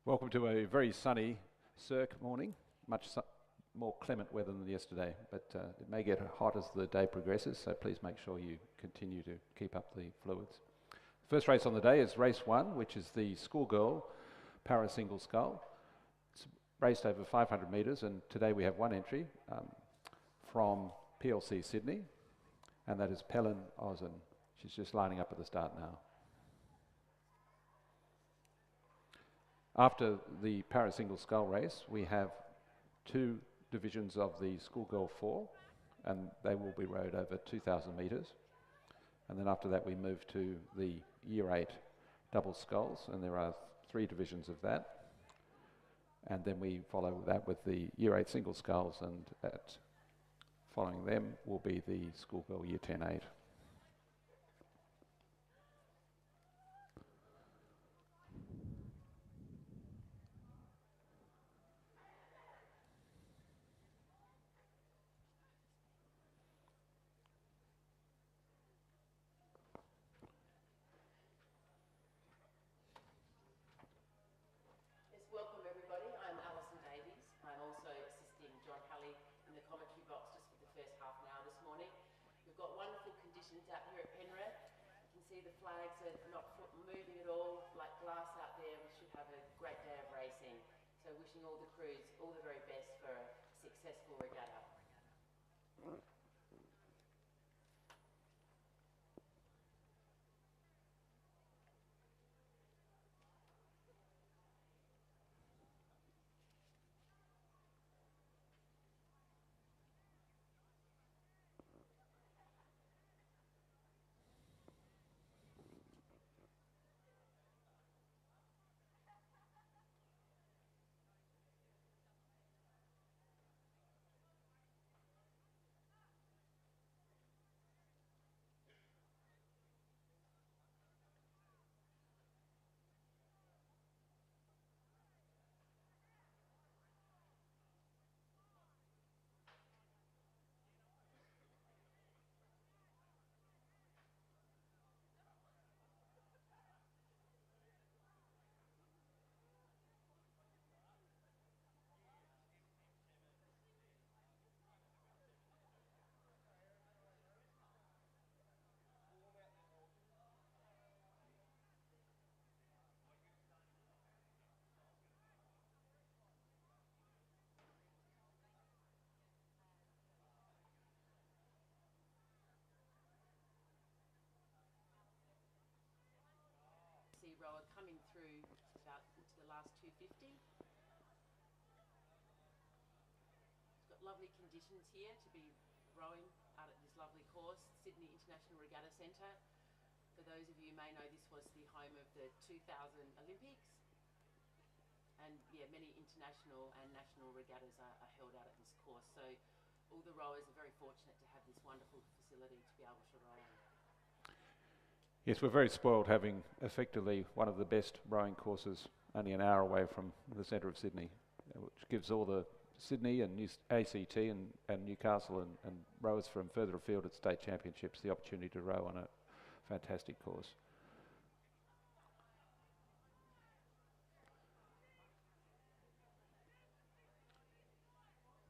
Welcome to a very sunny Cirque morning, more clement weather than yesterday, but it may get hot as the day progresses, so please make sure you continue to keep up the fluids. First race on the day is race 1, which is the schoolgirl para single scull. It's raced over 500 metres, and today we have one entry from PLC Sydney, and that is Pelin Ozen. She's just lining up at the start now. After the para single scull race, we have two divisions of the schoolgirl 4, and they will be rowed over 2,000 metres. And then after that, we move to the Year 8 double sculls, and there are 3 divisions of that. And then we follow that with the Year 8 single sculls, and following them will be the schoolgirl Year 10 8. Welcome everybody, I'm Alison Davies. I'm also assisting John Halley in the commentary box just for the first half an hour this morning. We've got wonderful conditions out here at Penrith. You can see the flags are not moving at all, like glass out there. We should have a great day of racing. So wishing all the crews all the very best for a successful regatta. See rower coming through about into the last 250. It's got lovely conditions here to be rowing out at this lovely course, Sydney International Regatta Centre. For those of you who may know, this was the home of the 2000 Olympics, and yeah, many international and national regattas are held out at this course. So all the rowers are very fortunate to have this wonderful facility to be able to row on. Yes, we're very spoiled having effectively one of the best rowing courses only an hour away from the centre of Sydney, which gives all the Sydney and ACT and Newcastle and rowers from further afield at state championships the opportunity to row on a fantastic course.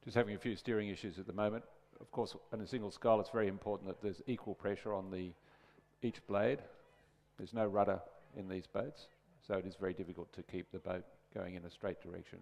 Just having a few steering issues at the moment. Of course, in a single scull, it's very important that there's equal pressure on each blade. There's no rudder in these boats, so it is very difficult to keep the boat going in a straight direction.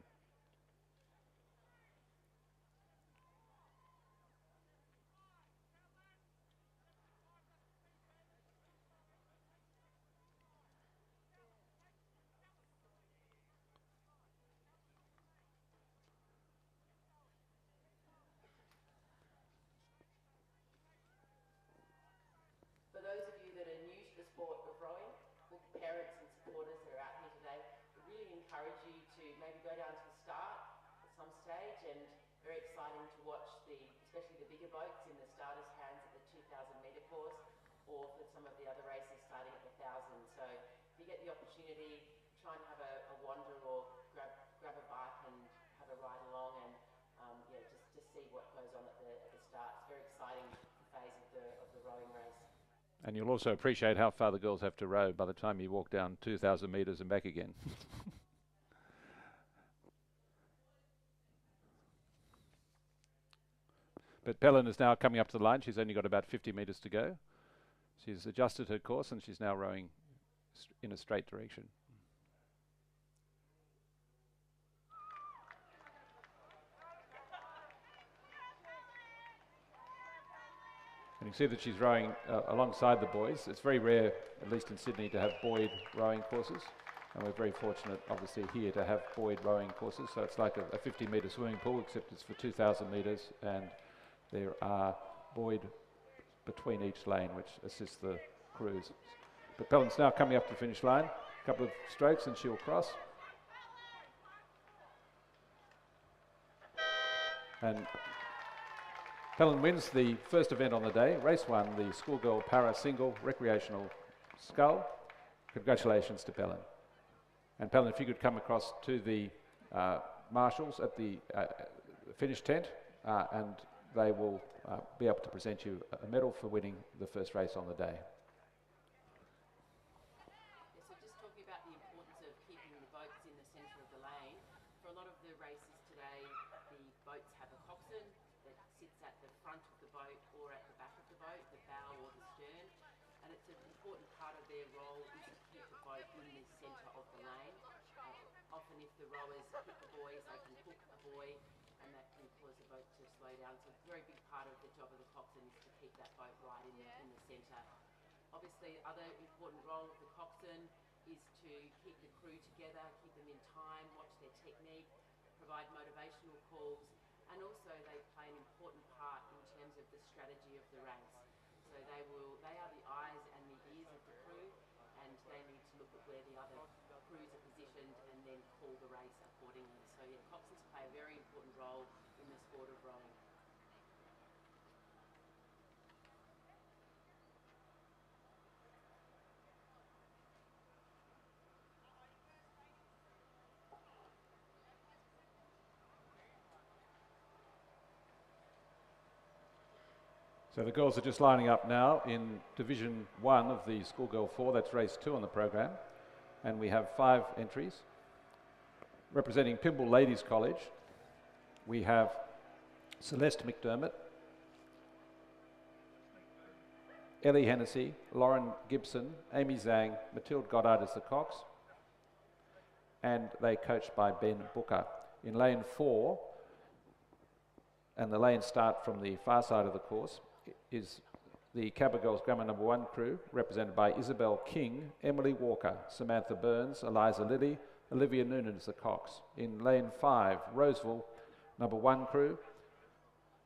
For those of you that are new to the sport of rowing, with parents and supporters that are out here today, we really encourage you to maybe go down to the start at some stage, and very exciting to watch especially the bigger boats in the starters' hands at the 2,000 metre course, or for some of the other races starting at the 1,000. So if you get the opportunity, try and have a wander or grab a bike and have a ride along, and yeah, just see what goes on at the start. It's a very exciting phase of the rowing race. And you'll also appreciate how far the girls have to row by the time you walk down 2,000 metres and back again. But Pelin is now coming up to the line. She's only got about 50 metres to go. She's adjusted her course and she's now rowing in a straight direction. And you can see that she's rowing alongside the boys. It's very rare, at least in Sydney, to have buoyed rowing courses. And we're very fortunate, obviously, here to have buoyed rowing courses. So it's like a 50-metre swimming pool, except it's for 2,000 metres. And there are buoyed between each lane, which assists the crews. But Pelin's now coming up to the finish line. A couple of strokes and she'll cross. And Pelin wins the first event on the day, race 1, the schoolgirl para single recreational scull. Congratulations to Pelin. And Pelin, if you could come across to the marshals at the finish tent, and they will be able to present you a medal for winning the first race on the day. So just talking about the importance of keeping the boats in the centre of the lane. For a lot of the races today, the boats have a coxswain that sits at the front of the boat or at the back of the boat, the bow or the stern. And it's an important part of their role is to keep the boat in the centre of the lane. Often if the rowers hit the buoys, they can hook a buoy and that can cause the boat to slow down. So a very big part of the job of the coxswain is to keep that boat right in the centre. Obviously, other important role of the coxswain is to keep the crew together, keep them in time, watch their technique, provide motivational calls, and also they play an important part in terms of the strategy of the race. So they are the eyes and the ears of the crew, and they need to look at where the other crews are positioned and then call the race accordingly. So yeah, coxswains play a very important role in the sport of rowing. So the girls are just lining up now in Division 1 of the Schoolgirl 4, that's race 2 on the program. And we have 5 entries. Representing Pymble Ladies College, we have Celeste McDermott, Ellie Hennessy, Lauren Gibson, Amy Zhang, Matilde Goddard as the cox, and they coached by Ben Booker. In lane 4, and the lanes start from the far side of the course, is the Cabba Girls Grammar No. 1 crew, represented by Isabel King, Emily Walker, Samantha Burns, Eliza Lilly, Olivia Noonan as the cox. In lane 5, Roseville No. 1 crew,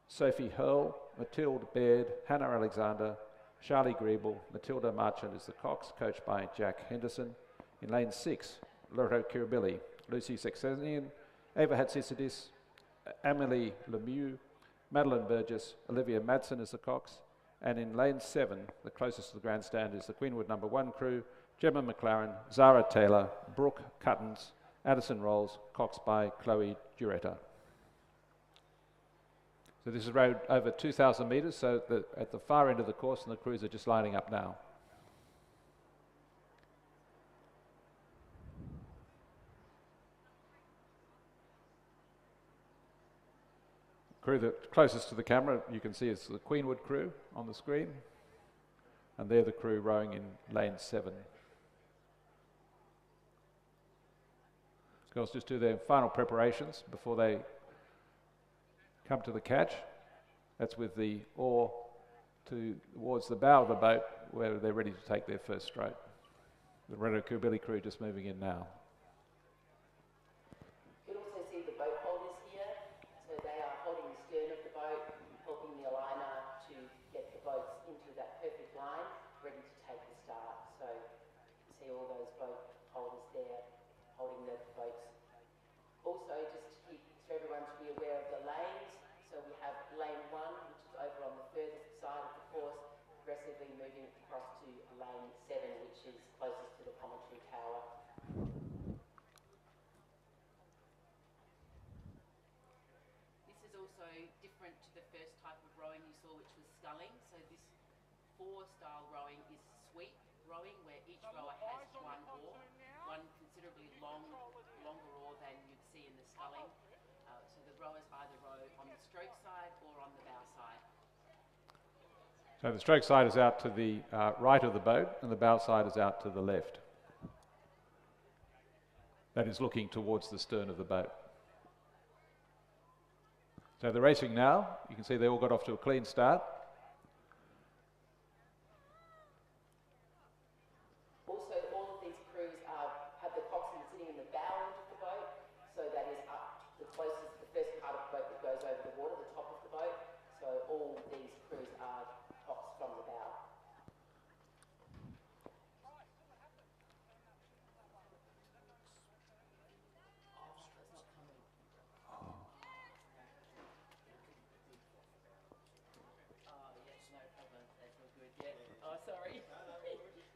Sophie Hurl, Matilde Baird, Hannah Alexander, Charlie Griebel, Matilda Marchand is the cox, coached by Jack Henderson. In lane 6, Loreto Kirribilli, Lucy Saxenian, Ava Hatzidis, Amelie Lemieux, Madeline Burgess, Olivia Madsen is the cox. And in lane 7, the closest to the grandstand, is the Queenwood No. 1 crew, Gemma McLaren, Zara Taylor, Brooke Cuttons, Addison Rolls, coxed by Chloe Duretta. So this is rowed over 2,000 metres, so at the far end of the course, and the crews are just lining up now. Crew that closest to the camera, you can see, is the Queenwood crew on the screen, and they're the crew rowing in lane 7. Girls just do their final preparations before they come to the catch. That's with the oar towards the bow of the boat, where they're ready to take their first stroke. The Loreto Kirribilli crew just moving in now. You can also see the boat holders here. So they are holding the stern of the boat, helping the aligner to get the boats into that perfect line, ready to take the start. So you can see all those boat holders there holding the boats. Also, just for everyone to be aware of the lanes. So we have lane 1, which is over on the furthest side of the course, progressively moving across to lane 7, which is closest to the commentary tower. This is also different to the first type of rowing you saw, which was sculling. So this 4-style rowing is sweep rowing, where each rower has one oar, one considerably longer oar than you'd see in the sculling. So the rowers either row on the stroke side or on the bow side. So the stroke side is out to the right of the boat and the bow side is out to the left. That is looking towards the stern of the boat. So they're racing now. You can see they all got off to a clean start. Also, all of these crews have the coxswain sitting in the bow end of the boat, so that is up the closest, the first part of the boat that goes over the water, the top of the boat. So all these crews are coxed from the bow. Oh, sorry.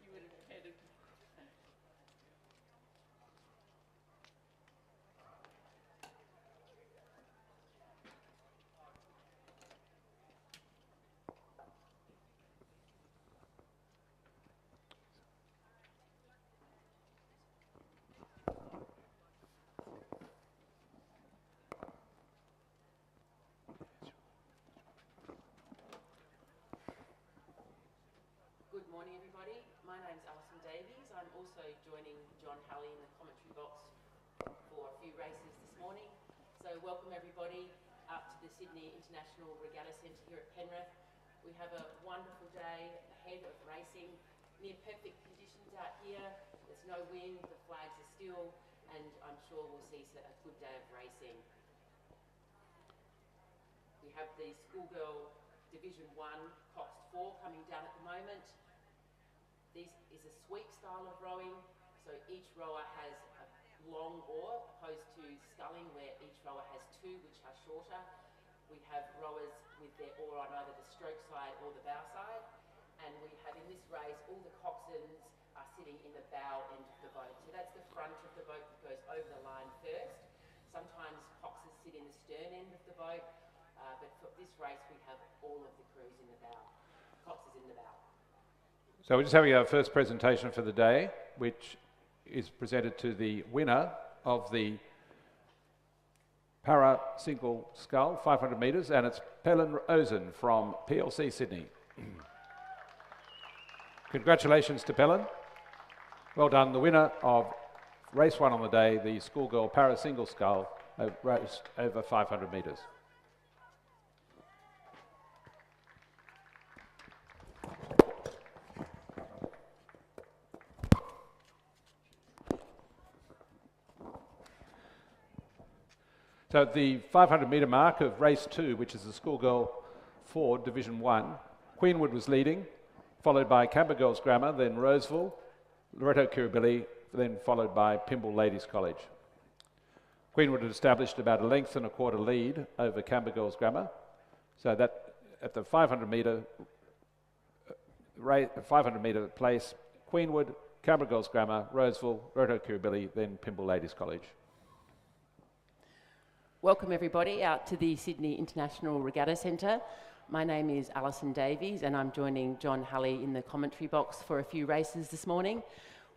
You would have headed. Good morning, everybody. My name's Alison Davies. I'm also joining John Halley in the commentary box for a few races this morning. So welcome everybody up to the Sydney International Regatta Centre here at Penrith. We have a wonderful day ahead of racing. Near perfect conditions out here. There's no wind, the flags are still, and I'm sure we'll see a good day of racing. We have the schoolgirl Division 1 Coxed 4 coming down at the moment. This is a sweep style of rowing, so each rower has a long oar opposed to sculling where each rower has two which are shorter. We have rowers with their oar on either the stroke side or the bow side, and we have in this race all the coxswains are sitting in the bow end of the boat. So that's the front of the boat that goes over the line first. Sometimes coxes sit in the stern end of the boat, but for this race we have all of the crews in the bow, coxes in the bow. So we're just having our first presentation for the day, which is presented to the winner of the para single scull, 500 metres, and it's Pelin Ozen from PLC Sydney. Congratulations to Pelin. Well done, the winner of race 1 on the day, the schoolgirl para single scull, race over 500 metres. So at the 500 metre mark of race 2, which is the schoolgirl 4, Division 1, Queenwood was leading, followed by Camber Girls Grammar, then Roseville, Loreto Kirribilli, then followed by Pymble Ladies College. Queenwood had established about a length and a quarter lead over Camber Girls Grammar, so that at the 500 metre place, Queenwood, Camber Girls Grammar, Roseville, Loreto Kirribilli, then Pymble Ladies College. Welcome everybody out to the Sydney International Regatta Centre. My name is Alison Davies and I'm joining John Halley in the commentary box for a few races this morning.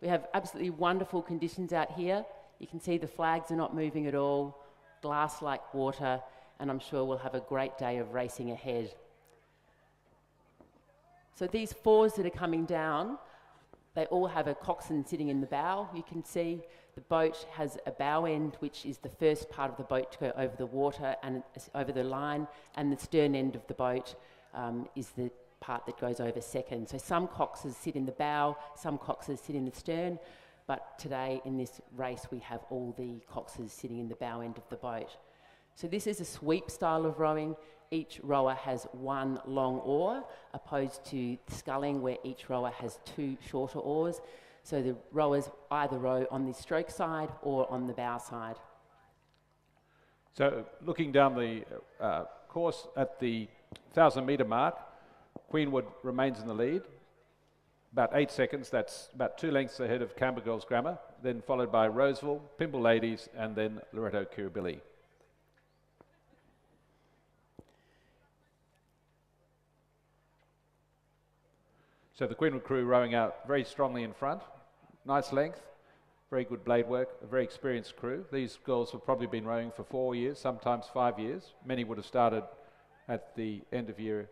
We have absolutely wonderful conditions out here. You can see the flags are not moving at all, glass-like water, and I'm sure we'll have a great day of racing ahead. So these fours that are coming down, they all have a coxswain sitting in the bow. You can see the boat has a bow end, which is the first part of the boat to go over the water and over the line, and the stern end of the boat is the part that goes over second. So some coxes sit in the bow, some coxes sit in the stern, but today in this race we have all the coxes sitting in the bow end of the boat. So this is a sweep style of rowing. Each rower has one long oar, opposed to sculling where each rower has two shorter oars. So the rowers either row on the stroke side or on the bow side. So looking down the course at the 1,000 metre mark, Queenwood remains in the lead, about 8 seconds. That's about 2 lengths ahead of Camber Girls Grammar, then followed by Roseville, Pymble Ladies, and then Loreto Kirribilli. So the Queenwood crew rowing out very strongly in front. Nice length, very good blade work, a very experienced crew. These girls have probably been rowing for 4 years, sometimes 5 years. Many would have started at the end of year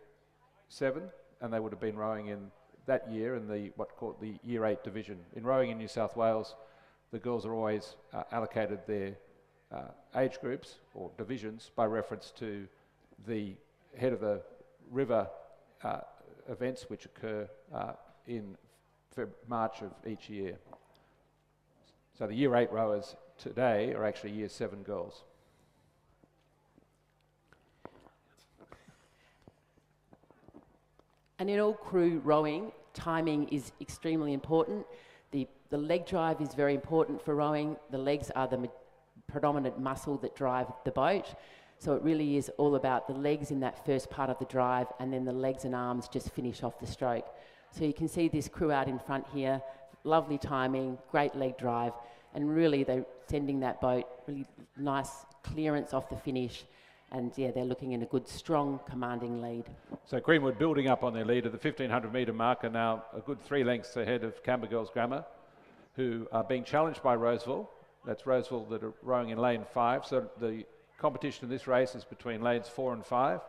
7 and they would have been rowing in that year in the what called the Year 8 division. In rowing in New South Wales, the girls are always allocated their age groups or divisions by reference to the head of the river events which occur in March of each year. So the Year 8 rowers today are actually Year 7 girls. And in all crew rowing, timing is extremely important. The leg drive is very important for rowing. The legs are the predominant muscle that drive the boat. So it really is all about the legs in that first part of the drive, and then the legs and arms just finish off the stroke. So you can see this crew out in front here, lovely timing, great leg drive, and really they're sending that boat really nice clearance off the finish. And yeah, they're looking in a good, strong, commanding lead. So Greenwood building up on their lead at the 1500 metre mark are now a good 3 lengths ahead of Canberra Girls Grammar, who are being challenged by Roseville. That's Roseville that are rowing in lane 5. So the competition in this race is between lanes 4 and 5.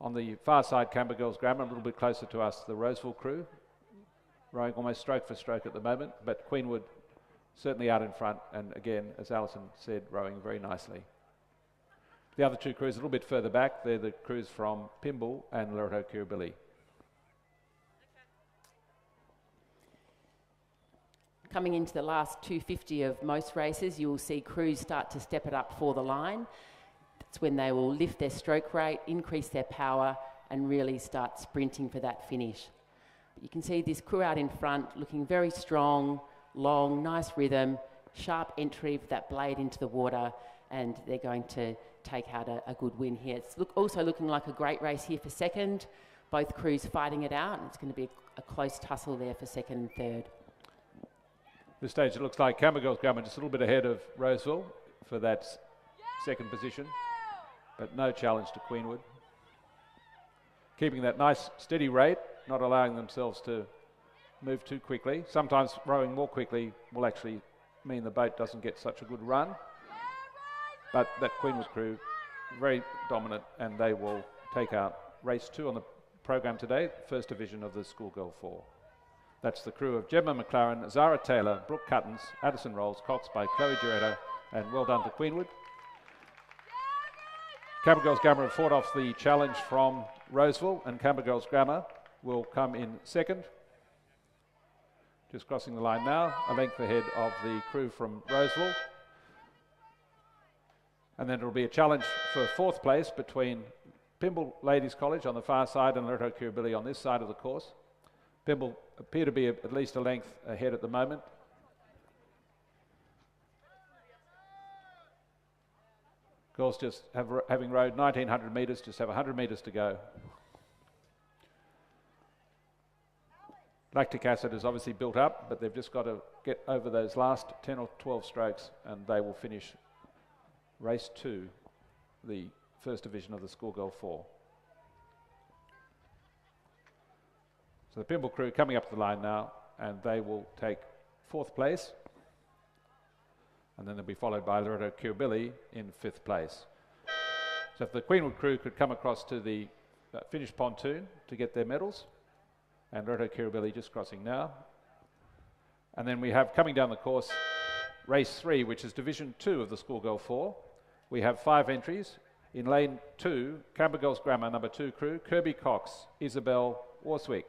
On the far side, Canberra Girls Grammar, a little bit closer to us, the Roseville crew, rowing almost stroke for stroke at the moment, but Queenwood certainly out in front, and again, as Alison said, rowing very nicely. The other 2 crews a little bit further back, they're the crews from Pymble and Loreto Kirribilli. Coming into the last 250 of most races, you will see crews start to step it up for the line. That's when they will lift their stroke rate, increase their power, and really start sprinting for that finish. You can see this crew out in front looking very strong, long, nice rhythm, sharp entry with that blade into the water, and they're going to take out a good win here. It's also looking like a great race here for second. Both crews fighting it out, and it's going to be a close tussle there for second and third. This stage it looks like Canberra Girls Grammar just a little bit ahead of Roseville for that second position, but no challenge to Queenwood. Keeping that nice steady rate, not allowing themselves to move too quickly. Sometimes rowing more quickly will actually mean the boat doesn't get such a good run. But that Queenwood crew, very dominant, and they will take out race 2 on the program today, first division of the Schoolgirl 4. That's the crew of Gemma McLaren, Zara Taylor, Brooke Cuttons, Addison Rolls, Cox by Chloe Loreto, and well done to Queenwood. Canberra Girls Grammar have fought off the challenge from Roseville, and Canberra Girls Grammar will come in second. Just crossing the line now, a length ahead of the crew from Roseville. And then it will be a challenge for 4th place between Pymble Ladies College on the far side and Loreto Kirribilli on this side of the course. Pymble appear to be at least a length ahead at the moment. Girls just having rowed 1900 metres, just have 100 metres to go. Lactic acid is obviously built up, but they've just got to get over those last 10 or 12 strokes, and they will finish race 2, the first division of the Schoolgirl 4. So the Pymble crew coming up the line now, and they will take 4th place, and then they'll be followed by Loreto Kirribilli in 5th place. So if the Queenwood crew could come across to the finish pontoon to get their medals, and Loreto Kirribilli just crossing now. And then we have coming down the course race 3, which is division 2 of the Schoolgirl 4. We have 5 entries. In lane 2, Canberra Girls Grammar number 2 crew, Kirby Cox, Isabel Warswick,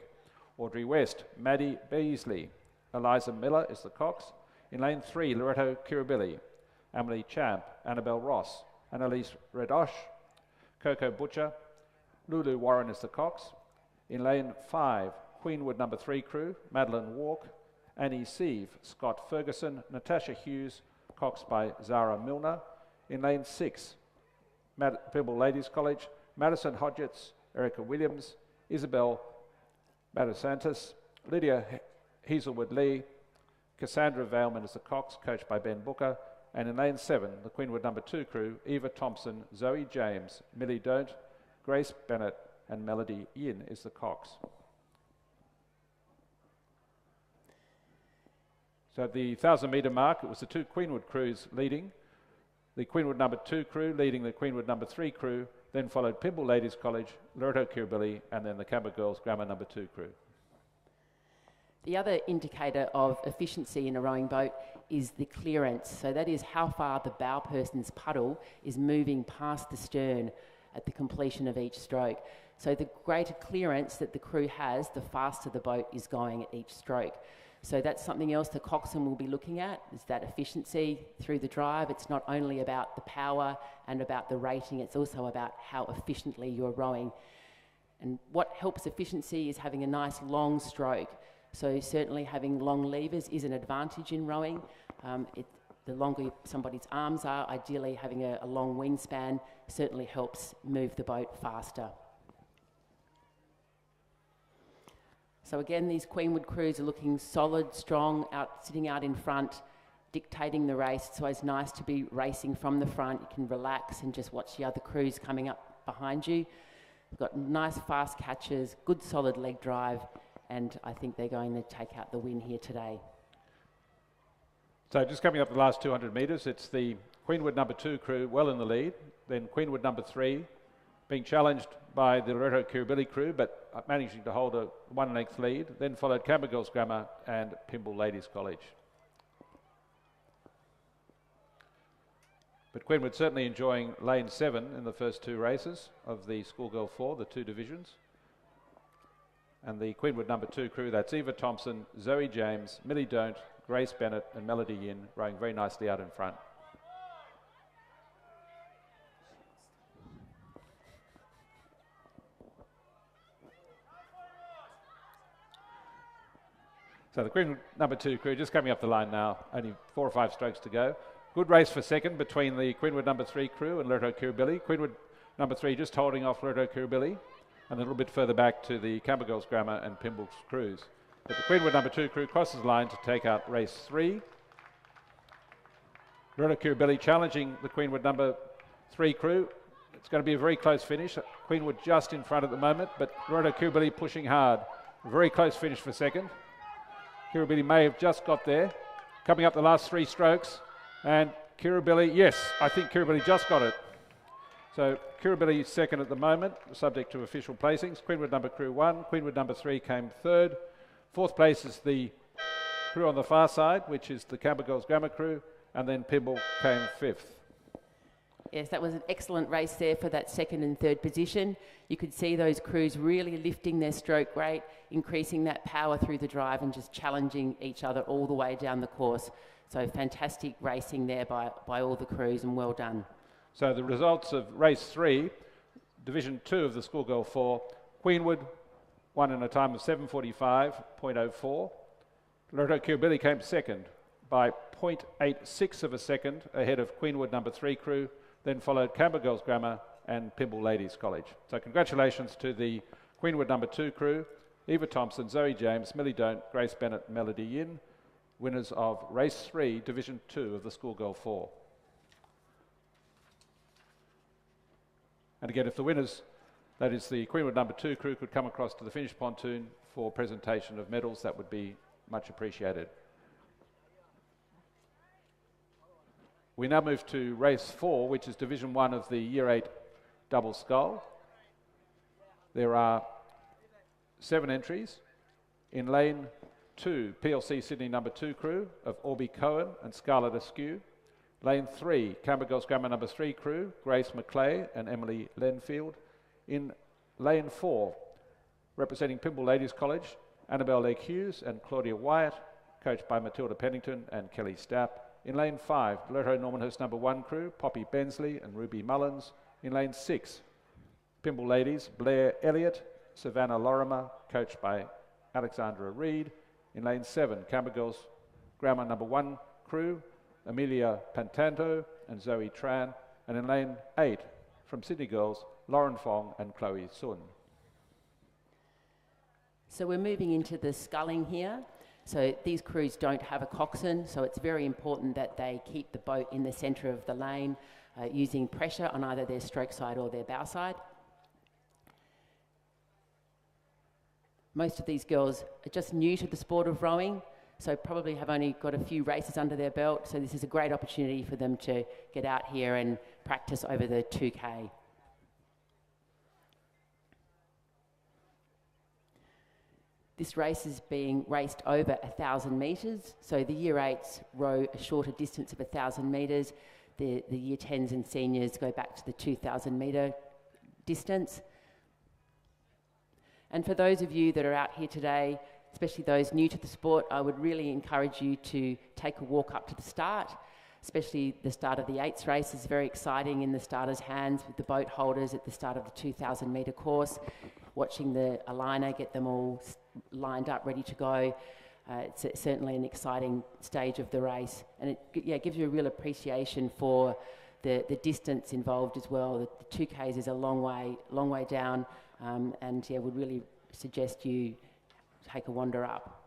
Audrey West, Maddie Beasley, Eliza Miller is the Cox. In lane 3, Loreto Kirribilli, Emily Champ, Annabelle Ross, Annalise Redosh, Coco Butcher, Lulu Warren is the Cox. In lane 5, Queenwood number 3 crew, Madeline Walk, Annie Sieve, Scott Ferguson, Natasha Hughes, Cox by Zara Milner. In lane 6, Pymble Ladies College, Madison Hodgetts, Erica Williams, Isabel Matasantis, Lydia Hazelwood Lee, Cassandra Vailman is the Cox, coached by Ben Booker. And in lane 7, the Queenwood number 2 crew, Eva Thompson, Zoe James, Millie Don't, Grace Bennett, and Melody Yin is the Cox. So at the 1,000 metre mark, it was the 2 Queenwood crews leading. The Queenwood number 2 crew leading the Queenwood number 3 crew, then followed Pymble Ladies College, Loreto Kirribilli, and then the Cabba Girls Grammar number 2 crew. The other indicator of efficiency in a rowing boat is the clearance. So that is how far the bow person's puddle is moving past the stern at the completion of each stroke. So the greater clearance that the crew has, the faster the boat is going at each stroke. So that's something else the coxswain will be looking at, is that efficiency through the drive. It's not only about the power and about the rating, it's also about how efficiently you're rowing. And what helps efficiency is having a nice long stroke. So certainly having long levers is an advantage in rowing. The longer somebody's arms are, ideally having a long wingspan certainly helps move the boat faster. So again, these Queenwood crews are looking solid, strong, sitting out in front, dictating the race. It's always nice to be racing from the front. You can relax and just watch the other crews coming up behind you. We've got nice fast catches, good solid leg drive, and I think they're going to take out the win here today. So just coming up the last 200 metres, it's the Queenwood number 2 crew well in the lead, then Queenwood number 3 being challenged by the Loreto Kirribilli crew, but managing to hold a 1 length lead, then followed Cabba Girls Grammar and Pymble Ladies College. But Queenwood certainly enjoying lane 7 in the first 2 races of the Schoolgirl 4, the 2 divisions. And the Queenwood number 2 crew, that's Eva Thompson, Zoe James, Millie Don't, Grace Bennett and Melody Yin, rowing very nicely out in front. So the Queenwood number 2 crew just coming up the line now, only 4 or 5 strokes to go. Good race for second between the Queenwood number 3 crew and Loreto Kirribilli. Queenwood number 3 just holding off Loreto Kirribilli, and a little bit further back to the Cabba Girls Grammar and Pimble's crews. But the Queenwood number 2 crew crosses the line to take out race 3. Loreto Kirribilli challenging the Queenwood number 3 crew. It's going to be a very close finish. Queenwood just in front at the moment, but Loreto Kirribilli pushing hard. A very close finish for second. Kirribilli may have just got there. Coming up the last 3 strokes, and Kirribilli, yes, I think Kirribilli just got it. So Kirribilli second at the moment, subject to official placings. Queenwood number crew 1, Queenwood number 3 came third. 4th place is the crew on the far side, which is the Cabba Girls Grammar crew, and then Pymble came 5th. Yes, that was an excellent race there for that 2nd and 3rd position. You could see those crews really lifting their stroke rate, increasing that power through the drive and just challenging each other all the way down the course. So fantastic racing there by all the crews, and well done. So the results of race 3, Division 2 of the Schoolgirl 4, Queenwood won in a time of 7:45.04. Loreto Kirribilli came second by 0.86 of a second ahead of Queenwood number 3 crew, then followed Cabba Girls Grammar and Pymble Ladies College. So congratulations to the Queenwood number 2 crew, Eva Thompson, Zoe James, Millie Don't, Grace Bennett, Melody Yin, winners of race 3, Division 2 of the Schoolgirl 4. And again, if the winners, that is the Queenwood number 2 crew, could come across to the finish pontoon for presentation of medals, that would be much appreciated. We now move to race 4, which is Division 1 of the Year 8 double scull. There are 7 entries. In lane 2, PLC Sydney number 2 crew of Orby Cohen and Scarlett Askew. Lane 3, Cabba Girls Grammar number 3 crew, Grace McClay and Emily Lenfield. In lane 4, representing Pymble Ladies College, Annabelle Legg Hughes and Claudia Wyatt, coached by Matilda Pennington and Kelly Stapp. In lane 5, Loreto Normanhurst number 1 crew, Poppy Bensley and Ruby Mullins. In lane 6, Pymble Ladies, Blair Elliott, Savannah Lorimer, coached by Alexandra Reid. In lane 7, Cabba Girls Grammar number 1 crew, Amelia Pantanto and Zoe Tran. And in lane 8, from Sydney Girls, Lauren Fong and Chloe Sun. So we're moving into the sculling here. So these crews don't have a coxswain, so it's very important that they keep the boat in the centre of the lane, using pressure on either their stroke side or their bow side. Most of these girls are just new to the sport of rowing, so probably have only got a few races under their belt, so this is a great opportunity for them to get out here and practice over the 2K. This race is being raced over 1,000 metres, so the Year 8s row a shorter distance of 1,000 metres. The Year 10s and seniors go back to the 2,000 metre distance. And for those of you that are out here today, especially those new to the sport, I would really encourage you to take a walk up to the start. Especially the start of the 8s race is very exciting in the starters' hands with the boat holders at the start of the 2,000 metre course. Watching the aligner get them all lined up, ready to go. It's certainly an exciting stage of the race, and it gives you a real appreciation for the distance involved as well. The 2Ks is a long way down, and would really suggest you take a wander up.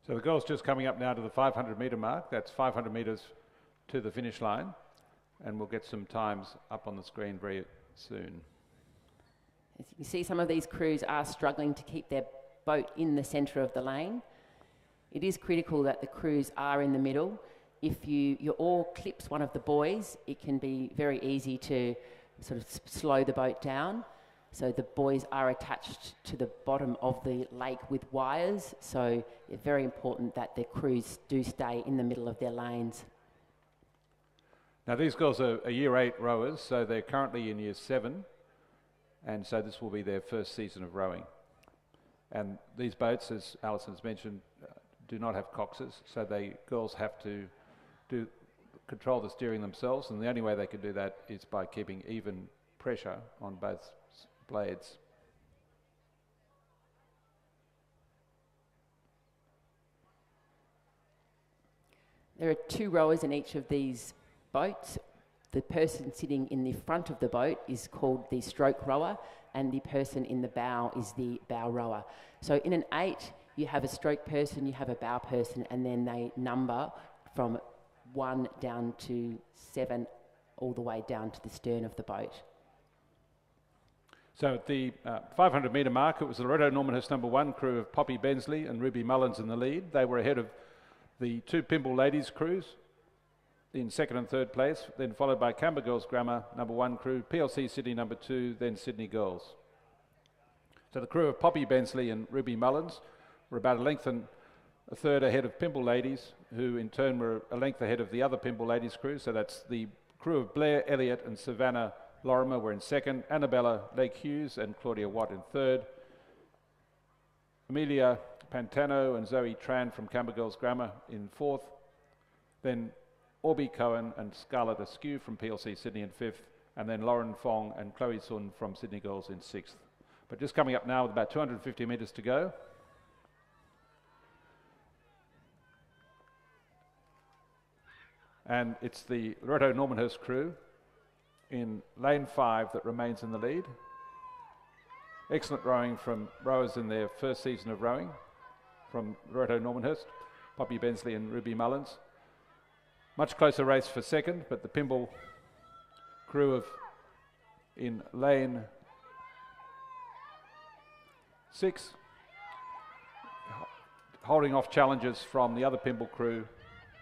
So the girls just coming up now to the 500 metre mark. That's 500 metres to the finish line, and we'll get some times up on the screen very soon. As you can see, some of these crews are struggling to keep their boat in the centre of the lane. It is critical that the crews are in the middle. If your oar clips one of the buoys, it can be very easy to sort of slow the boat down. So the buoys are attached to the bottom of the lake with wires, so it's very important that the crews do stay in the middle of their lanes. Now these girls are Year 8 rowers, so they're currently in Year 7, and so this will be their first season of rowing. And these boats, as Alison's mentioned, do not have coxes, so girls have to control the steering themselves, and the only way they can do that is by keeping even pressure on both blades. There are 2 rowers in each of these boats. The person sitting in the front of the boat is called the stroke rower, and the person in the bow is the bow rower. So in an 8, you have a stroke person, you have a bow person, and then they number from 1 down to 7, all the way down to the stern of the boat. So at the 500 metre mark, it was the Loreto Normanhurst number 1 crew of Poppy Bensley and Ruby Mullins in the lead. They were ahead of the 2 Pymble ladies crews in 2nd and 3rd place, then followed by Canberra Girls Grammar number 1 crew, PLC Sydney number 2, then Sydney Girls. So the crew of Poppy Bensley and Ruby Mullins were about a length and a third ahead of Pymble ladies, who in turn were a length ahead of the other Pymble ladies crew. So that's the crew of Blair Elliott and Savannah Lorimer were in 2nd, Annabella Lake Hughes and Claudia Watt in 3rd, Amelia Pantano and Zoe Tran from Canberra Girls Grammar in 4th, then Orby Cohen and Scarlett Askew from PLC Sydney in 5th, and then Lauren Fong and Chloe Sun from Sydney Girls in 6th. But just coming up now with about 250 metres to go. And it's the Loreto Normanhurst crew in lane 5 that remains in the lead. Excellent rowing from rowers in their first season of rowing from Loreto Normanhurst, Poppy Bensley and Ruby Mullins. Much closer race for 2nd, but the Pymble crew in lane 6, holding off challenges from the other Pymble crew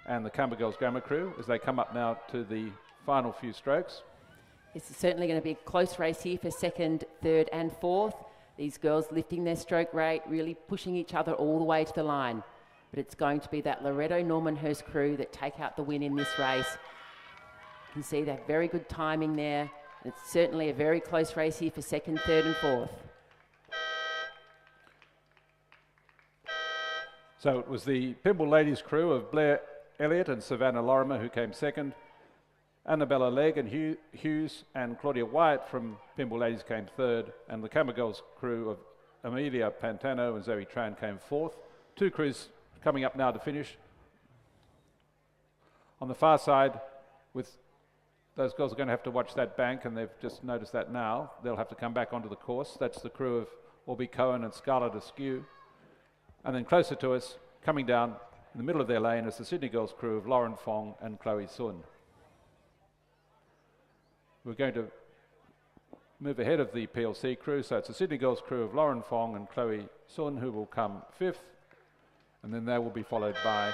and the Canberra Girls Grammar crew as they come up now to the final few strokes. It's certainly going to be a close race here for 2nd, 3rd and 4th. These girls lifting their stroke rate, really pushing each other all the way to the line. But it's going to be that Loreto Normanhurst crew that take out the win in this race. You can see that very good timing there. It's certainly a very close race here for 2nd, 3rd and 4th. So it was the Pymble ladies crew of Blair Elliott and Savannah Lorimer who came 2nd. Annabella Legg and Hughes and Claudia Wyatt from Pymble ladies came 3rd. And the Canberra Girls crew of Amelia Pantano and Zoe Tran came 4th. 2 crews coming up now to finish. On the far side, with those girls are going to have to watch that bank, and they've just noticed that now. They'll have to come back onto the course. That's the crew of Orby Cohen and Scarlett Askew. And then closer to us, coming down in the middle of their lane, is the Sydney Girls crew of Lauren Fong and Chloe Sun. We're going to move ahead of the PLC crew. So it's the Sydney Girls crew of Lauren Fong and Chloe Sun who will come 5th. And then they will be followed by,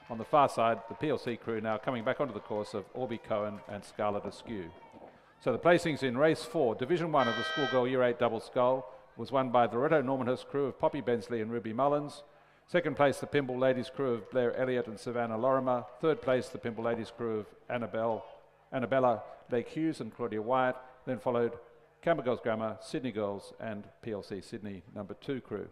on the far side, the PLC crew now coming back onto the course of Orby Cohen and Scarlett Askew. So the placings in race 4, Division 1 of the Schoolgirl Year 8 Double Scull, was won by the Loreto Normanhurst crew of Poppy Bensley and Ruby Mullins. Second place, the Pymble Ladies crew of Blair Elliott and Savannah Lorimer. Third place, the Pymble Ladies crew of Annabella Lake Hughes and Claudia Wyatt. Then followed Canberra Girls Grammar, Sydney Girls and PLC Sydney number 2 crew.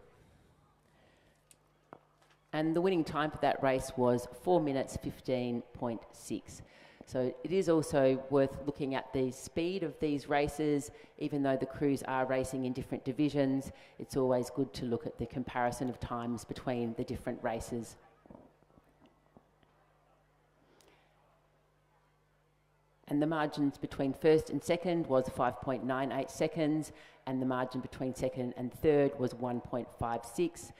And the winning time for that race was 4 minutes 15.6. So it is also worth looking at the speed of these races. Even though the crews are racing in different divisions, it's always good to look at the comparison of times between the different races. And the margins between first and second was 5.98 seconds, and the margin between second and third was 1.56,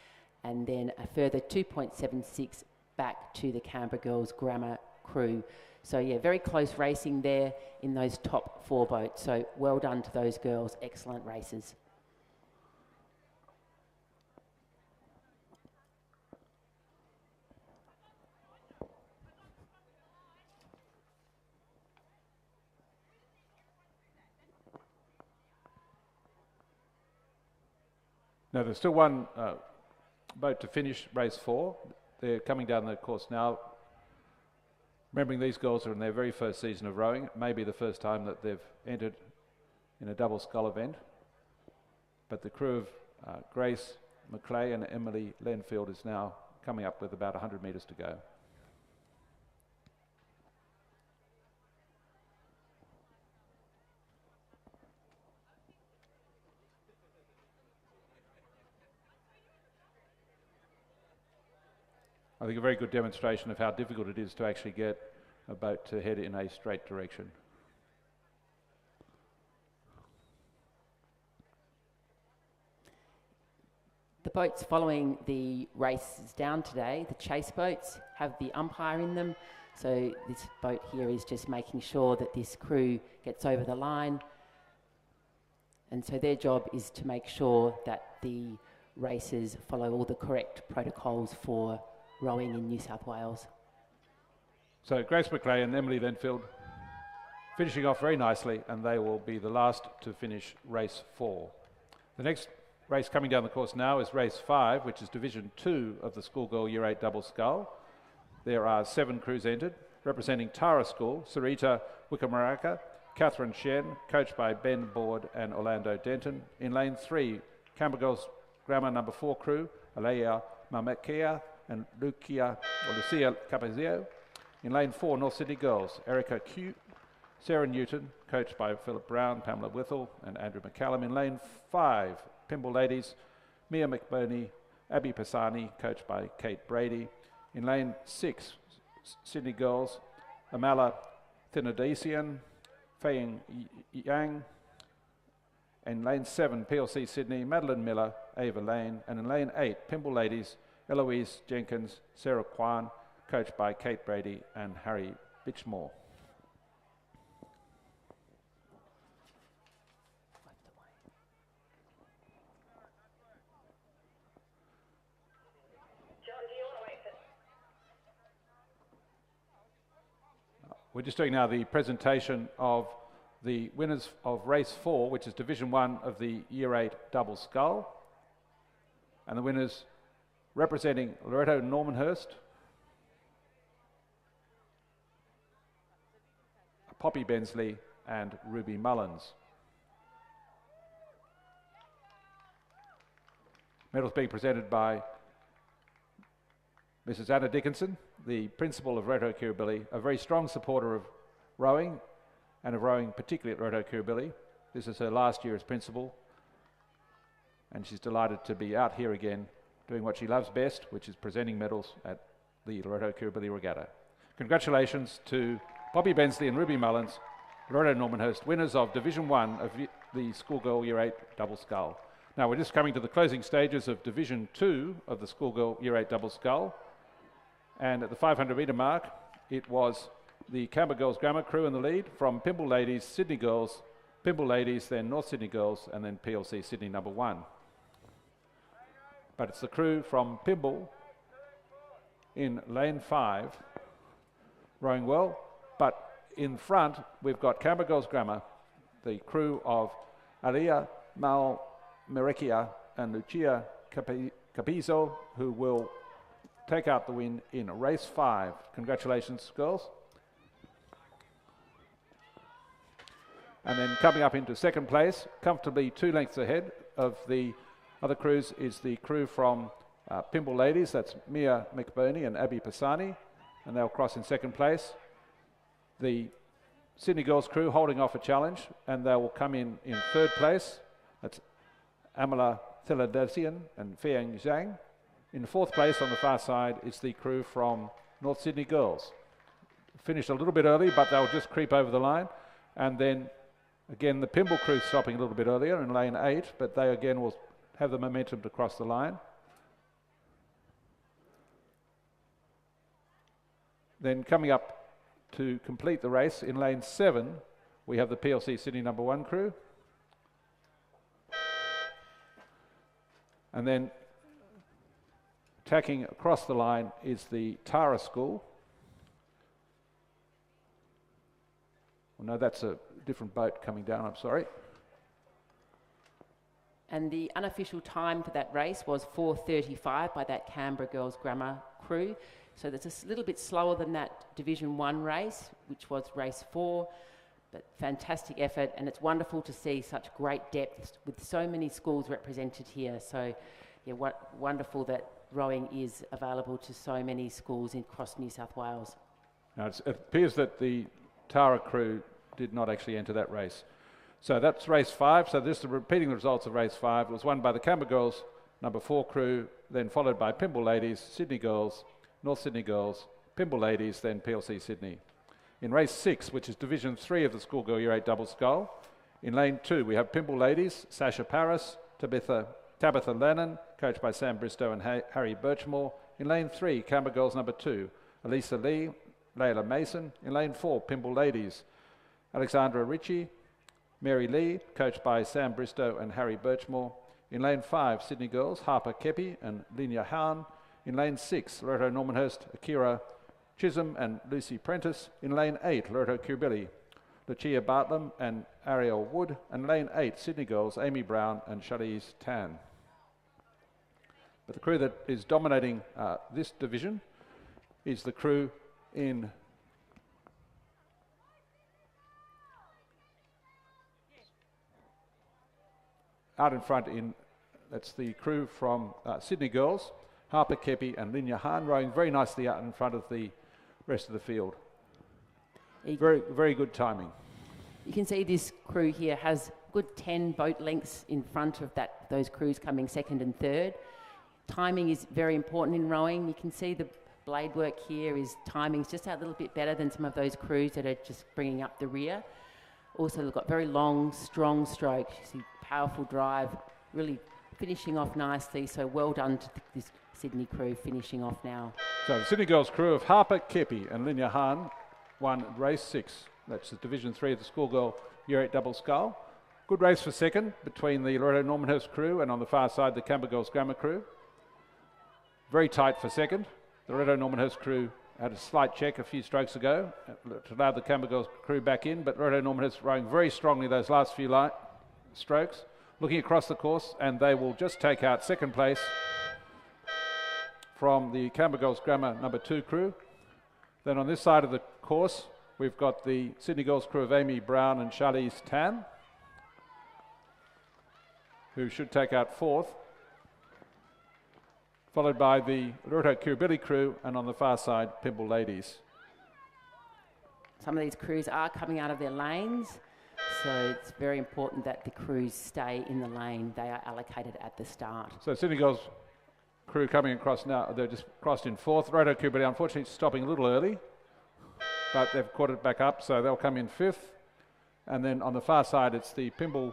and then a further 2.76 back to the Canberra Girls Grammar crew. So yeah, very close racing there in those top 4 boats. So well done to those girls, excellent races. Now there's still one boat to finish race 4. They're coming down the course now. Remembering these girls are in their very first season of rowing, it may be the first time that they've entered in a double scull event. But the crew of Grace McClay and Emily Lenfield is now coming up with about 100 metres to go. I think a very good demonstration of how difficult it is to actually get a boat to head in a straight direction. The boats following the races down today, the chase boats, have the umpire in them. So this boat here is just making sure that this crew gets over the line. And so their job is to make sure that the racers follow all the correct protocols for rowing in New South Wales. So Grace McRae and Emily Lenfield finishing off very nicely, and they will be the last to finish race 4. The next race coming down the course now is race 5, which is Division 2 of the Schoolgirl Year 8 Double Scull. There are 7 crews entered, representing Tara School, Sarita Wickamaraka, Catherine Shen, coached by Ben Board and Orlando Denton. In lane 3, Canberra Girls Grammar number 4 crew, Alea Mamekia and Lucia Capazio. In lane 4, North Sydney Girls, Erica Q, Sarah Newton, coached by Philip Brown, Pamela Whittle and Andrew McCallum. In lane 5, Pymble Ladies, Mia McBurney, Abby Pisani, coached by Kate Brady. In lane 6, Sydney Girls, Amala Thinadesian, Fei Yang. In lane 7, PLC Sydney, Madeline Miller, Ava Lane. And in lane 8, Pymble Ladies, Eloise Jenkins, Sarah Kwan, coached by Kate Brady and Harry Bitchmore. We're just doing now the presentation of the winners of race 4, which is Division 1 of the Year 8 Double Scull. And the winners representing Loreto Normanhurst, Poppy Bensley and Ruby Mullins. Medals being presented by Mrs. Anna Dickinson, the principal of Loreto Kirribilli, a very strong supporter of rowing and of rowing particularly at Loreto Kirribilli. This is her last year as principal, and she's delighted to be out here again doing what she loves best, which is presenting medals at the Loreto Kirribilli Regatta. Congratulations to Poppy Bensley and Ruby Mullins, Loreto Normanhurst, winners of Division 1 of the Schoolgirl Year 8 Double Scull. Now we're just coming to the closing stages of Division 2 of the Schoolgirl Year 8 Double Scull. And at the 500 metre mark, it was the Canberra Girls Grammar crew in the lead from Pymble Ladies, Sydney Girls, Pymble Ladies, then North Sydney Girls, and then PLC Sydney number 1. But it's the crew from Pymble in lane 5, rowing well. But in front, we've got Canberra Girls Grammar, the crew of Alia Mal Merekia and Lucia Capizzo, who will take out the win in race 5. Congratulations, girls. And then coming up into second place, comfortably 2 lengths ahead of the other crews, is the crew from Pymble Ladies. That's Mia McBurney and Abby Pisani, and they'll cross in second place. The Sydney Girls crew holding off a challenge, and they will come in third place. That's Amala Theladesian and Fiang Zhang. In fourth place on the far side is the crew from North Sydney Girls. Finished a little bit early, but they'll just creep over the line. And then again, the Pymble crew stopping a little bit earlier in lane 8, but they again will have the momentum to cross the line. Then coming up to complete the race in lane 7, we have the PLC Sydney number 1 crew. And then tacking across the line is the Tara School. Well, no, that's a different boat coming down, I'm sorry. And the unofficial time for that race was 4:35 by that Canberra Girls Grammar crew. So that's a little bit slower than that Division 1 race, which was race 4. But fantastic effort, and it's wonderful to see such great depth with so many schools represented here. So, yeah, wonderful that rowing is available to so many schools across New South Wales. Now it appears that the Tara crew did not actually enter that race. So that's race 5. So this is repeating the results of race 5. It was won by the Canberra Girls number 4 crew, then followed by Pymble Ladies, Sydney Girls, North Sydney Girls, Pymble Ladies, then PLC Sydney. In race 6, which is Division 3 of the Schoolgirl Year 8 Double Scull, in lane 2 we have Pymble Ladies, Sasha Paris, Tabitha Lennon, coached by Sam Bristow and Harry Birchmore. In lane 3, Canberra Girls number 2, Elisa Lee, Layla Mason. In lane 4, Pymble Ladies, Alexandra Ritchie, Mary Lee, coached by Sam Bristow and Harry Birchmore. In lane 5, Sydney Girls, Harper Kepi and Linya Hahn. In lane 6, Loreto Normanhurst, Akira Chisholm and Lucy Prentice. In lane 8, Loreto Kirribilli, Lucia Bartlam and Ariel Wood. And lane 8, Sydney Girls, Amy Brown and Charlize Tan. But the crew that is dominating this division is the crew in out in front that's the crew from Sydney Girls, Harper Kepi and Linya Hahn, rowing very nicely out in front of the rest of the field. Very, very good timing. You can see this crew here has good 10 boat lengths in front of those crews coming second and third. Timing is very important in rowing. You can see the blade work here is timing's just a little bit better than some of those crews that are just bringing up the rear. Also, they've got very long, strong strokes. You see powerful drive, really finishing off nicely. So well done to this Sydney crew finishing off now. So the Sydney Girls crew of Harper Kepi and Linya Hahn won race 6. That's the Division 3 of the Schoolgirl Year 8 Double Scull. Good race for second between the Loreto Normanhurst crew and on the far side the Canberra Girls Grammar crew. Very tight for second. The Loreto Normanhurst crew had a slight check a few strokes ago to allow the Canberra Girls crew back in, but Loreto Normanhurst rowing very strongly those last few strokes, looking across the course, and they will just take out second place from the Canberra Girls Grammar number 2 crew. Then on this side of the course, we've got the Sydney Girls crew of Amy Brown and Charlize Tan, who should take out 4th, followed by the Loreto Kirribilli crew, and on the far side, Pymble Ladies. Some of these crews are coming out of their lanes, so it's very important that the crews stay in the lane. They are allocated at the start. So Sydney Girls crew coming across now. They're just crossed in 4th. Loreto Kirribilli, unfortunately, stopping a little early, but they've caught it back up, so they'll come in 5th. And then on the far side, it's the Pymble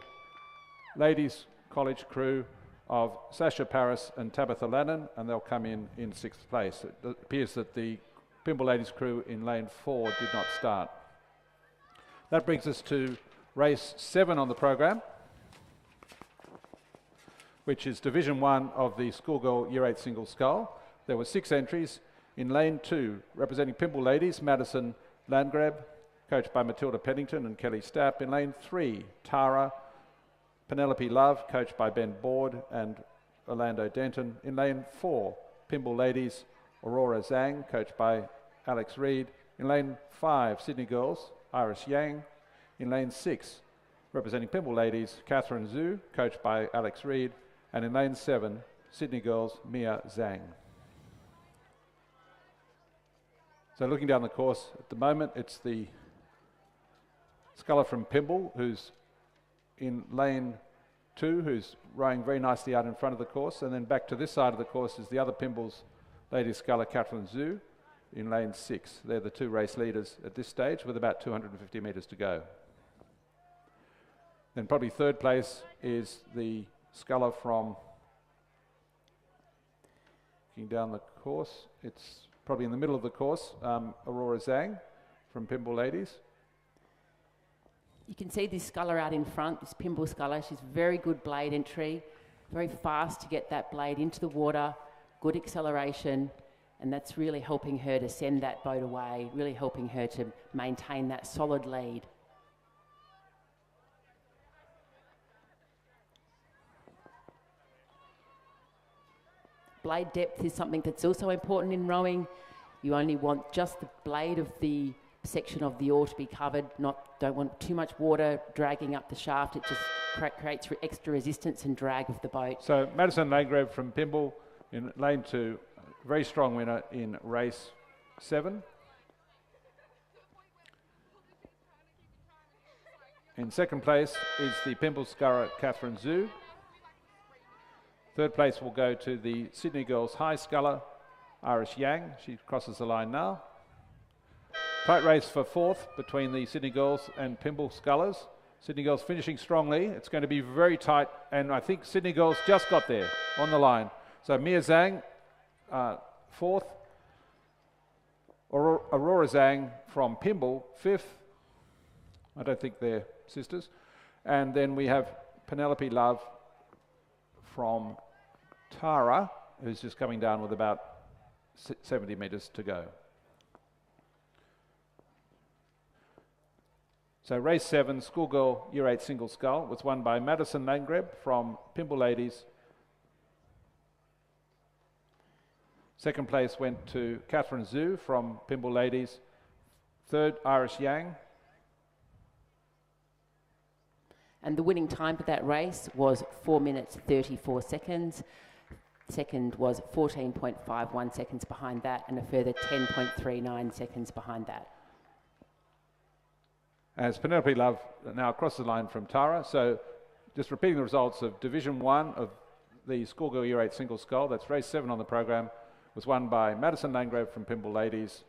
Ladies College crew of Sasha Paris and Tabitha Lannon, and they'll come in 6th place. It appears that the Pymble Ladies crew in lane 4 did not start. That brings us to race 7 on the program, which is Division 1 of the Schoolgirl Year 8 Single Scull. There were 6 entries. In lane 2, representing Pymble Ladies, Madison Landgrab, coached by Matilda Pennington and Kelly Stapp. In lane 3, Tara, Penelope Love, coached by Ben Board and Orlando Denton. In lane 4, Pymble Ladies, Aurora Zhang, coached by Alex Reid. In lane 5, Sydney Girls, Iris Yang. In lane 6, representing Pymble Ladies, Catherine Zhu, coached by Alex Reid. And in lane 7, Sydney Girls, Mia Zhang. So looking down the course at the moment, it's the sculler from Pymble, who's in lane 2, who's rowing very nicely out in front of the course. And then back to this side of the course is the other Pymble's lady sculler, Catherine Zhu, in lane 6. They're the 2 race leaders at this stage with about 250 metres to go. Then probably third place is the sculler from, looking down the course, it's probably in the middle of the course, Aurora Zhang from Pymble Ladies. You can see this sculler out in front, this Pymble sculler. She's very good blade entry, very fast to get that blade into the water, good acceleration, and that's really helping her to send that boat away, really helping her to maintain that solid lead. Blade depth is something that's also important in rowing. You only want just the blade of the section of the oar to be covered, don't want too much water dragging up the shaft. It just creates extra resistance and drag of the boat. So Madison Landgrab from Pymble in lane 2, very strong winner in race 7. In second place is the Pymble sculler Catherine Zhu. Third place will go to the Sydney Girls High sculler Iris Yang. She crosses the line now. Tight race for fourth between the Sydney Girls and Pymble scullers. Sydney Girls finishing strongly. It's going to be very tight, and I think Sydney Girls just got there on the line. So Mia Zhang, fourth. Aurora Zhang from Pymble, fifth. I don't think they're sisters. And then we have Penelope Love from Tara, who's just coming down with about 70 metres to go. So race 7, Schoolgirl Year 8 Single Scull, was won by Madison Landgrab from Pymble Ladies. Second place went to Catherine Zhu from Pymble Ladies. Third, Iris Yang. And the winning time for that race was 4 minutes 34 seconds. Second was 14.51 seconds behind that, and a further 10.39 seconds behind that. As Penelope Love now crosses the line from Tara. So just repeating the results of Division 1 of the Schoolgirl Year 8 Single Scull, that's race 7 on the program, was won by Madison Landgrab from Pymble Ladies,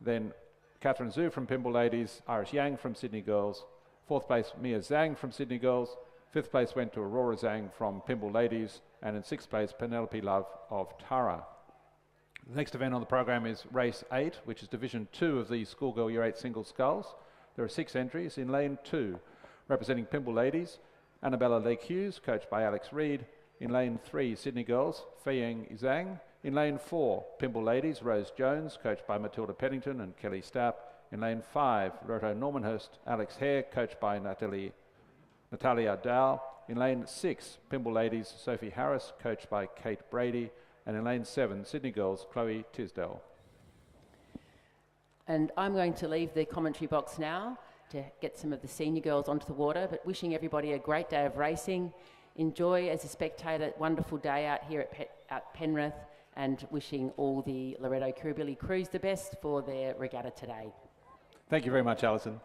then Catherine Zhu from Pymble Ladies, Iris Yang from Sydney Girls, fourth place Mia Zhang from Sydney Girls, fifth place went to Aurora Zhang from Pymble Ladies, and in sixth place Penelope Love of Tara. The next event on the program is race 8, which is Division 2 of the Schoolgirl Year 8 Single Sculls. There are 6 entries. In lane 2, representing Pymble Ladies, Annabella Lake Hughes, coached by Alex Reid. In lane 3, Sydney Girls, Feiying Zhang. In lane 4, Pymble Ladies, Rose Jones, coached by Matilda Pennington and Kelly Stapp. In lane 5, Loreto Normanhurst, Alex Hare, coached by Natalia Dow. In lane 6, Pymble Ladies, Sophie Harris, coached by Kate Brady. And in lane 7, Sydney Girls, Chloe Tisdale. And I'm going to leave the commentary box now to get some of the senior girls onto the water, but wishing everybody a great day of racing. Enjoy as a spectator, wonderful day out here at Penrith, and wishing all the Loreto Kirribilli crews the best for their regatta today. Thank you very much, Alison.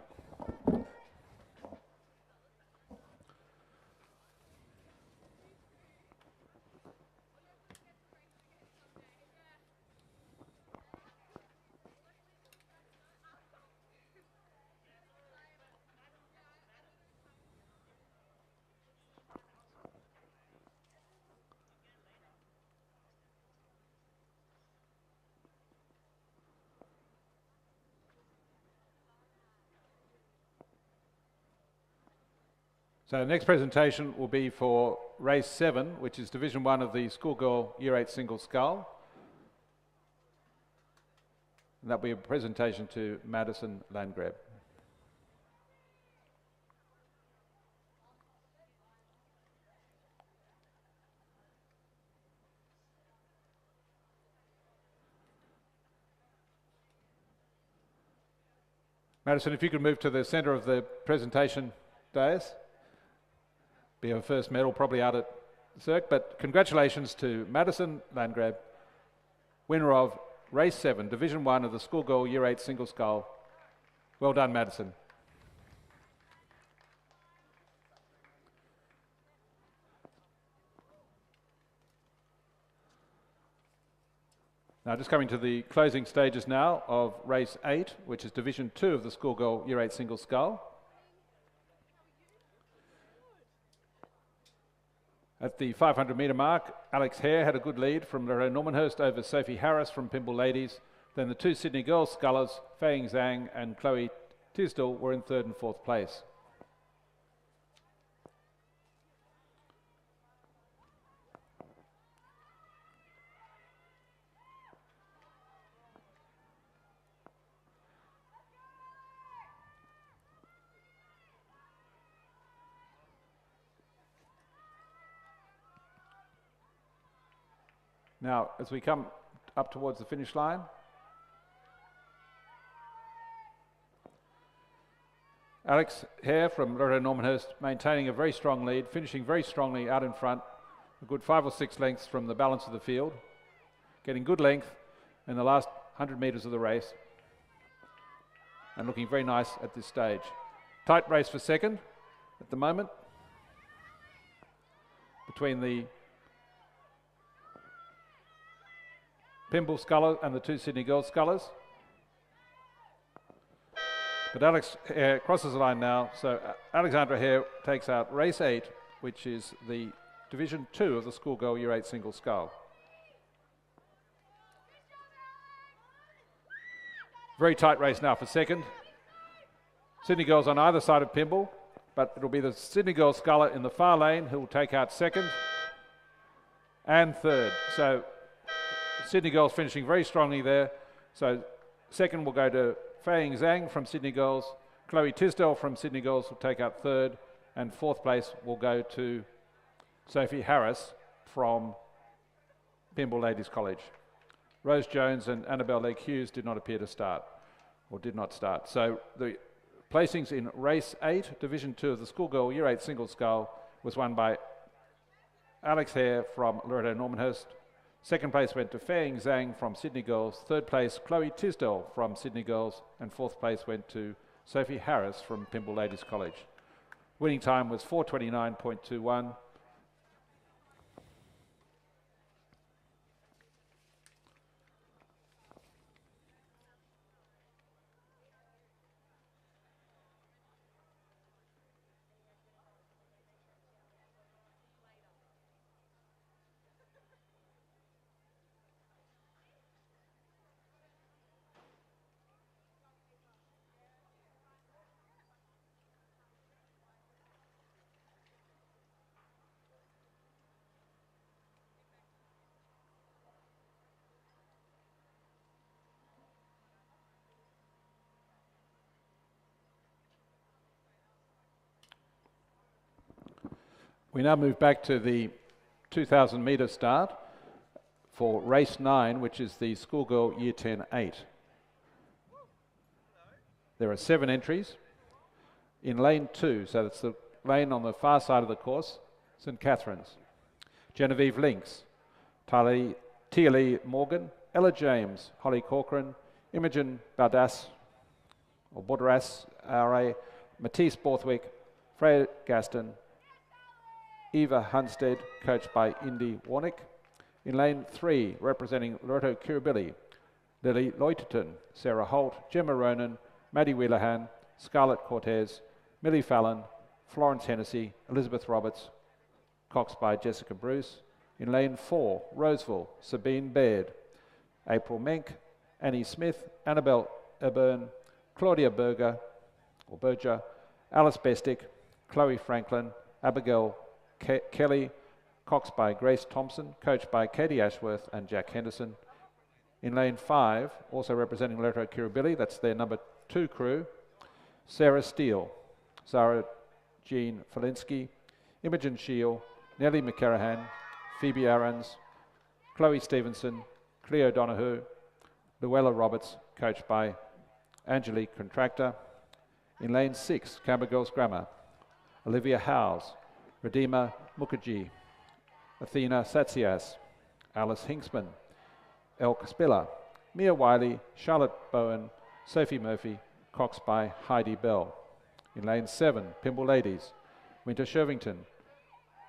So the next presentation will be for race 7, which is Division 1 of the Schoolgirl Year 8 Single Scull. And that'll be a presentation to Madison Landgrab. Madison, if you could move to the centre of the presentation dais. Be her first medal probably out at Cirque, but congratulations to Madison Landgrab, winner of Race 7, Division 1 of the Schoolgirl Year 8 Single Scull. Well done, Madison. Now just coming to the closing stages now of Race 8, which is Division 2 of the Schoolgirl Year 8 Single Scull. At the 500 metre mark, Alex Hare had a good lead from Loreto Normanhurst over Sophie Harris from Pymble Ladies. Then the two Sydney girls scullers, Fei Zhang and Chloe Tisdall, were in 3rd and 4th place. Now, as we come up towards the finish line, Alex Hare from Loreto Normanhurst maintaining a very strong lead, finishing very strongly out in front, a good 5 or 6 lengths from the balance of the field, getting good length in the last 100 metres of the race, and looking very nice at this stage. Tight race for second at the moment between the Pymble sculler and the two Sydney girls scullers. But Alex Hare crosses the line now, so Alexandra Hare takes out race 8, which is the Division 2 of the Schoolgirl Year 8 Single Scull. Very tight race now for second. Sydney girls on either side of Pymble, but it'll be the Sydney girls sculler in the far lane who will take out second and third. So Sydney girls finishing very strongly there. So second will go to Fei Zhang from Sydney girls. Chloe Tisdall from Sydney girls will take out third. And 4th place will go to Sophie Harris from Pymble Ladies College. Rose Jones and Annabelle Legg Hughes did not appear to start, or did not start. So the placings in race 8, Division 2 of the Schoolgirl Year 8 Single Scull, was won by Alex Hare from Loreto Normanhurst. 2nd place went to Fei Zhang from Sydney girls. 3rd place, Chloe Tisdall from Sydney girls. And 4th place went to Sophie Harris from Pymble Ladies College. Winning time was 4:29.21. We now move back to the 2,000 metre start for race 9, which is the Schoolgirl Year 10-8. There are 7 entries. In lane 2, so that's the lane on the far side of the course, St Catherine's. Genevieve Links, Tia Lee Morgan, Ella James, Holly Corcoran, Imogen Bardas, or Borderas, RA, Matisse Borthwick, Freya Gaston, Eva Hunstead, coached by Indy Warnick. In lane 3, representing Loreto Kirribilli, Lily Loiterton, Sarah Holt, Gemma Ronan, Maddie Wheelahan, Scarlett Cortez, Millie Fallon, Florence Hennessy, Elizabeth Roberts, coxed by Jessica Bruce. In lane 4, Roseville, Sabine Baird, April Menk, Annie Smith, Annabelle Eburn, Claudia Berger, Alice Bestick, Chloe Franklin, Abigail Kelly, coxed by Grace Thompson, coached by Katie Ashworth and Jack Henderson. In lane 5, also representing Loreto Kirribilli, that's their number 2 crew, Sarah Steele, Zara Jean Felinsky, Imogen Shield, Nellie McCarahan, Phoebe Aarons, Chloe Stevenson, Cleo Donahue, Luella Roberts, coached by Angelique Contractor. In lane 6, Canberra Girls Grammar, Olivia Howes, Redeema Mukherjee, Athena Satsias, Alice Hinksman, Elke Spiller, Mia Wiley, Charlotte Bowen, Sophie Murphy, coxed by Heidi Bell. In lane 7, Pimble Ladies, Winter Shervington,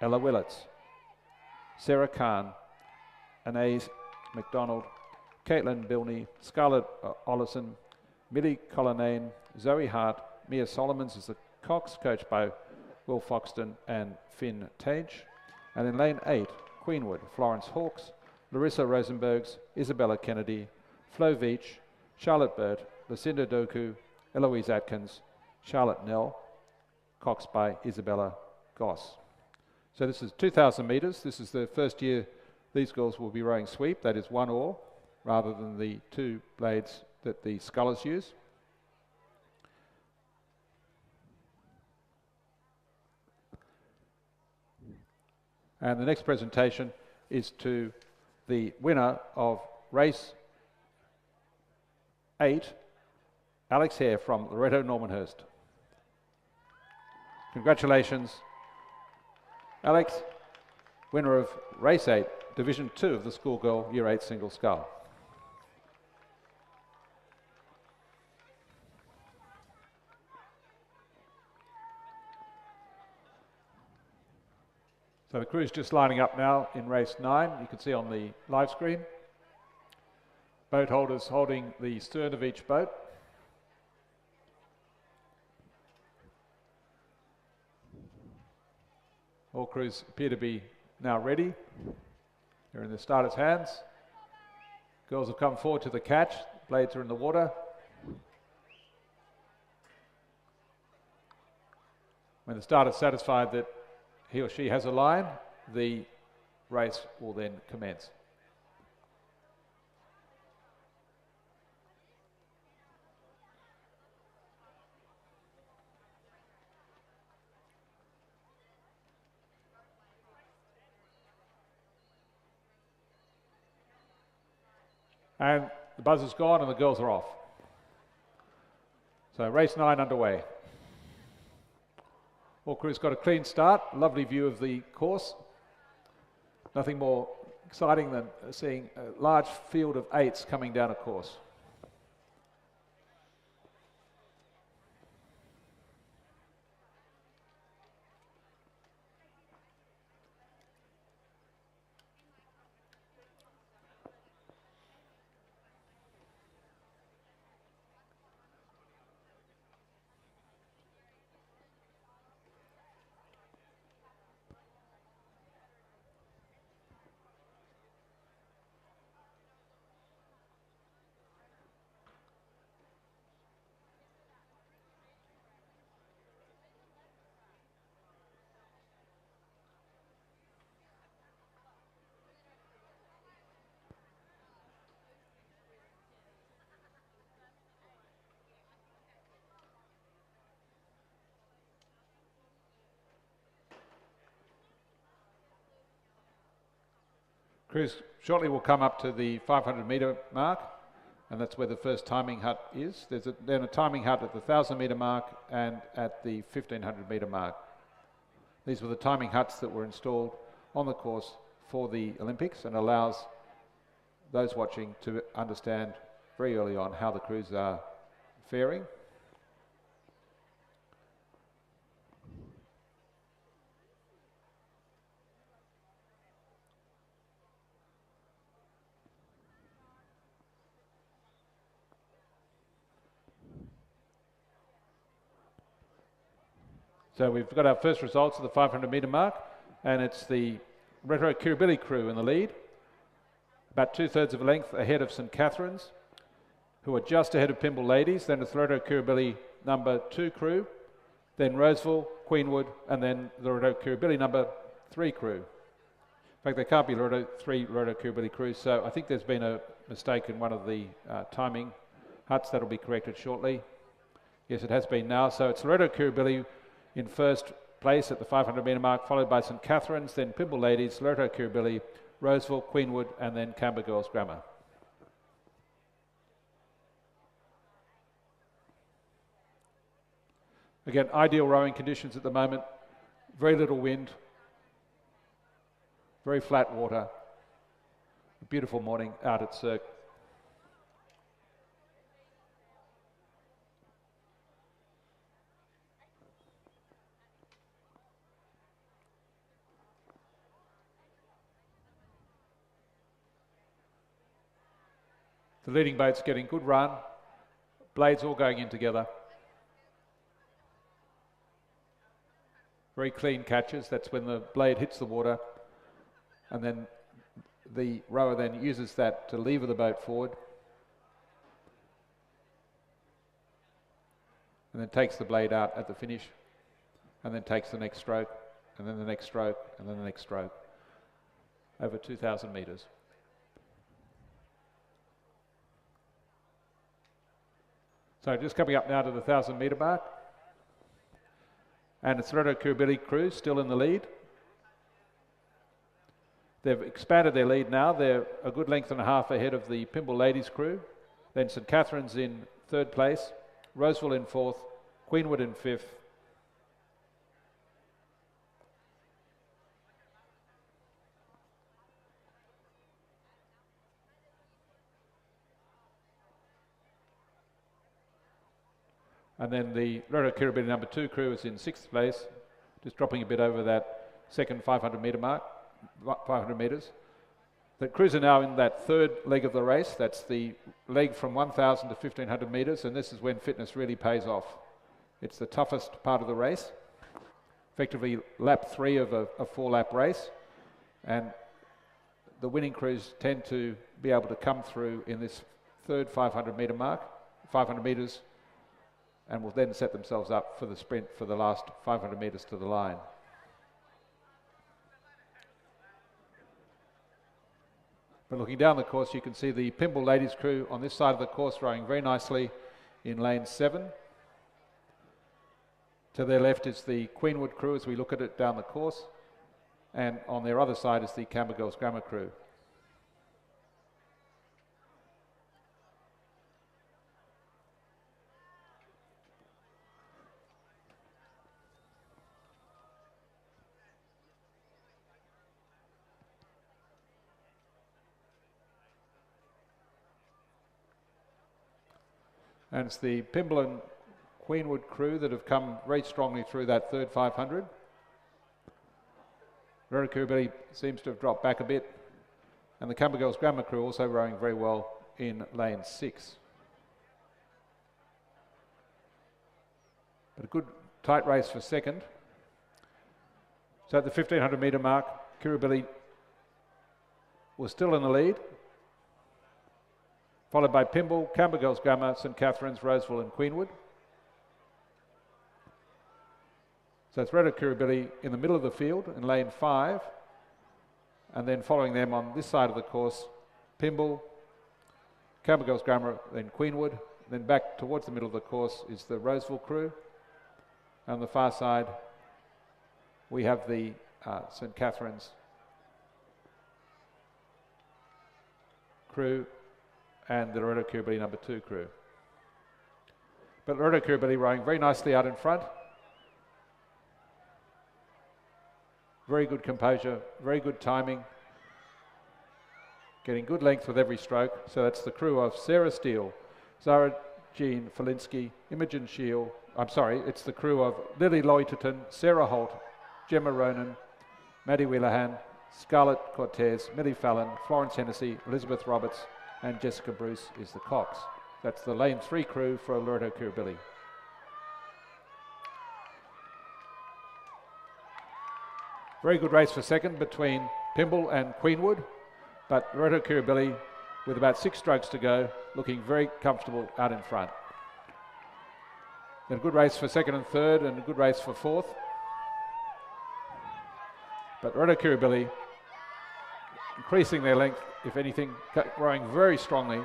Ella Willits, Sarah Kahn, Anais McDonald, Caitlin Bilney, Scarlett Ollison, Millie Collinane, Zoe Hart, Mia Solomons is the cox, coached by Will Foxton and Finn Tage. And in lane 8, Queenwood, Florence Hawkes, Larissa Rosenbergs, Isabella Kennedy, Flo Veach, Charlotte Burt, Lucinda Doku, Eloise Atkins, Charlotte Nell, coxed by Isabella Goss. So this is 2,000 metres. This is the first year these girls will be rowing sweep, that is 1 oar, rather than the 2 blades that the scullers use. And the next presentation is to the winner of race 8, Alex Hare from Loreto Normanhurst. Congratulations, Alex, winner of race 8, Division 2 of the Schoolgirl Year 8 Single Scull. So the crew's just lining up now in race 9. You can see on the live screen. Boat holders holding the stern of each boat. All crews appear to be now ready. They're in the starters' hands. Girls have come forward to the catch. Blades are in the water. When the starter's satisfied that he or she has a line, the race will then commence. And the buzzer's gone and the girls are off. So race 9 underway. All crews got a clean start, lovely view of the course. Nothing more exciting than seeing a large field of 8s coming down a course. Crews shortly will come up to the 500 metre mark, and that's where the first timing hut is. There's then a timing hut at the 1,000 metre mark and at the 1,500 metre mark. These were the timing huts that were installed on the course for the Olympics and allows those watching to understand very early on how the crews are faring. So we've got our first results at the 500 metre mark, and it's the Loreto Kirribilli crew in the lead, about 2/3 of a length ahead of St Catherine's, who are just ahead of Pimble Ladies. Then it's Loreto Kirribilli number 2 crew, then Roseville, Queenwood, and then the Loreto Kirribilli number 3 crew. In fact, there can't be three Loreto Kirribilli crews, so I think there's been a mistake in one of the timing huts. That'll be corrected shortly. Yes, it has been now. So it's Loreto Kirribilli in first place at the 500 metre mark, followed by St Catherine's, then Pymble Ladies, Loreto Kirribilli, Roseville, Queenwood, and then Canberra Girls Grammar. Again, ideal rowing conditions at the moment, very little wind, very flat water, a beautiful morning out at Cirque. The leading boat's getting good run, blades all going in together. Very clean catches, that's when the blade hits the water, and then the rower then uses that to lever the boat forward, and then takes the blade out at the finish, and then takes the next stroke, and then the next stroke, and then the next stroke, over 2,000 metres. So just coming up now to the 1,000 metre mark. And it's Loreto Kirribilli crew still in the lead. They've expanded their lead now. They're a good length and a half ahead of the Pymble Ladies crew. Then St Catherine's in third place, Roseville in fourth, Queenwood in fifth. And then the Loreto Kirribilli number 2 crew is in sixth place, just dropping a bit over that second 500 metre mark, 500 metres. The crews are now in that third leg of the race. That's the leg from 1,000 to 1,500 metres, and this is when fitness really pays off. It's the toughest part of the race, effectively lap 3 of a 4-lap race, and the winning crews tend to be able to come through in this third 500 metre mark, 500 metres, and will then set themselves up for the sprint for the last 500 metres to the line. But looking down the course, you can see the Pymble Ladies crew on this side of the course rowing very nicely in lane 7. To their left is the Queenwood crew as we look at it down the course, and on their other side is the Canberra Girls Grammar crew. And it's the Pymble and Queenwood crew that have come very strongly through that third 500. Loreto Kirribilli seems to have dropped back a bit, and the Canberra Girls Grammar crew also rowing very well in lane 6. But a good tight race for second. So at the 1,500 metre mark, Kirribilli was still in the lead, followed by Pymble, Canberra Girls Grammar, St Catherine's, Roseville and Queenwood. So it's Loreto Kirribilli in the middle of the field in lane 5, and then following them on this side of the course, Pymble, Canberra Girls Grammar, then Queenwood. Then back towards the middle of the course is the Roseville crew. And on the far side, we have the St Catherine's crew and the Loreto Kirribilli number 2 crew. But Loreto Kirribilli rowing very nicely out in front. Very good composure, very good timing. Getting good length with every stroke. So that's the crew of Sarah Steele, Zara Jean Felinsky, Imogen Shield. It's the crew of Lily Loiterton, Sarah Holt, Gemma Ronan, Maddie Wheelahan, Scarlett Cortez, Millie Fallon, Florence Hennessy, Elizabeth Roberts, and Jessica Bruce is the Cox. That's the lane 3 crew for Loreto Kirribilli. Very good race for second between Pymble and Queenwood, but Loreto Kirribilli, with about 6 strokes to go, looking very comfortable out in front. Then a good race for second and third, and a good race for fourth. But Loreto Kirribilli increasing their length, if anything, growing very strongly,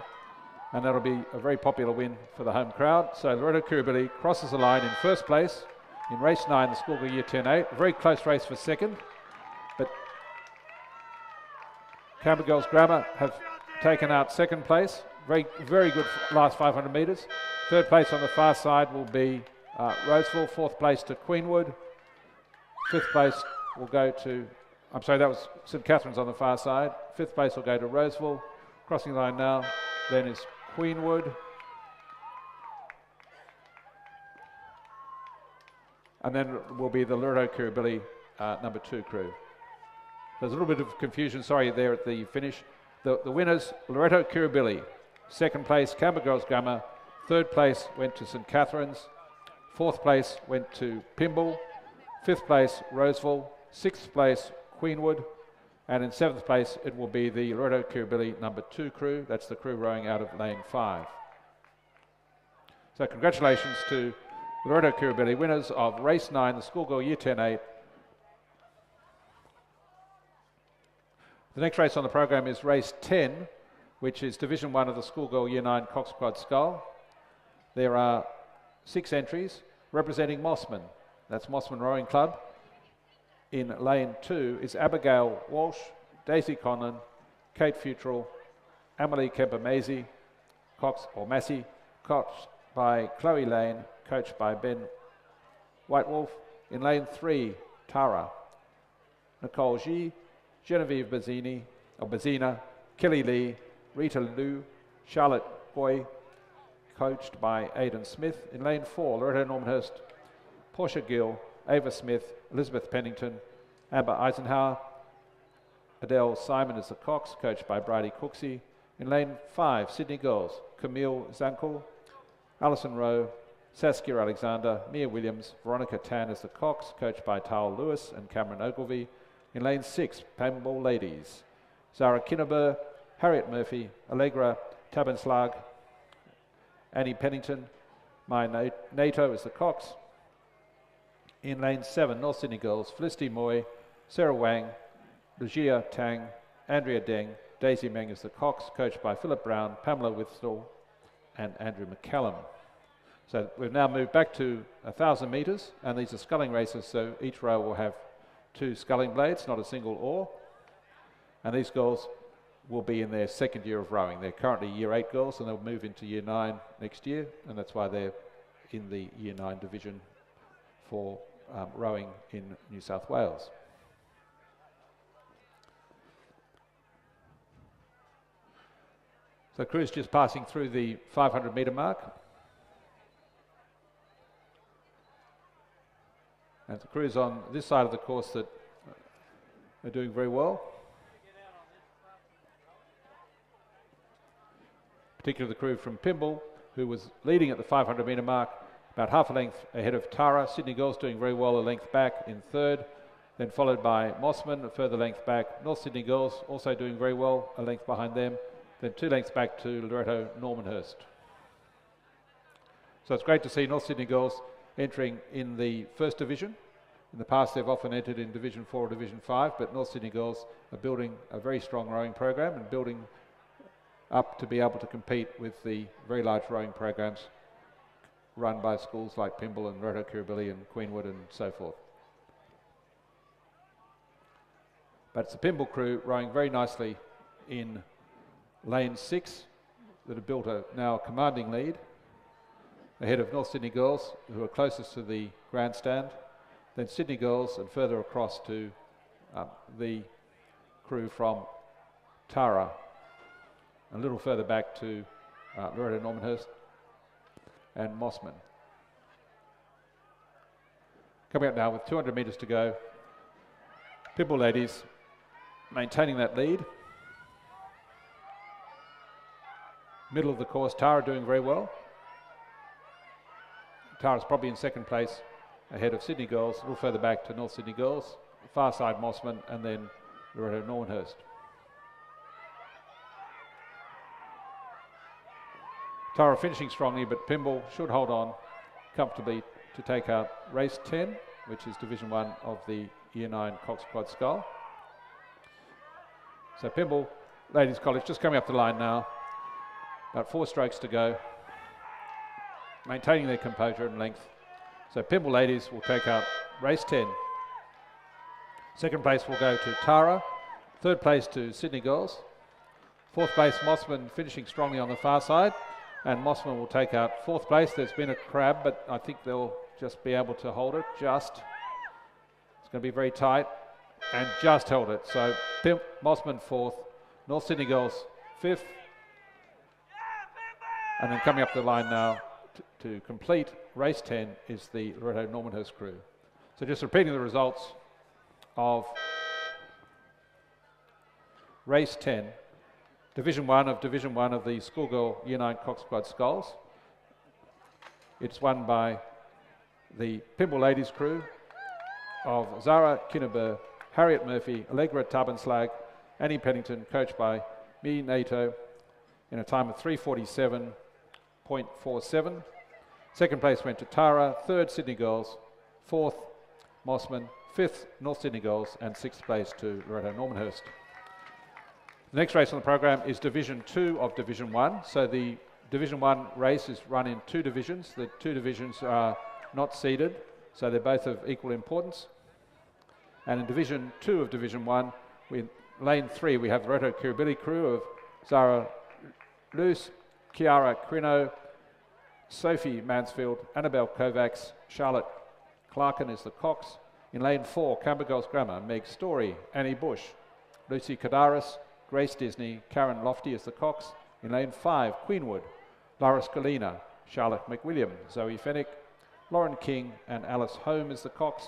and that'll be a very popular win for the home crowd. So Loreto Kirribilli crosses the line in first place in race 9, the schoolgirl year 10-8. A very close race for second, but Canberra Girls Grammar have taken out second place. Very good last 500 metres. Third place on the far side will be Roseville. Fourth place to Queenwood. Fifth place will go to, I'm sorry, that was St Catherine's on the far side. Fifth place will go to Roseville. Crossing the line now, then is Queenwood. And then will be the Loreto Kirribilli number 2 crew. There's a little bit of confusion, sorry, there at the finish. The winners, Loreto Kirribilli. Second place, Canberra Girls Grammar. Third place went to St Catherine's. Fourth place went to Pymble. Fifth place, Roseville. Sixth place, Queenwood. And in seventh place, it will be the Loreto Kirribilli number 2 crew. That's the crew rowing out of lane 5. So congratulations to Loreto Kirribilli, winners of race 9, the schoolgirl year 10-8. The next race on the program is race 10, which is Division 1 of the schoolgirl year 9 Cox Quad Scull. There are 6 entries representing Mossman. That's Mossman Rowing Club. In lane 2 is Abigail Walsh, Daisy Conlon, Kate Futrell, Amelie Kemper-Maisie, Cox or Massey, coached by Chloe Lane, coached by Ben Whitewolf. In lane 3, Tara, Nicole G, Genevieve Bazina, Kelly Lee, Rita Liu, Charlotte Boy, coached by Aidan Smith. In lane 4, Loreto Normanhurst, Portia Gill, Ava Smith, Elizabeth Pennington, Amber Eisenhower. Adele Simon is the cox, coached by Bridie Cooksey. In lane 5, Sydney Girls, Camille Zankel, Alison Rowe, Saskia Alexander, Mia Williams, Veronica Tan is the cox, coached by Tal Lewis and Cameron Ogilvie. In lane 6, Pamble Ladies, Zara Kinneber, Harriet Murphy, Allegra Tabenslag, Annie Pennington, Maya Nato is the cox. In lane 7, North Sydney Girls, Felicity Moy, Sarah Wang, Lucia Tang, Andrea Deng, Daisy Meng is the cox, coached by Philip Brown, Pamela Withstall and Andrew McCallum. So we've now moved back to 1,000 metres, and these are sculling races, so each row will have 2 sculling blades, not a single oar. And these girls will be in their second year of rowing. They're currently year 8 girls, and they'll move into year 9 next year, and that's why they're in the year 9 division for rowing in New South Wales. So crew's just passing through the 500 metre mark. And the crews on this side of the course that are doing very well. Particularly the crew from Pymble, who was leading at the 500 metre mark, about half a length ahead of Tara. Sydney Girls doing very well, a length back in third, then followed by Mossman, a further length back. North Sydney Girls also doing very well, a length behind them, then 2 lengths back to Loreto Normanhurst. So it's great to see North Sydney Girls entering in the first division. In the past they've often entered in Division 4 or Division 5, but North Sydney Girls are building a very strong rowing program and building up to be able to compete with the very large rowing programs run by schools like Pymble and Loreto Kirribilli and Queenwood and so forth. But it's the Pymble crew rowing very nicely in lane 6 that have built a now commanding lead ahead of North Sydney Girls, who are closest to the grandstand, then Sydney Girls, and further across to the crew from Tara, and a little further back to Loreto Normanhurst and Mossman. Coming up now with 200 metres to go. Pymble Ladies maintaining that lead. Middle of the course, Tara doing very well. Tara's probably in second place ahead of Sydney Girls, a little further back to North Sydney Girls, far side Mossman, and then Loreto Normanhurst. Tara finishing strongly, but Pymble should hold on. comfortably to take out race 10, which is Division 1 of the Year 9 Cox Quad Scull. So Pymble Ladies College just coming up the line now. About 4 strokes to go. Maintaining their composure and length. So Pymble Ladies will take out race 10. Second place will go to Tara. Third place to Sydney Girls. Fourth place, Mossman, finishing strongly on the far side. And Mossman will take out fourth place. There's been a crab, but I think they'll just be able to hold it. It's going to be very tight. And just held it. So Mossman fourth. North Sydney Girls fifth. And then coming up the line now to complete race 10 is the Loreto Normanhurst crew. So just repeating the results of race 10, Division 1 of the Schoolgirl Year 9 Cox Quad Sculls. It's won by the Pymble Ladies crew of Zara Kinneber, Harriet Murphy, Allegra Tarbanslag, Annie Pennington, coached by Mi Nato, in a time of 3:47.47. Second place went to Tara, third Sydney Girls, fourth Mossman, fifth North Sydney Girls, and sixth place to Loreto Normanhurst. The next race on the program is Division 2 of Division 1. So the Division 1 race is run in 2 divisions. The 2 divisions are not seeded, so they're both of equal importance. And in Division 2 of Division 1, in lane 3, we have the Loreto Kirribilli crew of Zara Luce, Chiara Crino, Sophie Mansfield, Annabelle Kovacs, Charlotte Clarkin is the Cox. In lane 4, Canberra Girls Grammar, Meg Story, Annie Bush, Lucy Kadaris, Grace Disney, Karen Lofty is the Cox. In lane 5, Queenwood, Lara Scalina, Charlotte McWilliam, Zoe Fennick, Lauren King and Alice Home is the Cox.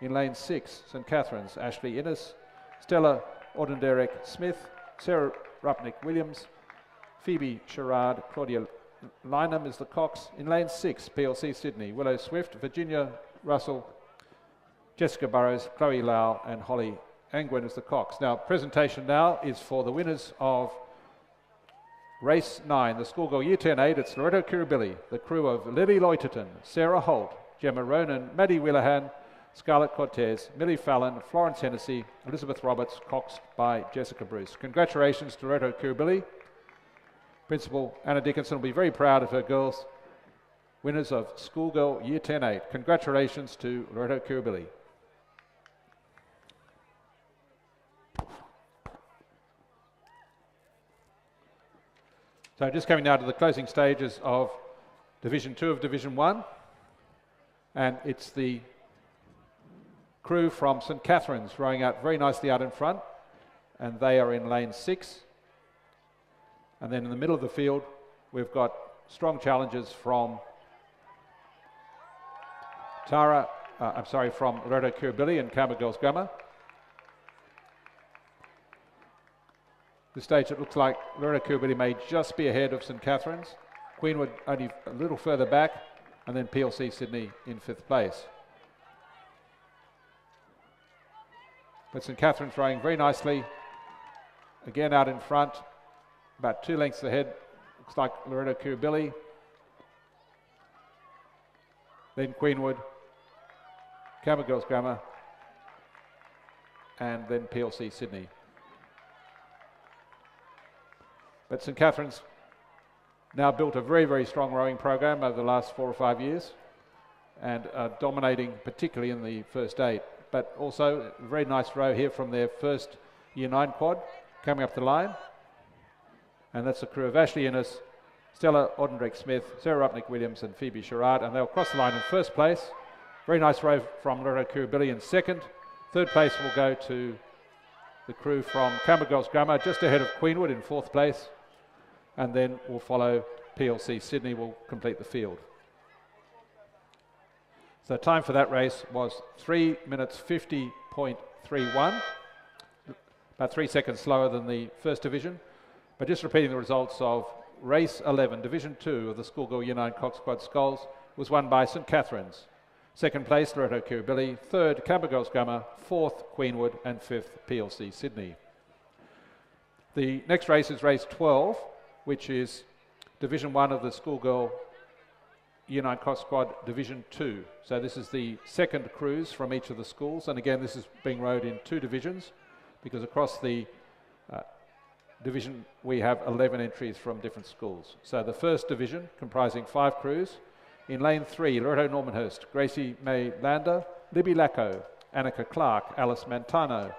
In lane 6, St Catherine's, Ashley Innes, Stella Ordenderick Smith, Sarah Rupnick Williams, Phoebe Sherrard, Claudia Lynham is the Cox. In lane 6, PLC Sydney, Willow Swift, Virginia Russell, Jessica Burrows, Chloe Lau and Holly Angwin is the Cox. Now, presentation now is for the winners of race 9, the Schoolgirl Year 10-8. It's Loreto Kirribilli, the crew of Lily Loiterton, Sarah Holt, Gemma Ronan, Maddie Wheelahan, Scarlett Cortez, Millie Fallon, Florence Hennessy, Elizabeth Roberts, coxed by Jessica Bruce. Congratulations to Loreto Kirribilli. Principal Anna Dickinson will be very proud of her girls, winners of Schoolgirl Year 10-8. Congratulations to Loreto Kirribilli. So just coming now to the closing stages of Division 2 of Division 1, and it's the crew from St Catherine's rowing out very nicely out in front, and they are in lane 6. And then in the middle of the field, we've got strong challenges from from Loreto Kirribilli and Canberra Girls Grammar. This stage it looks like Loreto Kirribilli may just be ahead of St Catherine's, Queenwood only a little further back, and then PLC Sydney in 5th place. But St Catherine's rowing very nicely, again out in front, about 2 lengths ahead, looks like Loreto Kirribilli, then Queenwood, Canberra Girls Grammar, and then PLC Sydney. But St Catherine's now built a very, very strong rowing program over the last 4 or 5 years and are dominating particularly in the first 8. But also a very nice row here from their first Year 9 quad coming up the line. And that's the crew of Ashley Innes, Stella Ordendreck Smith, Sarah Rupnick Williams and Phoebe Sherrard, and they'll cross the line in 1st place. Very nice row from Loreto Kirribilli in 2nd. 3rd place will go to the crew from Canberra Girls Grammar, just ahead of Queenwood in 4th place. And then we'll follow PLC Sydney will complete the field. So time for that race was 3 minutes 50.31, about 3 seconds slower than the first division. But just repeating the results of race 11, Division 2 of the Schoolgirl Year 9 Cox Quad Sculls was won by St Catherine's. 2nd place, Loreto Kirribilli. 3rd, Canberra Girls Grammar. 4th, Queenwood. And 5th, PLC Sydney. The next race is race 12, which is Division 1 of the Schoolgirl Year 9 Cox Squad Division 2. So this is the second cruise from each of the schools, and again this is being rowed in 2 divisions because across the division we have 11 entries from different schools. So the first division comprising 5 crews. In lane 3, Loreto Normanhurst, Gracie May Lander, Libby Lacko, Annika Clark, Alice Mantano,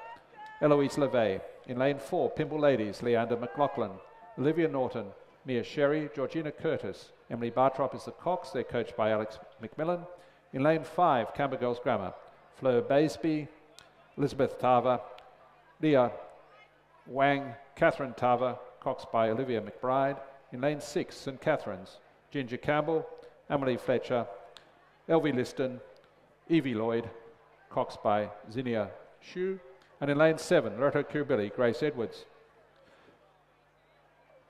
Eloise LeVay. In lane 4, Pimble Ladies, Leander McLaughlin, Olivia Norton, Mia Sherry, Georgina Curtis. Emily Bartrop is the Cox, they're coached by Alex McMillan. In lane 5, Canberra Girls Grammar, Fleur Baisby, Elizabeth Tava, Leah Wang, Catherine Tava, Cox by Olivia McBride. In lane 6, St Catherine's, Ginger Campbell, Emily Fletcher, Elvie Liston, Evie Lloyd, Cox by Zinnia Shu. And in lane 7, Loreto Kirribilli, Grace Edwards,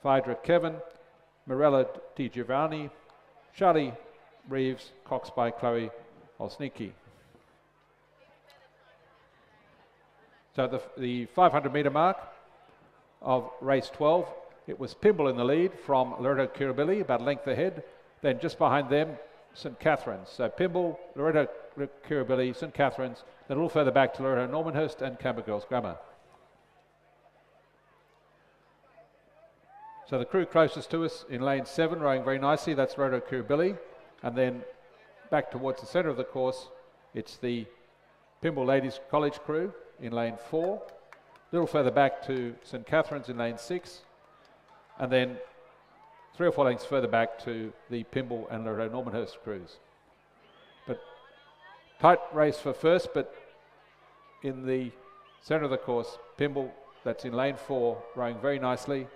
Phaedra Kevin, Mirella Di Giovanni, Charlie Reeves, Cox by Chloe Olsnicki. So the 500 metre mark of race 12, it was Pimble in the lead from Loreto Kirribilli, about a length ahead. Then just behind them, St Catherine's. So Pimble, Loreto Kirribilli, St Catherine's, then a little further back to Loreto Normanhurst and Canberra Girls Grammar. So the crew closest to us in lane 7, rowing very nicely, that's Loreto Kirribilli. And then back towards the centre of the course, it's the Pimble Ladies College crew in lane 4. A little further back to St Catherine's in lane 6. And then 3 or 4 lengths further back to the Pimble and Loreto Normanhurst crews. But tight race for first, but in the centre of the course, Pimble, that's in lane 4, rowing very nicely.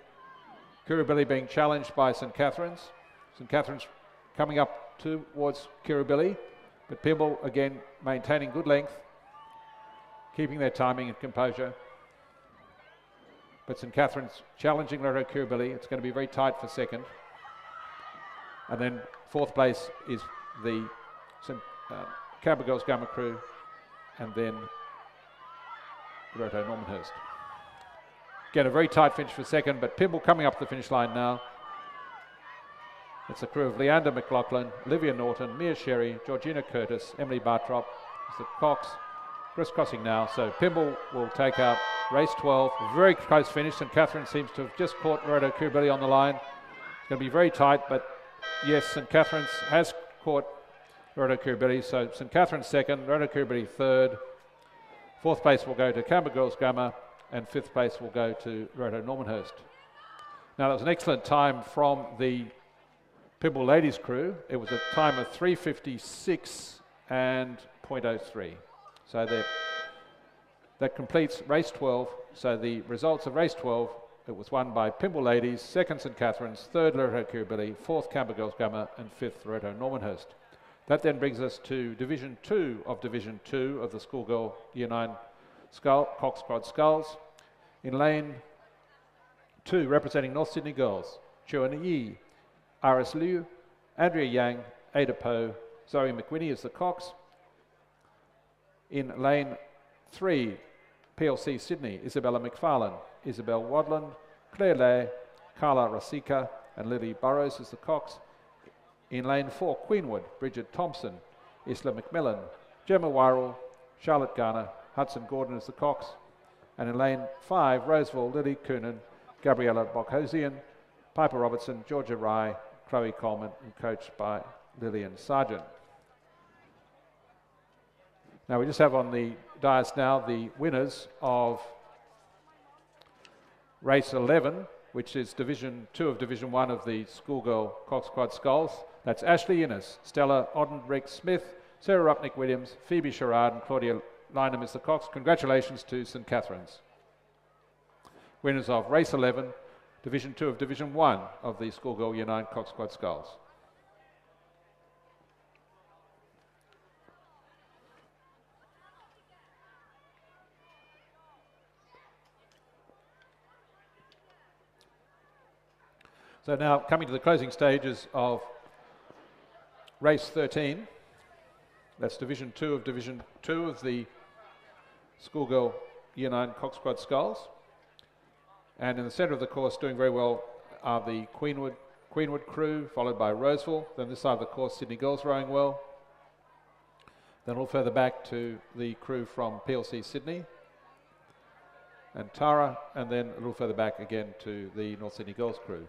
Kirribilli being challenged by St Catherine's. St Catherine's coming up towards Kirribilli, but Pimble again maintaining good length, keeping their timing and composure. But St Catherine's challenging Loreto Kirribilli. It's going to be very tight for second. And then 4th place is the Canberra Girls Grammar crew, and then Loreto Normanhurst. Again, a very tight finish for second, but Pimble coming up the finish line now. It's the crew of Leander McLaughlin, Olivia Norton, Mia Sherry, Georgina Curtis, Emily Bartrop, it's the Cox, crisscrossing now. So Pimble will take out race 12. Very close finish. St Catherine seems to have just caught Loreto Kirribilli on the line. It's going to be very tight, but yes, St Catherine's has caught Loreto Kirribilli. So St Catherine's second, Loreto Kirribilli third. 4th place will go to Canberra Girls Grammar, and 5th place will go to Loreto Normanhurst. Now that was an excellent time from the Pimble Ladies crew. It was a time of 3:56 and .03. So that completes race 12. So the results of race 12, it was won by Pimble Ladies, 2nd St Catherine's, 3rd Loreto Kirribilli, 4th Canberra Girls Grammar, and 5th Loreto Normanhurst. That then brings us to Division 2 of the Schoolgirl Year 9 Cox Squad Sculls. In lane 2, representing North Sydney Girls, Chuan Yi, Iris Liu, Andrea Yang, Ada Poe, Zoe McWhinney is the Cox. In lane 3, PLC Sydney, Isabella McFarlane, Isabel Wadland, Claire Lay, Carla Rosica, and Lily Burrows is the Cox. In lane 4, Queenwood, Bridget Thompson, Isla McMillan, Gemma Wirral, Charlotte Garner, Hudson Gordon is the Cox. And in lane 5, Roseville, Lily Coonan, Gabriella Bokhosian, Piper Robertson, Georgia Rye, Chloe Coleman, and coached by Lillian Sargent. Now we just have on the dais now the winners of race 11, which is Division 2 of Division 1 of the Schoolgirl Cox Quad Sculls. That's Ashley Innes, Stella Oddenbrick-Smith, Sarah Rupnick-Williams, Phoebe Sherrard, and Claudia Lynham is the Cox. Congratulations to St Catherine's. Winners of race 11, Division 2 of Division 1 of the Schoolgirl Year 9 Cox Quad Sculls. So now coming to the closing stages of race 13, that's Division 2 of Division 2 of the Schoolgirl Year 9 Cox Quad Sculls. And in the centre of the course, doing very well, are the Queenwood crew, followed by Roseville. Then this side of the course, Sydney Girls rowing well. Then a little further back to the crew from PLC Sydney and Tara, and then a little further back again to the North Sydney Girls crew.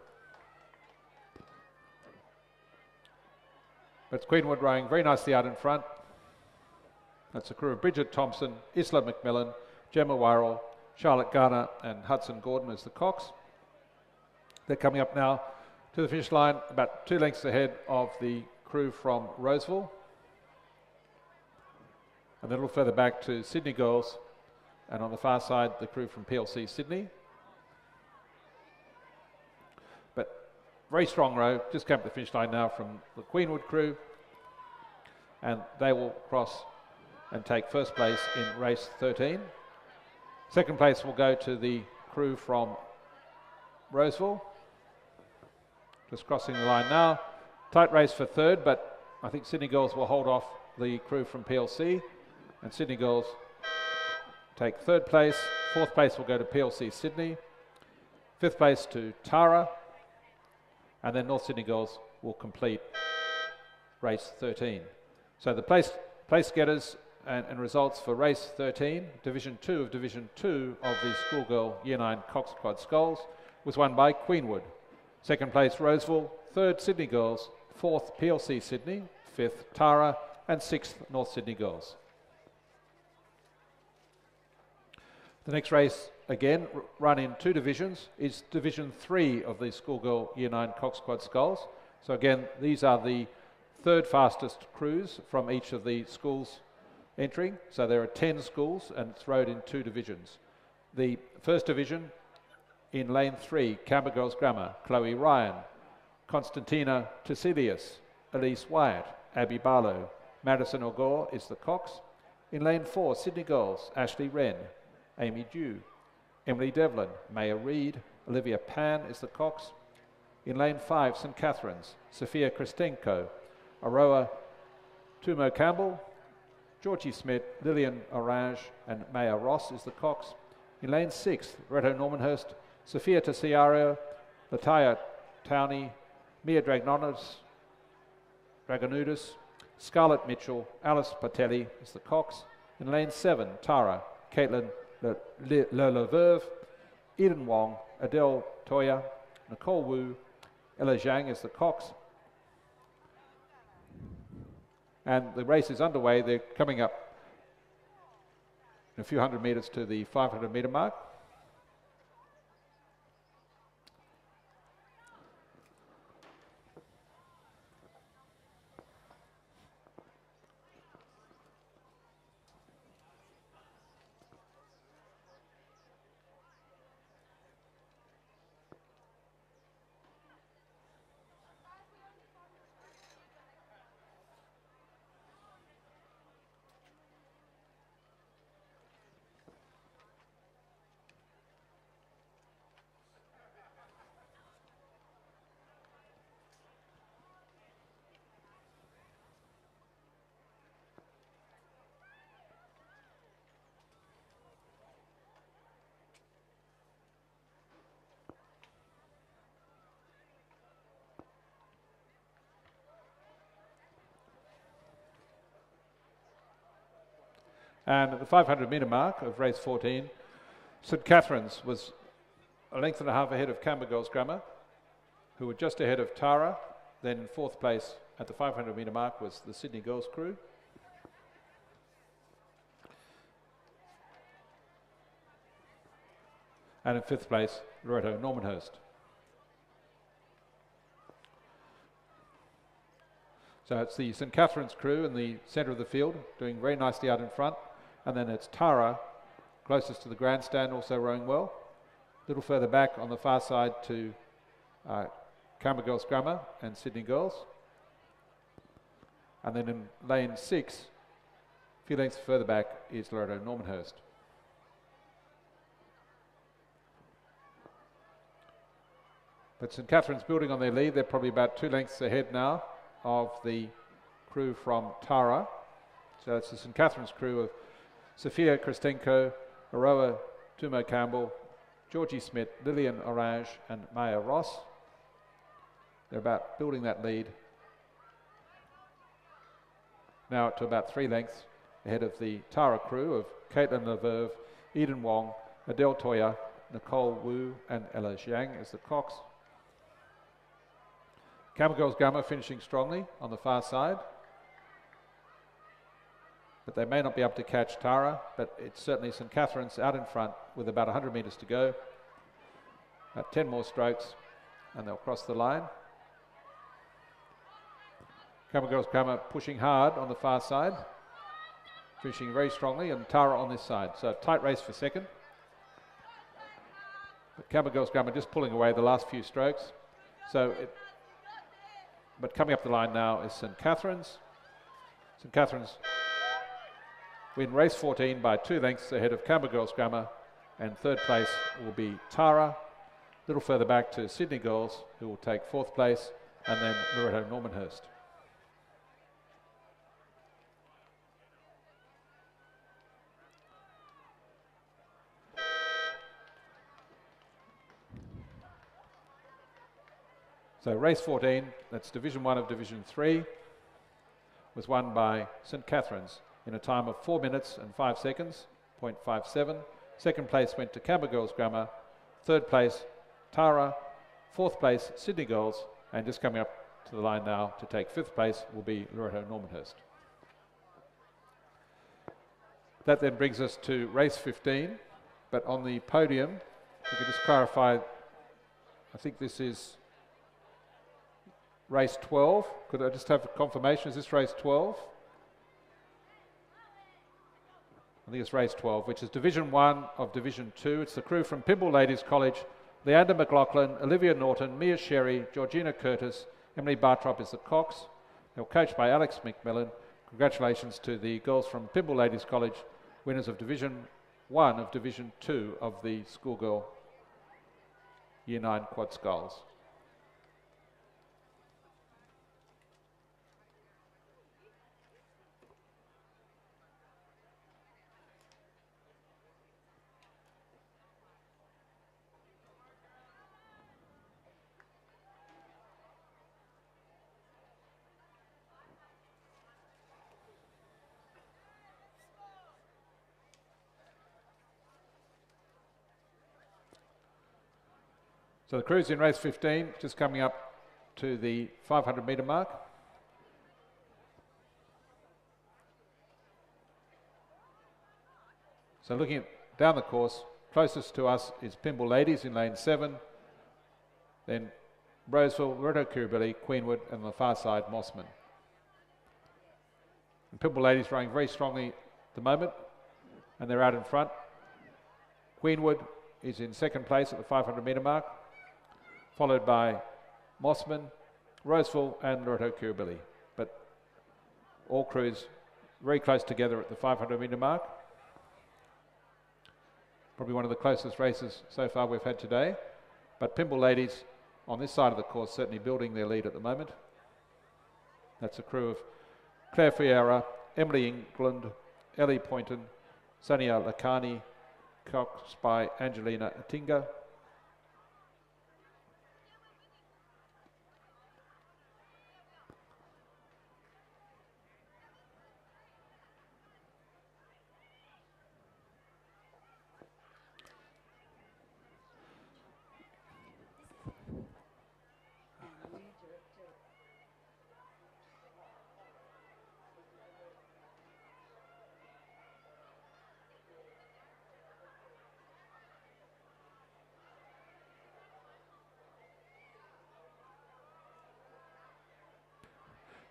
But it's Queenwood rowing very nicely out in front. That's the crew of Bridget Thompson, Isla McMillan, Gemma Wirral, Charlotte Garner and Hudson Gordon as the cocks. They're coming up now to the finish line about 2 lengths ahead of the crew from Roseville. And then a little further back to Sydney Girls, and on the far side the crew from PLC Sydney. But very strong row, just came to the finish line now from the Queenwood crew, and they will cross and take first place in race 13. Second place will go to the crew from Roseville. Just crossing the line now. Tight race for third, but I think Sydney Girls will hold off the crew from PLC, and Sydney Girls take third place. Fourth place will go to PLC Sydney. Fifth place to Tara, and then North Sydney Girls will complete race 13. So the place getters and results for race 13, Division 2 of Division 2 of the Schoolgirl Year 9 Cox Quad Sculls, was won by Queenwood. Second place Roseville, third Sydney Girls, fourth PLC Sydney, fifth Tara, and sixth North Sydney Girls. The next race, again, run in 2 divisions, is Division 3 of the Schoolgirl Year 9 Cox Quad Sculls. So again, these are the third fastest crews from each of the schools entering. So there are 10 schools and it's rowed in 2 divisions. The first division in lane 3, Canberra Girls Grammar, Chloe Ryan, Constantina Tassilius, Elise Wyatt, Abby Barlow, Madison Ogore is the cocks. In lane 4, Sydney Girls, Ashley Wren, Amy Dew, Emily Devlin, Maya Reid, Olivia Pan is the cocks. In lane 5, St Catherine's, Sophia Kristenko, Aroa Tumo Campbell, Georgie Smith, Lillian Orange and Maya Ross is the cocks. In lane 6, Loreto Normanhurst, Sophia Tessiario, Lataya Towney, Mia Dragonudis, Scarlett Mitchell, Alice Patelli is the cocks. In lane 7, Tara, Caitlin Leleuve, Eden Wong, Adele Toya, Nicole Wu, Ella Zhang is the cocks. And the race is underway. They're coming up a few hundred metres to the 500 metre mark. And at the 500 metre mark of race 14, St Catherine's was a length and a half ahead of Canberra Girls Grammar, who were just ahead of Tara. Then in 4th place at the 500 metre mark was the Sydney Girls crew. And in 5th place, Loreto Normanhurst. So it's the St Catherine's crew in the centre of the field, doing very nicely out in front. And then it's Tara, closest to the grandstand, also rowing well. A little further back on the far side to Canberra Girls Grammar and Sydney Girls. And then in lane 6, a few lengths further back, is Loreto Normanhurst. But St Catherine's building on their lead. They're probably about 2 lengths ahead now of the crew from Tara. So it's the St Catherine's crew of Sophia Kristenko, Aroa Tumo Campbell, Georgie Smith, Lillian Orange and Maya Ross. They're about building that lead. Now to about 3 lengths ahead of the Tara crew of Caitlin Leverve, Eden Wong, Adele Toya, Nicole Wu and Ella Zhang as the cocks. Camel Girls Gummer finishing strongly on the far side. But they may not be able to catch Tara, but it's certainly St Catherine's out in front with about 100 metres to go. About 10 more strokes and they'll cross the line. Camel Girls Gummer pushing hard on the far side, finishing very strongly, and Tara on this side. So a tight race for second. But Camel Girls Gummer just pulling away the last few strokes. But coming up the line now is St Catherine's. St Catherine's win race 14 by 2 lengths ahead of Camel Girls Gummer, and third place will be Tara. A little further back to Sydney Girls, who will take fourth place, and then Loreto Normanhurst. So race 14, that's Division 1 of Division 3, was won by St Catherine's in a time of 4 minutes and 5 seconds, 0.57. Second place went to Camel Girls Grammar. Third place, Tara. Fourth place, Sydney Girls. And just coming up to the line now to take fifth place will be Loreto Normanhurst. That then brings us to race 15. But on the podium, we can just clarify, I think this is race 12. Could I just have a confirmation? Is this race 12? I think it's race 12, which is Division 1 of Division 2. It's the crew from Pymble Ladies College: Leander McLaughlin, Olivia Norton, Mia Sherry, Georgina Curtis, Emily Bartrop is the cocks. They're coached by Alex McMillan. Congratulations to the girls from Pymble Ladies College, winners of Division 1 of Division 2 of the schoolgirl Year 9 quad sculls. So the crew's in race 15, just coming up to the 500 metre mark. So looking down the course, closest to us is Pymble Ladies in lane 7, then Roseville, Loreto Kirribilli, Queenwood, and on the far side, Mossman. And Pymble Ladies running very strongly at the moment, and they're out in front. Queenwood is in second place at the 500 metre mark, followed by Mossman, Roseville and Loreto Kirribilli. But all crews very close together at the 500 metre mark. Probably one of the closest races so far we've had today. But Pymble Ladies on this side of the course certainly building their lead at the moment. That's a crew of Claire Fiera, Emily England, Ellie Poynton, Sonia Lakani, coached by Angelina Atinga.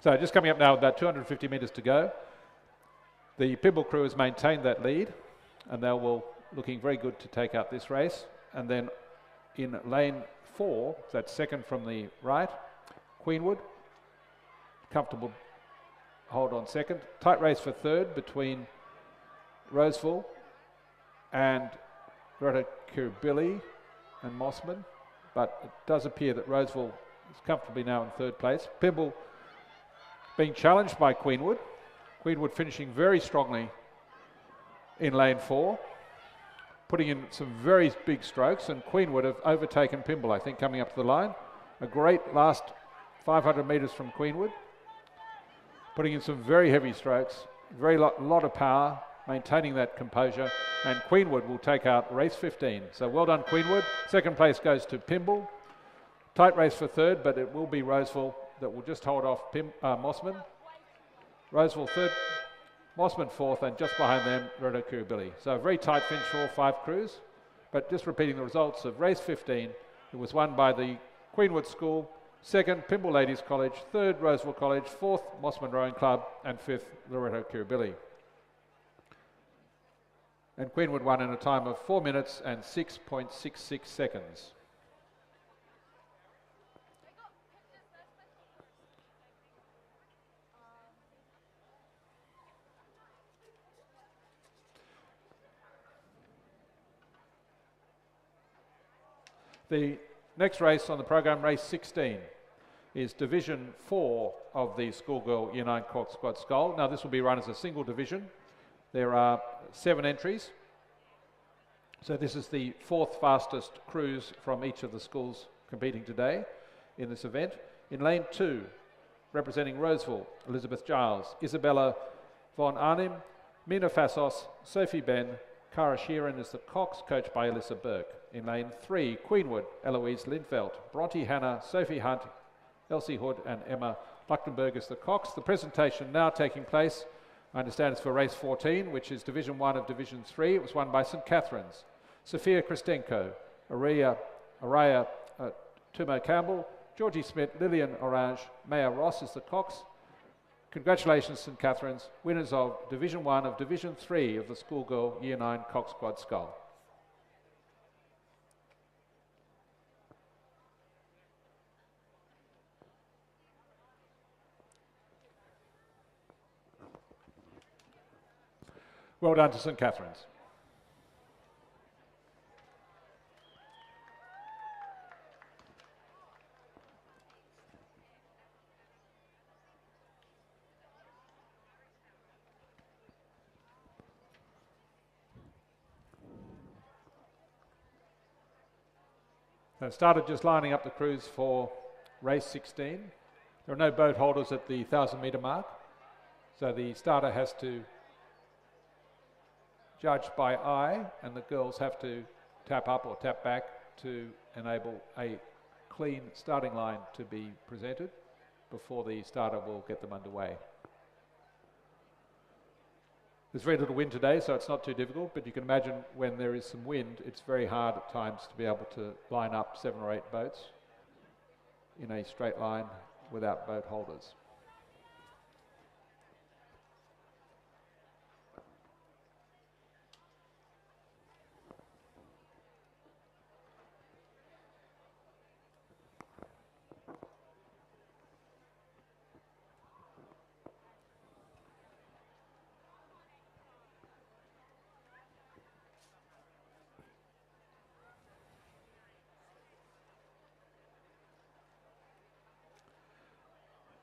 So just coming up now, about 250 metres to go. The Pymble crew has maintained that lead, and they will looking very good to take out this race. And then in lane 4, that's second from the right, Queenwood, comfortable hold on second. Tight race for third between Roseville and Regatta Kirribilli and Mossman, but it does appear that Roseville is comfortably now in third place. Pymble being challenged by Queenwood. Queenwood finishing very strongly in lane 4, putting in some very big strokes, and Queenwood have overtaken Pymble, I think, coming up to the line. A great last 500 metres from Queenwood, putting in some very heavy strokes, lot of power, maintaining that composure, and Queenwood will take out race 15. So well done, Queenwood. Second place goes to Pimble. Tight race for third, but it will be Roseville that will just hold off Mossman. Roseville third, Mossman fourth, and just behind them, Loreto Kirribilli. So a very tight finish for all 5 crews. But just repeating the results of race 15, it was won by the Queenwood School, second, Pimble Ladies College, third, Roseville College, fourth, Mossman Rowing Club, and fifth, Loreto Kirribilli. And Queenwood won in a time of 4 minutes and 6.66 seconds. The next race on the program, race 16, is Division 4 of the Schoolgirl Year 9 Cox Quad Scull. Now this will be run as a single division. There are 7 entries. So this is the 4th fastest cruise from each of the schools competing today in this event. In lane 2, representing Roseville, Elizabeth Giles, Isabella von Arnim, Mina Fassos, Sophie Ben, Cara Sheeran is the Cox, coached by Alyssa Burke. In lane 3, Queenwood, Eloise Lindfeld, Bronte Hannah, Sophie Hunt, Elsie Hood and Emma Luchtenberg is the Cox. The presentation now taking place, I understand it's for race 14, which is Division 1 of Division 3. It was won by St Catherine's. Sophia Kristenko, Araya Tumo Campbell, Georgie Smith, Lillian Orange, Maya Ross is the Cox. Congratulations, St Catherine's, winners of Division 1 of Division 3 of the Schoolgirl Year 9 Cox Quad Scull. Well done to St Catherine's. So started just lining up the crews for race 16. There are no boat holders at the 1,000 metre mark, so the starter has to judge by eye, and the girls have to tap up or tap back to enable a clean starting line to be presented before the starter will get them underway. There's very little wind today, so it's not too difficult, but you can imagine when there is some wind, it's very hard at times to be able to line up 7 or 8 boats in a straight line without boat holders.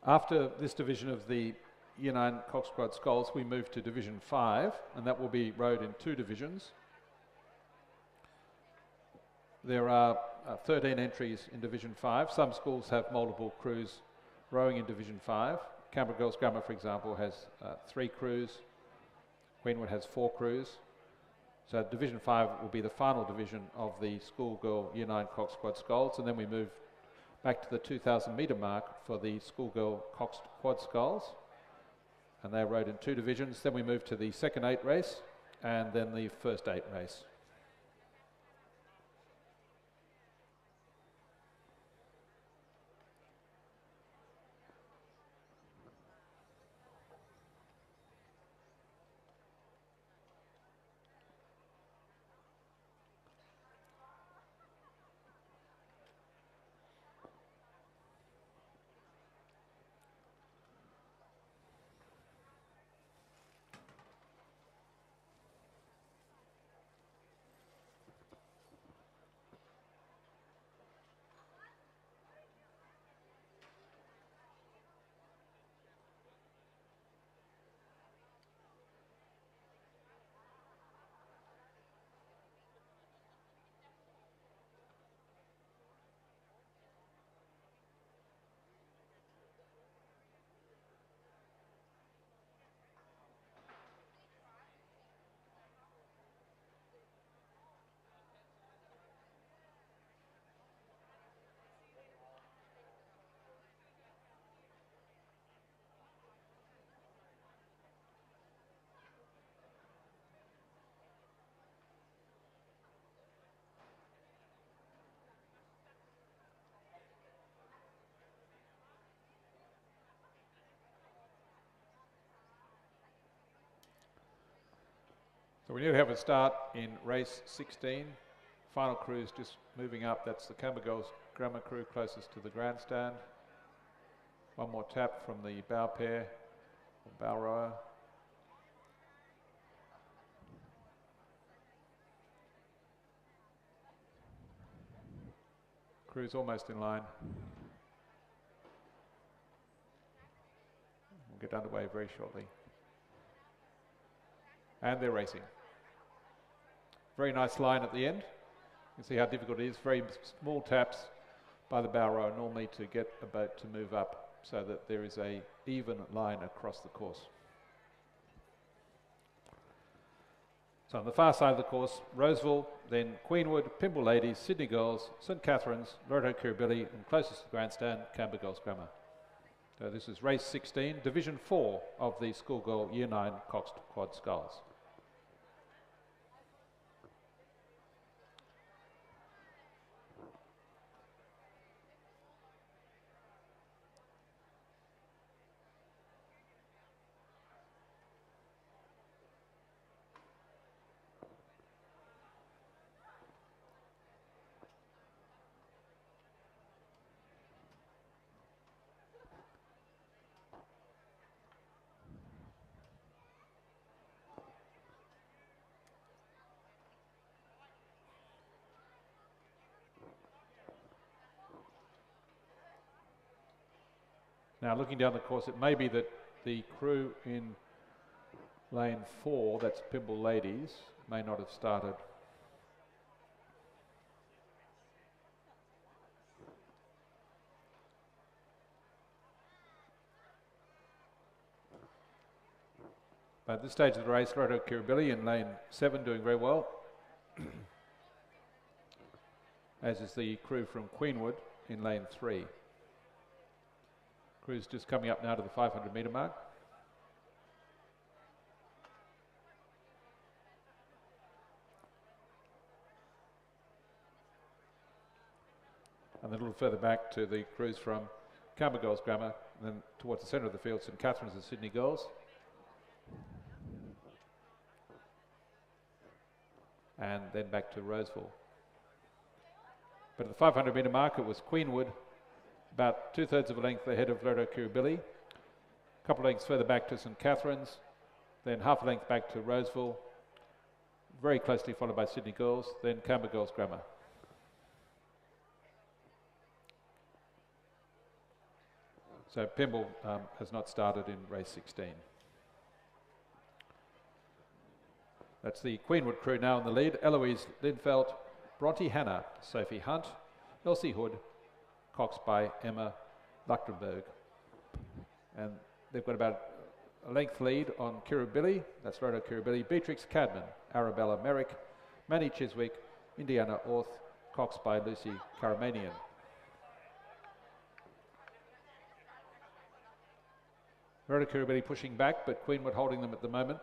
After this division of the Year 9 Cox Quad Sculls, we move to Division 5, and that will be rowed in 2 divisions. There are 13 entries in Division 5. Some schools have multiple crews rowing in Division 5. Canberra Girls Grammar, for example, has 3 crews. Queenwood has 4 crews. So Division 5 will be the final division of the Schoolgirl Year 9 Cox Quad Sculls, and then we move back to the 2,000 metre mark for the Schoolgirl Cox Quad Sculls, and they're rowed in 2 divisions. Then we move to the second 8 race, and then the first 8 race. So we need to have a start in race 16. Final crew's just moving up. That's the Cambergirls Grammar crew closest to the grandstand. One more tap from the bow pair, or bow rower. Crew's almost in line. We'll get underway very shortly. And they're racing. Very nice line at the end. You can see how difficult it is. Very small taps by the bow rower normally to get a boat to move up so that there is a even line across the course. So on the far side of the course, Roseville, then Queenwood, Pymble Ladies, Sydney Girls, St Catherine's, Loreto Kirribilli, and closest to the grandstand, Cambergirls Grammar. So this is race 16, Division 4 of the Schoolgirl Year 9 Coxed Quad Sculls. Now looking down the course, it may be that the crew in lane 4, that's Pymble Ladies, may not have started. But at this stage of the race, Loreto Kirribilli in lane 7 doing very well, as is the crew from Queenwood in lane 3. Crew's just coming up now to the 500 metre mark. And then a little further back to the crews from Cambergirls Grammar, and then towards the centre of the field, St Catherine's and Sydney Girls. And then back to Roseville. But at the 500 metre mark, it was Queenwood, about 2/3 of a length ahead of Loreto Kirribilli, a couple of lengths further back to St Catherine's, then half a length back to Roseville, very closely followed by Sydney Girls, then Cambergirls Grammar. So Pymble has not started in race 16. That's the Queenwood crew now in the lead. Eloise Lindfeld, Bronte Hanna, Sophie Hunt, Elsie Hood, Cox by Emma Luchtenberg. And they've got about a length lead on Kirribilli, that's Loreto Kirribilli, Beatrix Cadman, Arabella Merrick, Manny Chiswick, Indiana Orth, Cox by Lucy Karamanian. Loreto Kirribilli pushing back, but Queenwood holding them at the moment.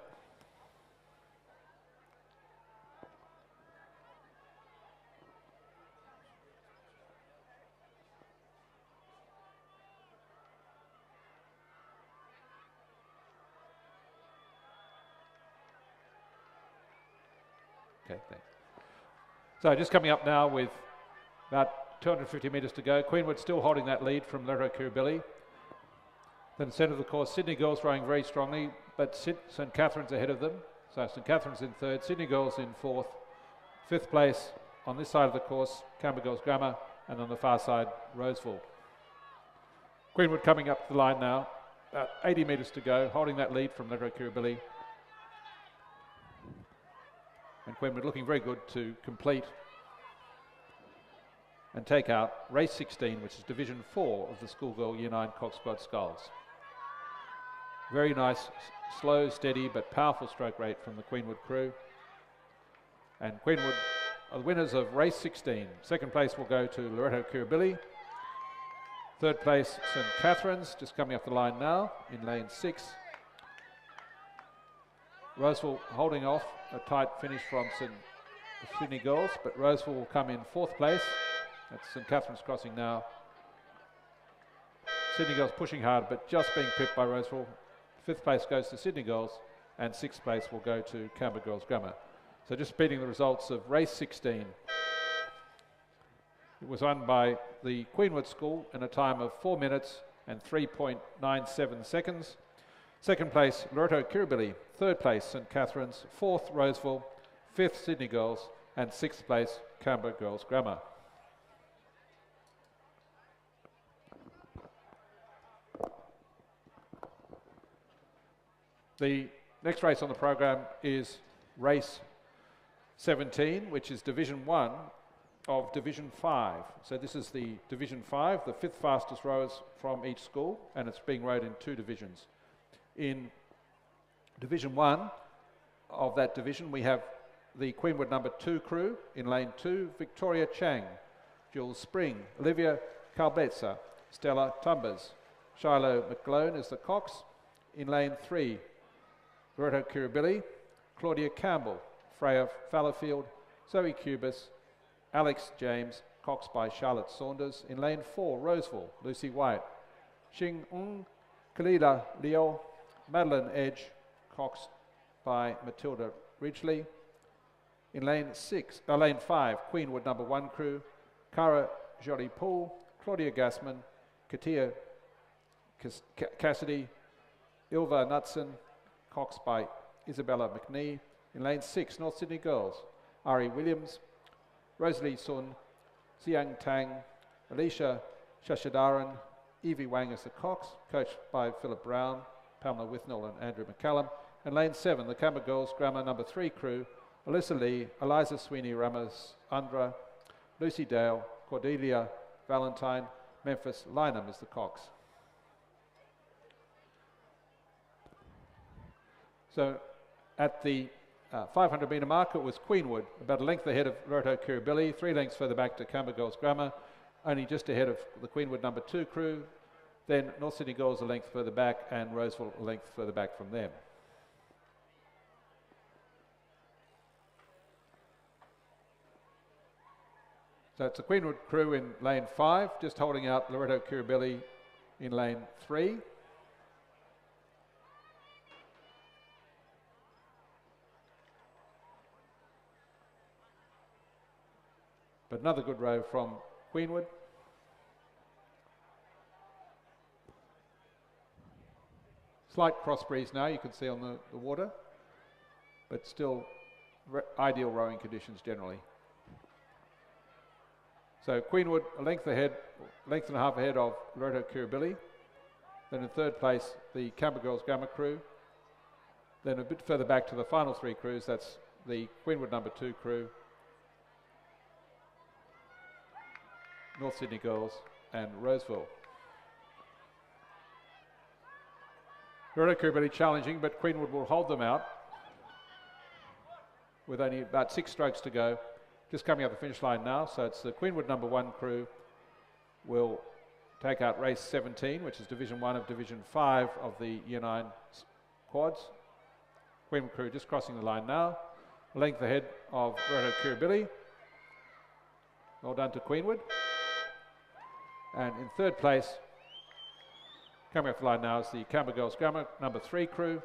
Okay, thanks. So just coming up now with about 250 metres to go. Queenwood still holding that lead from Loreto Kirribilli. Then centre of the course, Sydney Girls rowing very strongly, but St Catherine's ahead of them. So St Catherine's in 3rd, Sydney Girls in 4th. 5th place on this side of the course, Cambergirls Grammar, and on the far side, Roseville. Queenwood coming up the line now, about 80 metres to go, holding that lead from Loreto Kirribilli. And Queenwood looking very good to complete and take out race 16, which is Division 4 of the Schoolgirl Year 9 Cox Quad Sculls. Very nice, slow, steady, but powerful stroke rate from the Queenwood crew. And Queenwood are the winners of race 16. 2nd place will go to Loreto Kirribilli. 3rd place, St Catherine's, just coming up the line now in lane 6. Roseville holding off a tight finish from Sydney Girls, but Roseville will come in 4th place. That's St Catherine's crossing now. Sydney Girls pushing hard, but just being pipped by Roseville. 5th place goes to Sydney Girls, and 6th place will go to Canberra Girls Grammar. So just repeating the results of race 16. It was won by the Queenwood School in a time of 4 minutes and 3.97 seconds. 2nd place, Loreto Kirribilli. 3rd place, St Catherine's. 4th, Roseville. 5th, Sydney Girls. And 6th place, Canberra Girls Grammar. The next race on the program is race 17, which is Division 1 of Division 5. So this is the Division 5, the 5th fastest rowers from each school, and it's being rowed in 2 divisions. In Division 1 of that division, we have the Queenwood number 2 crew. In lane 2, Victoria Chang, Jules Spring, Olivia Calbetza, Stella Tumbers, Shiloh McGlone is the cox. In lane 3, Loreto Kirribilli, Claudia Campbell, Freya Fallowfield, Zoe Cubis, Alex James, cox by Charlotte Saunders. In lane 4, Roseville, Lucy White, Xing Ng, Kalila Leo, Madeline Edge, cox by Matilda Ridgely. In lane 5, Queenwood number 1 crew, Cara Jolie Poole, Claudia Gassman, Katia Cassidy, Ilva Knudsen, cox by Isabella McNee. In lane 6, North Sydney Girls, Ari Williams, Rosalie Sun, Xiang Tang, Alicia Shashadaran, Evie Wang is the cox, coached by Philip Brown, Pamela Withnell and Andrew McCallum. And lane 7, the Canberra Girls Grammar number 3 crew, Alyssa Lee, Eliza Sweeney Ramos Andra, Lucy Dale, Cordelia Valentine, Memphis Lynham is the cox. So at the 500 metre mark, it was Queenwood, about a length ahead of Loreto Kirribilli, 3 lengths further back to Canberra Girls Grammar, only just ahead of the Queenwood number 2 crew, then North Sydney Girls a length further back and Roseville a length further back from them. So it's the Queenwood crew in lane 5, just holding out Loreto Kirribilli in lane 3. But another good row from Queenwood. Slight cross breeze now, you can see on the water, but still ideal rowing conditions generally. So Queenwood a length ahead, length and a half ahead of Loreto Kirribilli. Then in 3rd place, the Canberra Girls Grammar crew. Then a bit further back to the final 3 crews, that's the Queenwood number 2 crew, North Sydney Girls and Roseville. Loreto Kirribilli challenging, but Queenwood will hold them out with only about 6 strokes to go. Just coming up the finish line now, so it's the Queenwood number 1 crew will take out race 17, which is Division 1 of Division 5 of the Year 9 quads. Queenwood crew just crossing the line now, a length ahead of Loreto Kirribilli. Well done to Queenwood. And in 3rd place, coming off the line now, is the Canberra Girls Grammar number 3 crew.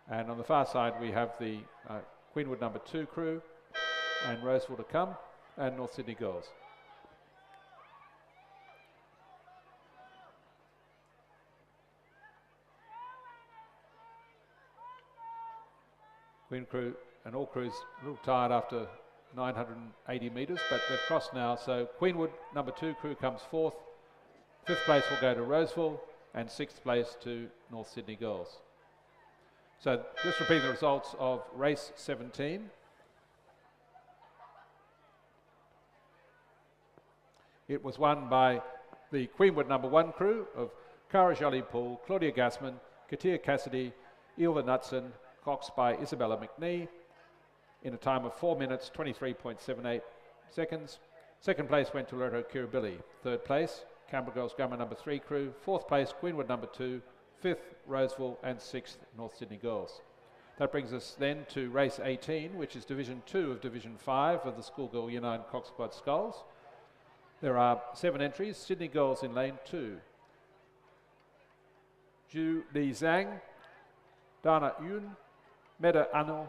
And on the far side, we have the Queenwood number 2 crew and Roseville to come, and North Sydney Girls. Queen crew and all crews a little tired after 980 metres, but they've crossed now. So Queenwood number 2 crew comes 4th. 5th place will go to Roseville and 6th place to North Sydney Girls. So just repeating the results of race 17. It was won by the Queenwood number 1 crew of Cara Jolie Poole, Claudia Gassman, Katia Cassidy, Ilva Knudsen, cox by Isabella McNee, in a time of 4 minutes, 23.78 seconds. 2nd place went to Loreto Kirribilli. 3rd place, Canberra Girls Grammar number 3 crew. 4th place, Queenwood number 2. 5th, Roseville, and 6th, North Sydney Girls. That brings us then to race 18, which is Division 2 of Division 5 of the Schoolgirl Year 9 Cox Squad Sculls. There are 7 entries. Sydney Girls in lane 2. Zhu Li Zhang, Dana Yun, Meda Anu,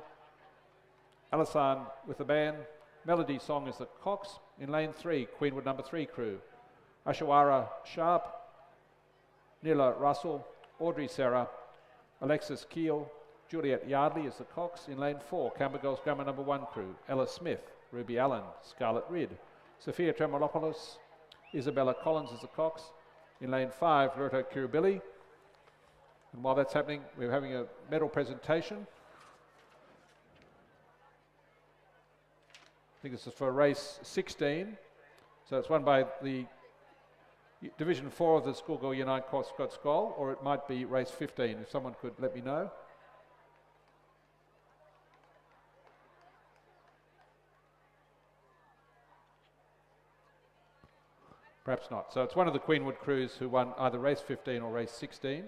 Alassane with the band, Melody Song is the Cox. In lane 3, Queenwood number 3 crew. Ashawara Sharp, Nila Russell, Audrey Serra, Alexis Keel, Juliet Yardley is the Cox. In lane 4, Camber Girls Grammar number 1 crew. Ella Smith, Ruby Allen, Scarlett Ridd, Sophia Tremolopoulos, Isabella Collins is the Cox. In lane 5, Loreto Kirribilli. And while that's happening, we're having a medal presentation. I think this is for race 16. So it's won by the Division 4 of the Schoolgirl Unite Scott Skoll, or it might be race 15, if someone could let me know. Perhaps not. So it's one of the Queenwood crews who won either race 15 or race 16.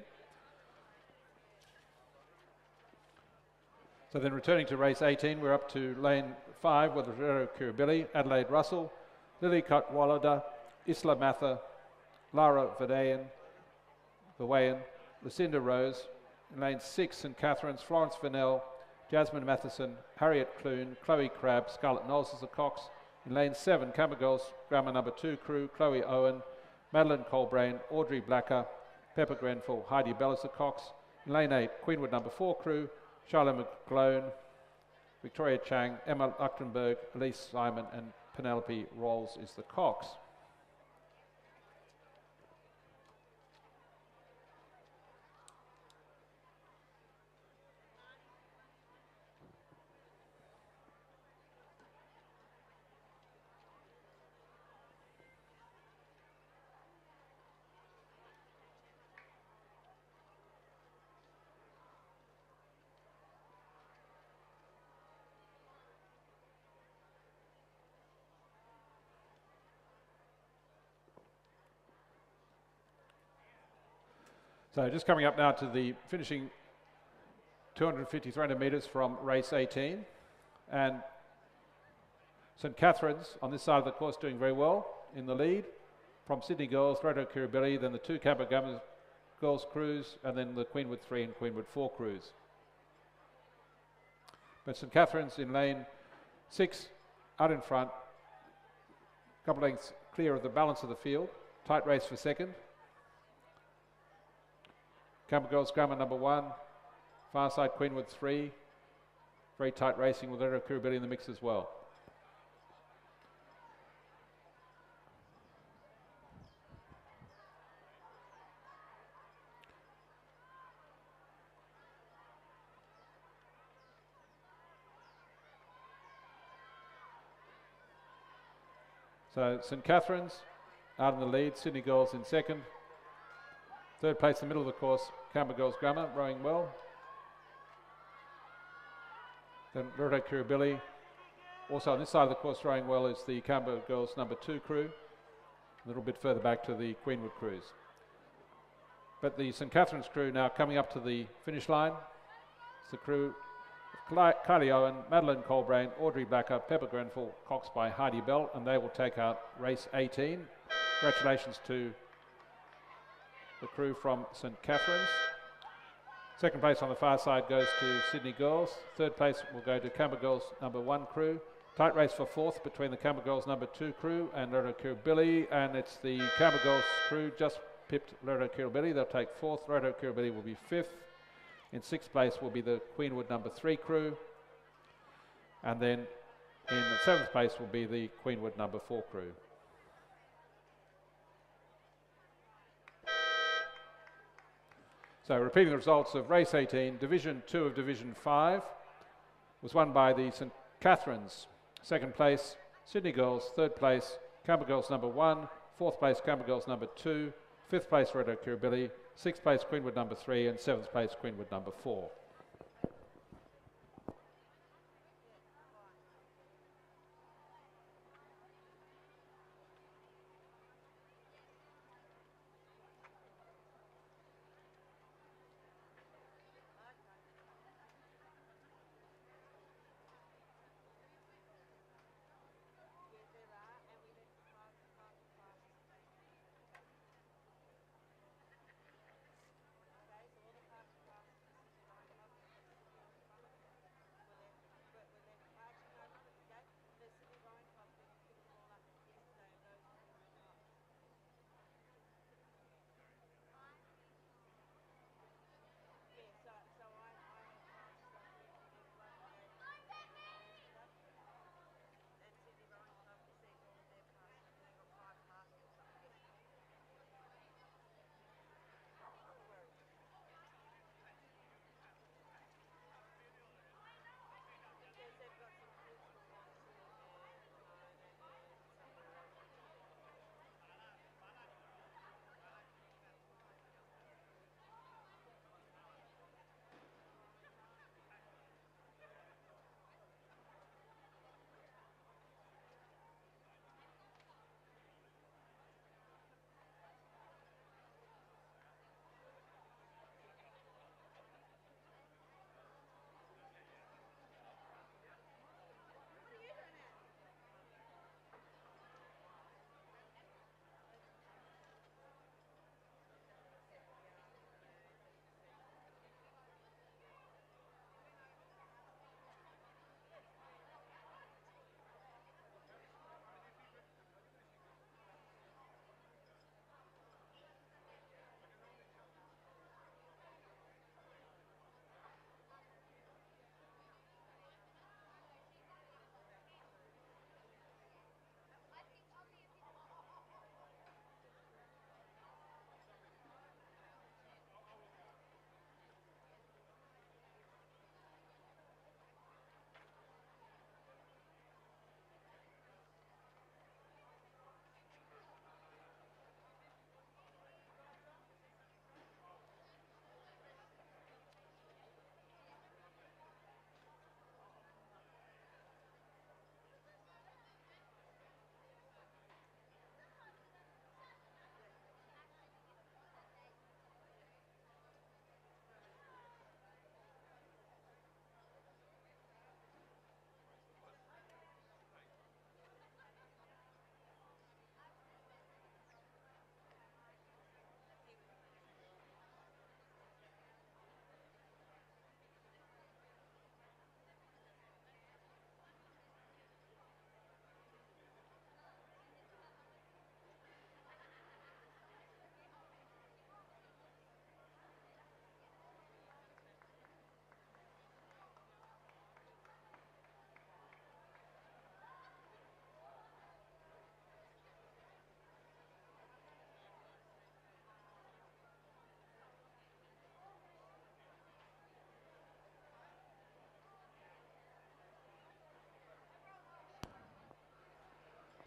So then returning to race 18, we're up to lane 5 with Loreto Kirribilli, Adelaide Russell, Lily Kutwalada, Isla Mather, Lara Verwayen, Lucinda Rose. In lane 6, St Catherine's, Florence Vanell, Jasmine Matheson, Harriet Clune, Chloe Crabb, Scarlett Knowles is the Cox. In lane 7, Camber Girls Grammar number 2 crew, Chloe Owen, Madeline Colbrain, Audrey Blacker, Pepper Grenfell, Heidi Bell is the Cox. In lane 8, Queenwood number 4 crew, Charlotte McGlone, Victoria Chang, Emma Luchtenberg, Elise Simon and Penelope Rolls is the Cox. So just coming up now to the finishing 250, 300 metres from race 18. And St Catherine's on this side of the course doing very well in the lead. From Sydney Girls, Loreto Kirribilli, then the 2 Camber Girls crews, and then the Queenwood 3 and Queenwood 4 crews. But St Catherine's in lane 6, out in front, a couple of lengths clear of the balance of the field. Tight race for second. Camber Girls Grammar number 1, far side Queenwood 3. Very tight racing with Loreto Kirribilli in the mix as well. So St Catherine's out in the lead, Sydney Girls in second. Third place in the middle of the course, Camber Girls Grammar, rowing well. Then Loreto Kirribilli. Also on this side of the course rowing well is the Camber Girls number 2 crew. A little bit further back to the Queenwood crews. But the St Catherine's crew now coming up to the finish line. It's the crew of Kylie Owen, Madeline Colbrain, Audrey Blacker, Pepper Grenfell, Cox by Heidi Bell, and they will take out race 18. Congratulations to the crew from St Catherine's. Second place on the far side goes to Sydney Girls. Third place will go to Camber Girls number 1 crew. Tight race for fourth between the Camber Girls number 2 crew and Loreto Kirribilli, and it's the Camber Girls crew just pipped Loreto Kirribilli. They'll take fourth. Loreto Kirribilli will be fifth. In sixth place will be the Queenwood number 3 crew, and then in the seventh place will be the Queenwood number 4 crew. So repeating the results of race 18, Division 2 of Division 5 was won by the St Catherine's. Second place, Sydney Girls. Third place, Camber Girls number 1. Fourth place, Camber Girls number 2. Fifth place, Loreto Kirribilli. Sixth place, Queenwood number 3. And seventh place, Queenwood number 4.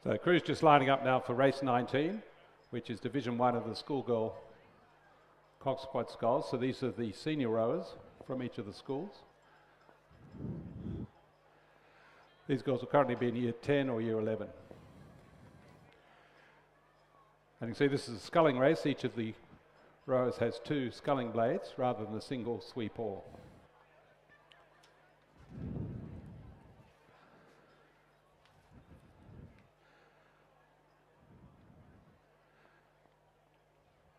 So crew's just lining up now for race 19, which is Division 1 of the schoolgirl cock squad sculls. So these are the senior rowers from each of the schools. These girls will currently be in year 10 or year 11. And you can see this is a sculling race. Each of the rowers has 2 sculling blades rather than a single sweep oar.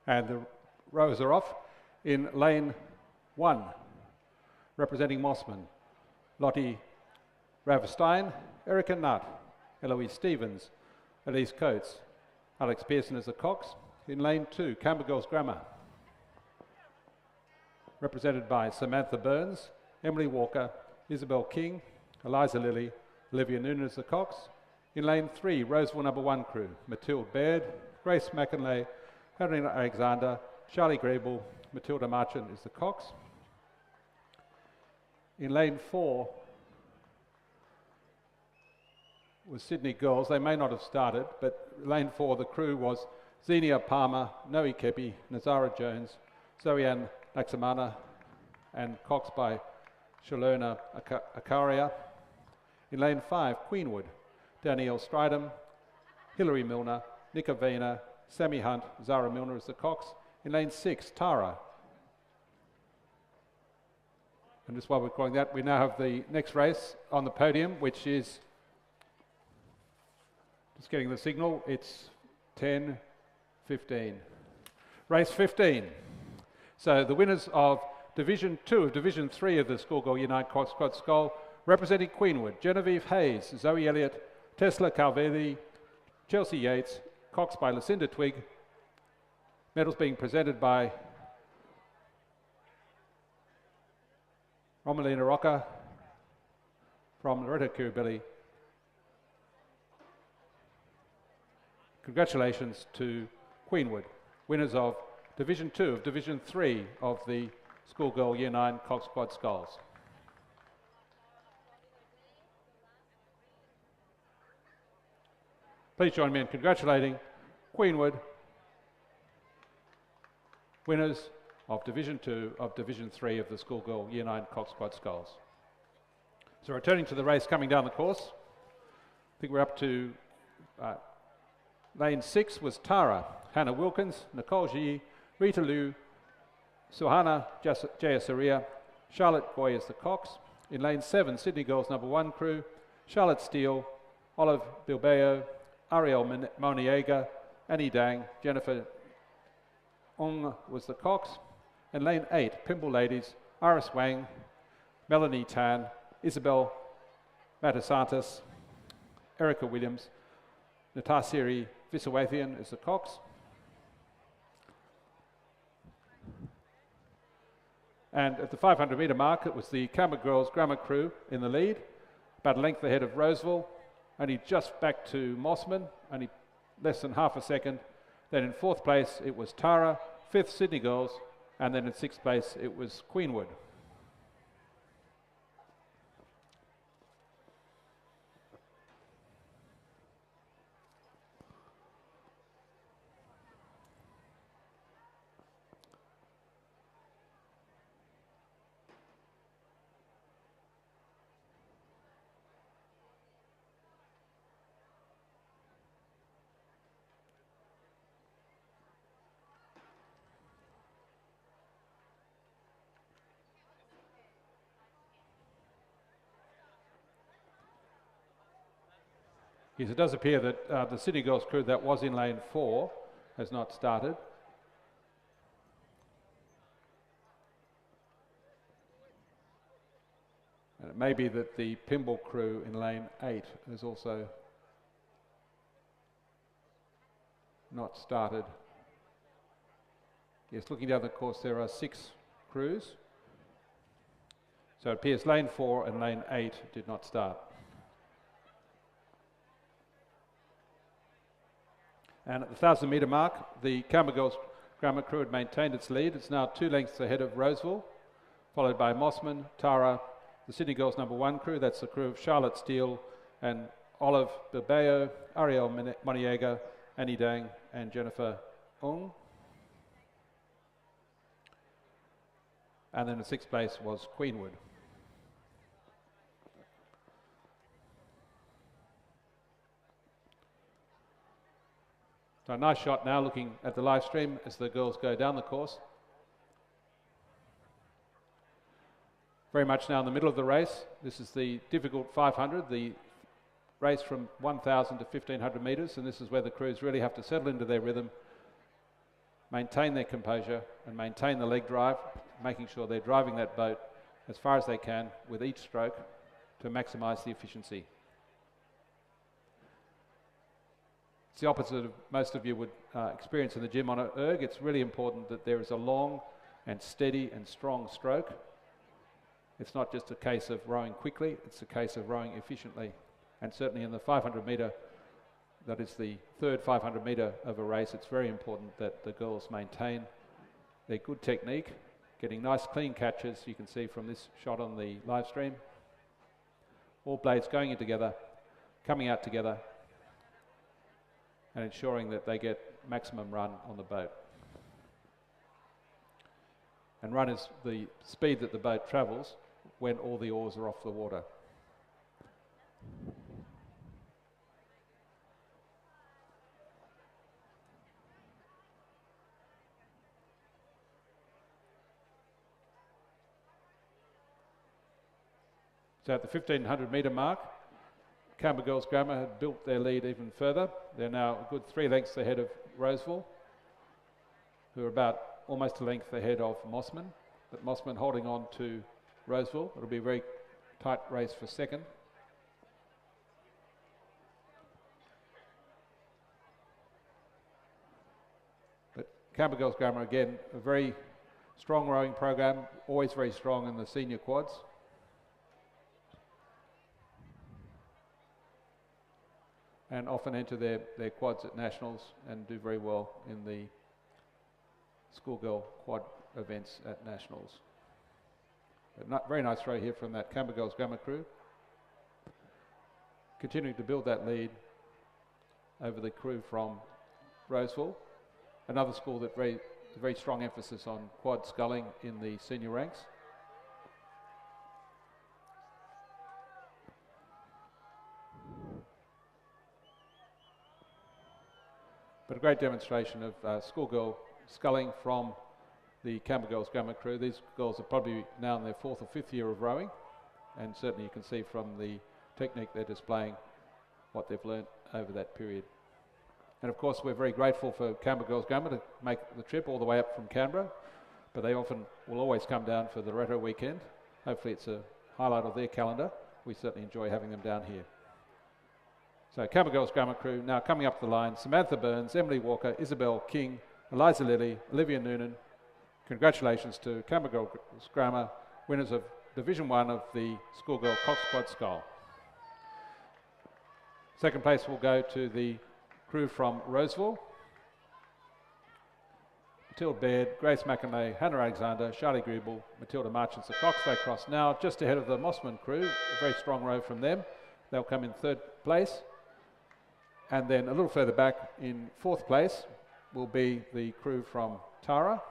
And the rowers are off in lane 1, representing Mossman, Lottie Raverstein, Erica Nutt, Eloise Stevens, Elise Coates, Alex Pearson as the cocks. In lane 2, Canberra Girls Grammar, represented by Samantha Burns, Emily Walker, Isabel King, Eliza Lilly, Olivia Noonan as the cocks. In lane 3, Roseville number 1 crew, Matilda Baird, Grace McInlay, Carolina Alexander, Charlie Grebel, Matilda Marchant is the cocks. In lane 4 was Sydney Girls. They may not have started, but lane 4, the crew was Xenia Palmer, Noe Kepi, Nazara Jones, Zoe-Ann Laxamana, and cocks by Shalona Akaria. In lane 5, Queenwood, Danielle Stridham, Hilary Milner, Nick Avena, Sammy Hunt, Zara Milner as the cocks. In lane 6, Tara. And just while we're calling that, we now have the next race on the podium, which is, just getting the signal, it's 10:15. Race 15. So the winners of Division 2 of Division 3 of the Schoolgirl Year 9 Cock Squad Skull, representing Queenwood, Genevieve Hayes, Zoe Elliott, Tesla Calvedi, Chelsea Yates, cocks by Lucinda Twigg. Medals being presented by Romalina Rocca from Loreto Kirribilli. Congratulations to Queenwood, winners of Division 2 of Division 3 of the Schoolgirl Year 9 Cock Squad Skulls. Please join me in congratulating Queenwood, winners of Division 2 of Division 3 of the Schoolgirl Year 9 Cock Squad Skulls. So returning to the race coming down the course, I think we're up to lane 6 was Tara, Hannah Wilkins, Nicole G, Rita Liu, Suhana Jayasaria, Charlotte Goy as the cocks. In lane 7, Sydney Girls number 1 crew, Charlotte Steele, Olive Bilbao, Ariel Moniega, Annie Dang, Jennifer Ong was the cocks. In lane 8, Pimble Ladies, Iris Wang, Melanie Tan, Isabel Matasantis, Erica Williams, Natasiri Visawathian is the cocks. And at the 500 metre mark, it was the Canberra Girls Grammar crew in the lead, about a length ahead of Roseville, only just back to Mossman, only less than half a second. Then in 4th place, it was Tara, 5th Sydney Girls, and then in 6th place, it was Queenwood. Yes, it does appear that the Sydney Girls crew that was in lane 4 has not started. And it may be that the Pimble crew in lane 8 has also not started. Yes, looking down the course, there are 6 crews. So it appears lane 4 and lane 8 did not start. And at the 1,000 metre mark, the Canberra Girls Grammar crew had maintained its lead. It's now 2 lengths ahead of Roseville, followed by Mossman, Tara, the Sydney Girls number 1 crew, that's the crew of Charlotte Steele and Olive Bilbao, Ariel Moniega, Annie Dang, and Jennifer Ong. And then in sixth place was Queenwood. So a nice shot now looking at the live stream as the girls go down the course. Very much now in the middle of the race. This is the difficult 500, the race from 1,000 to 1,500 metres, and this is where the crews really have to settle into their rhythm, maintain their composure and maintain the leg drive, making sure they're driving that boat as far as they can with each stroke to maximise the efficiency. It's the opposite of most of you would experience in the gym on an erg. It's really important that there is a long and steady and strong stroke. It's not just a case of rowing quickly, it's a case of rowing efficiently. And certainly in the 500 metre, that is the third 500 metre of a race, it's very important that the girls maintain their good technique, getting nice clean catches. You can see from this shot on the live stream. All blades going in together, coming out together, and ensuring that they get maximum run on the boat. And run is the speed that the boat travels when all the oars are off the water. So at the 1,500 metre mark, Canberra Girls Grammar had built their lead even further. They're now a good 3 lengths ahead of Roseville, who are about almost a length ahead of Mossman. But Mossman holding on to Roseville. It'll be a very tight race for second. But Canberra Girls Grammar, again, a very strong rowing program, always very strong in the senior quads. And often enter their quads at nationals and do very well in the schoolgirl quad events at nationals. But very nice row here from that Canberra Girls Grammar crew. Continuing to build that lead over the crew from Roseville. Another school that very strong emphasis on quad sculling in the senior ranks. But a great demonstration of schoolgirl sculling from the Canberra Girls Grammar crew. These girls are probably now in their 4th or 5th year of rowing, and certainly you can see from the technique they're displaying what they've learnt over that period. And of course we're very grateful for Canberra Girls Grammar to make the trip all the way up from Canberra, but they often will always come down for the Loreto weekend. Hopefully it's a highlight of their calendar. We certainly enjoy having them down here. So Canberra Girls Grammar crew now coming up the line: Samantha Burns, Emily Walker, Isabel King, Eliza Lilly, Olivia Noonan. Congratulations to Canberra Girls Grammar, winners of Division 1 of the Schoolgirl Cox Quad Scull. Second place will go to the crew from Roseville: Matilda Baird, Grace McInerney, Hannah Alexander, Charlie Griebel, Matilda Marchants. The Cox they cross now just ahead of the Mossman crew. A very strong row from them. They'll come in 3rd place. And then a little further back in 4th place will be the crew from Tara,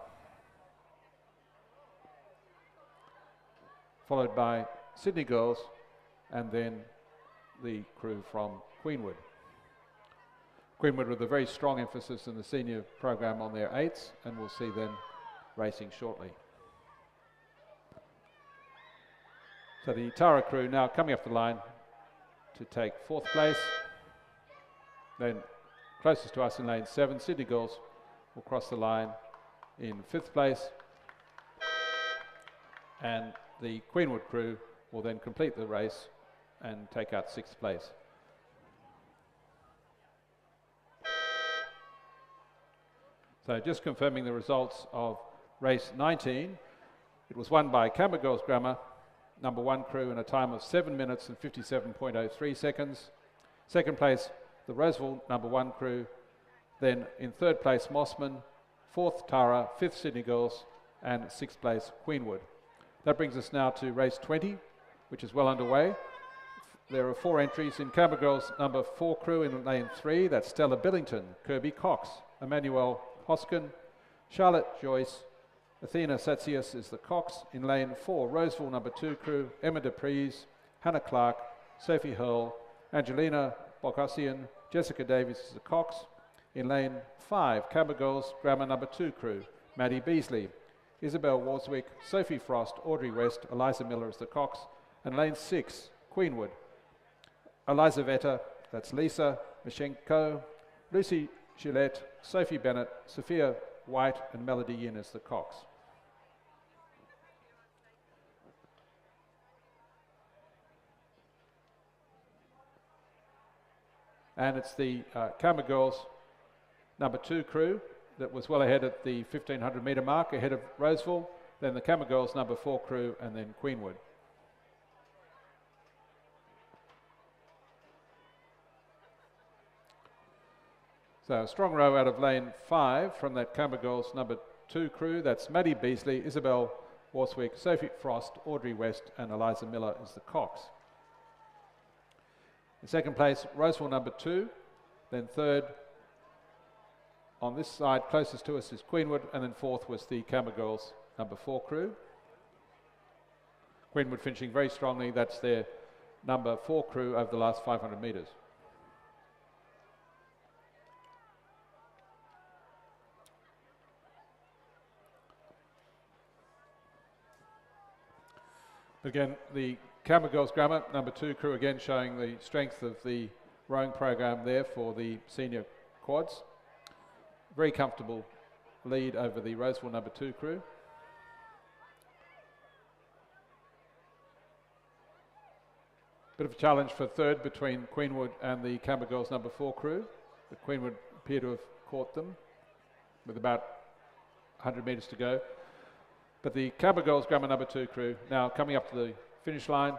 followed by Sydney Girls, and then the crew from Queenwood. Queenwood with a very strong emphasis in the senior program on their 8s, and we'll see them racing shortly. So the Tara crew now coming up the line to take 4th place. Then closest to us in lane 7, Sydney Girls will cross the line in 5th place, and the Queenwood crew will then complete the race and take out 6th place. So just confirming the results of race 19, it was won by Canberra Girls Grammar, number 1 crew, in a time of 7 minutes and 57.03 seconds. Second place, the Roseville number 1 crew. Then in 3rd place, Mossman. 4th, Tara. 5th, Sydney Girls. And 6th place, Queenwood. That brings us now to race 20, which is well underway. there are 4 entries in Camber Girls number 4 crew in lane 3. That's Stella Billington, Kirby Cox, Emmanuel Hoskin, Charlotte Joyce, Athena Satsius is the Cox. In lane 4, Roseville number 2 crew, Emma DePries, Hannah Clark, Sophie Hurl, Angelina Bogossian, Jessica Davies is the Cox. In lane 5, Camber Girls Grammar number 2 crew, Maddie Beasley, Isabel Warswick, Sophie Frost, Audrey West, Eliza Miller is the Cox. And lane 6, Queenwood, Eliza Vetta, that's Lisa Mishenko, Lucy Gillette, Sophie Bennett, Sophia White and Melody Yin is the Cox. And it's the Camber Girls number 2 crew that was well ahead at the 1500 metre mark, ahead of Roseville, then the Camber Girls number 4 crew, and then Queenwood. So a strong row out of lane 5 from that Camber Girls number 2 crew. That's Maddie Beasley, Isabel Warswick, Sophie Frost, Audrey West and Eliza Miller is the Cox. In second place, Roseville number 2. Then third, on this side, closest to us is Queenwood. And then fourth was the Camber Girls number 4 crew. Queenwood finishing very strongly. That's their number 4 crew over the last 500 metres. Again, the Camber Girls Grammar, number 2 crew, again showing the strength of the rowing program there for the senior quads. Very comfortable lead over the Roseville number 2 crew. Bit of a challenge for third between Queenwood and the Camber Girls number 4 crew. But Queenwood appear to have caught them with about 100 metres to go. But the Camber Girls Grammar number 2 crew now coming up to the finish line,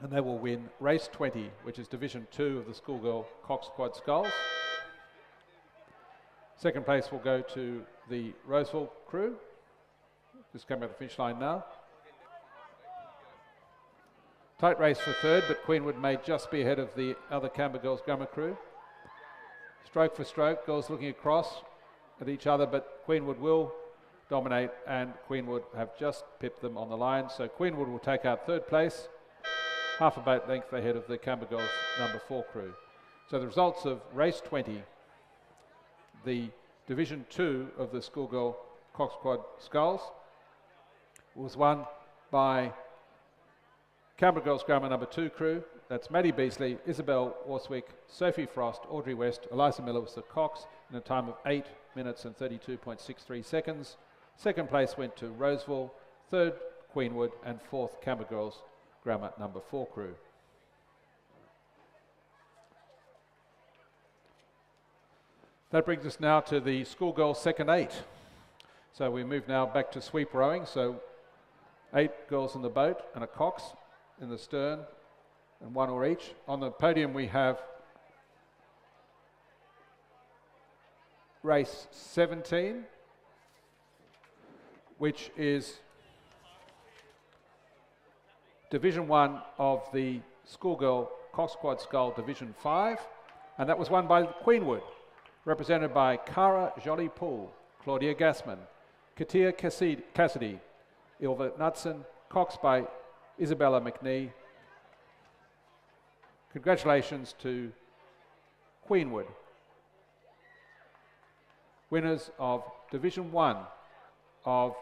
and they will win race 20, which is Division 2 of the Schoolgirl Cox Quad Sculls. Second place will go to the Roseville crew, just coming up to the finish line now. Tight race for third, but Queenwood may just be ahead of the other Camber Girls Grammar crew. Stroke for stroke, girls looking across at each other, but Queenwood will dominate, and Queenwood have just pipped them on the line. So Queenwood will take out third place, half a boat length ahead of the Camber Girls number 4 crew. So the results of race 20, the Division 2 of the Schoolgirl Cox Quad Sculls, was won by Camber Girls Grammar number 2 crew. That's Maddie Beasley, Isabel Warswick, Sophie Frost, Audrey West, Eliza Miller was the Cox in a time of 8 minutes and 32.63 seconds. Second place went to Roseville, third Queenwood, and fourth Camber Girls Grammar number 4 crew. That brings us now to the Schoolgirls second 8. So we move now back to sweep rowing. So 8 girls in the boat and a Cox in the stern, and 1 or each. On the podium we have race 17, which is Division 1 of the Schoolgirl Cox Quad Scull Division 5, and that was won by Queenwood, represented by Cara Jolie-Poole, Claudia Gassman, Katia Cassidy, Ilva Knudsen, Cox by Isabella McNee. Congratulations to Queenwood, winners of Division 1 of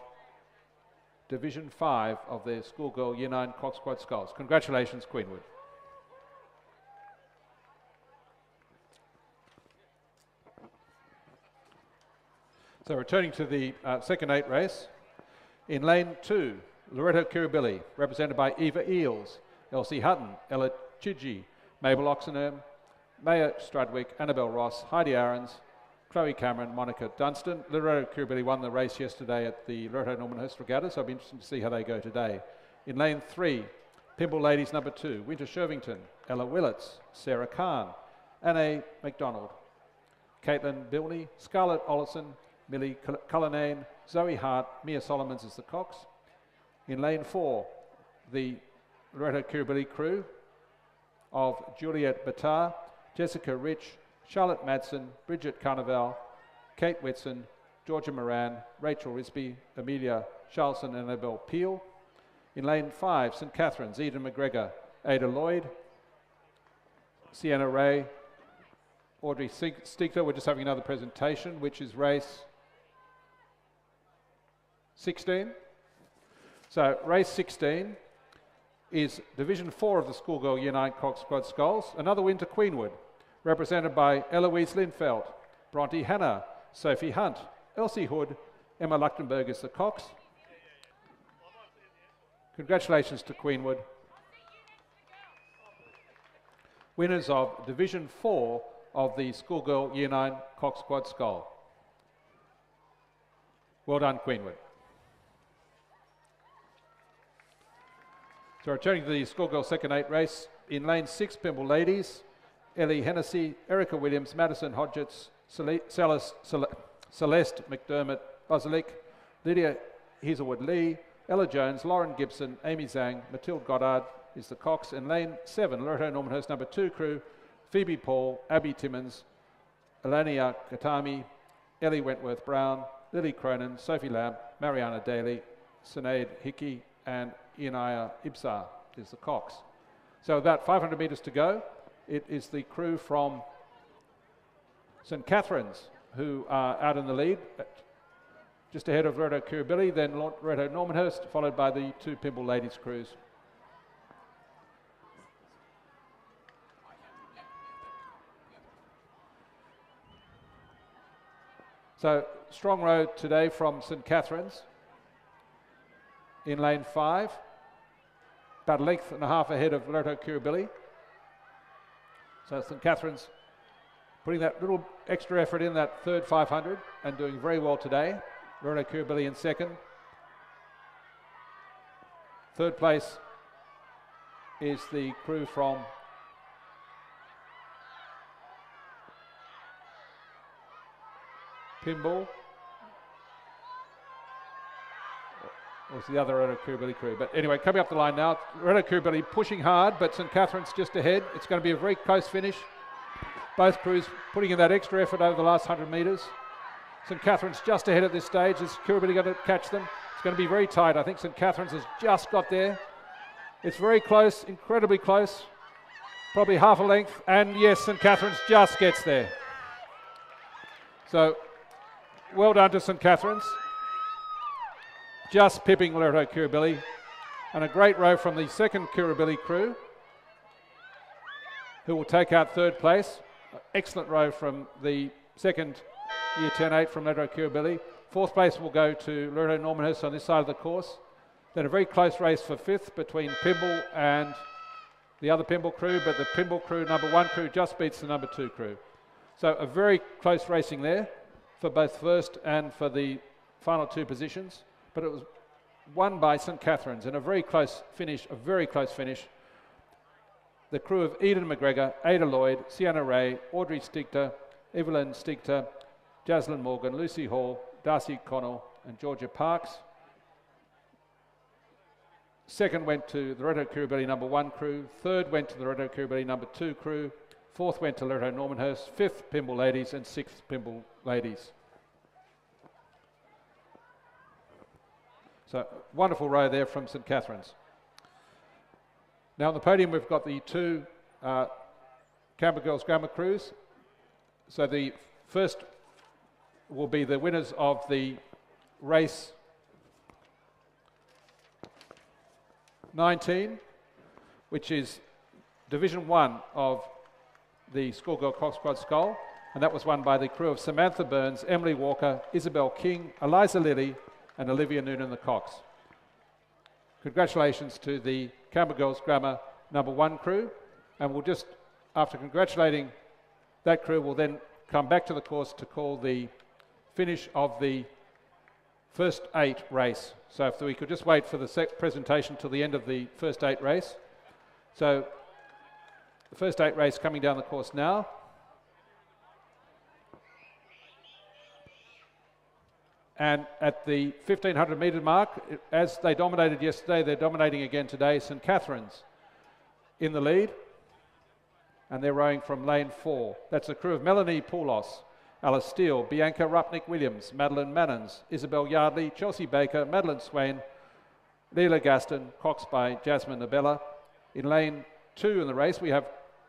Division 5 of the Schoolgirl Year 9 Cox Quad Sculls. Congratulations, Queenwood. So returning to the second 8 race, in lane 2, Loreto Kirribilli, represented by Eva Eels, Elsie Hutton, Ella Chidgey, Mabel Oxenham, Maya Strudwick, Annabelle Ross, Heidi Aarons, Chloe Cameron, Monica Dunstan. Loreto Kirribilli won the race yesterday at the Loreto Normanhurst Regatta, so it'll be interesting to see how they go today. In lane 3, Pimble Ladies number 2, Winter Shervington, Ella Willits, Sarah Kahn, Anne MacDonald, Caitlin Bilney, Scarlett Ollison, Millie Cullinane, Zoe Hart, Mia Solomons is the Cox. In lane 4, the Loreto Kirribilli crew, of Juliet Batar, Jessica Rich, Charlotte Madsen, Bridget Carnival, Kate Whitson, Georgia Moran, Rachel Risby, Amelia Charlson and Annabelle Peel. In lane 5, St Catherine's, Eden McGregor, Ada Lloyd, Sienna Ray, Audrey Stigter. We're just having another presentation, which is race 16. So race 16 is Division 4 of the Schoolgirl Year 9 Cox Squad Skulls. Another win to Queenwood, represented by Eloise Lindfeld, Bronte Hanna, Sophie Hunt, Elsie Hood, Emma Luchtenberg is the Cox. Congratulations to Queenwood. Winners of Division 4 of the Schoolgirl Year 9 Cox Squad Skull. Well done, Queenwood. So returning to the Schoolgirl Second 8 race, in lane 6, Pimble Ladies, Ellie Hennessy, Erica Williams, Madison Hodgetts, Celeste McDermott Bozelic, Lydia Hazelwood Lee, Ella Jones, Lauren Gibson, Amy Zhang, Mathilde Goddard is the Cox. In lane 7, Loreto Normanhurst number 2 crew, Phoebe Paul, Abby Timmins, Elania Katami, Ellie Wentworth Brown, Lily Cronin, Sophie Lamb, Mariana Daly, Sinead Hickey and Ianaya Ibsar is the Cox. So about 500 metres to go. It is the crew from St Catherine's who are out in the lead, just ahead of Loreto Kirribilli, then Loreto Normanhurst, followed by the 2 Pimble Ladies crews. So strong road today from St Catherine's in lane 5, about a length and a half ahead of Loreto Kirribilli. So St Catherine's putting that little extra effort in that third 500 and doing very well today. Loreto Kirribilli in second. Third place is the crew from Pimble. Or was the other Loreto Kirribilli crew? But anyway, coming up the line now, Loreto Kirribilli pushing hard, but St Catherine's just ahead. It's going to be a very close finish. Both crews putting in that extra effort over the last 100 metres. St Catherine's just ahead at this stage. Is Kirribilli going to catch them? It's going to be very tight. I think St Catherine's has just got there. It's very close, incredibly close. Probably half a length. And yes, St Catherine's just gets there. So well done to St Catherine's. Just pipping Loreto Kirribilli. And a great row from the second Kirribilli crew, who will take out third place. Excellent row from the second Year 10-8 from Loreto Kirribilli. Fourth place will go to Loreto Normanhurst on this side of the course. Then a very close race for fifth between Pimble and the other Pimble crew, but the Pimble crew, number 1 crew, just beats the number 2 crew. So a very close racing there for both first and for the final 2 positions. But it was won by St Catherine's in a very close finish, The crew of Eden McGregor, Ada Lloyd, Sienna Ray, Audrey Stigter, Evelyn Stigter, Jaslyn Morgan, Lucy Hall, Darcy Connell and Georgia Parks. Second went to the Loreto Kirribilli number 1 crew. Third went to the Loreto Kirribilli number 2 crew. Fourth went to Loreto Normanhurst. Fifth, Pimble Ladies. And sixth, Pimble Ladies. So wonderful row there from St Catherine's. Now on the podium we've got the 2 Canberra Girls Grammar crews. So the first will be the winners of the race 19, which is Division 1 of the Schoolgirl Cox Squad Skull, and that was won by the crew of Samantha Burns, Emily Walker, Isabel King, Eliza Lilly and Olivia Noonan the Cox. Congratulations to the Canberra Girls Grammar number 1 crew, and we'll just, after congratulating that crew, we'll then come back to the course to call the finish of the first 8 race. So if we could just wait for the presentation till the end of the first 8 race. So the first 8 race coming down the course now. And at the 1500 metre mark, as they dominated yesterday, they're dominating again today. St Catherine's in the lead. and they're rowing from lane 4. That's the crew of Melanie Poulos, Alice Steele, Bianca Rupnick-Williams, Madeline Mannins, Isabel Yardley, Chelsea Baker, Madeline Swain, Leela Gaston, coxed by Jasmine Abella. In lane 2 in the race, we have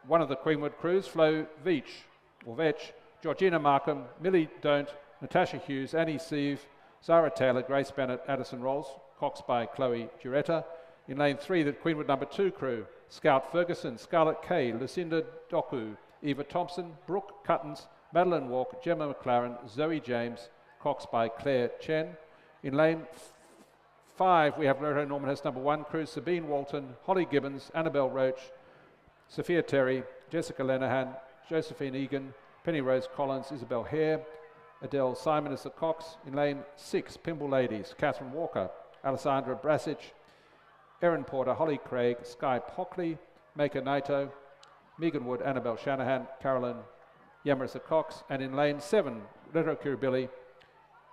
one of the Queenwood crews, Flo Vetch, Georgina Markham, Millie Don't, Natasha Hughes, Annie Sieve, Zara Taylor, Grace Bennett, Addison Rolls, coxed by Chloe Duretta. In lane 3, the Queenwood number 2 crew, Scout Ferguson, Scarlett Kay, Lucinda Doku, Eva Thompson, Brooke Cuttons, Madeline Walk, Gemma McLaren, Zoe James, coxed by Claire Chen. In lane 5, we have Loreto Normanhurst number 1 crew, Sabine Walton, Holly Gibbons, Annabelle Roach, Sophia Terry, Jessica Lenahan, Josephine Egan, Penny Rose Collins, Isabel Hare, Adele Simon as the cox. In lane 6, Pimble Ladies, Catherine Walker, Alessandra Brasich, Erin Porter, Holly Craig, Sky Pockley, Maker Naito, Megan Wood, Annabelle Shanahan, Carolyn Yammer as the cox. And in lane 7, Loreto Kirribilli,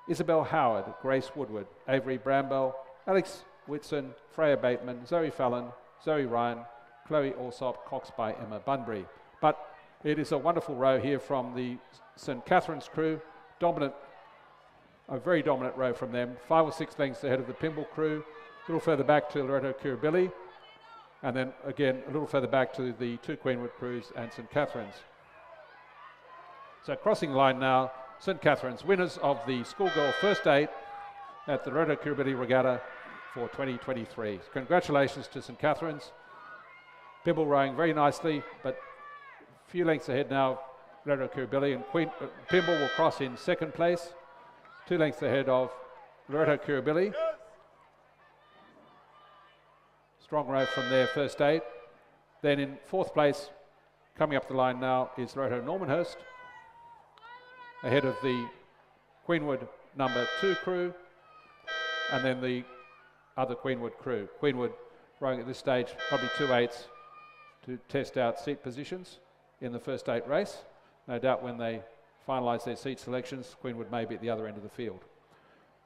Isabel Howard, Grace Woodward, Avery Bramwell, Alex Whitson, Freya Bateman, Zoe Fallon, Zoe Ryan, Chloe Alsop, coxed by Emma Bunbury. But it is a wonderful row here from the St Catherine's crew, a very dominant row from them, 5 or 6 lengths ahead of the Pimble crew, a little further back to Loreto Kirribilli, and then again a little further back to the 2 Queenwood crews and St Catherine's. So crossing the line now, St Catherine's, winners of the schoolgirl first 8 at the Loreto Kirribilli Regatta for 2023. Congratulations to St Catherine's. Pimble rowing very nicely, but a few lengths ahead now, Loreto Kirribilli, and Pimble will cross in 2nd place, 2 lengths ahead of Loreto Kirribilli. Strong row from their first 8. Then in 4th place, coming up the line now, is Loreto Normanhurst, ahead of the Queenwood number 2 crew, and then the other Queenwood crew. Queenwood rowing at this stage probably 2/8 to test out seat positions in the first 8 race. No doubt when they finalise their seat selections, Queenwood may be at the other end of the field.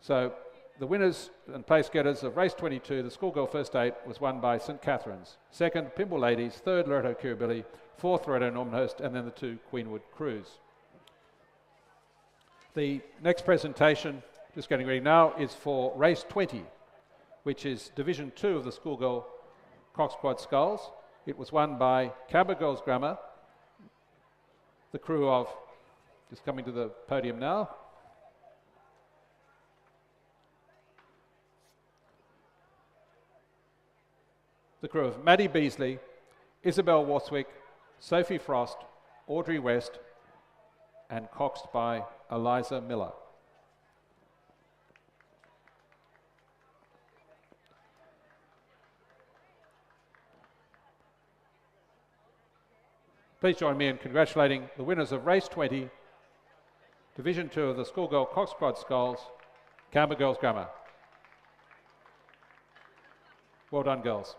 So the winners and place getters of race 22, the schoolgirl first 8, was won by St Catherine's. 2nd, Pimble Ladies. 3rd, Loreto Kirribilli. 4th, Loreto Normanhurst, and then the 2 Queenwood crews. The next presentation, just getting ready now, is for race 20, which is Division 2 of the schoolgirl Cox Quad Sculls. It was won by Cabba Girls Grammar, the crew of, just coming to the podium now, the crew of Maddie Beasley, Isabel Waswick, Sophie Frost, Audrey West, and coxed by Eliza Miller. Please join me in congratulating the winners of race 20, Division 2 of the schoolgirl Cox Quad Sculls, Canberra Girls Grammar. Well done, girls.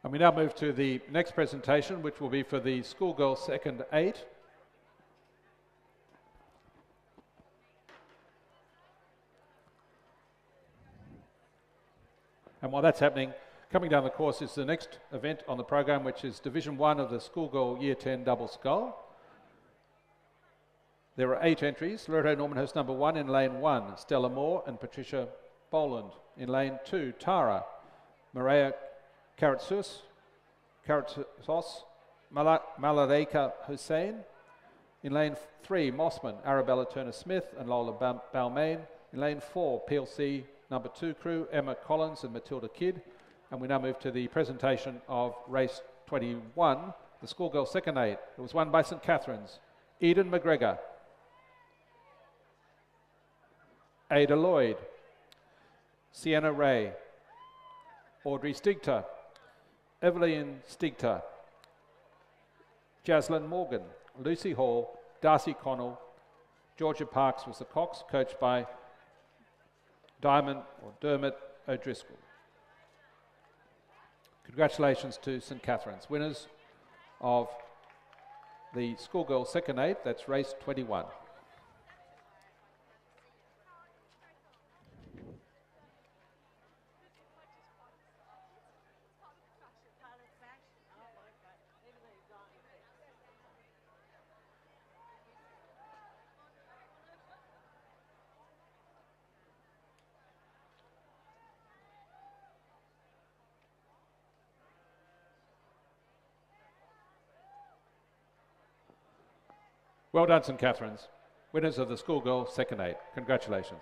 And we now move to the next presentation, which will be for the schoolgirl second 8. And while that's happening, coming down the course is the next event on the program, which is Division 1 of the schoolgirl Year 10 double scull. There are 8 entries. Loreto Normanhurst number 1 in lane 1, Stella Moore and Patricia Boland. In lane 2, Tara, Maria Karatsos, Malareka Hussein. In lane 3, Mossman, Arabella Turner-Smith and Lola Balmain. In lane 4, PLC number 2 crew, Emma Collins and Matilda Kidd. And we now move to the presentation of race 21, the schoolgirl second 8. It was won by St Catherine's, Eden McGregor, Ada Lloyd, Sienna Ray, Audrey Stigter, Evelyn Stigter, Jaslyn Morgan, Lucy Hall, Darcy Connell, Georgia Parks was the cox, coached by Dermot O'Driscoll. Congratulations to St Catherine's, winners of the schoolgirl second 8, that's race 21. Well done, St Catherine's. Winners of the schoolgirl second 8. Congratulations.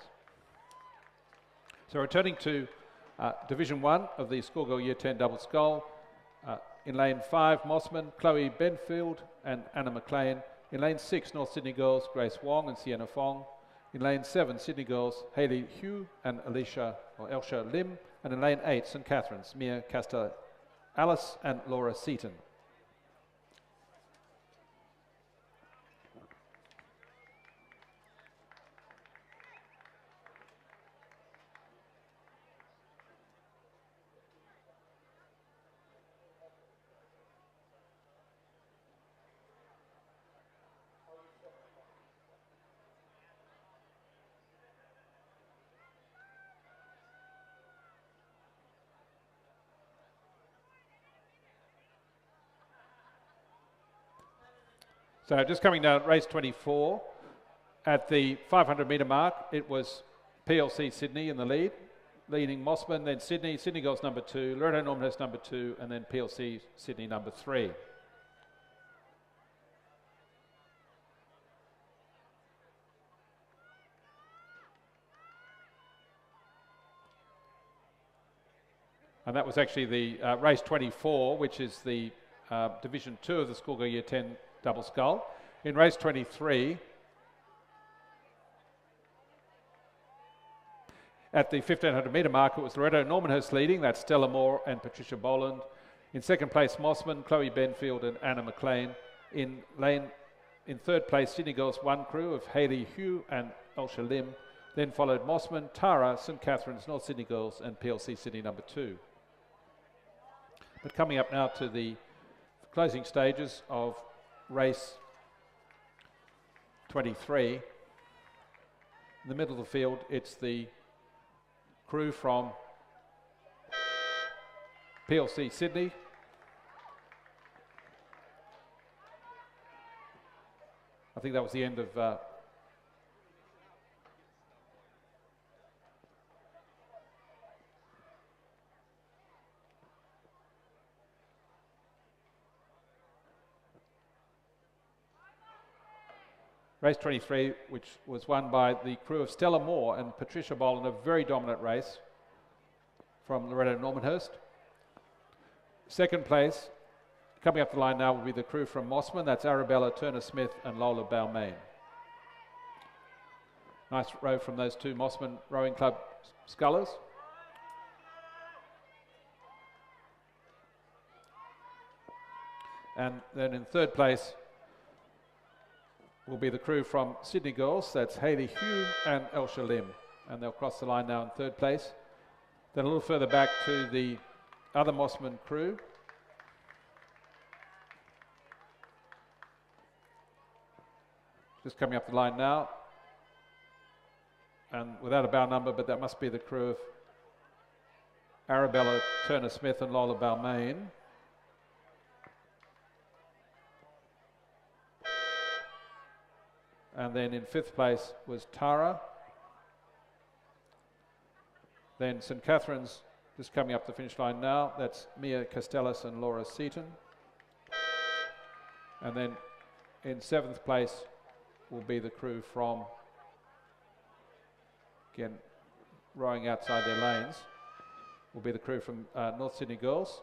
So returning to Division 1 of the schoolgirl Year 10 double scull, in lane 5, Mossman, Chloe Benfield and Anna McLean. In lane 6, North Sydney girls, Grace Wong and Sienna Fong. In lane 7, Sydney girls, Hayley Hugh and Elsha Lim. And in lane 8, St Catherine's, Mia Casta Alice and Laura Seaton. So just coming down race 24, at the 500 metre mark, it was PLC Sydney in the lead, leading Mossman, then Sydney, Sydney girls number 2, Loreto Normanhurst number 2, and then PLC Sydney number 3. And that was actually the race 24, which is the Division 2 of the schoolgirl Year 10 double scull. In race 23, at the 1500 metre mark, it was Loreto Normanhurst leading. That's Stella Moore and Patricia Boland. In second place, Mossman, Chloe Benfield and Anna McLean. In third place, Sydney girls 1 crew of Hayley Hugh and Elsha Lim. Then followed Mossman, Tara, St Catherine's, North Sydney girls and PLC Sydney number 2. But coming up now to the closing stages of race 23. In the middle of the field, it's the crew from PLC Sydney. I think that was the end of race 23, which was won by the crew of Stella Moore and Patricia Boland, a very dominant race from Loreto Normanhurst. Second place, coming up the line now, will be the crew from Mossman. That's Arabella Turner-Smith and Lola Balmain. Nice row from those two Mossman Rowing Club scullers. And then in third place will be the crew from Sydney girls. That's Hayley Hugh and Elsha Lim. And they'll cross the line now in third place. Then a little further back to the other Mossman crew. Just coming up the line now. And without a bow number, but that must be the crew of Arabella Turner-Smith and Lola Balmain. And then in fifth place was Tara. Then St Catherine's just coming up the finish line now. That's Mia Castellas and Laura Seaton. And then in seventh place will be the crew from, again, rowing outside their lanes, will be the crew from North Sydney girls.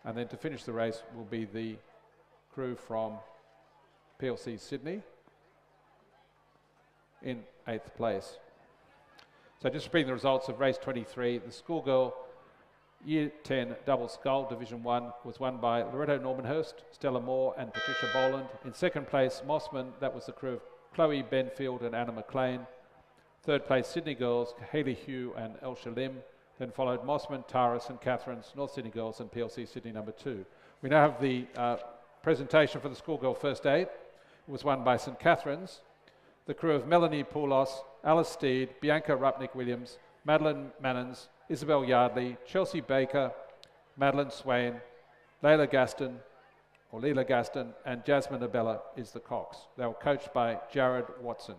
And then to finish the race will be the crew from PLC Sydney in 8th place. So just repeating the results of race 23, the schoolgirl Year 10 double scull Division 1 was won by Loreto Normanhurst, Stella Moore and Patricia Boland. In second place, Mossman, that was the crew of Chloe Benfield and Anna McLean. Third place, Sydney girls, Hayley Hugh and Elsha Lim. Then followed Mossman, Tara, St Catherine's, North Sydney girls and PLC Sydney number 2. We now have the presentation for the schoolgirl first 8. It was won by St Catherine's. The crew of Melanie Poulos, Alice Steed, Bianca Rupnick-Williams, Madeline Mannons, Isabel Yardley, Chelsea Baker, Madeline Swain, Leila Gaston, and Jasmine Abella is the cocks. They were coached by Jared Watson.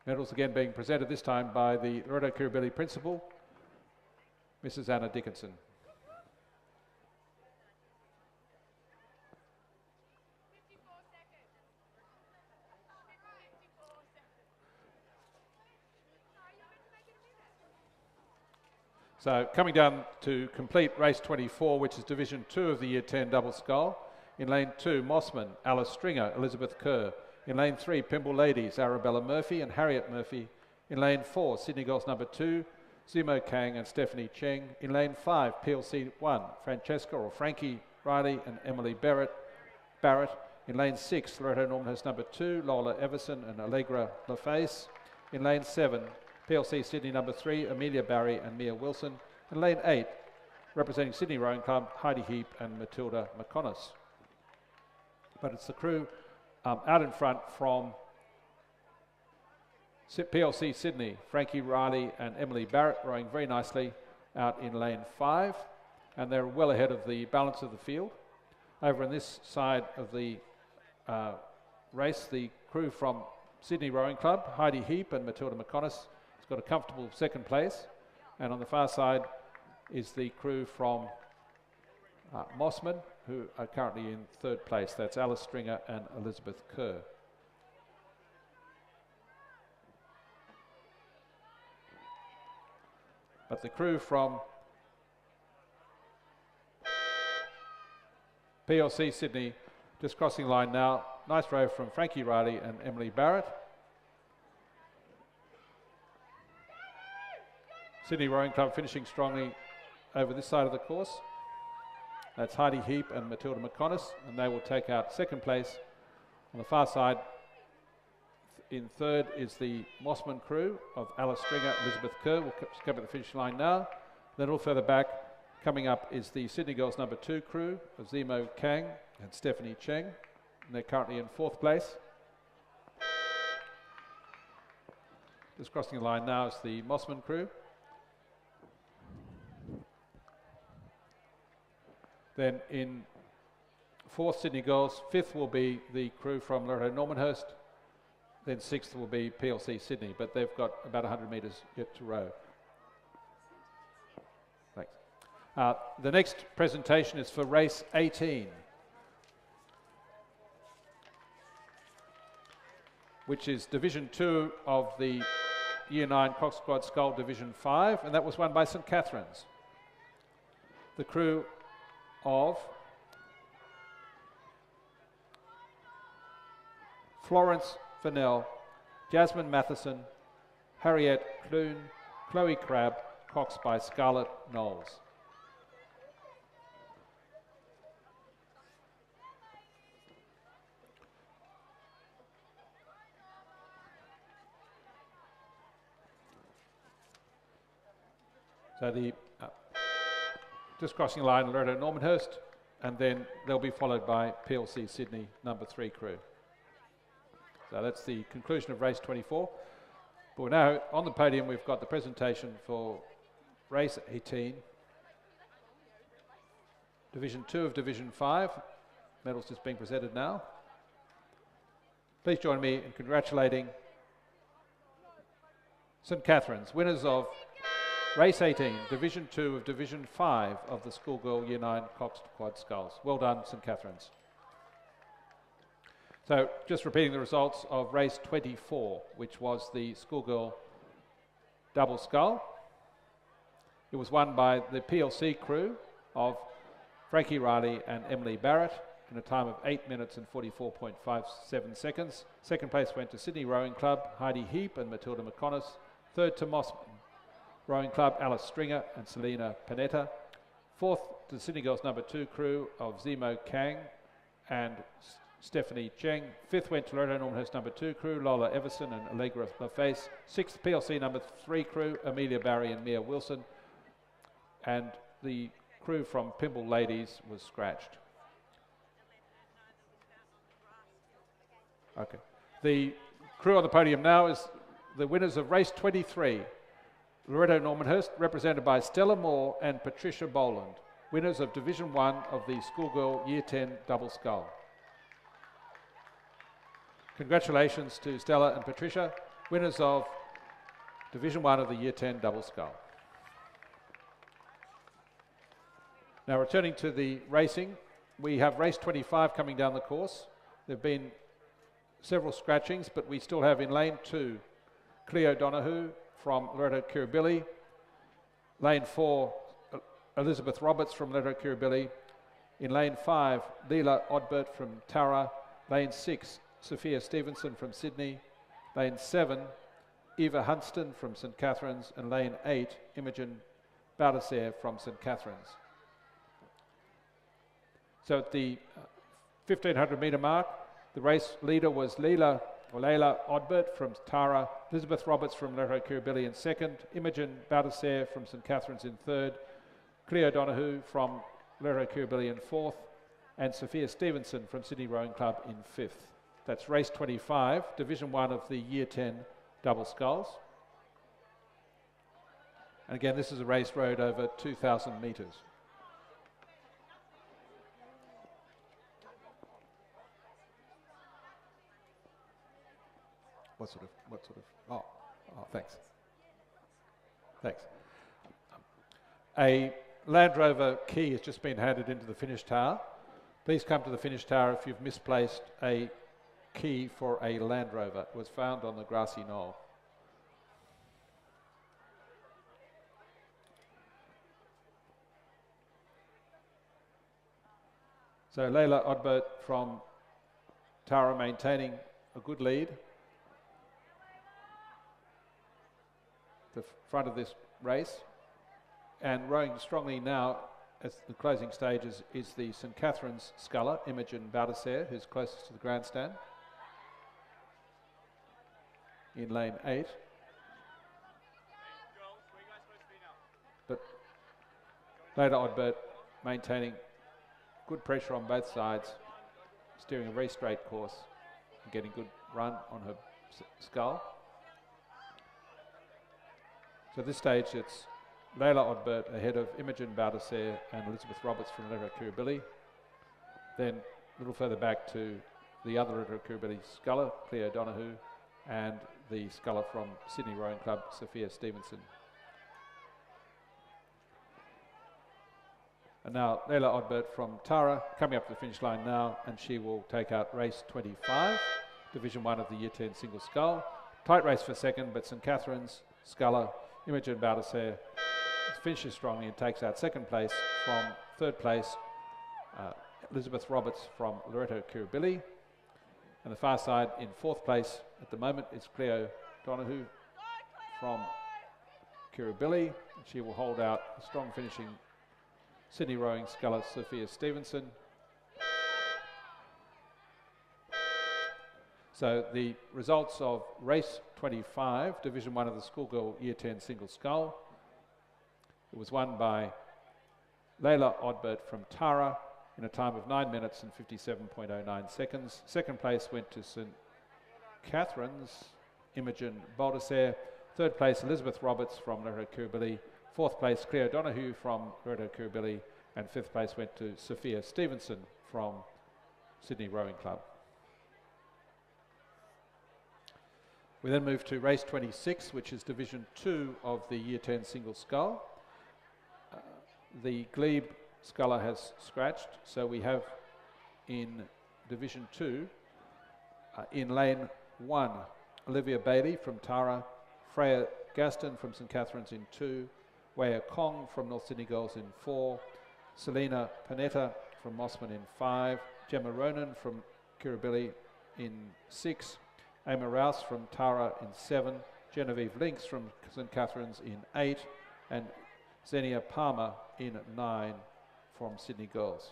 Medals again being presented this time by the Loreto Kirribilli principal, Mrs. Anna Dickinson. So coming down to complete race 24, which is Division 2 of the Year 10 double scull. In lane 2, Mossman, Alice Stringer, Elizabeth Kerr. In lane 3, Pimble Ladies, Arabella Murphy and Harriet Murphy. In lane 4, Sydney Girls number 2, Zimo Kang and Stephanie Cheng. In lane 5, PLC 1, Francesca or Frankie Riley and Emily Barrett. In lane 6, Loreto Normanhurst number 2, Lola Everson and Allegra LaFace. In lane 7, PLC Sydney number 3, Amelia Barry and Mia Wilson. In lane 8, representing Sydney Rowing Club, Heidi Heap and Matilda McConness. But it's the crew out in front from PLC Sydney, Frankie Riley and Emily Barrett rowing very nicely out in lane 5, and they're well ahead of the balance of the field. Over on this side of the race, the crew from Sydney Rowing Club, Heidi Heap and Matilda McConness, has got a comfortable second place, and on the far side is the crew from Mossman, who are currently in third place. That's Alice Stringer and Elizabeth Kerr. But the crew from PLC Sydney just crossing the line now. Nice row from Frankie Riley and Emily Barrett. Sydney Rowing Club finishing strongly over this side of the course. That's Heidi Heap and Matilda McConness, and they will take out second place. On the far side, in third is the Mossman crew of Alice Stringer, Elizabeth Kerr. We'll come at the finish line now. Then a little further back, coming up is the Sydney Girls number 2 crew of Zimo Kang and Stephanie Cheng. And they're currently in fourth place. Just crossing the line now is the Mossman crew. Then in fourth, Sydney Girls. Fifth will be the crew from Loreto Normanhurst. Then sixth will be PLC Sydney, but they've got about 100 metres yet to row. Thanks. The next presentation is for race 18, which is Division 2 of the Year 9 Cox Squad Scull Division 5, and that was won by St Catherine's. The crew of Florence Fennell, Jasmine Matheson, Harriet Clune, Chloe Crabb, Cox by Scarlett Knowles. So the just crossing the line, Loreto Normanhurst, and then they'll be followed by PLC Sydney number 3 crew. So that's the conclusion of race 24. But we're now on the podium. We've got the presentation for race 18, Division 2 of Division 5. Medals just being presented now. Please join me in congratulating St Catherine's, winners of race 18, Division 2 of Division 5 of the Schoolgirl Year 9 Cox Quad Sculls. Well done, St Catherine's. So just repeating the results of race 24, which was the Schoolgirl Double Scull. It was won by the PLC crew of Frankie Riley and Emily Barrett in a time of 8 minutes and 44.57 seconds. Second place went to Sydney Rowing Club, Heidi Heap and Matilda McConness. Third to Mossman Rowing Club, Alice Stringer and Selena Panetta. Fourth to Sydney Girls number 2 crew of Zimo Kang and Stephanie Cheng. Fifth went to Loreto Normanhurst number 2 crew, Lola Everson and Allegra LaFace. Sixth, PLC number 3 crew, Amelia Barry and Mia Wilson. And the crew from Pimble Ladies was scratched. Okay. The crew on the podium now is the winners of race 23. Loreto Normanhurst, represented by Stella Moore and Patricia Boland, winners of Division 1 of the Schoolgirl Year 10 Double Scull. Congratulations to Stella and Patricia, winners of Division 1 of the Year 10 Double Scull. Now returning to the racing, we have race 25 coming down the course. There have been several scratchings, but we still have in lane 2, Cleo Donahue from Loreto Kirribilli, Lane 4, Elizabeth Roberts from Loreto Kirribilli. In lane 5, Leela Odbert from Tara. Lane 6, Sophia Stevenson from Sydney. Lane 7, Eva Hunston from St Catharines. And lane 8, Imogen Baldassare from St Catharines. So at the 1500 metre mark, the race leader was Leila Odbert from Tara, Elizabeth Roberts from Loreto Kirribilli in second, Imogen Baldassare from St Catharines in third, Cleo Donahue from Loreto Kirribilli in fourth, and Sophia Stevenson from Sydney Rowing Club in fifth. That's race 25, Division 1 of the Year 10 double sculls. And again, this is a race rode over 2,000 metres. What sort of, oh, thanks. Thanks. A Land Rover key has just been handed into the finish tower. Please come to the finish tower if you've misplaced a key for a Land Rover. It was found on the grassy knoll. So Leila Odbert from Tara maintaining a good lead. The front of this race, and rowing strongly now at the closing stages is the St Catharines sculler, Imogen Baldassare, who's closest to the grandstand in lane 8. But Leila Odbert maintaining good pressure on both sides, steering a very straight course and getting good run on her scull. So at this stage it's Leila Odbert ahead of Imogen Baldassare and Elizabeth Roberts from Loreto Kirribilli. Then a little further back to the other Loreto Kirribilli sculler, Cleo Donahue, and the sculler from Sydney Rowing Club, Sophia Stevenson. And now Leila Odbert from Tara coming up to the finish line now, and she will take out race 25, Division 1 of the Year 10 single scull. Tight race for second, but St Catharines sculler Imogen Baldassare finishes strongly and takes out second place. From third place, Elizabeth Roberts from Loreto Kirribilli. And the far side in fourth place at the moment is Cleo Donahue from Kirribilli. She will hold out a strong finishing Sydney rowing sculler Sophia Stevenson. So the results of race 25, Division 1 of the Schoolgirl Year 10 single scull. It was won by Leila Odbert from Tara in a time of 9 minutes and 57.09 seconds. Second place went to St Catharines, Imogen Baldassare. Third place, Elizabeth Roberts from Loreto Kirribilli. Fourth place, Cleo Donahue from Loreto Kirribilli. And fifth place went to Sophia Stevenson from Sydney Rowing Club. We then move to race 26, which is Division 2 of the Year 10 single scull. The glebe sculler has scratched, so we have in Division 2, in lane 1, Olivia Bailey from Tara, Freya Gaston from St Catharines in 2, Waya Kong from North Sydney Girls in 4, Selena Panetta from Mossman in 5, Gemma Ronan from Kirribilli in 6, Emma Rouse from Tara in 7, Genevieve Links from St Catharines in 8, and Xenia Palmer in 9 from Sydney Girls.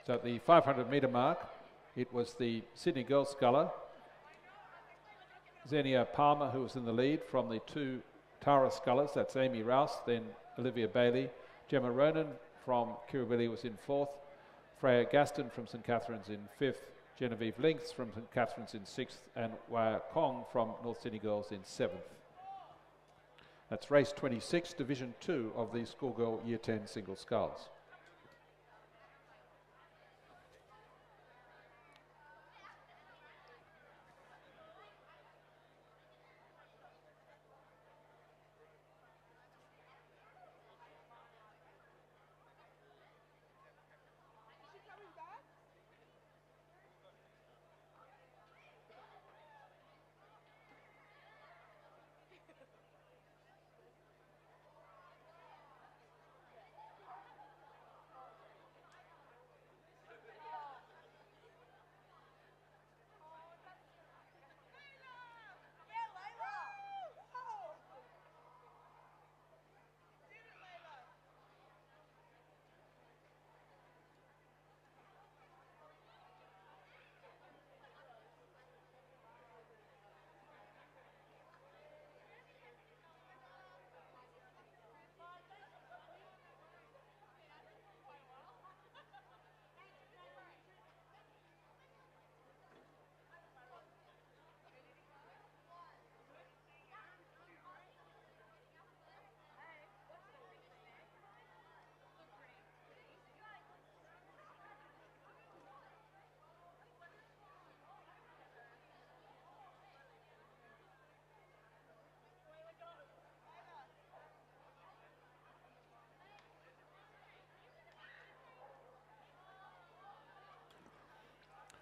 So at the 500 metre mark, it was the Sydney Girls sculler, Xenia Palmer, who was in the lead from the two Tara scullers. That's Amy Rouse, then Olivia Bailey. Gemma Ronan from Kirribilli was in 4th. Freya Gaston from St Catharines in 5th. Genevieve Links from St Catharines in 6th. And Waya Kong from North Sydney Girls in 7th. That's race 26, Division 2 of the Schoolgirl Year 10 single sculls.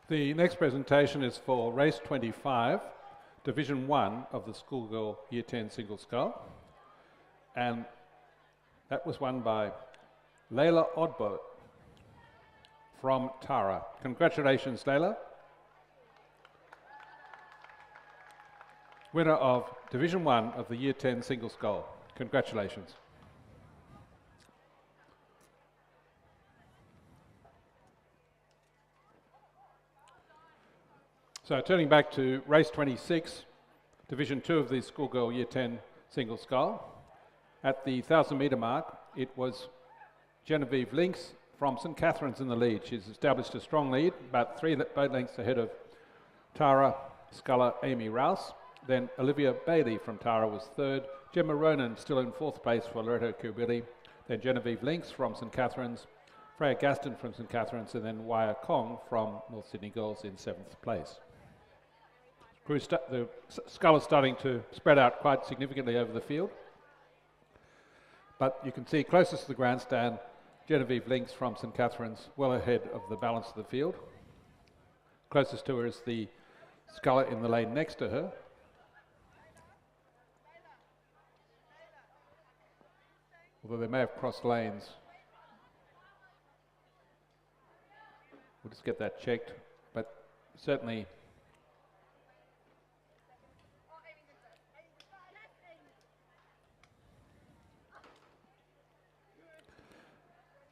The next presentation is for race 25, Division 1 of the Schoolgirl Year 10 Single Scull. And that was won by Layla Odbo from Tara. Congratulations, Layla. Winner of Division 1 of the Year 10 Single Scull. Congratulations. So turning back to race 26, Division 2 of the Schoolgirl Year 10 Single Scull. At the 1,000 metre mark, it was Genevieve Links from St Catherine's in the lead. She's established a strong lead, about 3 boat lengths ahead of Tara sculler Amy Rouse. Then Olivia Bailey from Tara was third. Gemma Ronan still in fourth place for Loreto Kirribilli. Then Genevieve Links from St Catherine's. Freya Gaston from St Catherine's, and then Waya Kong from North Sydney Girls in seventh place. The scull is starting to spread out quite significantly over the field. But you can see closest to the grandstand, Genevieve Links from St Catherine's, well ahead of the balance of the field. Closest to her is the sculler in the lane next to her. Although they may have crossed lanes. We'll just get that checked, but certainly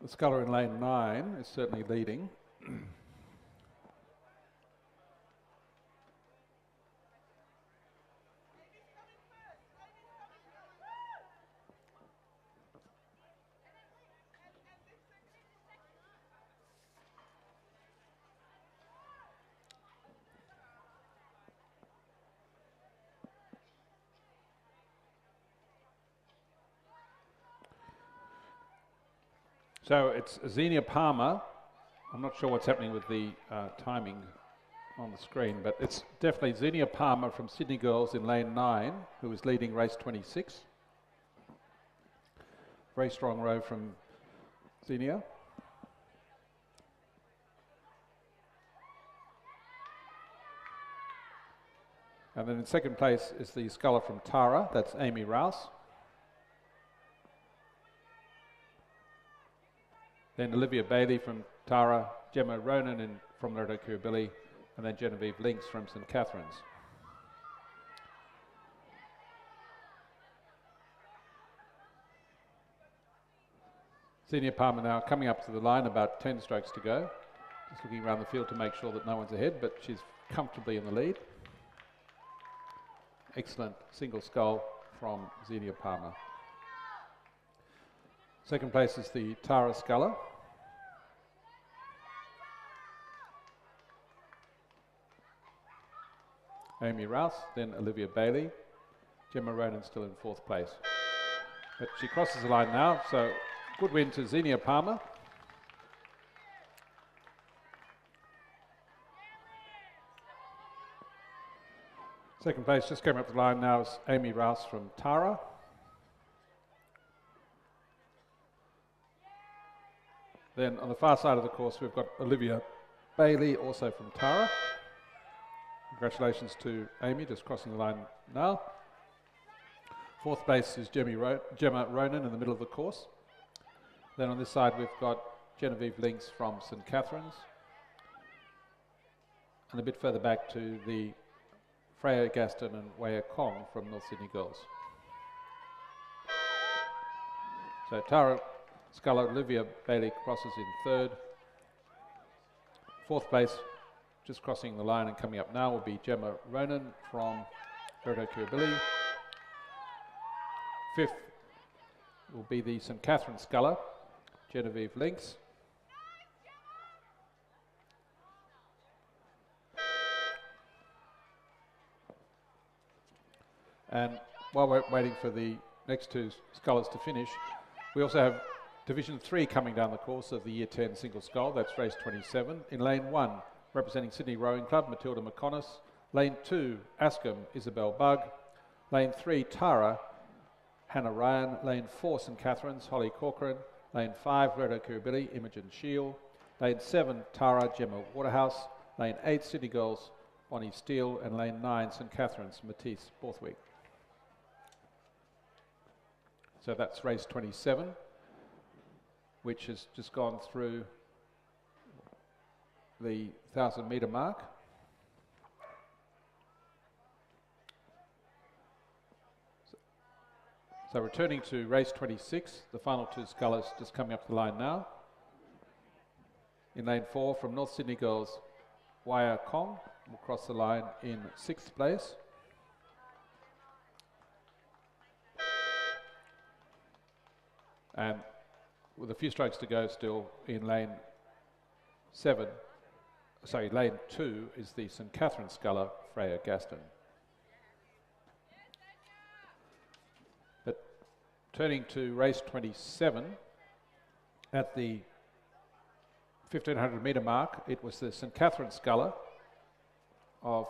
the sculler in lane 9 is certainly leading. So it's Xenia Palmer. I'm not sure what's happening with the timing on the screen, but it's definitely Xenia Palmer from Sydney Girls in lane 9, who is leading race 26. Very strong row from Xenia. And then in second place is the sculler from Tara, that's Amy Rouse. Then Olivia Bailey from Tara, Gemma Ronan from Loreto Kirribilli, and then Genevieve Links from St Catherine's. Xenia Palmer now coming up to the line, about 10 strokes to go. Just looking around the field to make sure that no one's ahead, but she's comfortably in the lead. Excellent single scull from Xenia Palmer. Second place is the Tara sculler. Amy Rouse, then Olivia Bailey. Gemma Ronan still in fourth place. But she crosses the line now, so good win to Xenia Palmer. Second place, just coming up the line now, is Amy Rouse from Tara. Then on the far side of the course, we've got Olivia Bailey, also from Tara. Congratulations to Amy, just crossing the line now. Fourth place is Gemma Ronan in the middle of the course. Then on this side, we've got Genevieve Links from St Catherine's. And a bit further back to the Freya Gaston and Waya Kong from North Sydney Girls. So Tara sculler Olivia Bailey crosses in third. Fourth place, just crossing the line and coming up now, will be Gemma Ronan from Loreto Kirribilli. Fifth will be the St Catherine sculler, Genevieve Links. And while we're waiting for the next two scullers to finish, we also have Division 3 coming down the course of the Year 10 Single Scull. That's race 27. In lane 1, representing Sydney Rowing Club, Matilda McConus. Lane 2, Ascombe, Isabel Bugg. Lane 3, Tara, Hannah Ryan. Lane 4, St Catherine's, Holly Corcoran. Lane 5, Loreto Kirribilli, Imogen Shield. Lane 7, Tara, Gemma Waterhouse. Lane 8, Sydney Girls, Bonnie Steele, and Lane 9, St Catherine's, Matisse Borthwick. So that's race 27, which has just gone through the 1,000-metre mark. So returning to race 26, the final two scullers just coming up the line now. In lane 4, from North Sydney Girls, Waya Kong will cross the line in 6th place. And with a few strokes to go still in lane 2 is the St Catherine sculler, Freya Gaston. But turning to race 27, at the 1,500 metre mark, it was the St Catherine sculler of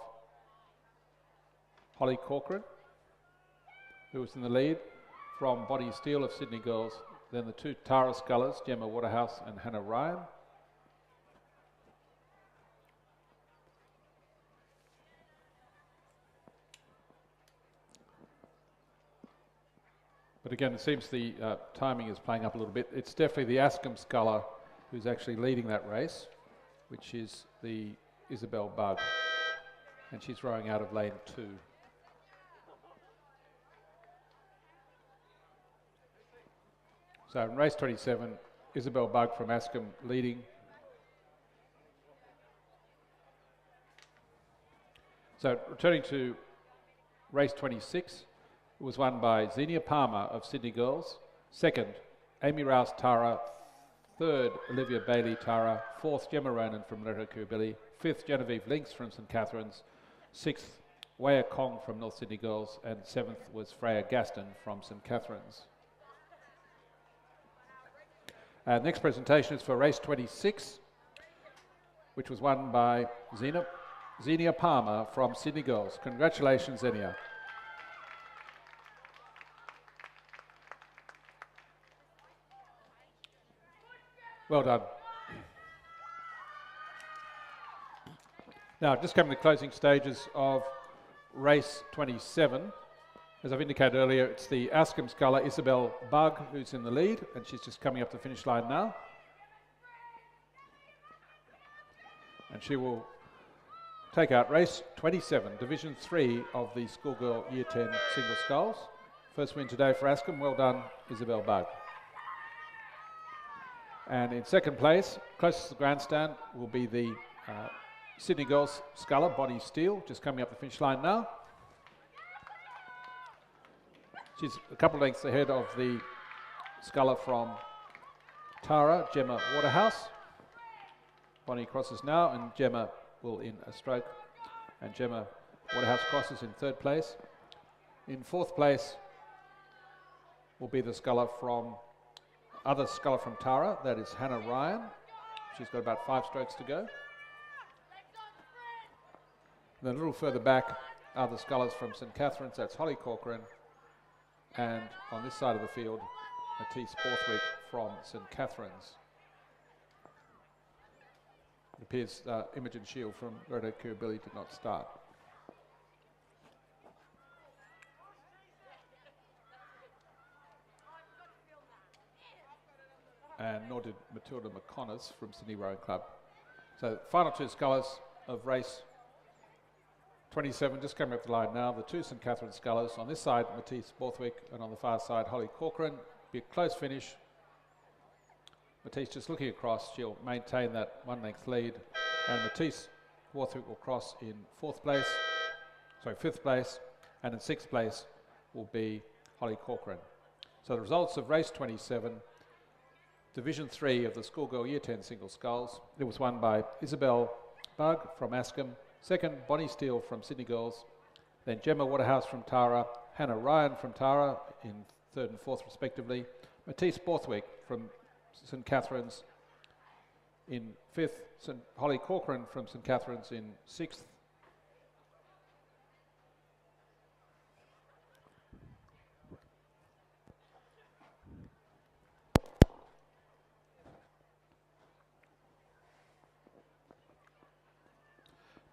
Holly Corcoran who was in the lead, from Bonnie Steele of Sydney Girls, then the two Tara scullers, Gemma Waterhouse and Hannah Ryan. But again, it seems the timing is playing up a little bit. It's definitely the Askham sculler who's actually leading that race, which is the Isabel Bug, and she's rowing out of lane 2. So in race 27, Isabel Bug from Askham leading. So returning to race 26, it was won by Xenia Palmer of Sydney Girls. Second, Amy Rouse Tara. Third, Olivia Bailey Tara. Fourth, Gemma Ronan from Loreto Kirribilli. Fifth, Genevieve Links from St Catherine's. Sixth, Waya Kong from North Sydney Girls. And seventh was Freya Gaston from St Catherine's. Next presentation is for race 26, which was won by Xenia Palmer from Sydney Girls. Congratulations, Xenia. Well done. Now, just coming to the closing stages of race 27. As I've indicated earlier, it's the Askham sculler Isabel Bug who's in the lead, and she's just coming up the finish line now. And she will take out race 27, Division 3 of the Schoolgirl Year 10 Single Sculls. First win today for Askham. Well done, Isabel Bug. And in second place, closest to the grandstand, will be the Sydney Girls sculler, Bonnie Steele, just coming up the finish line now. She's a couple of lengths ahead of the sculler from Tara, Gemma Waterhouse. Bonnie crosses now, and Gemma will in a stroke. And Gemma Waterhouse crosses in third place. In fourth place will be the sculler from Tara, that is Hannah Ryan. She's got about 5 strokes to go. And then a little further back are the scullers from St Catherine's, that's Holly Corcoran. And on this side of the field, Matisse Borthwick from St Catherine's. It appears Imogen Shield from Loreto Kirribilli did not start. And nor did Matilda McConnors from Sydney Rowing Club. So final two scullers of race 27, just coming up the line now. The two St Catherine scullers. On this side, Matisse Borthwick, and on the far side, Holly Corcoran. Be a close finish. Matisse just looking across. She'll maintain that 1-length lead. And Matisse Borthwick will cross in fifth place. And in 6th place will be Holly Corcoran. So the results of race 27, Division 3 of the Schoolgirl Year 10 Single Sculls. It was won by Isabel Bug from Askham. Second, Bonnie Steele from Sydney Girls. Then Gemma Waterhouse from Tara. Hannah Ryan from Tara in 3rd and 4th respectively. Matisse Borthwick from St Catherine's in 5th. Holly Corcoran from St Catherine's in 6th.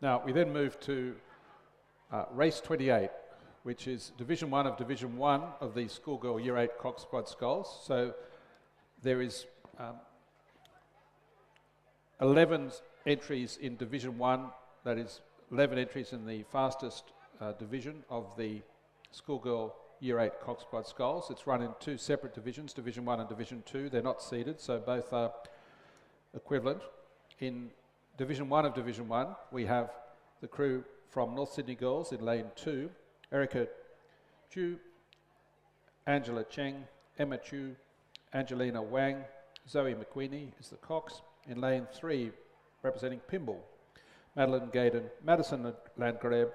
Now, we then move to race 28, which is Division 1 of Division 1 of the Schoolgirl Year 8 Cock Squad Sculls. So there is 11 entries in Division 1, that is 11 entries in the fastest division of the Schoolgirl Year 8 Cock Squad Sculls. It's run in two separate divisions, Division 1 and Division 2. They're not seeded, so both are equivalent. In Division 1 of Division 1, we have the crew from North Sydney Girls in lane 2, Erica Chu, Angela Cheng, Emma Chu, Angelina Wang, Zoe McQueenie is the cocks. In lane 3, representing Pymble, Madeline Gaydon, Madison Landgrab,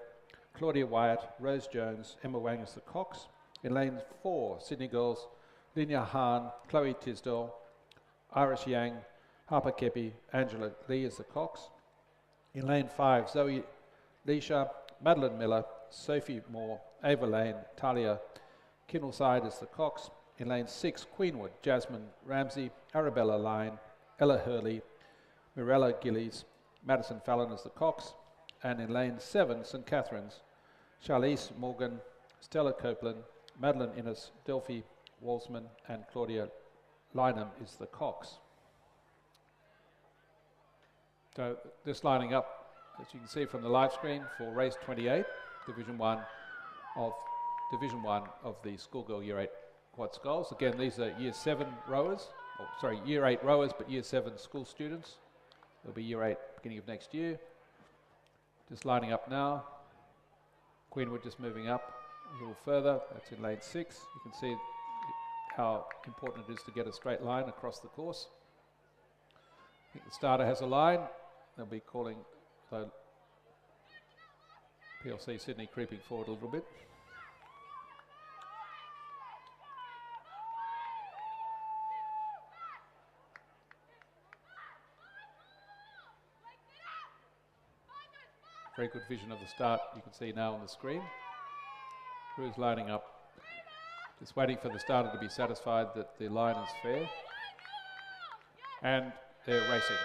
Claudia Wyatt, Rose Jones, Emma Wang is the cocks. In lane 4, Sydney Girls, Linya Han, Chloe Tisdall, Iris Yang, Harper Kepi, Angela Lee is the cocks. In lane 5, Zoe Leisha, Madeline Miller, Sophie Moore, Ava Lane, Talia Kinnelside is the cocks. In lane 6, Queenwood, Jasmine Ramsey, Arabella Lyne, Ella Hurley, Mirella Gillies, Madison Fallon is the cocks. And in lane 7, St Catherine's, Charlize Morgan, Stella Copeland, Madeline Innes, Delphi Walsman and Claudia Lynham is the cocks. So this lining up, as you can see from the live screen, for race 28, Division 1 of the Schoolgirl Year 8 Quad Sculls. Again, these are Year 7 rowers, Year 8 rowers, but Year 7 school students. They'll be Year 8 beginning of next year. Just lining up now. Queenwood just moving up a little further. That's in lane 6. You can see how important it is to get a straight line across the course. I think the starter has a line. They'll be calling the PLC Sydney creeping forward a little bit. Very good vision of the start, you can see now on the screen. Crew's lining up, just waiting for the starter to be satisfied that the line is fair. And they're racing.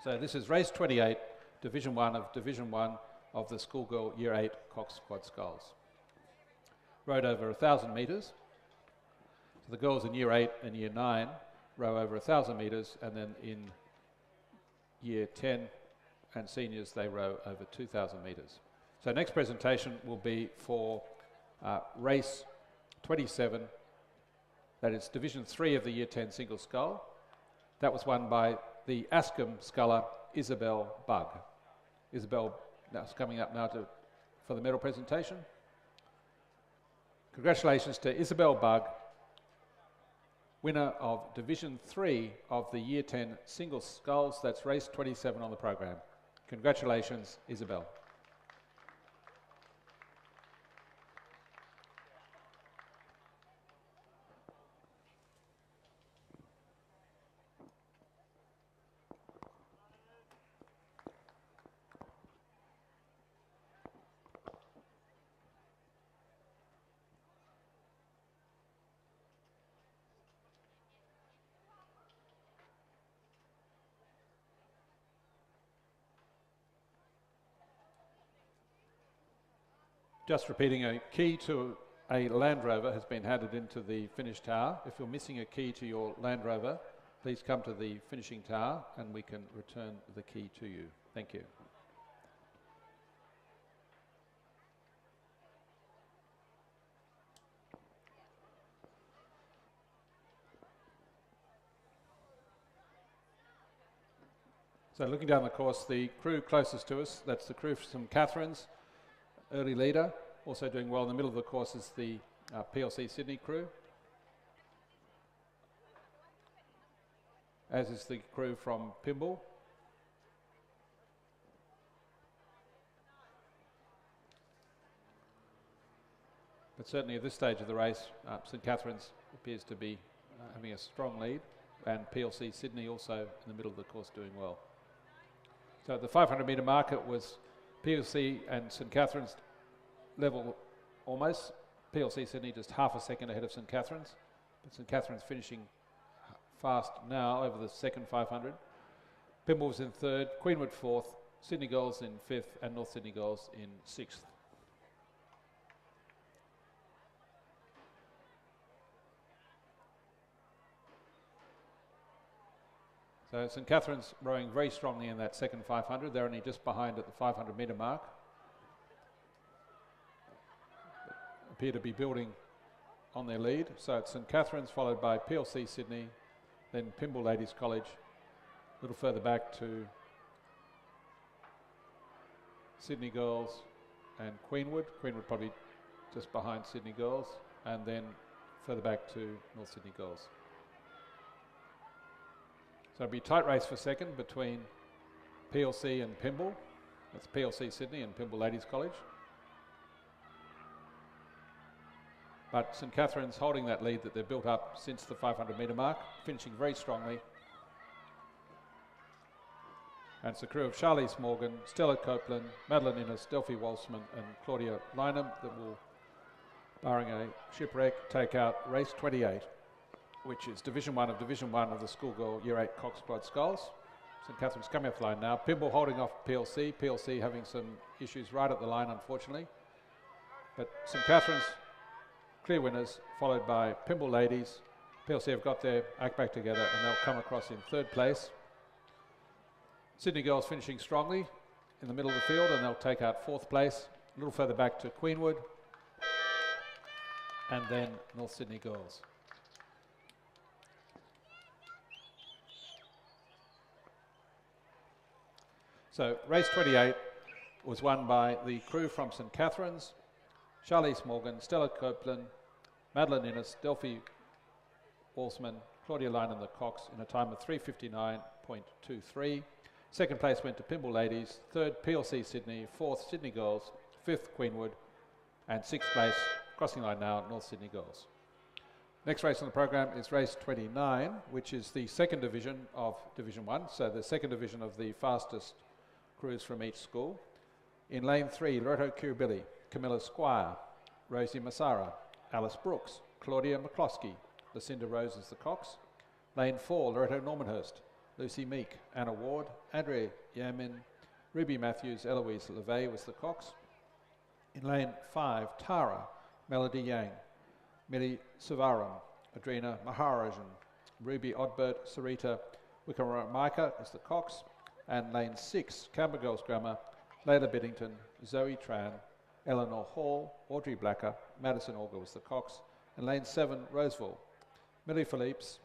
So this is race 28, Division 1 of the Schoolgirl Year 8 Cock Squad Sculls. Rowed over 1,000 metres. So the girls in Year 8 and Year 9 row over 1,000 metres, and then in Year 10 and seniors they row over 2,000 metres. So next presentation will be for race 27, that is Division 3 of the Year 10 single scull. That was won by the Ascombe sculler Isabel Bugg. Isabel is coming up now for the medal presentation. Congratulations to Isabel Bugg, winner of Division 3 of the Year 10 single sculls. That's race 27 on the program. Congratulations, Isabel. Just repeating, a key to a Land Rover has been handed into the finish tower. If you're missing a key to your Land Rover, please come to the finishing tower and we can return the key to you. Thank you. So looking down the course, the crew closest to us, that's the crew from Catherine's, early leader. Also doing well in the middle of the course is the PLC Sydney crew, as is the crew from Pymble. But certainly at this stage of the race, St Catherine's appears to be having a strong lead, and PLC Sydney also in the middle of the course doing well. So at the 500 metre mark, it was PLC and St Catherine's level almost. PLC Sydney just half a second ahead of St Catherine's, but St Catherine's finishing fast now over the second 500. Pymble was in third, Queenwood fourth, Sydney Girls in fifth, and North Sydney Girls in sixth. So St Catherine's rowing very strongly in that second 500. They're only just behind at the 500 metre mark. Appear to be building on their lead. So it's St Catherine's followed by PLC Sydney, then Pymble Ladies College, a little further back to Sydney Girls and Queenwood. Queenwood probably just behind Sydney Girls, and then further back to North Sydney Girls. So it'll be a tight race for second between PLC and Pymble. That's PLC Sydney and Pymble Ladies College. But St Catherine's holding that lead that they've built up since the 500 metre mark, finishing very strongly. And it's a crew of Charlize Morgan, Stella Copeland, Madeline Innes, Delphi Walsman and Claudia Lynham that will, barring a shipwreck, take out race 28, which is Division 1 of the schoolgirl Year 8 Cox Squad Sculls. St Catherine's coming off the line now. Pymble holding off PLC. PLC having some issues right at the line, unfortunately. But St Catherine's clear winners, followed by Pymble Ladies. PLC have got their act back together and they'll come across in third place. Sydney Girls finishing strongly in the middle of the field and they'll take out fourth place. A little further back to Queenwood and then North Sydney Girls. So race 28 was won by the crew from St Catherine's, Charlize Morgan, Stella Copeland, Madeline Innes, Delphi Walsman, Claudia Lynham the Cox in a time of 3:59.23. Second place went to Pymble Ladies, third PLC Sydney, fourth Sydney Girls, fifth Queenwood, and sixth place, crossing line now, North Sydney Girls. Next race on the program is race 29, which is the second division of Division 1, so the second division of the fastest crews from each school. In lane 3, Loreto Kirribilli, Camilla Squire, Rosie Massara, Alice Brooks, Claudia McCloskey, Lucinda Rose is the Cox. Lane 4, Loreto Normanhurst, Lucy Meek, Anna Ward, Andrea Yamin, Ruby Matthews, Eloise LeVay was the Cox. In lane 5, Tara, Melody Yang, Millie Savaram, Adrina Maharajan, Ruby Odbert, Sarita Wickramarika is the Cox. And lane 6, Canberra Girls Grammar, Layla Biddington, Zoe Tran, Eleanor Hall, Audrey Blacker, Madison Auger was the Cox. And lane 7, Roseville, Millie Phillips,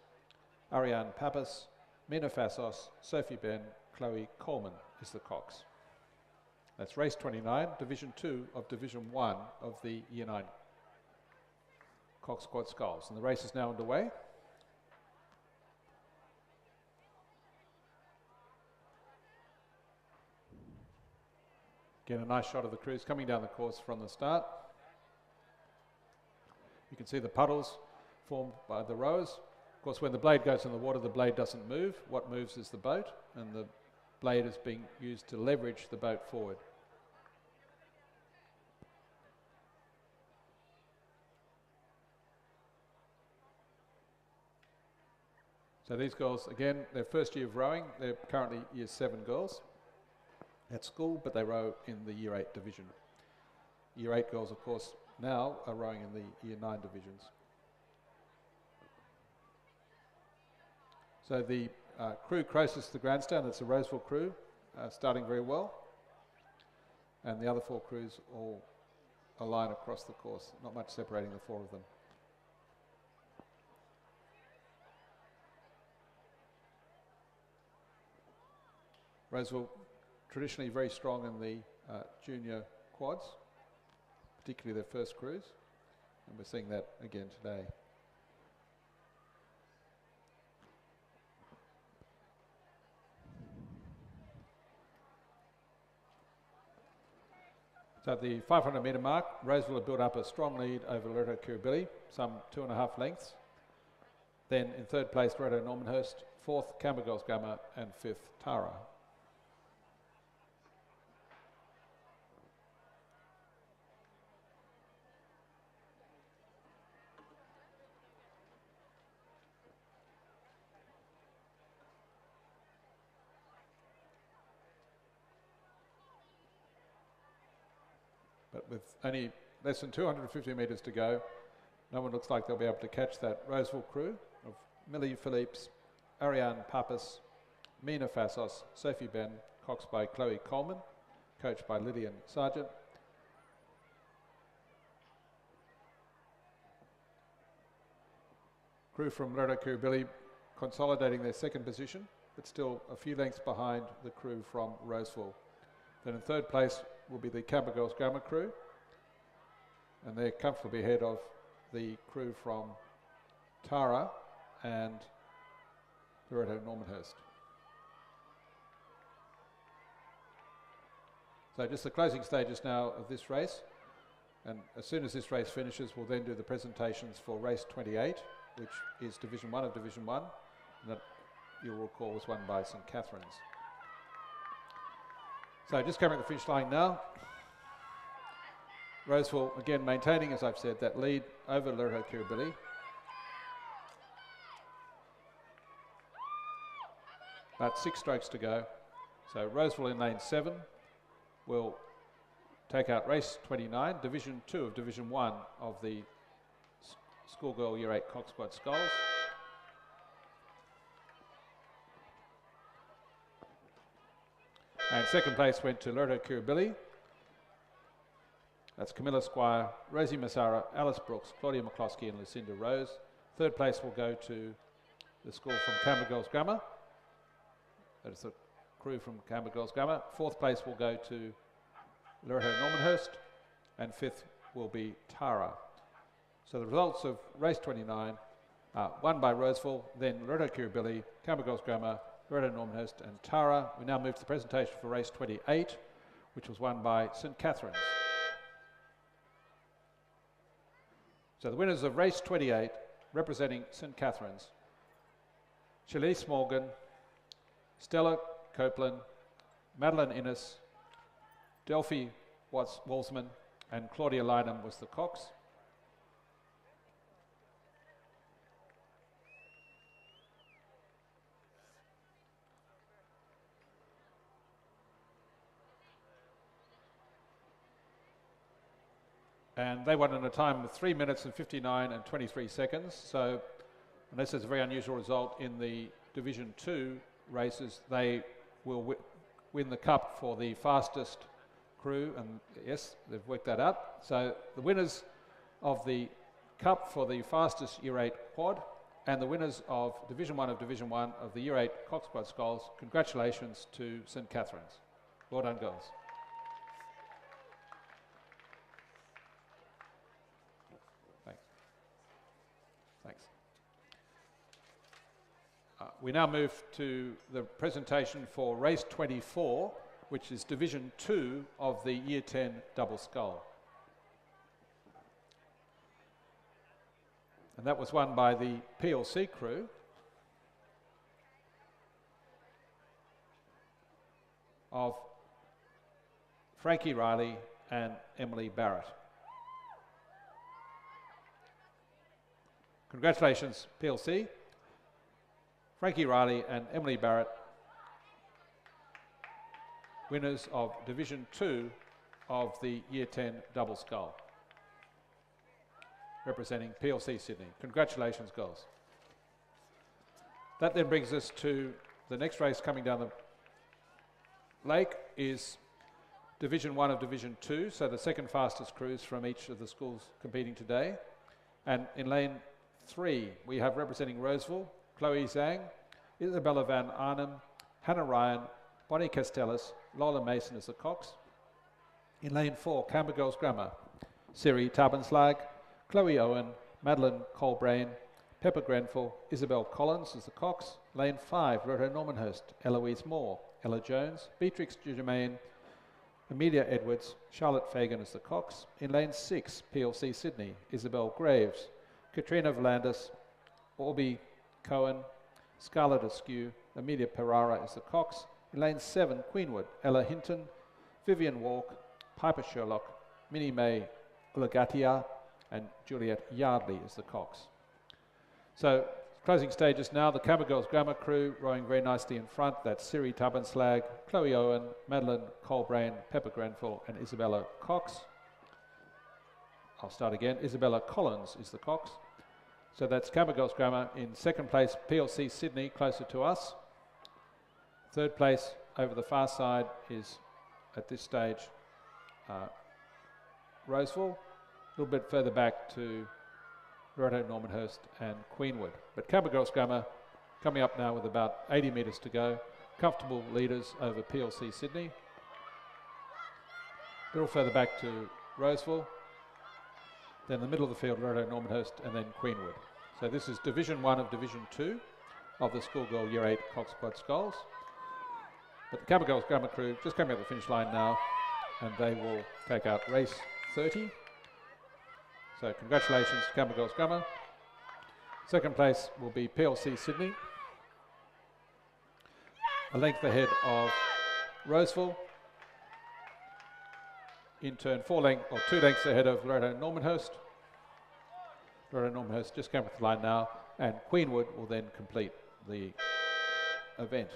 Ariane Pappas, Mina Fassos, Sophie Ben, Chloe Coleman is the Cox. That's race 29, Division 2 of Division 1 of the Year 9 Cox Squad Sculls. And the race is now underway. Again, a nice shot of the crews coming down the course from the start. You can see the puddles formed by the rowers. Of course, when the blade goes in the water, the blade doesn't move. What moves is the boat, and the blade is being used to leverage the boat forward. So these girls, again, their first year of rowing. They're currently Year 7 girls at school, but they row in the Year 8 division. Year 8 girls, of course, now are rowing in the Year 9 divisions. So the crew closest to the grandstand, that's the Roseville crew, starting very well. And the other 4 crews all align across the course, not much separating the 4 of them. Roseville traditionally very strong in the junior quads, particularly their first crews, and we're seeing that again today. So at the 500 metre mark, Roseville have built up a strong lead over Loreto Kirribilli, some 2.5 lengths. Then in third place, Loreto Normanhurst, fourth, Canberra Girls Grammar, and fifth, Tara. with only less than 250 metres to go, no one looks like they'll be able to catch that Roseville crew of Millie Phillips, Ariane Pappas, Mina Fassos, Sophie Ben, coxed by Chloe Coleman, coached by Lillian Sargent. Crew from Loreto Kirribilli consolidating their second position, but still a few lengths behind the crew from Roseville. Then in third place will be the Camber Girls Grammar crew, and they're comfortably ahead of the crew from Tara and Loreto Normanhurst. So just the closing stages now of this race, and as soon as this race finishes, we'll then do the presentations for race 28, which is Division 1 of Division 1, and that you'll recall was won by St Catherine's. So just coming to the finish line now. Roseville again maintaining, as I've said, that lead over Loreto Kirribilli. About 6 strokes to go. So Roseville in lane 7 will take out race 29, Division 2 of Division 1 of the Schoolgirl Year 8 Cox Squad Skulls. And second place went to Loreto Kirribilli. That's Camilla Squire, Rosie Massara, Alice Brooks, Claudia McCloskey and Lucinda Rose. Third place will go to the school from Camber Girls Grammar. That is the crew from Camber Girls Grammar. Fourth place will go to Loreto Normanhurst. And fifth will be Tara. So the results of race 29 are won by Roseville, then Loreto Kirribilli, Camber Girls Grammar, Loreto Normanhurst and Tara. We now move to the presentation for race 28, which was won by St Catherine's. So the winners of race 28, representing St Catherine's, Shalise Morgan, Stella Copeland, Madeline Innes, Delphi Walsman and Claudia Lynham was the cox. And they won in a time of 3 minutes and 59 and 23 seconds. So unless there's a very unusual result in the Division 2 races, they will win the cup for the fastest crew. And yes, they've worked that out. So the winners of the cup for the fastest Year 8 quad and the winners of Division 1 of Division 1 of the Year 8 Cox Squad Skulls, congratulations to St Catherine's. Well done, girls. Thanks. We now move to the presentation for race 24, which is Division 2 of the Year 10 Double Scull. And that was won by the PLC crew of Frankie Riley and Emily Barrett. Congratulations, PLC. Frankie Riley and Emily Barrett, winners of Division 2 of the Year 10 Double Scull, representing PLC Sydney. Congratulations, girls. That then brings us to the next race coming down the lake is Division 1 of Division 2, so the second fastest crews from each of the schools competing today. And in lane 3, we have representing Roseville, Chloe Zhang, Isabella Van Arnhem, Hannah Ryan, Bonnie Castellas, Lola Mason as the cox. In lane 4, Camber Girls Grammar, Siri Tarbanslag, Chloe Owen, Madeline Colbrain, Pepper Grenfell, Isabel Collins as the cox. Lane 5, Loreto Normanhurst, Eloise Moore, Ella Jones, Beatrix Germain, Amelia Edwards, Charlotte Fagan as the cox. In lane 6, PLC Sydney, Isabel Graves, Katrina Volandis, Orby Cohen, Scarlett Askew, Amelia Ferrara is the cox. In lane 7, Queenwood, Ella Hinton, Vivian Walk, Piper Sherlock, Minnie May Ulagatia, and Juliet Yardley is the cox. So, closing stages now, the Camber Girls Grammar crew rowing very nicely in front. That's Siri Tabanslag, Chloe Owen, Madeline Colbrain, Pepper Grenfell, and Isabella Cox. I'll start again. Isabella Collins is the Cox. So that's Camber Girls Grammar. In second place, PLC Sydney, closer to us. Third place, over the far side, is at this stage Roseville. A little bit further back to Loreto, Normanhurst and Queenwood. But Camber Girls Grammar coming up now with about 80 metres to go. Comfortable leaders over PLC Sydney. A little further back to Roseville. Then the middle of the field, Loreto, Normanhurst and then Queenwood. So this is Division 1 of Division 2 of the Schoolgirl Year 8 Cox Quad Skulls. But the Camber Girls Grammar crew just coming up the finish line now, and they will take out race 30. So congratulations to Camber Girls Grammar. Second place will be PLC Sydney, a length ahead of Roseville. In turn, 2 lengths ahead of Loreto Normanhurst. Loreto Normanhurst just came with the line now, and Queenwood will then complete the event.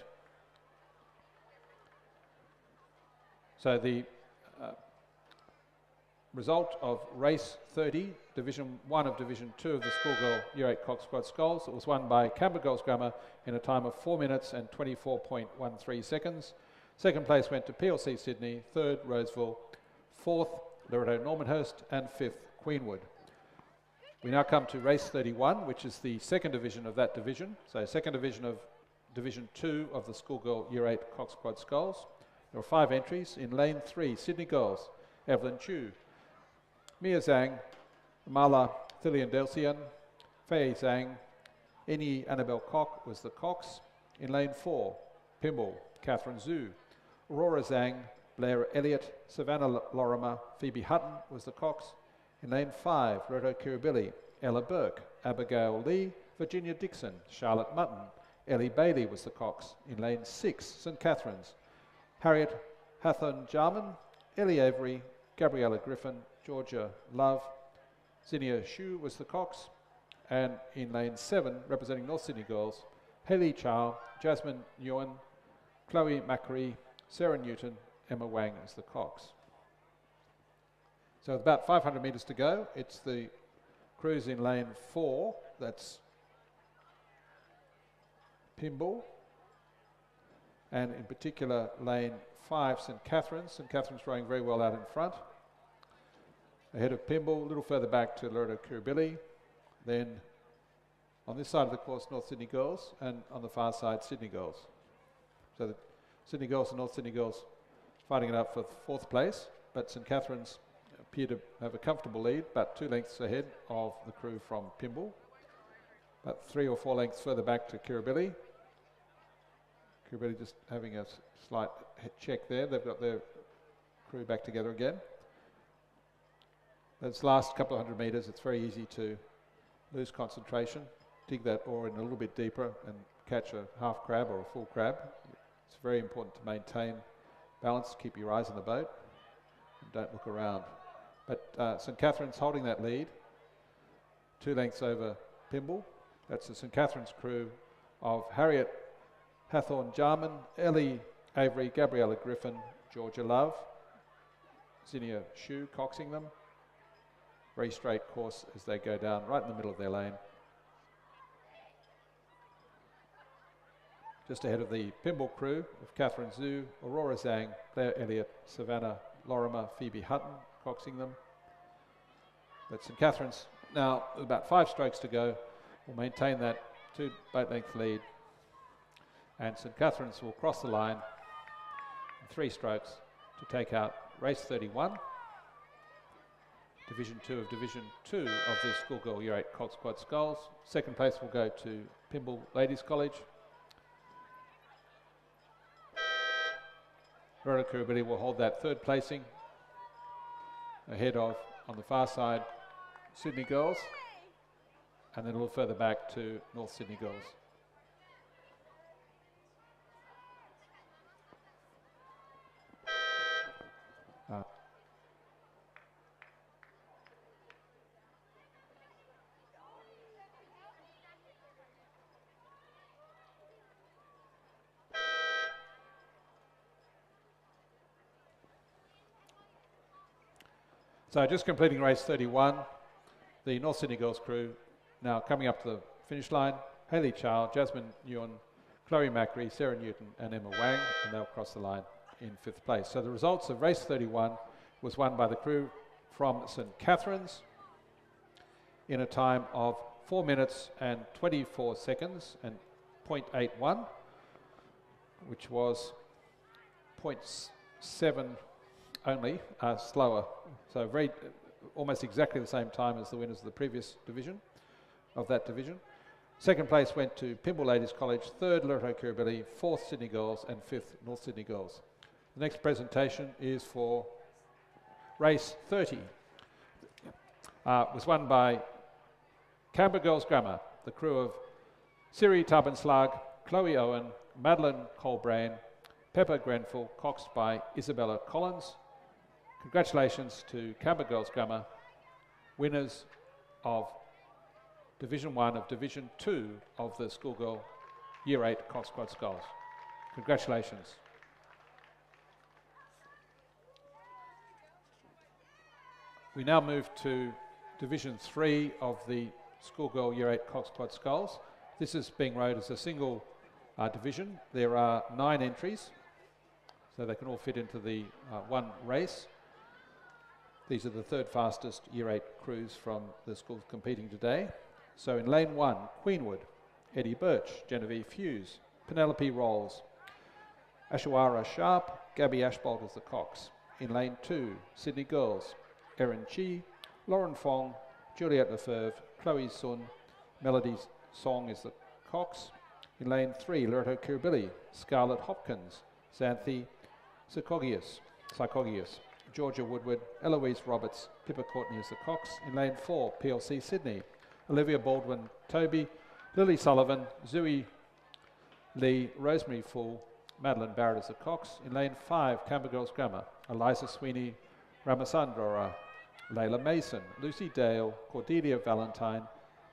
So the result of race 30, Division 1 of Division 2 of the Schoolgirl Year 8 Cox Quad Skulls, it was won by Camber Girls Grammar in a time of 4 minutes and 24.13 seconds. Second place went to PLC Sydney, third Roseville, fourth Loreto Normanhurst and fifth Queenwood. We now come to race 31, which is the second division of that division. So second division of Division 2 of the Schoolgirl Year 8 Cox Quad Skulls. There are 5 entries. In lane 3, Sydney Girls, Evelyn Chu, Mia Zhang, Mala Thilian Delcian, Fei Zhang, Eni Annabelle Koch was the Cox. In lane 4, Pimble, Catherine Zhu, Aurora Zhang, Blair Elliott, Savannah Lorimer, Phoebe Hutton was the Cox. In lane 5, Loreto Kirribilli, Ella Burke, Abigail Lee, Virginia Dixon, Charlotte Mutton, Ellie Bailey was the Cox. In lane 6, St Catherine's, Harriet Hathorn Jarman, Ellie Avery, Gabriella Griffin, Georgia Love, Zinnia Shu was the Cox. And in lane 7, representing North Sydney Girls, Hayley Chow, Jasmine Nguyen, Chloe Macquarie, Sarah Newton, Emma Wang is the Cox. So with about 500 metres to go, it's the crews in lane 4, that's Pimble, and in particular lane 5, St Catherine's. St Catherine's rowing very well out in front. Ahead of Pimble, a little further back to Loreto Kirribilli. Then on this side of the course, North Sydney Girls, and on the far side, Sydney Girls. So the Sydney Girls and North Sydney Girls fighting it out for 4th place, but St Catherine's appear to have a comfortable lead, about 2 lengths ahead of the crew from Pimble. About 3 or 4 lengths further back to Kirribilli. Kirribilli just having a slight check there. They've got their crew back together again. Those last couple of 100 metres, it's very easy to lose concentration, dig that oar in a little bit deeper and catch a half crab or a full crab. It's very important to maintain balance, keep your eyes on the boat, and don't look around. But St Catherine's holding that lead, 2 lengths over Pimble. That's the St Catherine's crew of Harriet Hathorn Jarman, Ellie Avery, Gabriella Griffin, Georgia Love, Zinnia Shu coxing them. Very straight course as they go down right in the middle of their lane. Just ahead of the Pimble crew of Catherine Zhu, Aurora Zhang, Blair Elliott, Savannah Lorimer, Phoebe Hutton coxing them. But St Catherine's now, with about 5 strokes to go, will maintain that 2 boat length lead. And St Catherine's will cross the line in 3 strokes to take out race 31. Division 2 of Division 2 of the Schoolgirl Year 8 Cox Quad Skulls. Second place will go to Pimble Ladies College. Loreto Kirribilli will hold that 3rd placing ahead of, on the far side, Sydney Girls, and then a little further back to North Sydney Girls. So just completing race 31, the North Sydney Girls crew now coming up to the finish line. Hayley Chow, Jasmine Nguyen, Chloe Macri, Sarah Newton and Emma Wang, and they'll cross the line in 5th place. So the results of race 31 was won by the crew from St Catherine's in a time of 4 minutes and 24 seconds and 0.81, which was 0.7 only slower. So almost exactly the same time as the winners of the previous division, of that division. Second place went to Pymble Ladies College, third Loreto Kirribilli, fourth Sydney Girls and fifth North Sydney Girls. The next presentation is for race 30. Was won by Canberra Girls Grammar, the crew of Siri Tarbenslag, Chloe Owen, Madeline Colbrane, Pepper Grenfell, coxed by Isabella Collins. Congratulations to Canberra Girls Grammar, winners of Division 1 of Division 2 of the Schoolgirl Year 8 Cox Quad Sculls. Congratulations. We now move to Division 3 of the Schoolgirl Year 8 Cox Quad Sculls. This is being rowed as a single division. There are 9 entries, so they can all fit into the one race. These are the third fastest Year 8 crews from the schools competing today. So in lane 1, Queenwood, Eddie Birch, Genevieve Hughes, Penelope Rolls, Ashawara Sharp, Gabby Ashbold as the cox. In lane 2, Sydney Girls, Erin Chi, Lauren Fong, Juliette Lefebvre, Chloe Sun, Melody Song is the cox. In lane 3, Loreto Kirribilli, Scarlett Hopkins, Xanthi Psychogius, Georgia Woodward, Eloise Roberts, Pippa Courtney is the cox. In lane 4, PLC Sydney, Olivia Baldwin Toby, Lily Sullivan, Zooey Lee, Rosemary Fool, Madeline Barrett is the cox. In lane 5, Canberra Girls Grammar, Eliza Sweeney, Ramasandra, Layla Mason, Lucy Dale, Cordelia Valentine,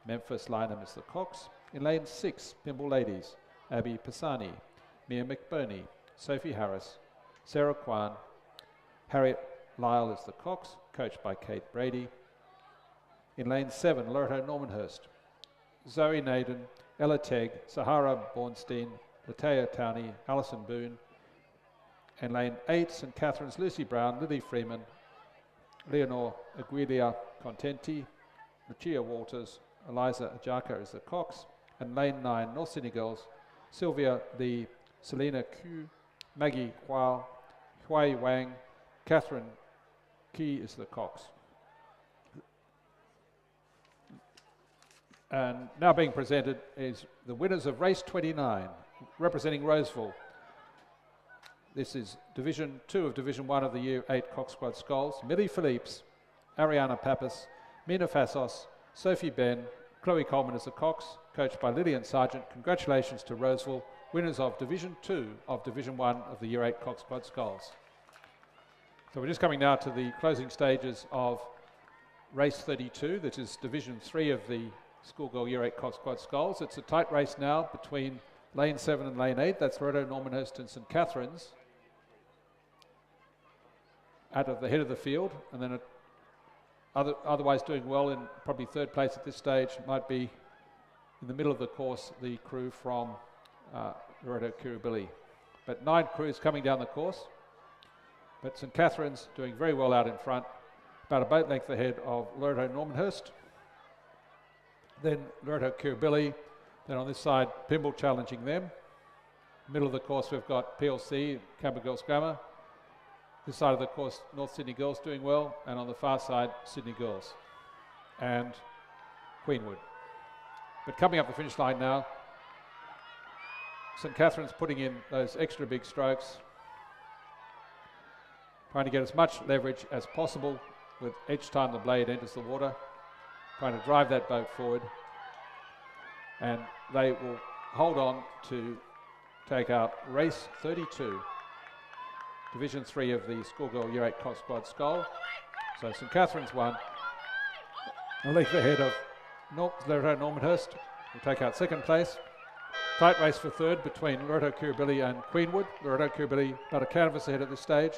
Memphis Lynham is the cox. In lane 6, Pymble Ladies, Abby Pisani, Mia McBurney, Sophie Harris, Sarah Kwan, Harriet Lyle is the cox, coached by Kate Brady. In lane 7, Loreto Normanhurst, Zoe Naden, Ella Tegg, Sahara Bornstein, Latea Towney, Alison Boone. In lane 8, St Catherine's, Lucy Brown, Lily Freeman, Leonore Aguilia Contenti, Lucia Walters, Eliza Ajaka is the cox. And lane 9, North Sydney Girls, Sylvia Lee, Selena Q, Maggie Hua, Hui Wang, Catherine Key is the cox. And now being presented is the winners of race 29, representing Roseville. This is Division 2 of Division 1 of the Year 8 Cox Quad Sculls. Millie Phillips, Ariana Pappas, Mina Fassos, Sophie Ben, Chloe Coleman is the cox, coached by Lillian Sargent. Congratulations to Roseville, winners of Division 2 of Division 1 of the Year 8 Cox Quad Sculls. So we're just coming now to the closing stages of race 32. This is Division 3 of the Schoolgirl Year 8 Cox Quad Sculls. It's a tight race now between lane 7 and lane 8. That's Loreto, Normanhurst and St Catherine's out of the head of the field, and then otherwise doing well in probably third place at this stage might be in the middle of the course the crew from Loreto Kirribilli. But 9 crews coming down the course, but St Catherine's doing very well out in front, about a boat length ahead of Loreto Normanhurst, then Loreto Kirribilli, then on this side Pymble challenging them. Middle of the course we've got PLC, Canberra Girls Grammar. This side of the course, North Sydney Girls doing well, and on the far side, Sydney Girls and Queenwood. But coming up the finish line now, St Catherine's putting in those extra big strokes, trying to get as much leverage as possible with each time the blade enters the water, trying to drive that boat forward, and they will hold on to take out race 32. Division 3 of the Schoolgirl Year 8 Cox Quad Scull. So St Catherine's won. A length ahead of Loreto Normanhurst will take out second place. Tight race for third between Loreto Kirribilli and Queenwood. Loreto Kirribilli about a canvas ahead at this stage.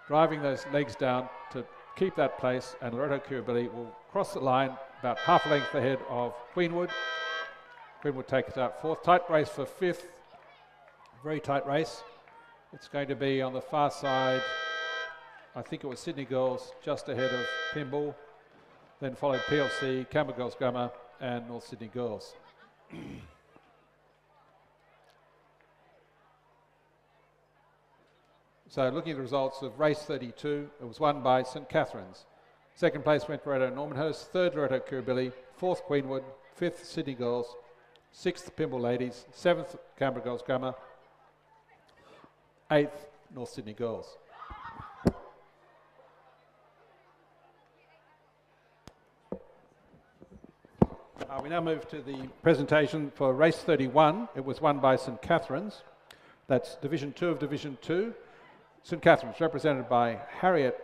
driving those legs down to keep that place, and Loreto Kirribilli will cross the line about half a length ahead of Queenwood. Queenwood takes it out fourth. Tight race for fifth. Very tight race. It's going to be on the far side. I think it was Sydney Girls just ahead of Pimble. Then followed PLC, Canberra Girls Grammar, and North Sydney Girls. So looking at the results of race 32, it was won by St Catherine's. Second place went Loreto Normanhurst, third Loreto Kirribilli, fourth Queenwood, fifth Sydney Girls, sixth Pimble Ladies, seventh Canberra Girls Grammar, eighth North Sydney Girls. We now move to the presentation for race 31. It was won by St Catherine's. That's Division 2 of Division 2. St Catherine's represented by Harriet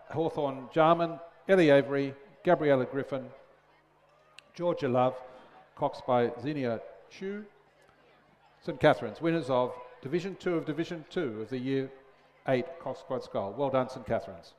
Hawthorne Jarman, Ellie Avery, Gabriella Griffin, Georgia Love, coxed by Xenia Chu. St Catherine's, winners of Division 2 of Division 2 of the Year 8 Cox Squad Skull. Well done, St Catherine's.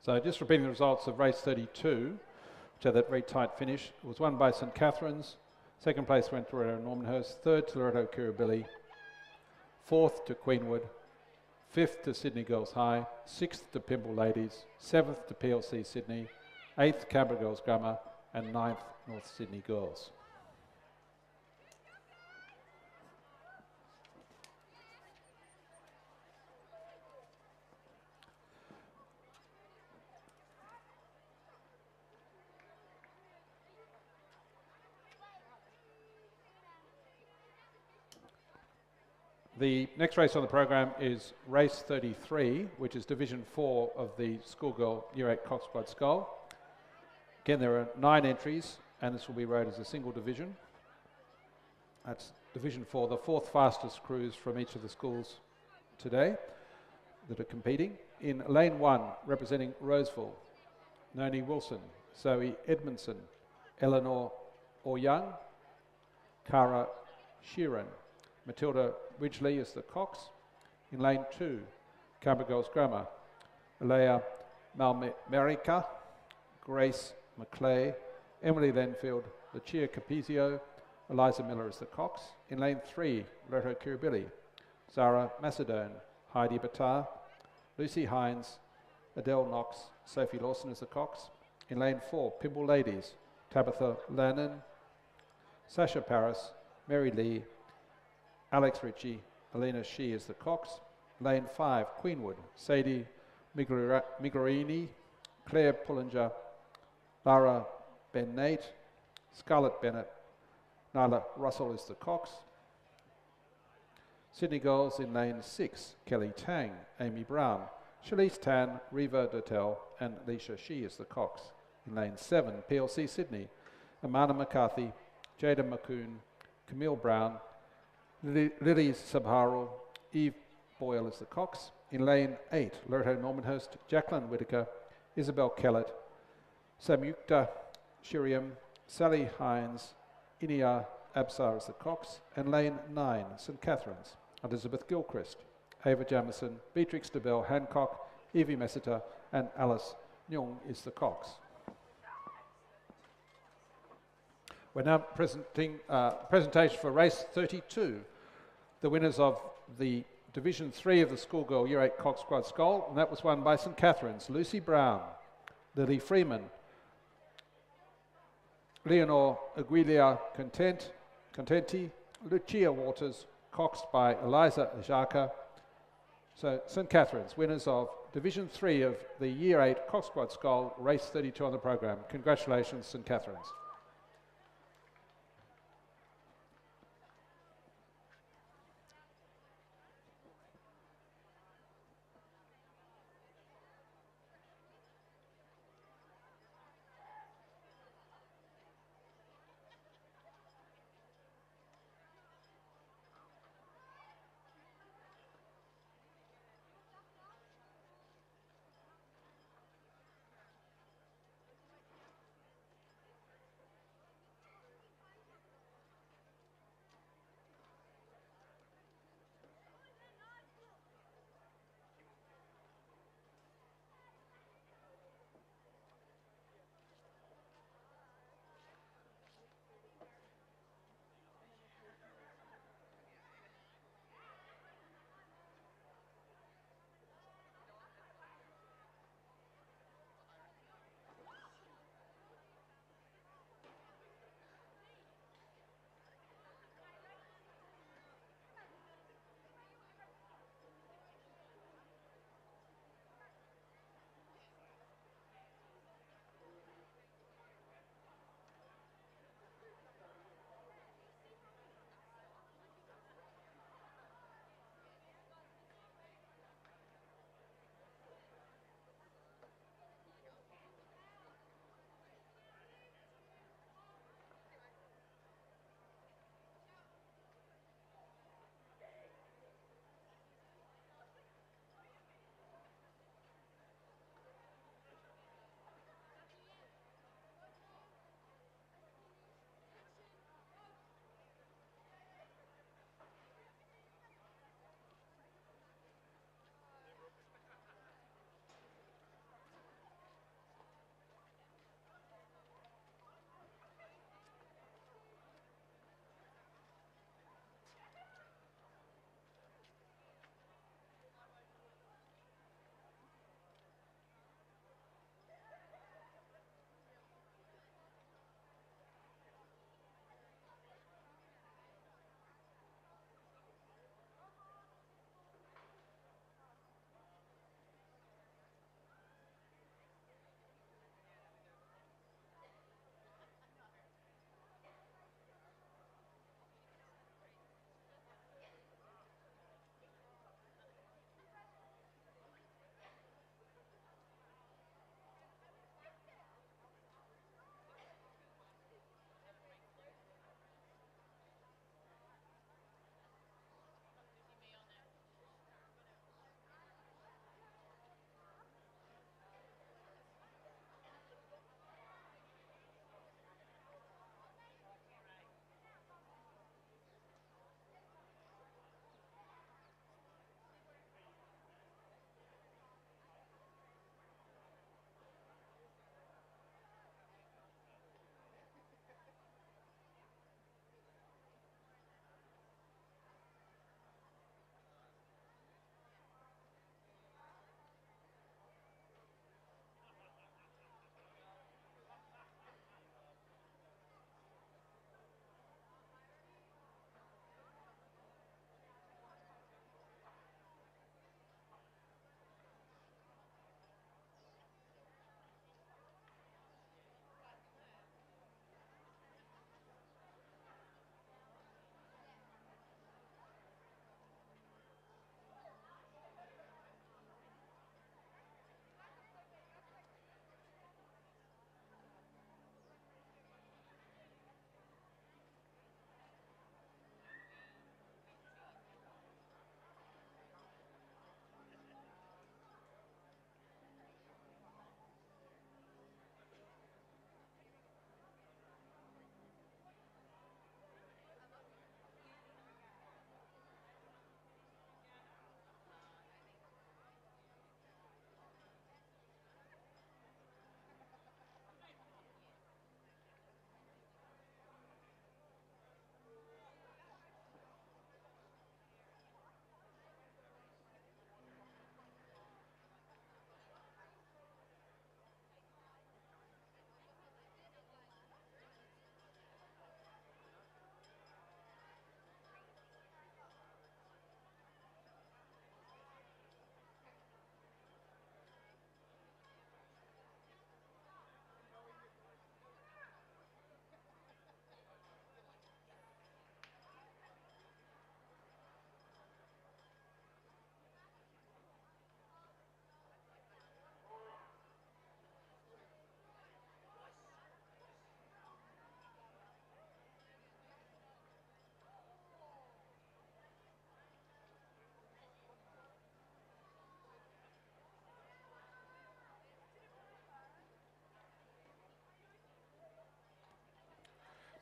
So just repeating the results of race 32, which had that very tight finish. It was won by St Catherine's. Second place went to Loreto Normanhurst. Third to Loreto Kirribilli. Fourth to Queenwood. Fifth to Sydney Girls High. Sixth to Pimble Ladies. Seventh to PLC Sydney. Eighth Canberra Girls Grammar. And ninth North Sydney Girls. The next race on the program is race 33, which is Division 4 of the Schoolgirl Year 8 Cox Squad Skull. Again, there are 9 entries, and this will be rowed as a single division. That's Division 4, the fourth fastest crews from each of the schools today that are competing. In lane 1, representing Roseville, Noni Wilson, Zoe Edmondson, Eleanor Oryoung, Cara Sheeran, Matilda Ridgely is the cox. In lane 2, Canberra Girls Grammar, Alea Malmerica, Grace McClay, Emily Lenfield, Lucia Capizio, Eliza Miller is the cox. In lane 3, Loreto Kirribilli, Zara Macedone, Heidi Batar, Lucy Hines, Adele Knox, Sophie Lawson is the cox. In lane 4, Pimble Ladies, Tabitha Lannon, Sasha Paris, Mary Lee, Alex Ritchie, Alina Shee is the cox. Lane 5, Queenwood, Sadie Migliorini, Claire Pullinger, Lara Ben-Nate, Scarlett Bennett, Nyla Russell is the cox. Sydney Girls in lane 6, Kelly Tang, Amy Brown, Shalise Tan, Reva Dotel, and Alicia Shee is the cox. In lane 7, PLC Sydney, Amanda McCarthy, Jada McCoon, Camille Brown, Lily Sabharul, Eve Boyle is the cox. In lane 8, Loreto Normanhurst, Jacqueline Whitaker, Isabel Kellett, Samyukta Shiriam, Sally Hines, Inia Absar is the cox. And lane 9, St Catherine's, Elizabeth Gilchrist, Ava Jamison, Beatrix DeBell Hancock, Evie Messiter, and Alice Nyong is the cox. We're now presenting presentation for race 32. The winners of the Division 3 of the Schoolgirl Year 8 Cox Squad Skull, and that was won by St Catherine's, Lucy Brown, Lily Freeman, Leonor Aguilia Contenti, Lucia Waters, coxed by Eliza Ajaka. So St Catherine's, winners of Division 3 of the Year 8 Cox Squad Skull, race 32 on the program. Congratulations, St Catherine's.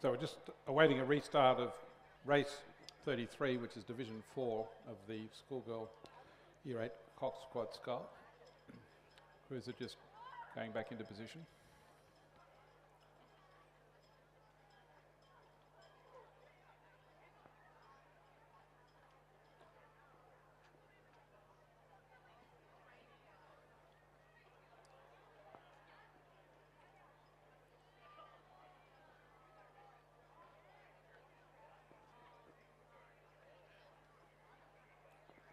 So we're just awaiting a restart of race 33, which is Division 4 of the schoolgirl Year 8 Cox Squad Skull. Crews are just going back into position.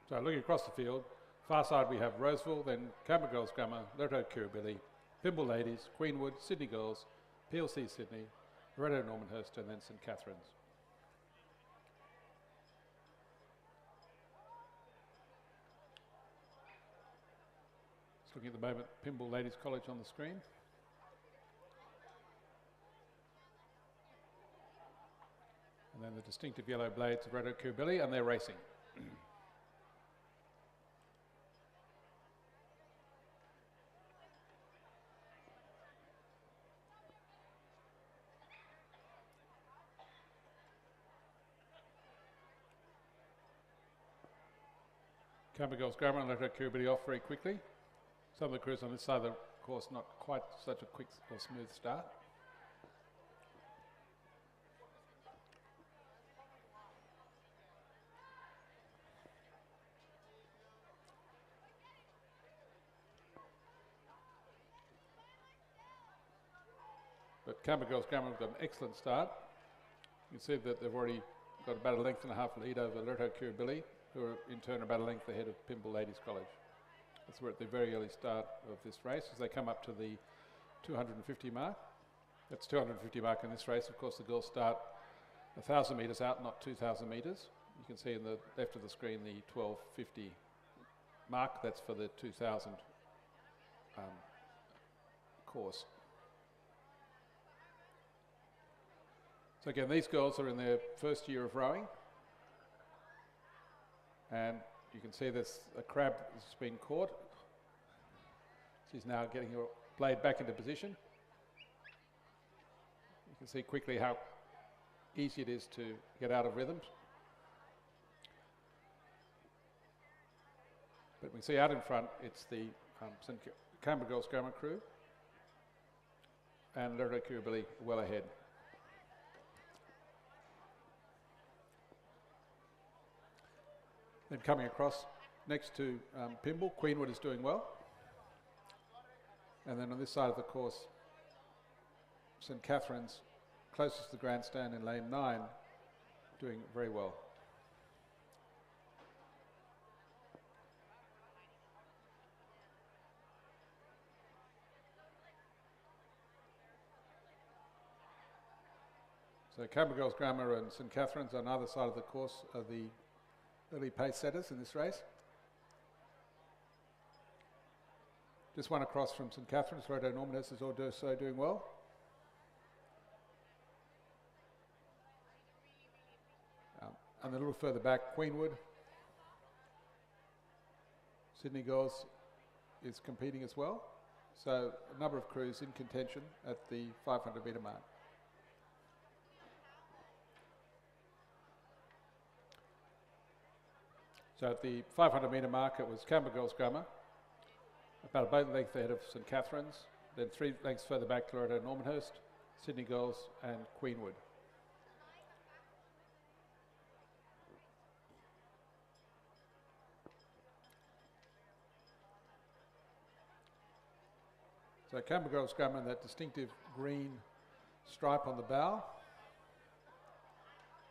So looking across the field, far side we have Roseville, then Canberra Girls Grammar, Loreto Kirribilli, Pymble Ladies, Queenwood, Sydney Girls, PLC Sydney, Loreto Normanhurst, and then St Catherine's. Just looking at the moment, Pymble Ladies College on the screen. And then the distinctive yellow blades of Loreto Kirribilli, and they're racing. Canberra Girls Grammar and Loreto Kirribilli off very quickly. Some of the crews on this side of the course not quite such a quick or smooth start. But Canberra Girls Grammar have got an excellent start. You can see that they've already got about a length and a half lead over Loreto Kirribilli, who are in turn about a length ahead of Pymble Ladies College. That's we're at the very early start of this race as they come up to the 250 mark. That's 250 mark in this race. Of course, the girls start 1,000 metres out, not 2,000 metres. You can see in the left of the screen the 1250 mark. That's for the 2,000 course. So again, these girls are in their first year of rowing. And you can see there's a crab that's been caught. She's now getting her blade back into position. You can see quickly how easy it is to get out of rhythm. But we can see out in front, it's the Canberra Girls Grammar crew and Loreto Kirribilli well ahead. Then coming across next to Pymble, Queenwood is doing well. And then on this side of the course, St Catherine's, closest to the grandstand in lane 9, doing very well. So Canberra Girls Grammar and St Catherine's on either side of the course are the early pace setters in this race. Just one across from St Catherine's, Loreto Normanhurst is also doing well. And a little further back, Queenwood. Sydney Girls is competing as well. So a number of crews in contention at the 500 metre mark. So at the 500 metre mark, it was Canberra Girls Grammar, about a boat length ahead of St Catherine's, then 3 lengths further back, Loreto Normanhurst, Sydney Girls and Queenwood. So Canberra Girls Grammar, that distinctive green stripe on the bow,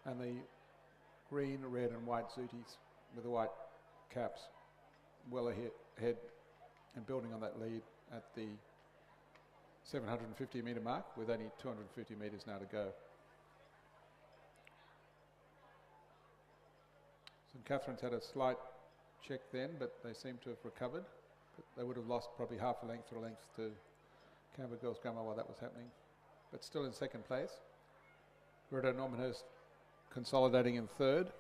and the green, red and white zooties with the white caps well ahead and building on that lead at the 750 metre mark with only 250 metres now to go. St Catherine's had a slight check then, but they seem to have recovered. But they would have lost probably half a length or a length to Canberra Girls Grammar while that was happening. But still in second place. Loreto Normanhurst consolidating in third.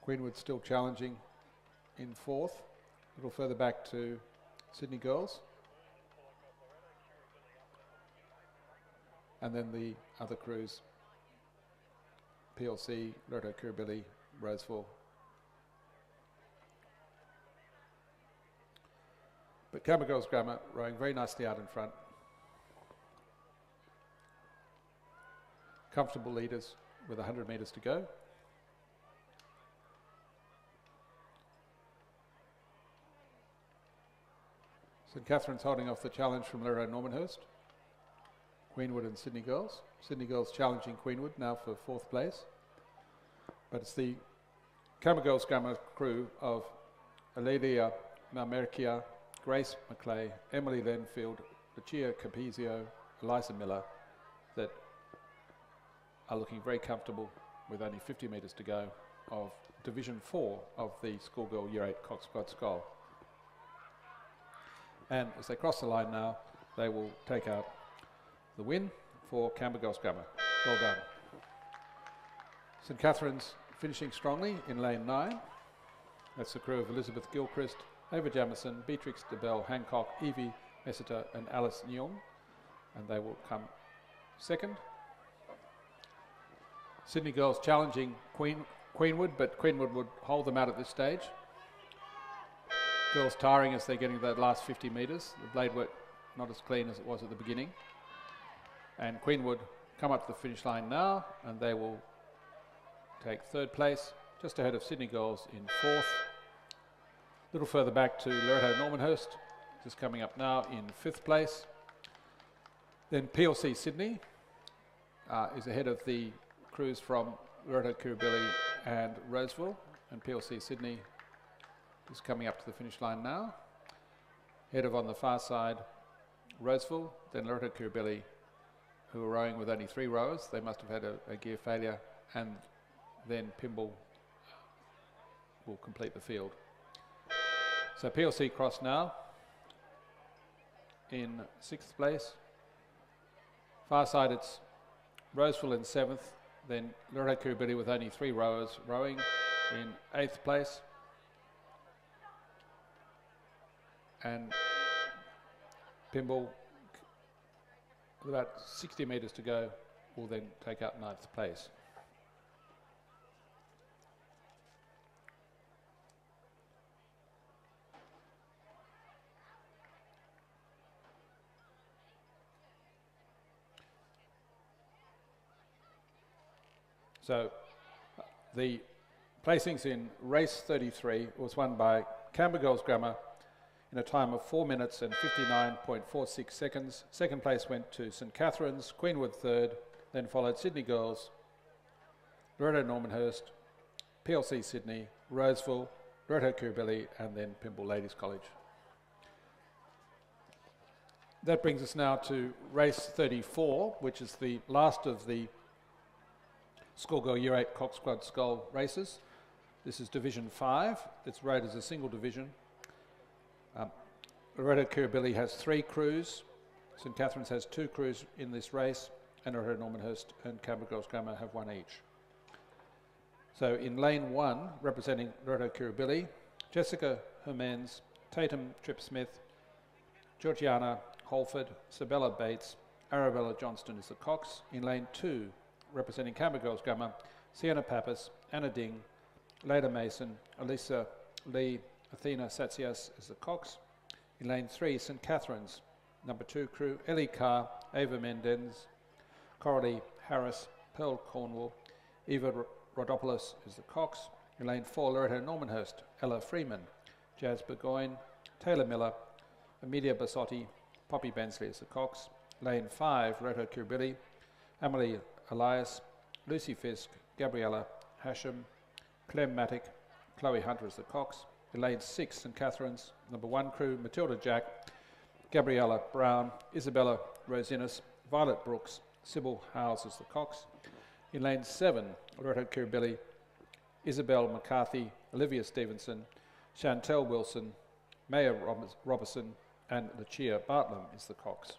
Queenwood still challenging in fourth. A little further back to Sydney Girls. and then the other crews, PLC, Loreto, Kirribilli, Roseville. But Camber Girls Grammar rowing very nicely out in front. Comfortable leaders with 100 metres to go. St Catherine's holding off the challenge from Loreto Normanhurst. Queenwood and Sydney Girls. Sydney Girls challenging Queenwood now for 4th place. But it's the Camber Girls Grammar crew of Alelia Malmerkia, Grace McClay, Emily Lenfield, Lucia Capizio, Eliza Miller that are looking very comfortable with only 50 metres to go of Division 4 of the Schoolgirl Year 8 Cox Squad Skull. And as they cross the line now, they will take out the win for Camber Girls Grammar. Well done. St Catherine's finishing strongly in lane 9. That's the crew of Elizabeth Gilchrist, Ava Jamison, Beatrix DeBell, Hancock, Evie Messiter and Alice Nyong. And they will come second. Sydney Girls challenging Queenwood, but Queenwood would hold them out at this stage. Girls tiring as they're getting that last 50 metres. The blade work not as clean as it was at the beginning. And Queenwood come up to the finish line now, and they will take 3rd place, just ahead of Sydney Girls in 4th. A little further back to Loreto Normanhurst, just coming up now in 5th place. Then PLC Sydney is ahead of the crews from Loreto Kirribilli and Roseville, and PLC Sydney is coming up to the finish line now. Ahead of on the far side, Roseville, then Loreto Kirribilli, who are rowing with only 3 rowers. They must have had a gear failure, and then Pymble will complete the field. So PLC cross now in 6th place. Far side it's Roseville in 7th, then Loreto Kirribilli with only 3 rowers rowing in 8th place. And Pymble, with about 60 metres to go, will then take out 9th place. So the placings in race 33 was won by Camber Girls Grammar in a time of 4 minutes and 59.46 seconds. 2nd place went to St Catherine's, Queenwood 3rd, then followed Sydney Girls, Loreto Normanhurst, PLC Sydney, Roseville, Loreto Kirribilli, and then Pymble Ladies College. That brings us now to race 34, which is the last of the Schoolgirl Year 8 Cox Squad Skull races. This is Division 5. It's rowed as a single division. Loreto Kirribilli has 3 crews. St Catherine's has 2 crews in this race, and Loreto Normanhurst and Camber Girls Grammar have 1 each. So in lane 1, representing Loreto Kirribilli, Jessica Hermans, Tatum Tripp-Smith, Georgiana Holford, Sabella Bates, Arabella Johnston is the Cox. In lane 2, representing Camber Girls Grammar, Sienna Pappas, Anna Ding, Leda Mason, Elisa Lee, Athena Satsias is the Cox. In lane 3, St Catherine's, number 2 crew, Ellie Carr, Ava Mendez, Coralie Harris, Pearl Cornwall, Eva Rodopoulos is the Cox. In lane 4, Loreto Normanhurst, Ella Freeman, Jazz Burgoyne, Taylor Miller, Amelia Bassotti, Poppy Bensley is the Cox. Lane 5, Loreto Kirribilli, Emily Elias, Lucy Fisk, Gabriella Hashem, Clem Matic, Chloe Hunter is the Cox. In lane 6, St Catherine's, number 1 crew, Matilda Jack, Gabriella Brown, Isabella Rosinas, Violet Brooks, Sybil Howes is the Cox. In lane 7, Loreto Kirribilli, Isabel McCarthy, Olivia Stevenson, Chantel Wilson, Maya Robertson, and Lucia Bartlam is the Cox.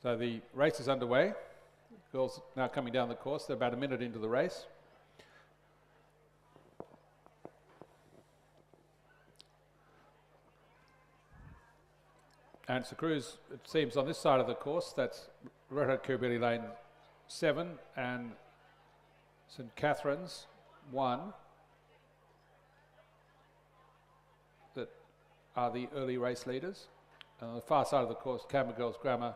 So the race is underway. Girls now coming down the course. They're about a minute into the race. And it's the crews, it seems, on this side of the course. That's Loreto Kirribilli Lane 7 and St Catherine's 1 that are the early race leaders. And on the far side of the course, Canberra Girls Grammar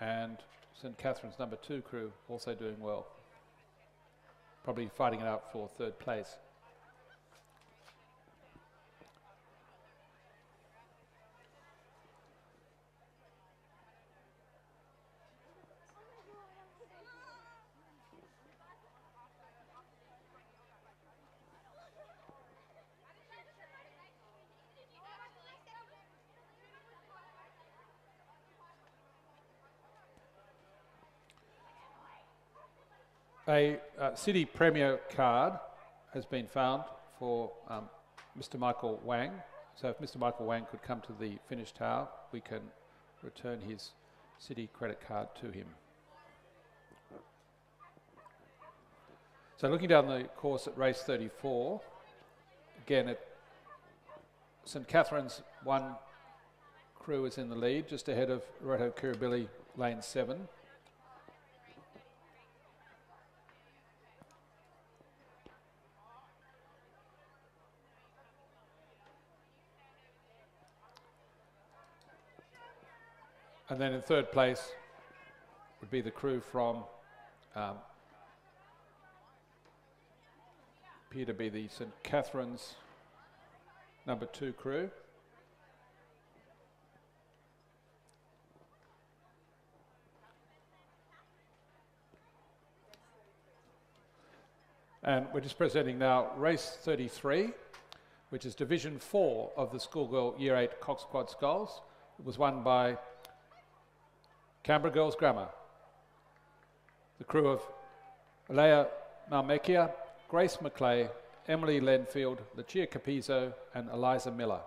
and St Catherine's number 2 crew also doing well. Probably fighting it out for third place. A City Premier card has been found for Mr. Michael Wang. So if Mr. Michael Wang could come to the finish tower, we can return his City credit card to him. So looking down the course at race 34, again at St Catherine's 1 crew is in the lead, just ahead of Loreto Kirribilli Lane 7. And then in third place would be the crew from, appear to be the St Catherine's number 2 crew. And we're just presenting now race 33, which is Division 4 of the Schoolgirl Year 8 Cox Quad Sculls. It was won by Canberra Girls Grammar, the crew of Alea Malmecchia, Grace McClay, Emily Lenfield, Lucia Capizzo and Eliza Miller.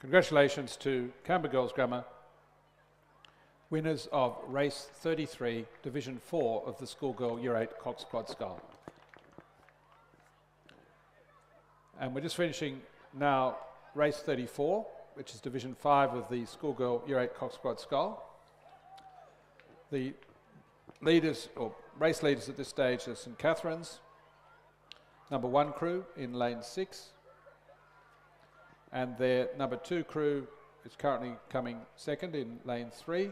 Congratulations to Canberra Girls Grammar, winners of race 33, Division 4 of the Schoolgirl Year 8 Cox Quad Scull. And we're just finishing now race 34, which is Division 5 of the Schoolgirl Year 8 Cox Quad Scull. The leaders, or race leaders at this stage, are St Catherine's, number 1 crew in lane 6, and their number 2 crew is currently coming second in lane 3.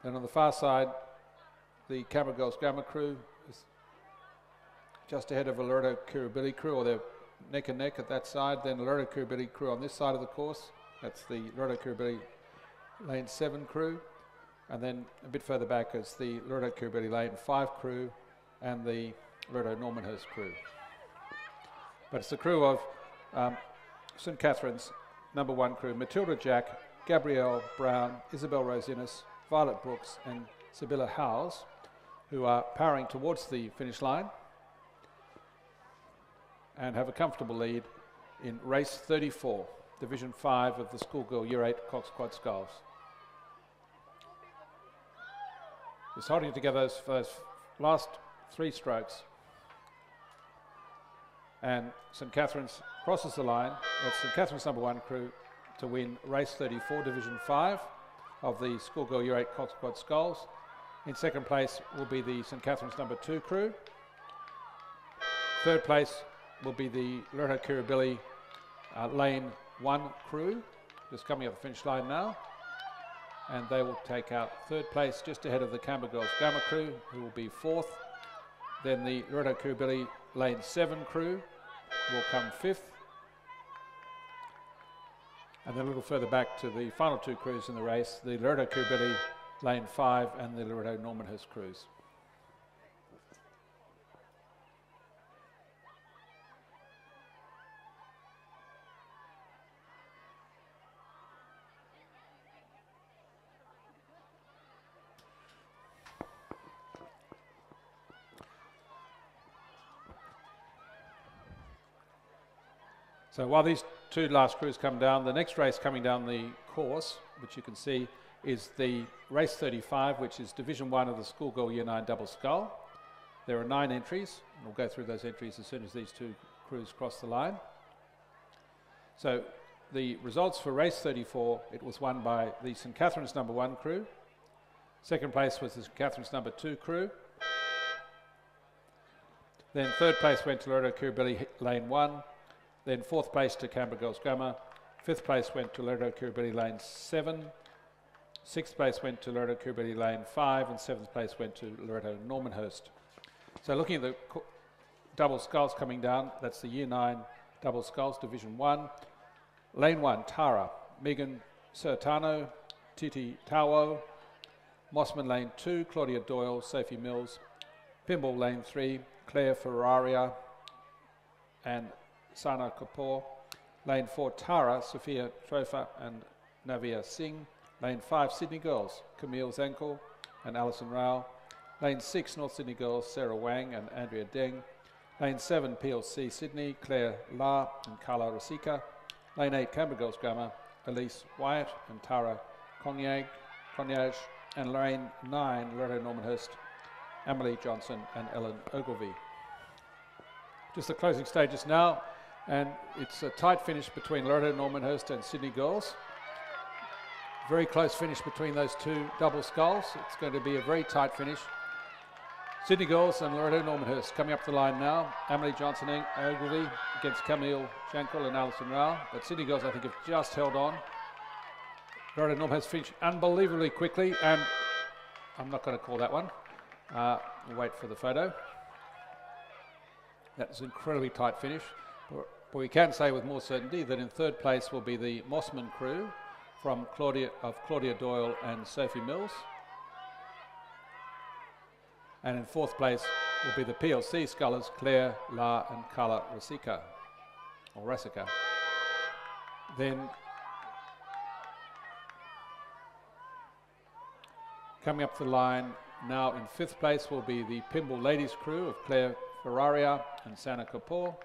And on the far side, the Canberra Girls Grammar crew is just ahead of a Loreto Kirribilli crew, or they're neck and neck at that side. Then the Loreto Kirribilli crew on this side of the course. That's the Loreto Kirribilli Lane 7 crew. And then a bit further back is the Loreto Kirribilli Lane 5 crew and the Loreto Normanhurst crew. But it's the crew of St Catherine's number 1 crew, Matilda Jack, Gabrielle Brown, Isabel Rose-Innes, Violet Brooks and Sibylla Howes, who are powering towards the finish line and have a comfortable lead in race 34, Division 5 of the Schoolgirl Year 8 Cox Quad Sculls. Just holding it together for those last 3 strokes. And St Catherine's crosses the line. That's St Catherine's number 1 crew to win race 34, Division 5 of the Schoolgirl Year 8 Cox Quad Sculls. In second place will be the St Catherine's number 2 crew. Third place will be the Loreto Kirribilli Lane 1 crew, just coming up the finish line now. And they will take out third place just ahead of the Canberra Girls Grammar crew, who will be 4th. Then the Loreto Kirribilli Lane 7 crew will come 5th. And then a little further back to the final 2 crews in the race, the Loreto Kirribilli Lane 5 and the Loreto Normanhurst crews. So while these two last crews come down, the next race coming down the course, which you can see, is the race 35, which is Division 1 of the Schoolgirl Year 9 Double Scull. There are 9 entries, and we'll go through those entries as soon as these two crews cross the line. So the results for race 34, it was won by the St Catherine's number 1 crew. Second place was the St Catherine's number 2 crew. Then third place went to Loreto Kirribilli Lane 1. Then fourth place to Canberra Girls Grammar. Fifth place went to Loreto Kirribilli Lane 7. Sixth place went to Loreto Kirribilli Lane 5. And seventh place went to Loreto Normanhurst. So looking at the double sculls coming down, that's the Year 9 double sculls, Division 1. Lane 1, Tara, Megan Sertano, Titi Tawo. Mossman Lane 2, Claudia Doyle, Sophie Mills. Pimble Lane 3, Claire Ferraria and Sana Kapoor. Lane 4, Tara, Sophia Trofa and Navia Singh. Lane 5, Sydney Girls, Camille Zankel and Alison Rao. Lane 6, North Sydney Girls, Sarah Wang and Andrea Deng. Lane 7, PLC Sydney, Claire La and Carla Rasika. Lane 8, Canberra Girls Grammar, Elise Wyatt and Tara Konyaj. And lane 9, Loreto Normanhurst, Emily Johnson and Ellen Ogilvie. Just the closing stages now, and it's a tight finish between Loreto Normanhurst and Sydney Girls. Very close finish between those two double sculls. It's going to be a very tight finish. Sydney Girls and Loreto Normanhurst coming up the line now. Emily Johnson Ogilvie against Camille Jankel and Alison Rao. But Sydney Girls, I think, have just held on. Loreto Normanhurst finished unbelievably quickly, and I'm not going to call that one. We'll wait for the photo. That's an incredibly tight finish. But we can say with more certainty that in third place will be the Mossman crew from Claudia Doyle and Sophie Mills. And in fourth place will be the PLC scullers Claire La and Carla Rasika. Then coming up the line now in fifth place will be the Pimble ladies crew of Claire Ferraria and Sana Kapoor.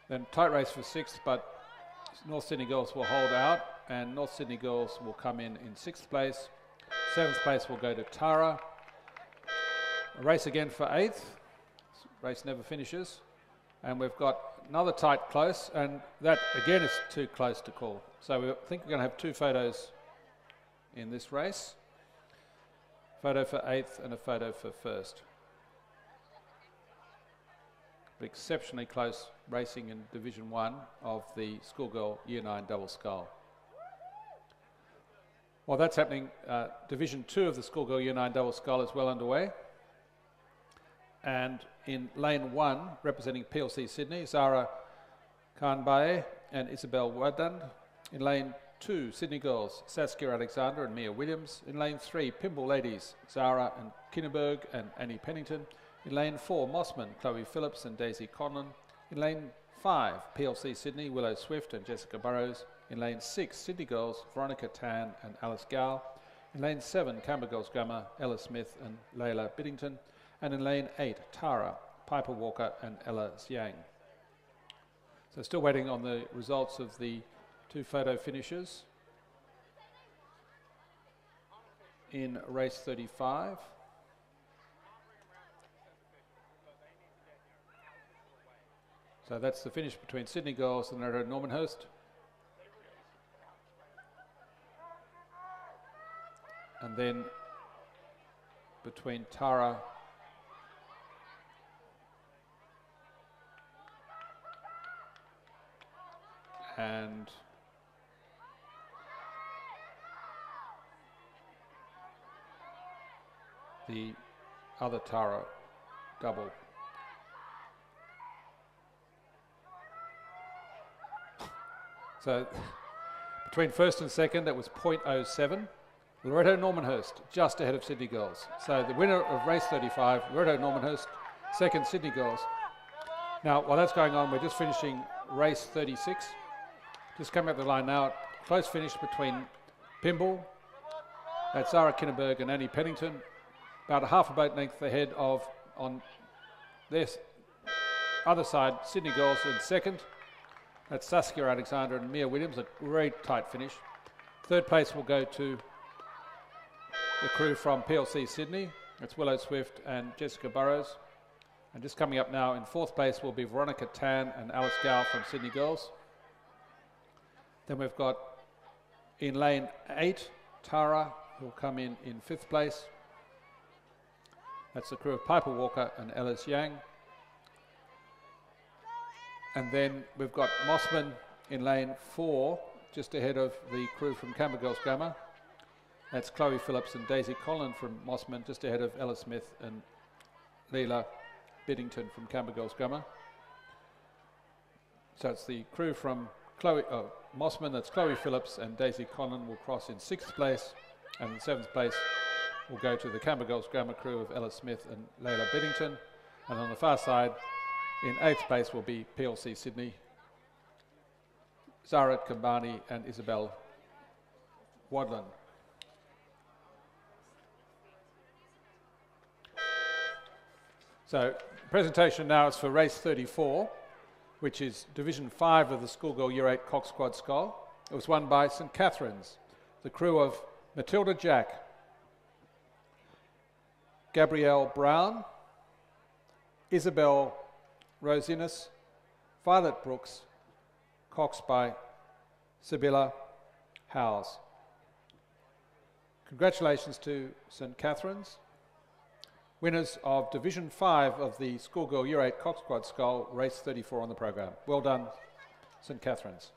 Then tight race for sixth, but North Sydney Girls will hold out, and North Sydney Girls will come in sixth place. Seventh place will go to Tara. A race again for eighth. Race never finishes. And we've got another tight close, and that again is too close to call. So we think we're going to have two photos in this race. Photo for eighth and a photo for first. But exceptionally close racing in Division 1 of the Schoolgirl Year 9 Double Scull. While that's happening, Division 2 of the Schoolgirl Year 9 Double Scull is well underway. And in lane 1, representing PLC Sydney, Zara Khanbae and Isabel Wadand. In lane 2, Sydney Girls, Saskia Alexander and Mia Williams. In lane 3, Pimble Ladies, Zara and Kinneberg and Annie Pennington. In lane 4, Mossman, Chloe Phillips and Daisy Conlon. In lane 5, PLC Sydney, Willow Swift and Jessica Burrows. In lane 6, Sydney Girls, Veronica Tan and Alice Gow. In lane 7, Canberra Girls Grammar, Ella Smith and Layla Biddington. And in lane 8, Tara, Piper Walker and Ella Xiang. So still waiting on the results of the two photo finishes in race 35. So that's the finish between Sydney Girls and Loreto Normanhurst. And then between Tara and the other Tara double. So between first and second, that was .07. Loreto Normanhurst just ahead of Sydney Girls. So the winner of race 35, Loreto Normanhurst, second Sydney Girls. Now, while that's going on, we're just finishing race 36. Just coming up the line now, close finish between Pimble, that's Zara Kinneberg and Annie Pennington, about a half a boat length ahead of, on this other side, Sydney Girls in second, That's Saskia Alexander and Mia Williams, a very tight finish. Third place will go to the crew from PLC Sydney. It's Willow Swift and Jessica Burrows. And just coming up now in fourth place will be Veronica Tan and Alice Gow from Sydney Girls. Then we've got in lane 8, Tara, who will come in fifth place. That's the crew of Piper Walker and Ellis Yang. And then we've got Mossman in lane 4, just ahead of the crew from Canberra Girls Grammar. That's Chloe Phillips and Daisy Collin from Mossman, just ahead of Ella Smith and Leela Biddington from Canberra Girls Grammar. So it's the crew from Mossman, that's Chloe Phillips and Daisy Collin will cross in 6th place, and in 7th place will go to the Canberra Girls Grammar crew of Ella Smith and Leila Biddington. And on the far side, in 8th place will be PLC Sydney, Zara Kambani and Isabel Wadlin. So presentation now is for race 34, which is Division 5 of the Schoolgirl Year 8 Cox Quad Scull. It was won by St Catherine's, the crew of Matilda Jack, Gabrielle Brown, Isabel Rosinas, Violet Brooks, Cox by Sibylla Howes. Congratulations to St Catherine's, winners of Division 5 of the Schoolgirl Year 8 Cox Quad Scull, race 34 on the program. Well done, St Catherine's.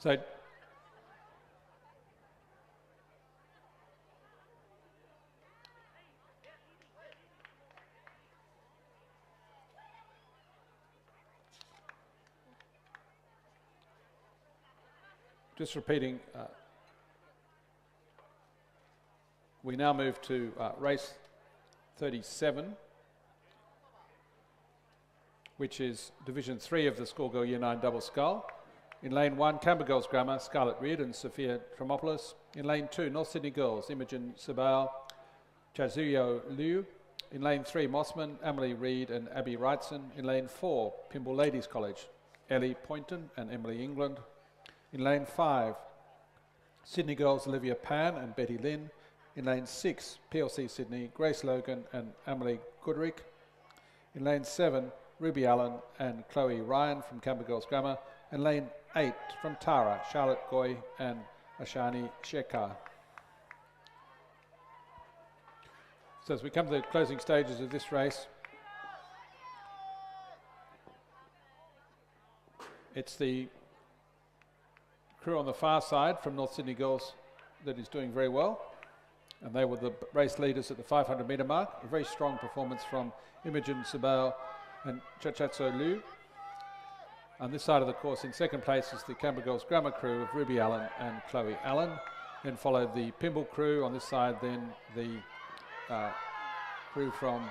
So just repeating, we now move to race 37, which is Division 3 of the Schoolgirl Year 9 Double Scull. In lane 1, Canberra Girls Grammar, Scarlett Reid and Sophia Tremopoulos. In lane 2, North Sydney Girls, Imogen Sabao, Chazuyo Liu. In lane 3, Mossman, Emily Reid and Abby Wrightson. In lane 4, Pymble Ladies College, Ellie Poynton and Emily England. In lane 5, Sydney Girls, Olivia Pan and Betty Lynn. In lane 6, PLC Sydney, Grace Logan and Emily Goodrick. In lane 7, Ruby Allen and Chloe Ryan from Canberra Girls Grammar. And lane 8 from Tara, Charlotte Goy and Ashani Shekhar. So as we come to the closing stages of this race, it's the crew on the far side from North Sydney Girls that is doing very well. And they were the race leaders at the 500 metre mark. A very strong performance from Imogen Sabao and Chachatso Liu. On this side of the course, in second place, is the Canberra Girls Grammar crew of Ruby Allen and Chloe Allen. Then followed the Pymble crew on this side, then the crew from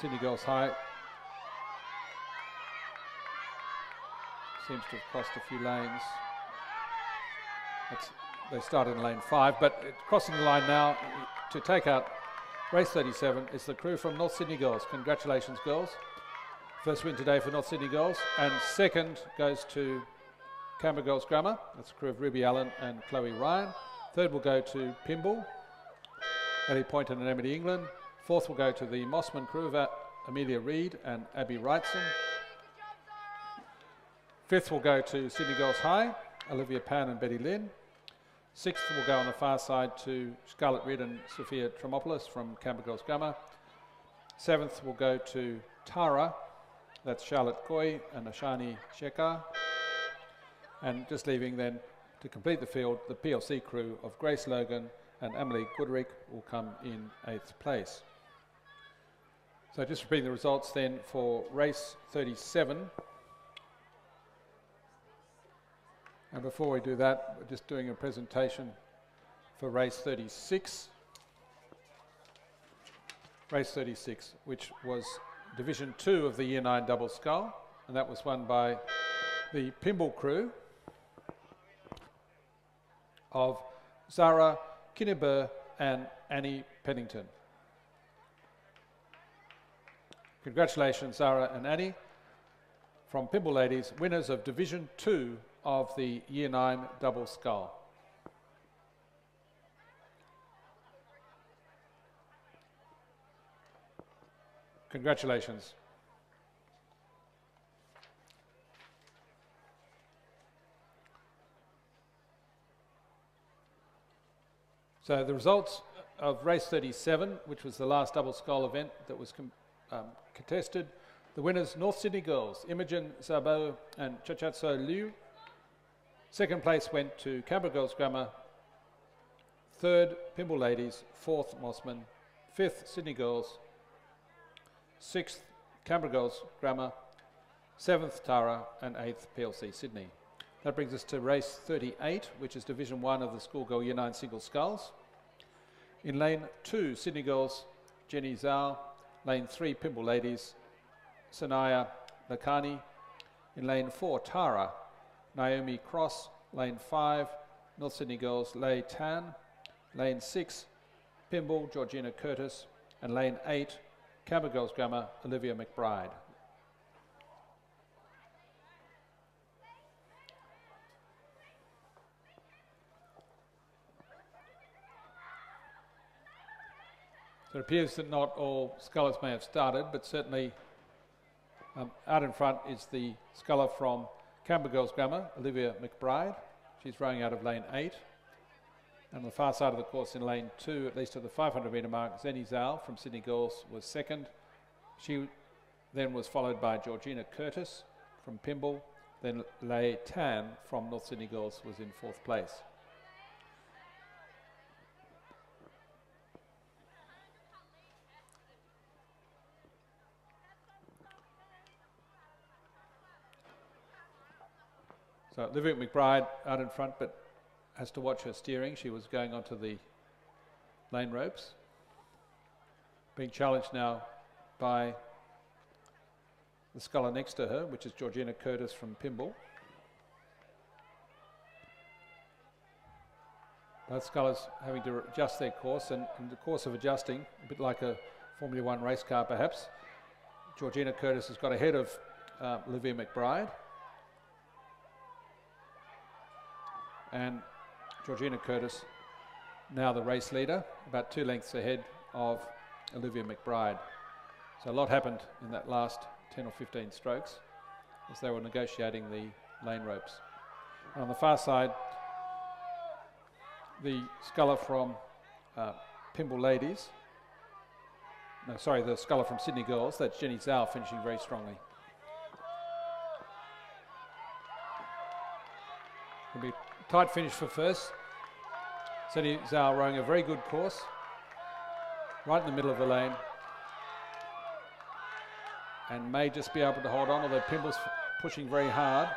Sydney Girls High. Seems to have crossed a few lanes. They started in lane 5, but crossing the line now to take out race 37 is the crew from North Sydney Girls. Congratulations, girls. First win today for North Sydney Girls, and second goes to Canberra Girls Grammar. That's the crew of Ruby Allen and Chloe Ryan. Third will go to Pymble, Ellie Poynton and Emily England. Fourth will go to the Mossman crew of Amelia Reid and Abby Wrightson. Fifth will go to Sydney Girls High, Olivia Pan and Betty Lynn. Sixth will go on the far side to Scarlett Reid and Sophia Tremopoulos from Canberra Girls Grammar. Seventh will go to Tara, that's Charlotte Goy and Ashani Shekhar. And just leaving then to complete the field, the PLC crew of Grace Logan and Emily Goodrick will come in 8th place. So just repeating the results then for race 37. And before we do that, we're just doing a presentation for race 36. Race 36, which was Division 2 of the Year 9 Double Scull, and that was won by the Pymble crew of Zara Kinniber and Annie Pennington. Congratulations, Zara and Annie, from Pimble Ladies, winners of Division 2 of the Year 9 double scull. Congratulations. So the results of race 37, which was the last double scull event that was contested, the winners, North Sydney girls, Imogen Zabo and Chachatso Liu. Second place went to Canberra Girls Grammar. Third, Pimble Ladies. Fourth, Mossman. Fifth, Sydney Girls. Sixth, Canberra Girls Grammar. Seventh, Tara. And eighth, PLC Sydney. That brings us to race 38, which is Division 1 of the Schoolgirl Year 9 single sculls. In lane 2, Sydney Girls, Jenny Zhao. Lane 3, Pimble Ladies, Sanaya Lakani. In lane 4, Tara, Naomi Cross. Lane 5, North Sydney Girls, Lei Tan. Lane 6, Pimble, Georgina Curtis. And lane 8, Canberra Girls Grammar, Olivia McBride. So it appears that not all scullers may have started, but certainly out in front is the sculler from Canberra Girls Grammar, Olivia McBride. She's rowing out of lane 8. And on the far side of the course in lane 2, at least at the 500 metre mark, Zeni Zhao from Sydney Girls was second. She then was followed by Georgina Curtis from Pimble. Then Lei Tan from North Sydney Girls was in fourth place. So Olivia McBride out in front, but has to watch her steering. She was going onto the lane ropes. Being challenged now by the sculler next to her, which is Georgina Curtis from Pimble. Both scullers having to adjust their course, and in the course of adjusting, a bit like a Formula 1 race car perhaps, Georgina Curtis has got ahead of Olivia McBride. And Georgina Curtis, now the race leader, about 2 lengths ahead of Olivia McBride. So a lot happened in that last 10 or 15 strokes as they were negotiating the lane ropes. And on the far side, the sculler from Pimble Ladies, the sculler from Sydney Girls, that's Jenny Zhao, finishing very strongly. It'll be a tight finish for first. Jenny Zhao rowing a very good course, right in the middle of the lane, and may just be able to hold on, although Pimble's pushing very hard.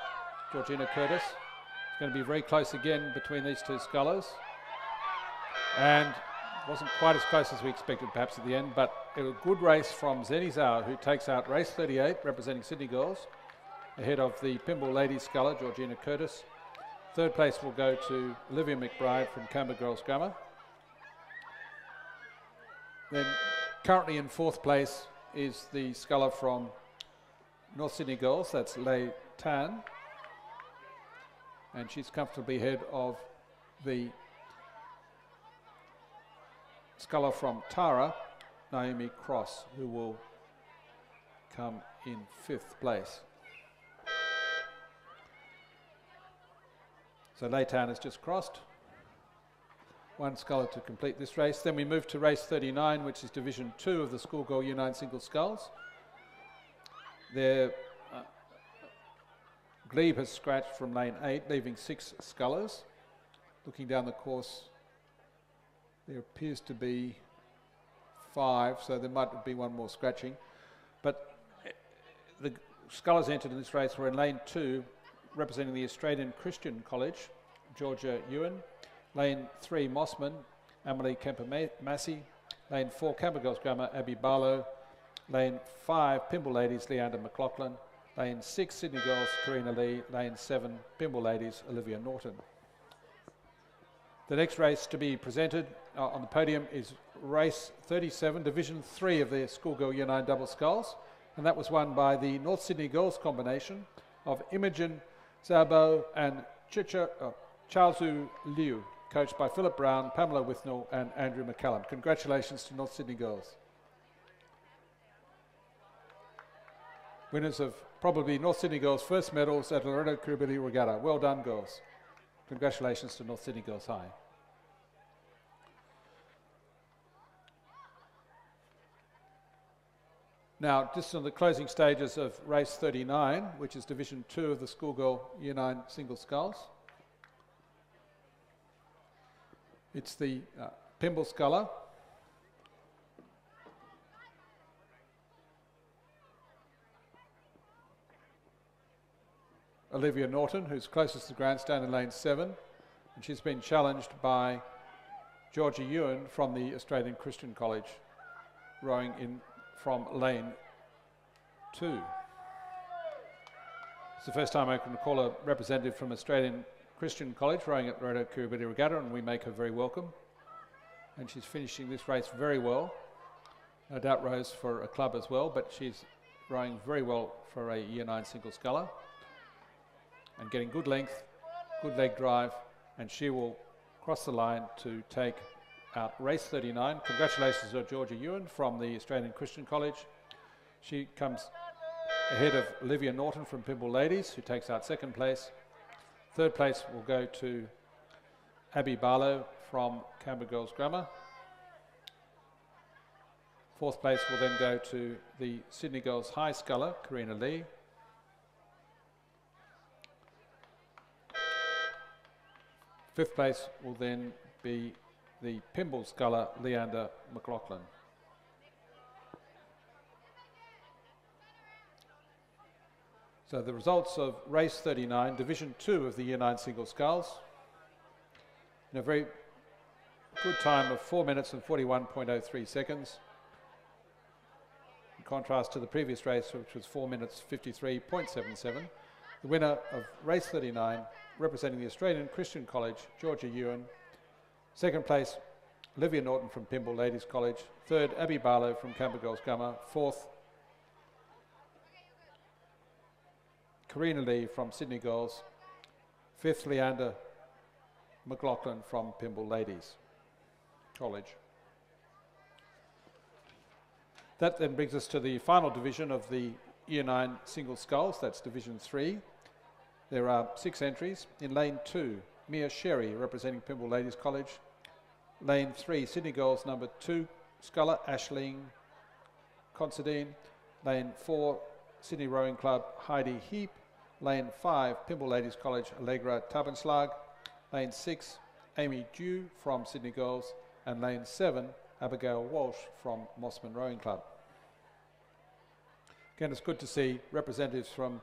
Georgina Curtis. It's going to be very close again between these two scullers. And wasn't quite as close as we expected perhaps at the end, but it was a good race from Zeni Zhao, who takes out race 38, representing Sydney Girls, ahead of the Pimble Ladies sculler, Georgina Curtis. Third place will go to Olivia McBride from Canberra Girls Grammar. Then currently in fourth place is the sculler from North Sydney Girls, that's Lei Tan. And she's comfortably ahead of the sculler from Tara, Naomi Cross, who will come in fifth place. So Lei Tan has just crossed. One sculler to complete this race. Then we move to race 39, which is Division 2 of the Schoolgirl Year 9 single sculls. Their Glebe has scratched from lane 8, leaving 6 scullers. Looking down the course, there appears to be 5, so there might be one more scratching. But the scullers entered in this race were in lane 2, representing the Australian Christian College, Georgia Ewan. Lane 3, Mossman, Emily Kemper-Massey. Lane 4, Canberra Girls Grammar, Abby Barlow. Lane 5, Pimble Ladies, Leander McLaughlin. Lane 6, Sydney Girls, Karina Lee. Lane 7, Pimble Ladies, Olivia Norton. The next race to be presented on the podium is race 37, Division 3 of the Schoolgirl Year 9 double sculls. and that was won by the North Sydney girls combination of Imogen Zabo and Charlesu Liu, coached by Philip Brown, Pamela Withnell and Andrew McCallum. Congratulations to North Sydney girls. Winners of probably North Sydney girls' first medals at Loreto Kirribilli Regatta. Well done, girls. Congratulations to North Sydney Girls High. Now, just on the closing stages of race 39, which is Division 2 of the schoolgirl Year 9 single sculls. It's the Pymble sculler. Olivia Norton, who's closest to the grandstand in lane 7, and she's been challenged by Georgia Ewan from the Australian Christian College, rowing in from lane 2. It's the first time I can recall a representative from Australian Christian College rowing at Loreto Kirribilli Regatta, and we make her very welcome. And she's finishing this race very well. No doubt rows for a club as well, but she's rowing very well for a Year 9 single sculler and getting good length, good leg drive, and she will cross the line to take out race 39. Congratulations to Georgia Ewan from the Australian Christian College. She comes ahead of Olivia Norton from Pymble Ladies, who takes out second place. Third place will go to Abby Barlow from Canberra Girls Grammar. Fourth place will then go to the Sydney Girls High sculler, Karina Lee. Fifth place will then be the Pymble sculler, Leander McLaughlin. So the results of race 39, Division 2 of the Year 9 single sculls, in a very good time of 4 minutes and 41.03 seconds, in contrast to the previous race, which was 4 minutes 53.77. The winner of race 39, representing the Australian Christian College, Georgia Ewan. Second place, Olivia Norton from Pymble Ladies College. Third, Abby Barlow from Canberra Girls Grammar. Fourth, Karina Lee from Sydney Girls. Fifth, Leander McLaughlin from Pymble Ladies College. That then brings us to the final division of the Year 9 single sculls, that's Division 3. There are 6 entries. In lane 2, Mia Sherry, representing Pymble Ladies College. Lane 3, Sydney Girls number 2, sculler, Aisling Considine. Lane 4, Sydney Rowing Club, Heidi Heap. Lane 5, Pymble Ladies College, Allegra Tabenslag. Lane 6, Amy Dew from Sydney Girls. And lane 7, Abigail Walsh from Mossman Rowing Club. Again, it's good to see representatives from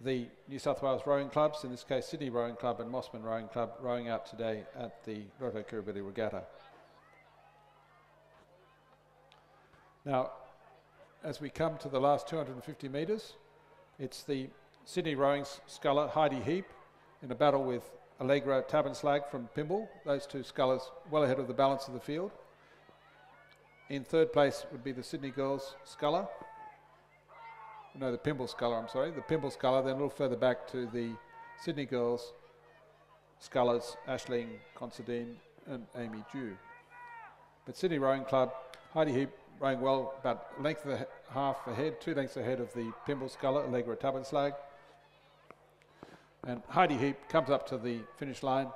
the New South Wales rowing clubs, in this case Sydney Rowing Club and Mossman Rowing Club, rowing out today at the Loreto Kirribilli Regatta. Now, as we come to the last 250 metres, it's the Sydney Rowing sculler Heidi Heap in a battle with Allegra Tabenslag from Pymble. Those two scullers well ahead of the balance of the field. In third place would be the Sydney Girls sculler. No, the Pymble sculler, I'm sorry. The Pymble sculler, then a little further back to the Sydney Girls scullers, Aisling Considine and Amy Dew. But Sydney Rowing Club, Heidi Heap rowing well, about a length and a half ahead, 2 lengths ahead of the Pymble sculler, Allegra Tabenslag. And Heidi Heap comes up to the finish line.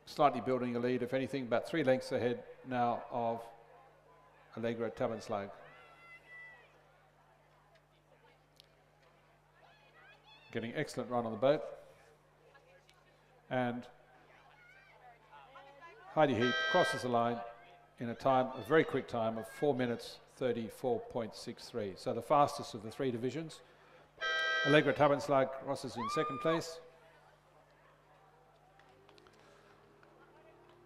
Slightly building a lead, if anything, about 3 lengths ahead now of Allegra Tabenslag. Getting excellent run on the boat. And Heidi Heap crosses the line in a very quick time of 4 minutes 34.63. So the fastest of the 3 divisions. Allegra Tabenslag crosses in second place.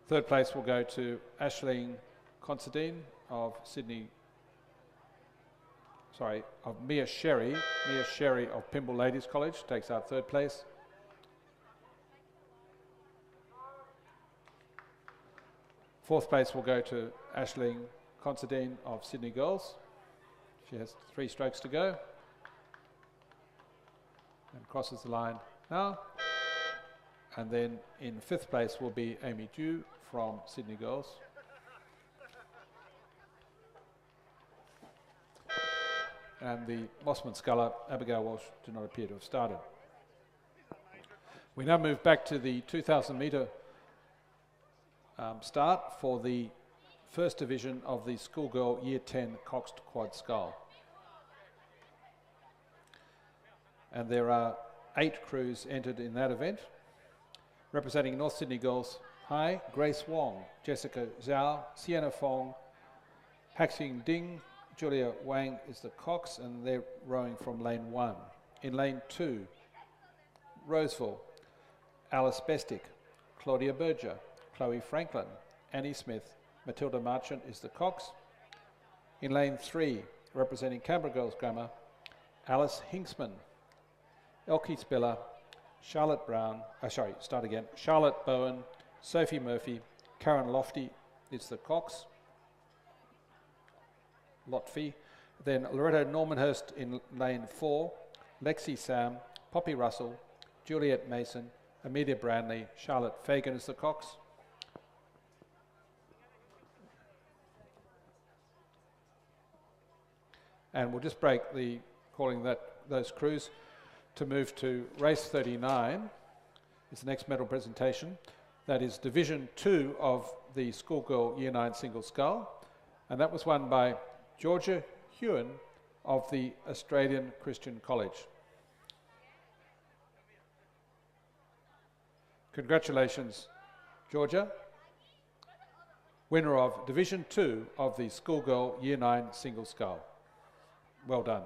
Third place will go to Aisling Considine of Mia Sherry of Pymble Ladies College, takes out third place. Fourth place will go to Aisling Considine of Sydney Girls. She has 3 strokes to go. And crosses the line now. And then in 5th place will be Amy Dew from Sydney Girls. And the Mossman Sculler, Abigail Walsh, do not appear to have started. We now move back to the 2,000 metre start for the first division of the schoolgirl Year 10 Coxed Quad Scull. And there are 8 crews entered in that event. Representing North Sydney Girls High, Grace Wong, Jessica Zhao, Sienna Fong, Haxing Ding, Julia Wang is the Cox, and they're rowing from lane 1. In lane 2, Roseville, Alice Bestick, Claudia Berger, Chloe Franklin, Annie Smith, Matilda Marchant is the Cox. In lane 3, representing Canberra Girls Grammar, Alice Hinksman, Elkie Spiller, Charlotte Bowen, Sophie Murphy, Karen Lofty is the Cox. Lotfi. Then Loreto Normanhurst in lane 4, Lexi Sam, Poppy Russell, Juliet Mason, Amelia Brandley, Charlotte Fagan is the Cox. And we'll just break the calling those crews to move to race 39 is the next medal presentation. That is Division 2 of the schoolgirl Year 9 single scull, and that was won by Georgia Hewen of the Australian Christian College. Congratulations, Georgia, winner of Division 2 of the schoolgirl Year 9 single scull. Well done.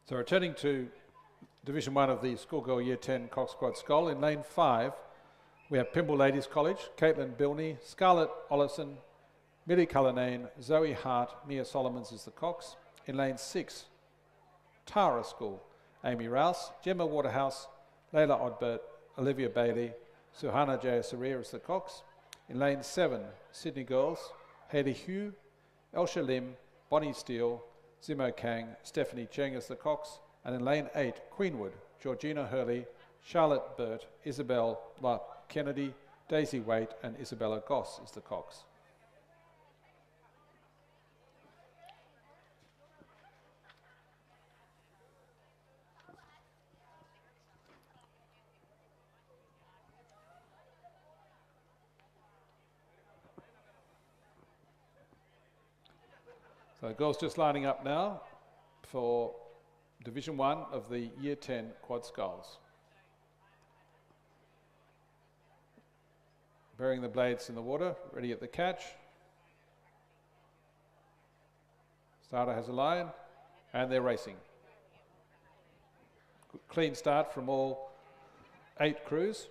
So returning to Division 1 of the schoolgirl Year 10 Cox Quad Scull, in lane 5 we have Pymble Ladies College, Caitlin Bilney, Scarlett Ollison, Millie Cullinane, Zoe Hart, Mia Solomons is the Cox. In lane 6, Tara School, Amy Rouse, Gemma Waterhouse, Layla Odbert, Olivia Bailey, Suhana Jayasuriya is the Cox. In lane 7, Sydney Girls, Hayley Hugh, Elsha Lim, Bonnie Steele, Zimo Kang, Stephanie Cheng is the Cox. And in lane 8, Queenwood, Georgina Hurley, Charlotte Burt, Isabel La Kennedy, Daisy Waite and Isabella Goss is the Cox. So girls just lining up now for Division 1 of the Year 10 Quad Sculls. Burying the blades in the water, ready at the catch. Starter has a line, and they're racing. Clean start from all 8 crews.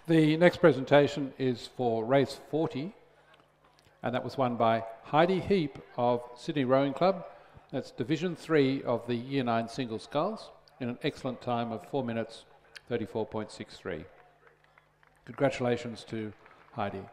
The next presentation is for race 40, and that was won by Heidi Heap of Sydney Rowing Club. That's Division 3 of the Year 9 single sculls in an excellent time of 4 minutes 34.63. Congratulations to Heidi.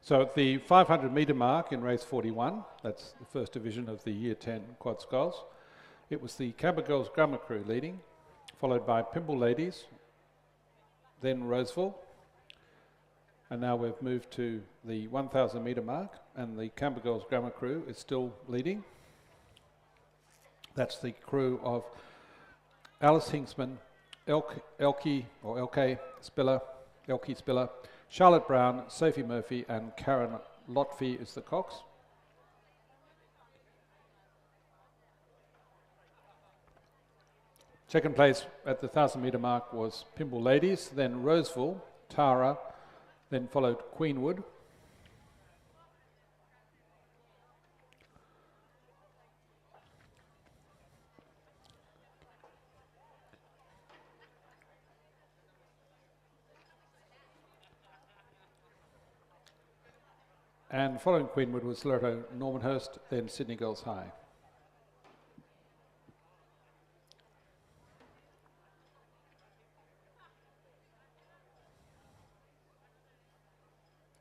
So at the 500 metre mark in race 41, that's the first division of the Year 10 quad sculls, it was the Cabba Girls Grammar Crew leading, followed by Pimble Ladies, then Roseville, and now we've moved to the 1,000 metre mark, and the Cabba Girls Grammar Crew is still leading. That's the crew of Alice Hinksman, Elkie Spiller, Charlotte Brown, Sophie Murphy, and Karen Lotfi is the cox. Second place at the 1,000 metre mark was Pimble Ladies, then Roseville, Tara, then followed Queenwood. And following Queenwood was Loreto Normanhurst, then Sydney Girls High.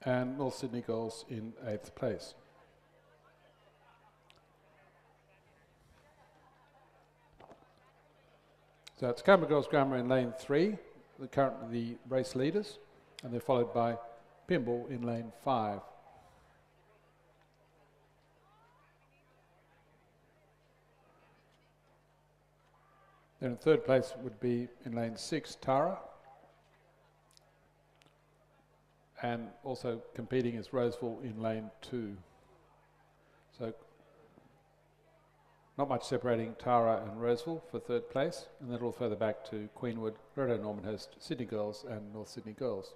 And North Sydney Girls in 8th place. So it's Cabba Girls Grammar in lane 3, currently the race leaders, and they're followed by Pimble in lane 5. Then in 3rd place would be in lane 6, Tara. And also competing is Roseville in lane 2. So not much separating Tara and Roseville for 3rd place, and then a little further back to Queenwood, Loreto Normanhurst, Sydney Girls and North Sydney Girls.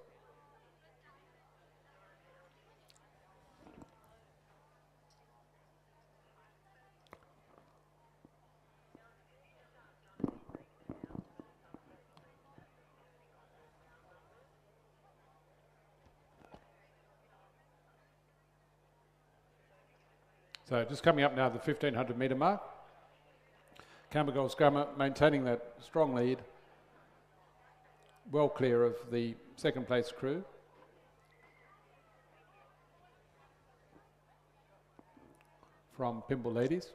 So just coming up now, the 1,500 metre mark. Cabba Girls Grammar maintaining that strong lead, well clear of the 2nd place crew. From Pimble Ladies.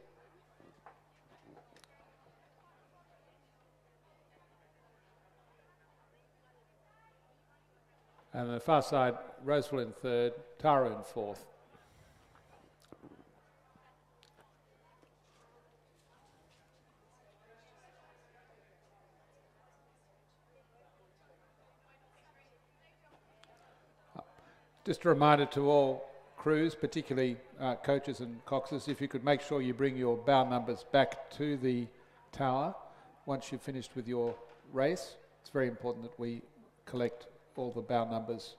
And on the far side, Roseville in third, Tara in fourth. Just a reminder to all crews, particularly coaches and coxers, if you could make sure you bring your bow numbers back to the tower once you've finished with your race. It's very important that we collect all the bow numbers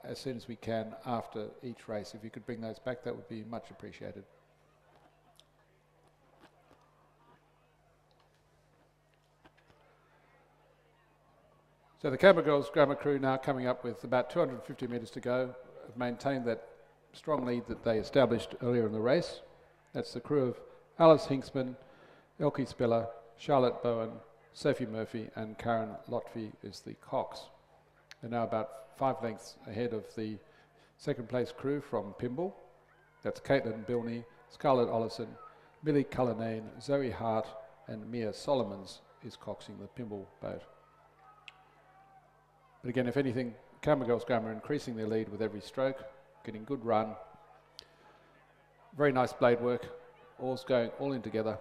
as soon as we can after each race. If you could bring those back, that would be much appreciated. So the Canberra Girls Grammar crew now coming up with about 250 metres to go, have maintained that strong lead that they established earlier in the race. That's the crew of Alice Hinksman, Elkie Spiller, Charlotte Bowen, Sophie Murphy and Karen Lotfi is the cox. They're now about 5 lengths ahead of the second place crew from Pymble. That's Caitlin Bilney, Scarlett Ollison, Millie Cullinane, Zoe Hart and Mia Solomons is coxing the Pymble boat. But again, if anything, Canberra Girls Grammar increasing their lead with every stroke, getting good run. Very nice blade work, oars going all in together.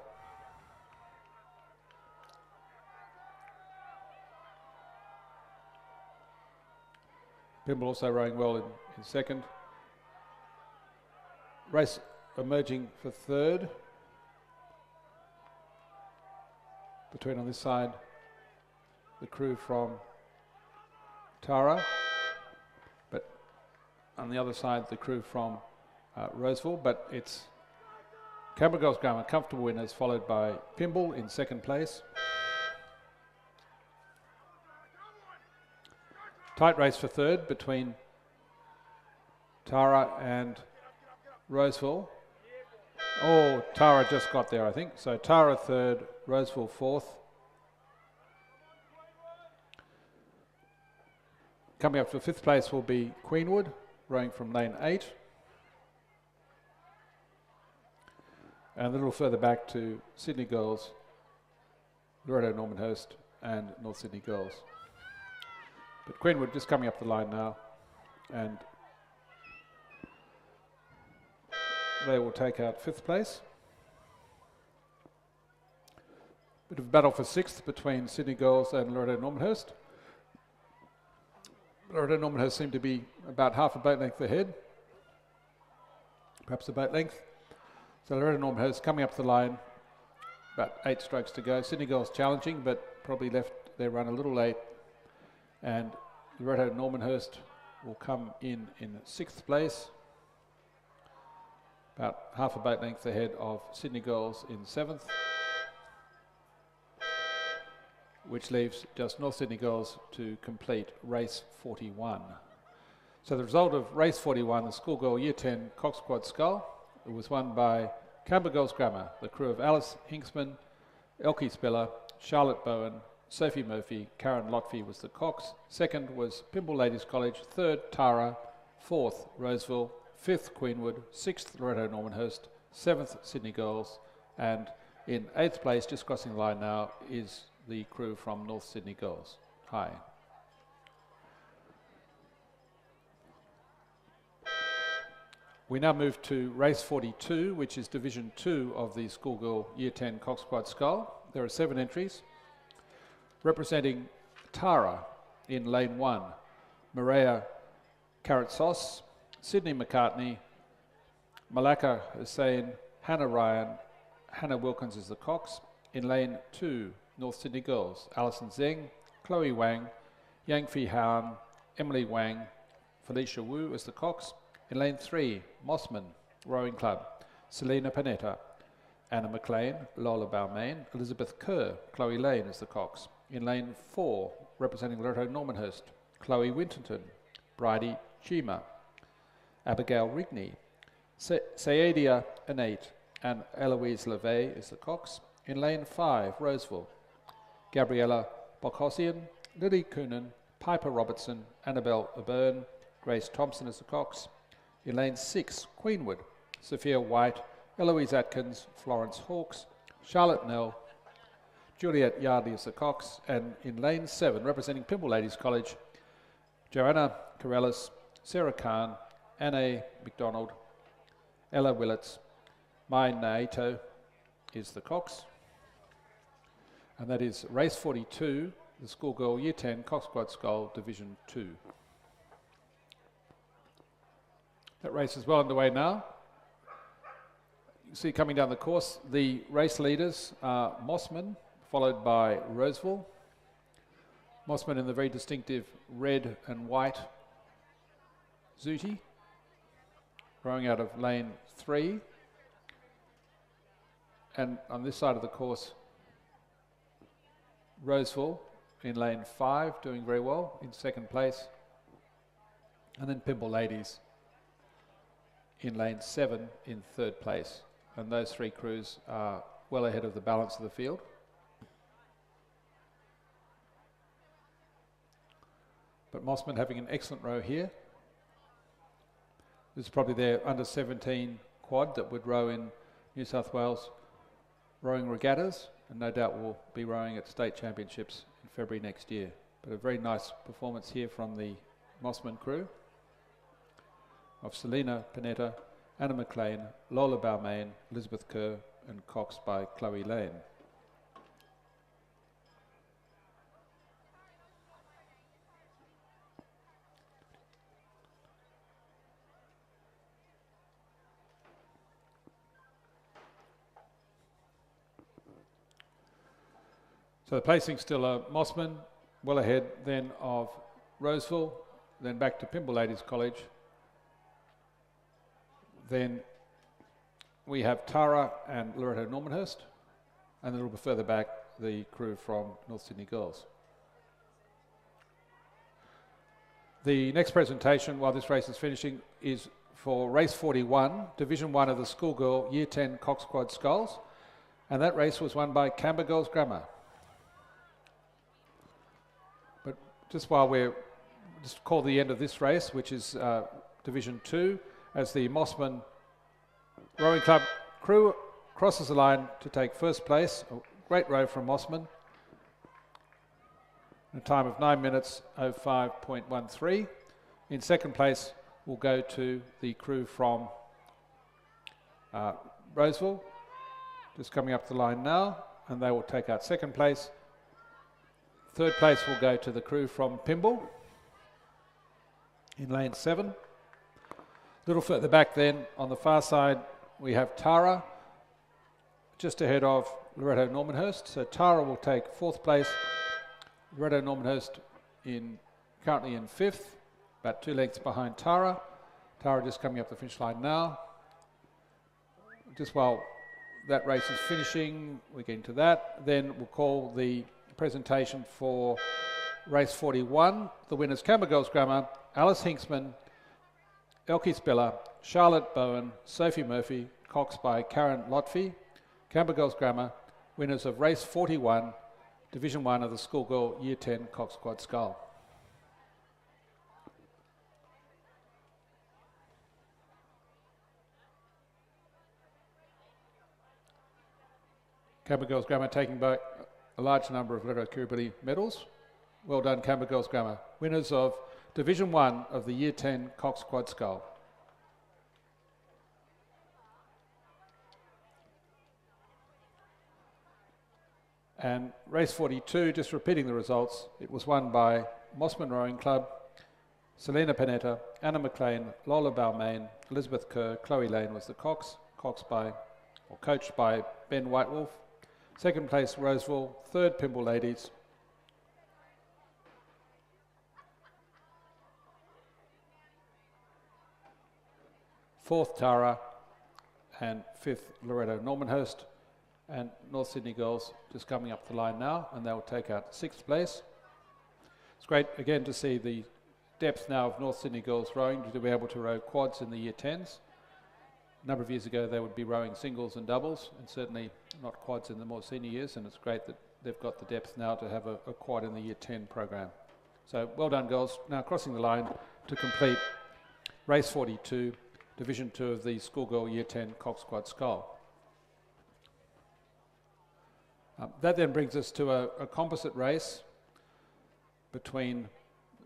Pymble also rowing well in second. Race emerging for third. Between on this side, the crew from Tara, but on the other side the crew from Roseville, but it's Canberra Girls Grammar comfortable winners, followed by Pymble in second place. Tight race for third between Tara and Roseville. Oh, Tara just got there, I think. So Tara third, Roseville fourth. Coming up to fifth place will be Queenwood, rowing from lane 8. And a little further back to Sydney Girls, Loreto Normanhurst and North Sydney Girls. But Queenwood just coming up the line now, and they will take out fifth place. Bit of a battle for sixth between Sydney Girls and Loreto Normanhurst. Loreto Normanhurst seem to be about half a boat length ahead, perhaps a boat length. So Loreto Normanhurst coming up the line, about 8 strokes to go. Sydney Girls challenging, but probably left their run a little late. And Loreto Normanhurst will come in sixth place, about half a boat length ahead of Sydney Girls in seventh, which leaves just North Sydney Girls to complete race 41. So the result of race 41, the schoolgirl year 10 Cox Quad Scull, it was won by Canberra Girls Grammar, the crew of Alice Hinksman, Elkie Spiller, Charlotte Bowen, Sophie Murphy, Karen Lotfi was the cox. Second was Pymble Ladies College. Third, Tara. Fourth, Roseville. Fifth, Queenwood. Sixth, Loreto Normanhurst. Seventh, Sydney Girls. And in 8th place, just crossing the line now, is the crew from North Sydney Girls. Hi. We now move to race 42, which is Division 2 of the schoolgirl Year 10 Cox Quad Scull. There are 7 entries. Representing Tara in lane 1, Maria Carrot Sauce, Sydney McCartney, Malaka Hussain, Hannah Ryan, Hannah Wilkins is the cox. In lane 2, North Sydney Girls, Alison Zeng, Chloe Wang, Yang Fi Han, Emily Wang, Felicia Wu is the cox. In lane 3, Mossman Rowing Club, Selena Panetta, Anna McLean, Lola Balmain, Elizabeth Kerr, Chloe Lane is the cox. In lane 4, representing Loreto Normanhurst, Chloe Winterton, Bridie Chima, Abigail Rigney, Saedia Anate and Eloise LeVay is the cox. In lane 5, Roseville, Gabriella Bokhosian, Lily Coonan, Piper Robertson, Annabelle Abern, Grace Thompson is the cox. In lane 6, Queenwood, Sophia White, Eloise Atkins, Florence Hawkes, Charlotte Nell, Juliet Yardley is the cox. And in lane 7, representing Pymble Ladies College, Joanna Corellis, Sarah Khan, Anne McDonald, Ella Willits, Mai Naito is the Cox. And that is race 42, the schoolgirl Year 10 Cox Quad Skull Division 2. That race is well underway now. You can see coming down the course, the race leaders are Mossman, followed by Roseville. Mossman in the very distinctive red and white Zooty, rowing out of lane 3. And on this side of the course, Roseville in lane 5, doing very well in second place. And then Pimble Ladies in lane 7 in third place. And those three crews are well ahead of the balance of the field. But Mossman having an excellent row here. This is probably their under 17 quad that would row in New South Wales rowing regattas, and no doubt will be rowing at state championships in February next year. But a very nice performance here from the Mossman crew of Selena Panetta, Anna McLean, Lola Balmain, Elizabeth Kerr and Cox by Chloe Lane. So the placing still Mossman, well ahead then of Roseville, then back to Pimble Ladies College. Then we have Tara and Loreto Normanhurst, and a little bit further back, the crew from North Sydney Girls. The next presentation, while this race is finishing, is for race 41, Division 1 of the schoolgirl Year 10 Cox Quad Sculls, and that race was won by Canberra Girls Grammar. But just while we're just call the end of this race, which is Division 2, as the Mossman Rowing Club crew crosses the line to take first place. A great row from Mossman. A time of 9 minutes 05.13. In second place will go to the crew from Roseville, just coming up the line now, and they will take out second place. Third place will go to the crew from Pimble in lane 7. A little further back then, on the far side, we have Tara, just ahead of Loreto Normanhurst. So Tara will take fourth place. Loreto Normanhurst currently in fifth, about 2 lengths behind Tara. Tara just coming up the finish line now. Just while that race is finishing, we get into that. Then we'll call the presentation for race 41. The winners, Canberra Girls Grammar, Alice Hinksman, Elkie Spiller, Charlotte Bowen, Sophie Murphy, Cox by Karen Lotfi. Canberra Girls Grammar, winners of race 41, Division 1 of the schoolgirl Year 10 Cox Quad Skull. Canberra Girls Grammar taking back a large number of Loreto Kirribilli medals. Well done, Canberra Girls Grammar. Winners of Division 1 of the Year 10 Cox Quad Skull. And race 42, just repeating the results, it was won by Mossman Rowing Club, Selena Panetta, Anna McLean, Lola Balmain, Elizabeth Kerr, Chloe Lane was the Cox, coached by Ben Whitewolf. Second place, Roseville. Third, Pimble Ladies. Fourth, Tara. And fifth, Loreto Normanhurst. And North Sydney Girls just coming up the line now, and they'll take out sixth place. It's great, again, to see the depth now of North Sydney Girls rowing, to be able to row quads in the Year 10s. A number of years ago, they would be rowing singles and doubles, and certainly not quads in the more senior years, and it's great that they've got the depth now to have a quad in the Year 10 program. So well done, girls. Now crossing the line to complete race 42, Division 2 of the schoolgirl Year 10 Cox Quad Skull. That then brings us to a composite race between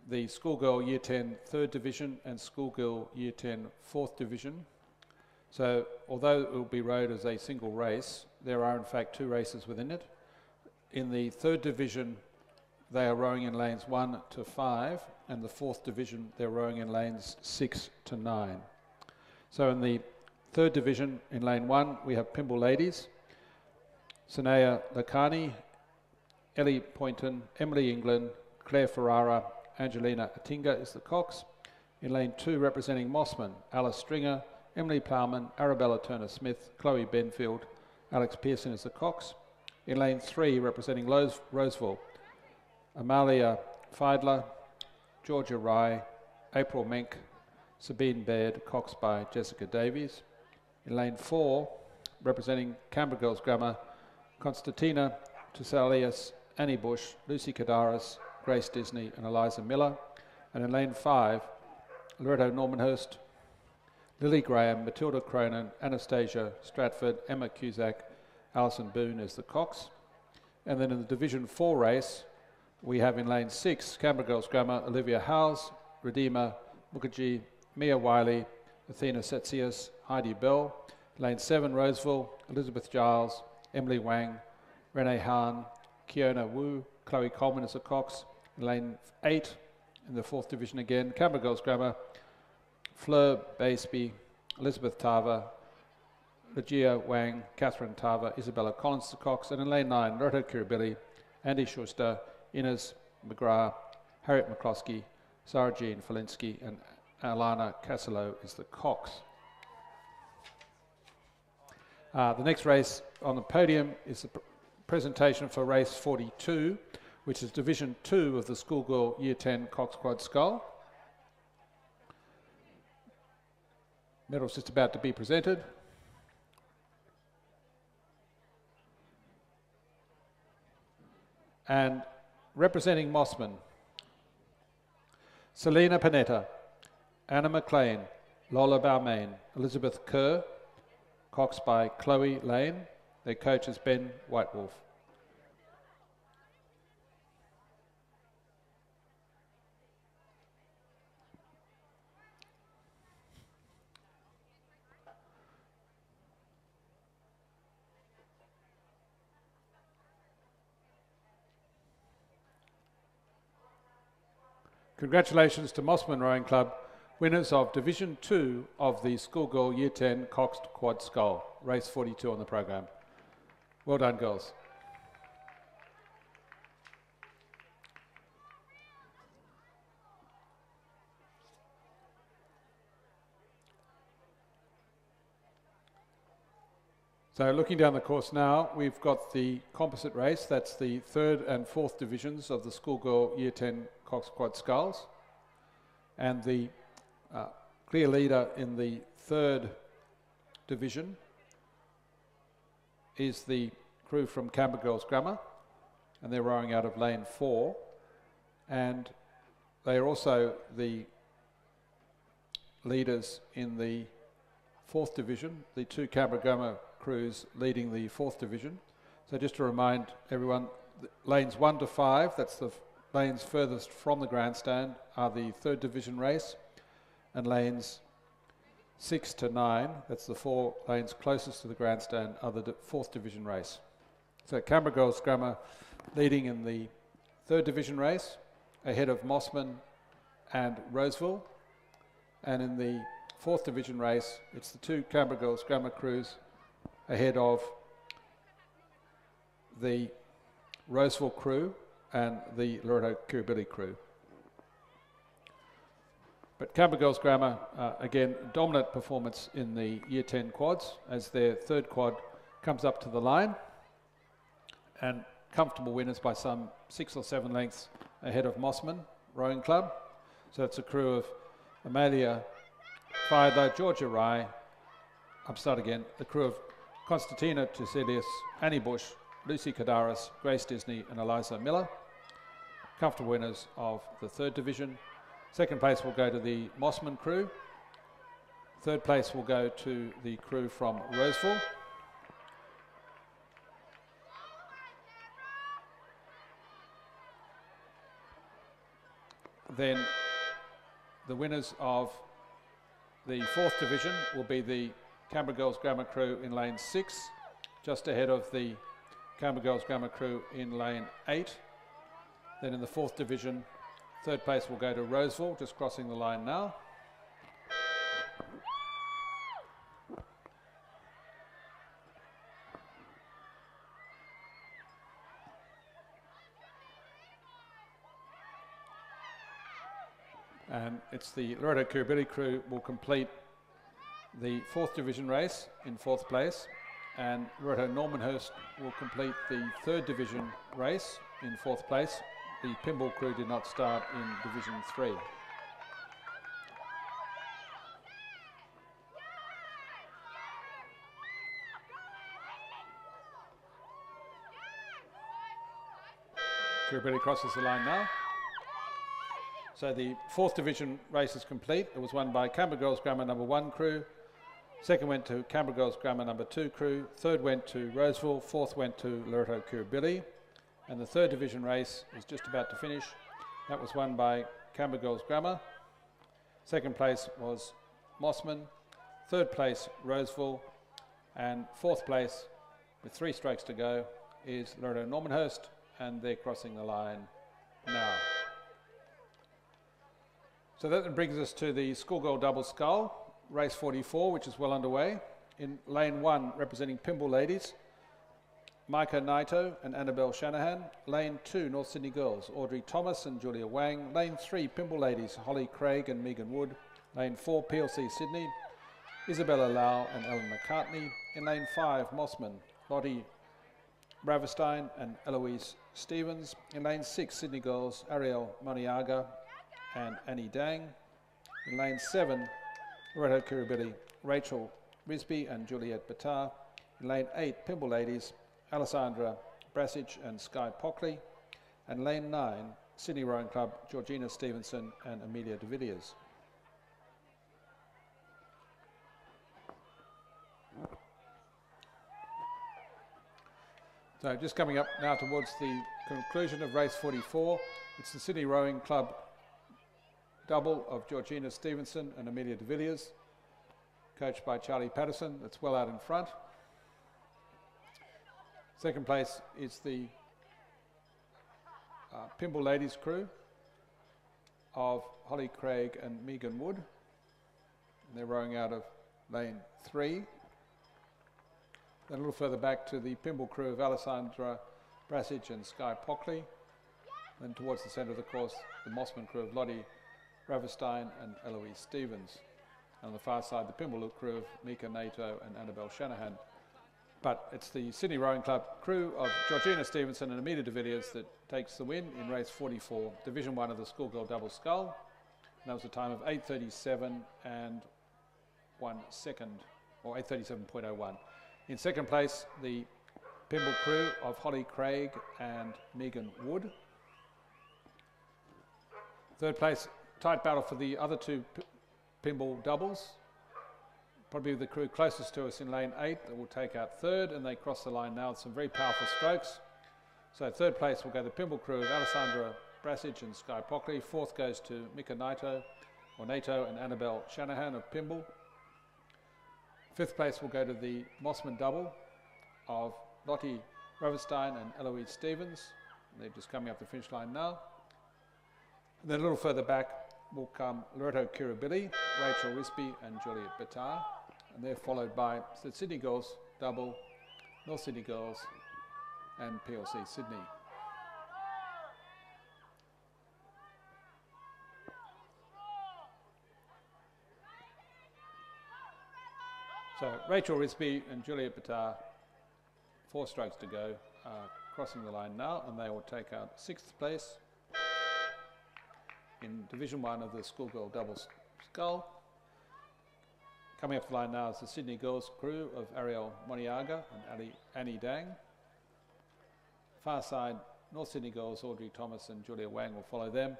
the Schoolgirl Year 10 3rd Division and Schoolgirl Year 10 4th Division. So although it will be rowed as a single race, there are in fact 2 races within it. In the 3rd Division, they are rowing in lanes 1 to 5, and the 4th Division, they're rowing in lanes 6 to 9. So in the 3rd Division, in lane 1, we have Pymble Ladies, Sanaya Lakani, Ellie Poynton, Emily England, Claire Ferrara, Angelina Atinga is the Cox. In lane 2, representing Mossman, Alice Stringer, Emily Plowman, Arabella Turner-Smith, Chloe Benfield, Alex Pearson is the Cox. In lane 3, representing Roseville, Amalia Feidler, Georgia Rye, April Menk, Sabine Baird, Cox by Jessica Davies. In lane 4, representing Canberra Girls Grammar, Constantina Tusalius, Annie Bush, Lucy Kadaris, Grace Disney and Eliza Miller. And in lane 5, Loreto Normanhurst, Lily Graham, Matilda Cronin, Anastasia Stratford, Emma Cusack, Alison Boone is the Cox. And then in the Division 4 race, we have in lane 6, Canberra Girls Grammar, Olivia Howes, Redeemer Mukherjee, Mia Wiley, Athena Setzius, Heidi Bell. Lane 7, Roseville, Elizabeth Giles, Emily Wang, Renee Hahn, Kiona Wu, Chloe Coleman is the Cox. In lane 8, in the 4th Division again, Canberra Girls Grammar, Fleur Baseby, Elizabeth Tarver, Legia Wang, Catherine Tarver, Isabella Collins the Cox. And in lane 9, Loreto Kirribilli, Andy Schuster, Inez McGrath, Harriet McCloskey, Sarah Jean Felinsky and Alana Cassillo is the Cox. The next race on the podium is the presentation for race 42, which is Division 2 of the Schoolgirl Year 10 Cox Quad Scull. Medal's just about to be presented. And representing Mossman, Selena Panetta, Anna McLean, Lola Balmain, Elizabeth Kerr, Cox by Chloe Lane. Their coach is Ben Whitewolf. Congratulations to Mossman Rowing Club, winners of Division 2 of the Schoolgirl Year 10 Cox Quad Scull, race 42 on the program. Well done, girls. So looking down the course now, we've got the composite race. That's the 3rd and 4th divisions of the Schoolgirl Year 10 Cox Quad Sculls. And the clear leader in the 3rd division is the crew from Canberra Girls Grammar, and they're rowing out of lane 4. And they are also the leaders in the 4th division, the 2 Canberra Grammar crews leading the 4th division. So just to remind everyone, lanes 1 to 5, that's the lanes furthest from the grandstand, are the 3rd division race, and lanes 6 to 9, that's the 4 lanes closest to the grandstand, are the 4th division race. So Canberra Girls Grammar leading in the 3rd division race, ahead of Mossman and Roseville, and in the 4th division race, it's the 2 Canberra Girls Grammar crews ahead of the Roseville crew and the Loreto Kirribilli crew. But Canberra Girls Grammar, again, dominant performance in the Year 10 quads as their 3rd quad comes up to the line, and comfortable winners by some 6 or 7 lengths ahead of Mossman Rowing Club. So it's a crew of Amalia Feidler, Georgia Rye, the crew of Constantina Tuselius, Annie Bush, Lucy Kadaris, Grace Disney and Eliza Miller. Comfortable winners of the 3rd division. 2nd place will go to the Mossman crew. 3rd place will go to the crew from Roseville. then the winners of the 4th division will be the Canberra Girls Grammar Crew in lane 6, just ahead of the Canberra Girls Grammar Crew in lane 8. Then in the 4th division, 3rd place will go to Roseville, just crossing the line now. And it's the Loreto Kirribilli crew will complete the 4th division race in 4th place, and Loreto Normanhurst will complete the 3rd division race in 4th place. The pinball crew did not start in Division 3. Kirribilli crosses the line now. So the 4th division race is complete. It was won by Canberra Girls Grammar number 1 crew. 2nd went to Canberra Girls Grammar number 2 crew. 3rd went to Roseville. 4th went to Loreto Kirribilli. And the 3rd division race is just about to finish. That was won by Canberra Girls Grammar. 2nd place was Mossman. 3rd place Roseville. And 4th place, with 3 strokes to go, is Loreto Normanhurst. And they're crossing the line now. So that then brings us to the schoolgirl double scull, race 44, which is well underway. In lane 1, representing pinball ladies, Micah Naito and Annabelle Shanahan. Lane 2, North Sydney girls, Audrey Thomas and Julia Wang. Lane 3, pinball ladies, Holly Craig and Megan Wood. Lane 4, PLC Sydney, Isabella Lau and Ellen McCartney. In lane 5, Mossman, Lottie Braverstein and Eloise Stevens. In lane 6, Sydney girls, Ariel Moniaga and Annie Dang. In lane 7, Loreto Kirribilli, Rachel Risby and Juliette Batar. In lane 8, pinball ladies, Alessandra Brasich and Sky Pockley. And lane 9, Sydney Rowing Club, Georgina Stevenson and Amelia de Villiers. So just coming up now towards the conclusion of race 44, it's the Sydney Rowing Club double of Georgina Stevenson and Amelia de Villiers, coached by Charlie Patterson. That's well out in front. 2nd place is the pinball ladies crew of Holly Craig and Megan Wood. And they're rowing out of lane 3. Then a little further back to the pinball crew of Alessandra Brasich and Sky Pockley. Then towards the centre of the course, the Mossman crew of Lottie Raverstein and Eloise Stevens. And on the far side, the pinball crew of Mika Nato and Annabelle Shanahan. But it's the Sydney Rowing Club crew of Georgina Stevenson and Amelia de Villiers that takes the win in race 44, Division 1 of the schoolgirl double scull. And that was a time of 8:37 and 1 second, or 8:37.01. In 2nd place, the pinball crew of Holly Craig and Megan Wood. 3rd place, tight battle for the other 2 pinball doubles. Probably the crew closest to us in lane 8 that will take out 3rd, and they cross the line now with some very powerful strokes. So 3rd place will go the pinball crew of Alessandra Brasich and Sky Pockley. 4th goes to Mika Nato and Annabelle Shanahan of pinball. 5th place will go to the Mossman double of Lottie Raverstein and Eloise Stevens. They're just coming up the finish line now. And then a little further back will come Loreto Kirribilli, Rachel Risby and Juliette Batar. And they're followed by the Sydney Girls double, North Sydney Girls and PLC Sydney. So Rachel Risby and Juliette Batar, 4 strokes to go, crossing the line now, and they will take out 6th place in Division 1 of the schoolgirl double scull. Coming up the line now is the Sydney Girls crew of Ariel Moniaga and Annie Dang. Far side, North Sydney Girls, Audrey Thomas and Julia Wang will follow them.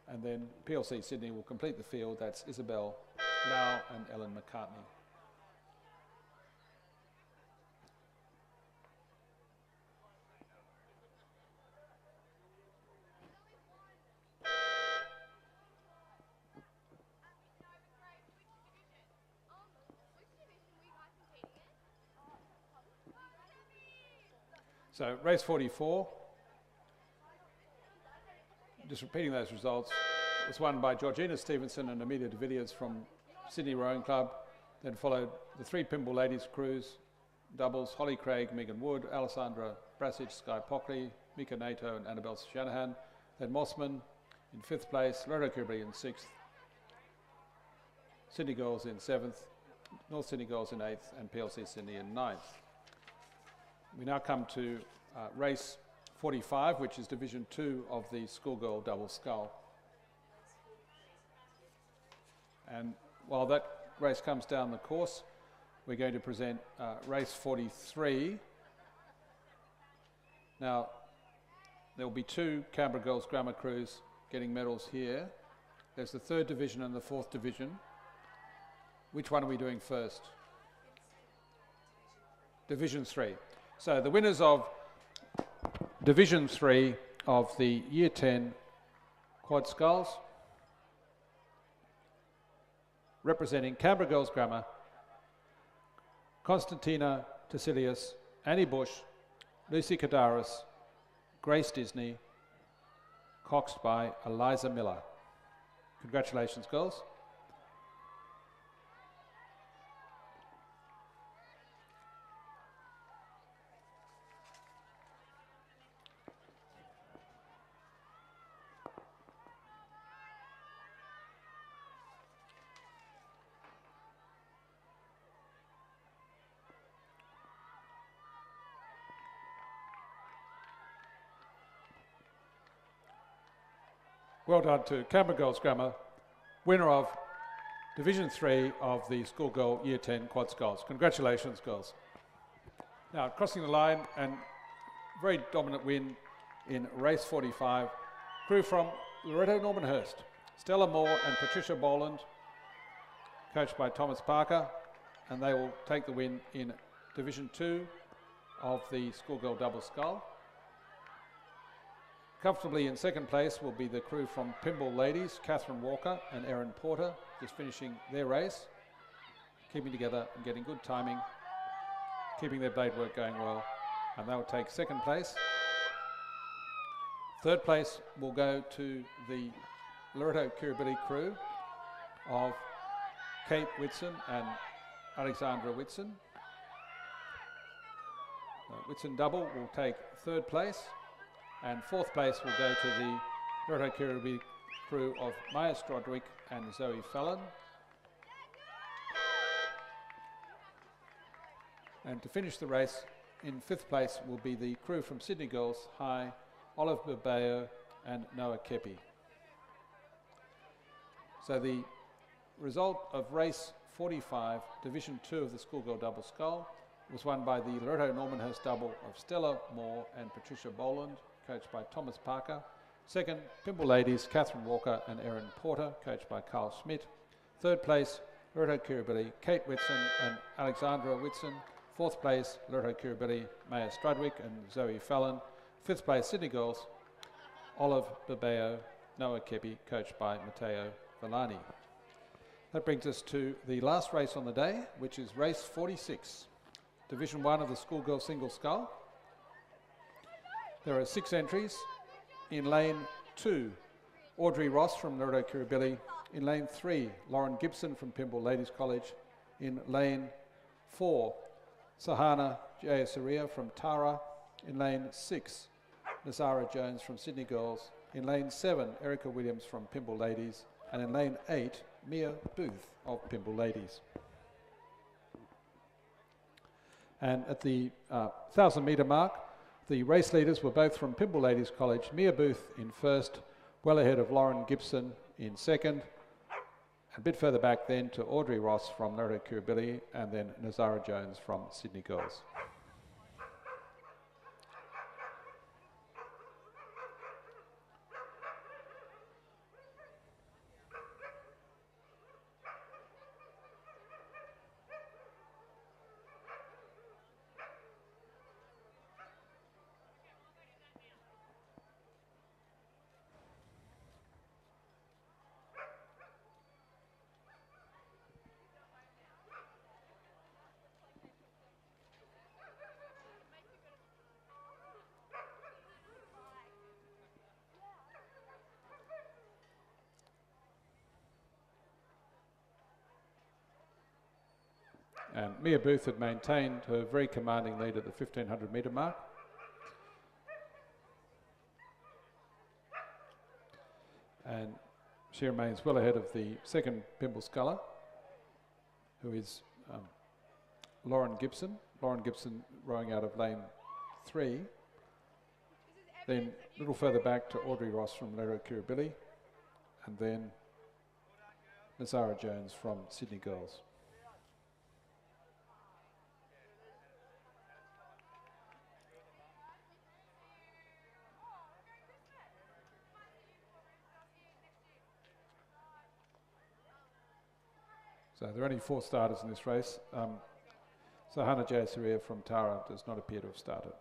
And then PLC Sydney will complete the field. That's Isabel Lau and Ellen McCartney. So race 44, just repeating those results, was won by Georgina Stevenson and Amelia de Villiers from Sydney Rowing Club. Then followed the 3 Pymble Ladies Cruise doubles, Holly Craig, Megan Wood, Alessandra Brasich, Sky Pockley, Mika Nato and Annabelle Shanahan. Then Mossman in 5th place, Loreto Kirribilli in 6th, Sydney Girls in 7th, North Sydney Girls in 8th and PLC Sydney in 9th. We now come to race 45, which is Division 2 of the schoolgirl double scull. And while that race comes down the course, we're going to present race 43. Now, there will be 2 Canberra Girls Grammar crews getting medals here. There's the 3rd division and the 4th division. Which one are we doing first? Division 3. So the winners of Division 3 of the Year 10 Quad Sculls, representing Canberra Girls Grammar, Constantina Tassilius, Annie Bush, Lucy Kadaris, Grace Disney, coxed by Eliza Miller. Congratulations, girls. Well done to Canberra Girls Grammar, winner of Division 3 of the Schoolgirl Year 10 Quad Sculls. Congratulations, girls. Now, crossing the line and very dominant win in race 45, crew from Loreto Normanhurst, Stella Moore and Patricia Boland, coached by Thomas Parker, and they will take the win in Division 2 of the Schoolgirl Double Scull. Comfortably in 2nd place will be the crew from Pymble Ladies, Catherine Walker and Erin Porter, just finishing their race, keeping together and getting good timing, keeping their blade work going well, and they will take 2nd place. 3rd place will go to the Loreto Kirribilli crew of Kate Whitson and Alexandra Whitson. Whitson double will take 3rd place. And 4th place will go to the Loreto Kirribilli crew of Maya Strodwick and Zoe Fallon. And to finish the race, in 5th place will be the crew from Sydney Girls High, Olive Babeo and Noah Kepi. So the result of race 45, Division 2 of the Schoolgirl Double Scull, was won by the Loreto Normanhurst double of Stella Moore and Patricia Boland, coached by Thomas Parker. 2nd, Pymble Ladies, Catherine Walker and Erin Porter, coached by Carl Schmidt. 3rd place, Loreto Kirribilli, Kate Whitson and Alexandra Whitson. 4th place, Loreto Kirribilli, Maya Strudwick and Zoe Fallon. 5th place, Sydney Girls, Olive Babeo, Noah Kepi, coached by Matteo Villani. That brings us to the last race on the day, which is race 46, Division 1 of the Schoolgirl Single Scull. There are 6 entries. In lane 2, Audrey Ross from Loreto Kirribilli. In lane 3, Lauren Gibson from Pymble Ladies College. In lane 4, Sahana Jayasurya from Tara. In lane 6, Nazara Jones from Sydney Girls. In lane 7, Erica Williams from Pymble Ladies. And in lane 8, Mia Booth of Pymble Ladies. And at the 1,000 metre mark, the race leaders were both from Pymble Ladies College. Mia Booth in 1st, well ahead of Lauren Gibson in 2nd. A bit further back then to Audrey Ross from Loreto Kirribilli and then Nazara Jones from Sydney Girls. And Mia Booth had maintained her very commanding lead at the 1500 metre mark. And she remains well ahead of the second Pymble sculler, who is Lauren Gibson. Lauren Gibson rowing out of lane 3. Then a little further back to Audrey Ross from Loreto Kirribilli, and then Nazara Jones from Sydney Girls. So there are only 4 starters in this race. So Hannah Jayasuriya from Tara does not appear to have started.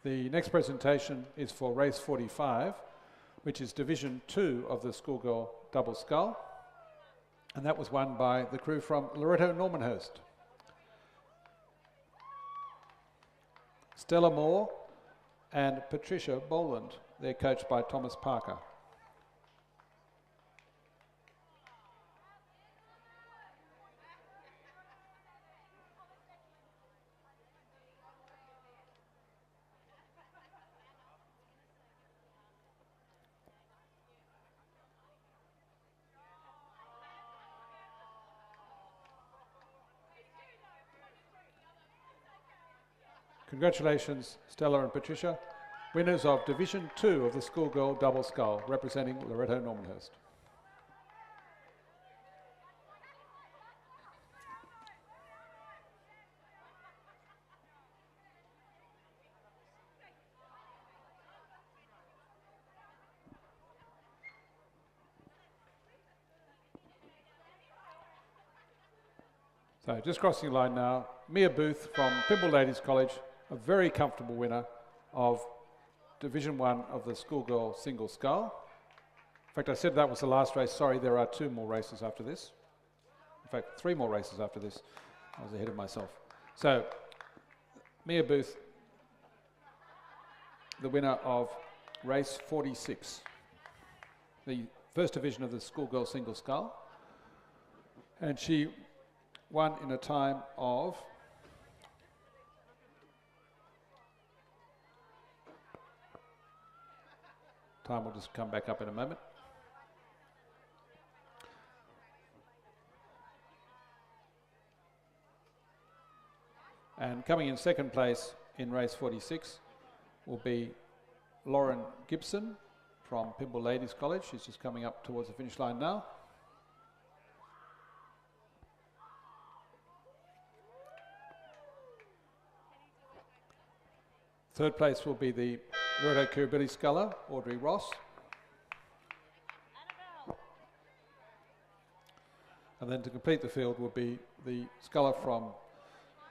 The next presentation is for race 45, which is Division 2 of the schoolgirl double scull. And that was won by the crew from Loreto Normanhurst. Stella Moore and Patricia Boland. They're coached by Thomas Parker. Congratulations, Stella and Patricia, winners of Division 2 of the schoolgirl double scull, representing Loreto Normanhurst. So just crossing the line now, Mia Booth from Pymble Ladies College, a very comfortable winner of Division 1 of the schoolgirl single scull. In fact, I said that was the last race. Sorry, there are 2 more races after this. In fact, 3 more races after this. I was ahead of myself. So, Mia Booth, the winner of race 46, the first division of the schoolgirl single scull. And she won in a time of time will just come back up in a moment. And coming in second place in race 46 will be Lauren Gibson from Pymble Ladies College. She's just coming up towards the finish line now. Third place will be the Loreto Kirribilli sculler, Audrey Ross. And then to complete the field will be the sculler from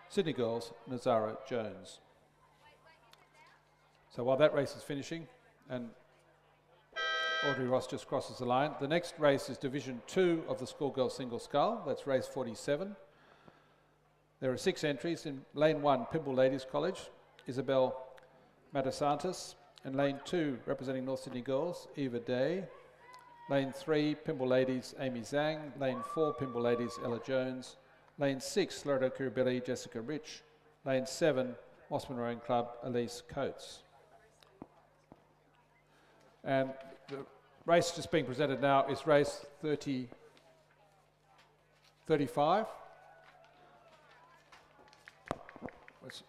Sydney Girls, Nazara Jones. So while that race is finishing and Audrey Ross just crosses the line, the next race is Division 2 of the schoolgirl single scull. That's race 47. There are 6 entries in lane 1, Pymble Ladies College, Isabel Matasantis, and lane 2, representing North Sydney Girls, Eva Day. Lane 3, Pymble Ladies, Amy Zhang. Lane 4, Pymble Ladies, Ella Jones. Lane 6, Loreto Kirribilli, Jessica Rich. Lane 7, Mossman Rowing Club, Elise Coates. And the race just being presented now is race 35. It's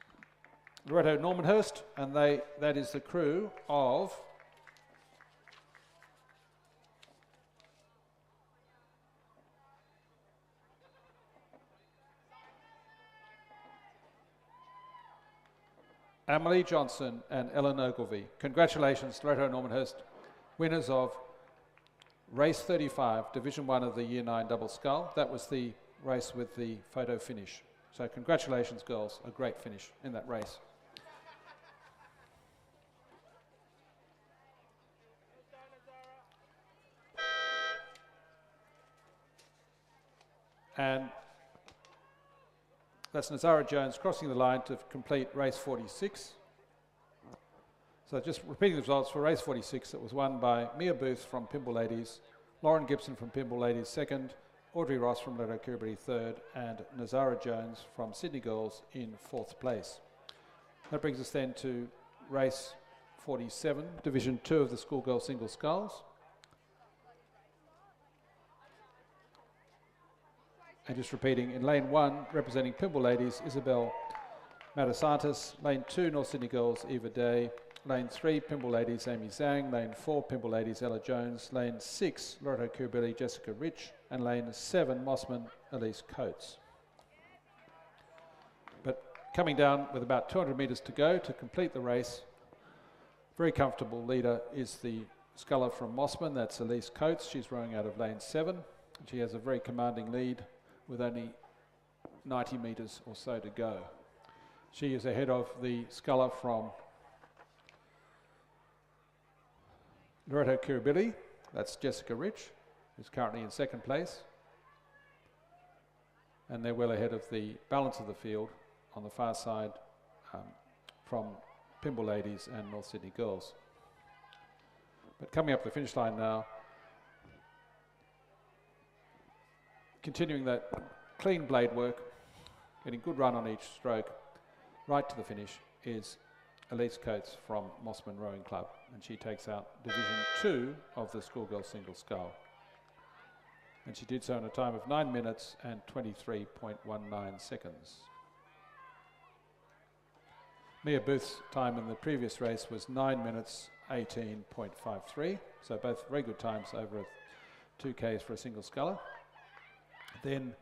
Loreto Normanhurst, and that is the crew of Emily Johnson and Ellen Ogilvie. Congratulations, Loreto Normanhurst, winners of race 35, Division 1 of the Year 9 double scull. That was the race with the photo finish. So congratulations, girls, a great finish in that race. And that's Nazara Jones crossing the line to complete race 46. So just repeating the results for race 46, it was won by Mia Booth from Pymble Ladies, Lauren Gibson from Pymble Ladies second, Audrey Ross from Loreto Kirribilli third, and Nazara Jones from Sydney Girls in fourth place. That brings us then to race 47, Division 2 of the Schoolgirl Single Sculls. And just repeating, in lane 1, representing Pymble Ladies, Isabel Matasantis. Lane 2, North Sydney Girls, Eva Day. Lane 3, Pymble Ladies, Amy Zhang. Lane 4, Pymble Ladies, Ella Jones. Lane 6, Loreto Kirribilli, Jessica Rich. And lane 7, Mossman, Elise Coates. But coming down with about 200 metres to go to complete the race, very comfortable leader is the sculler from Mossman, that's Elise Coates. She's rowing out of lane 7. And she has a very commanding lead with only 90 metres or so to go. She is ahead of the sculler from Loreto Kirribilli, that's Jessica Rich, who's currently in second place. And they're well ahead of the balance of the field on the far side from Pymble Ladies and North Sydney Girls. But coming up the finish line now, continuing that clean blade work, getting good run on each stroke, right to the finish is Elise Coates from Mossman Rowing Club, and she takes out Division 2 of the Schoolgirl Single Scull. And she did so in a time of 9 minutes and 23.19 seconds. Mia Booth's time in the previous race was 9 minutes 18.53, so both very good times over 2Ks for a single sculler. Then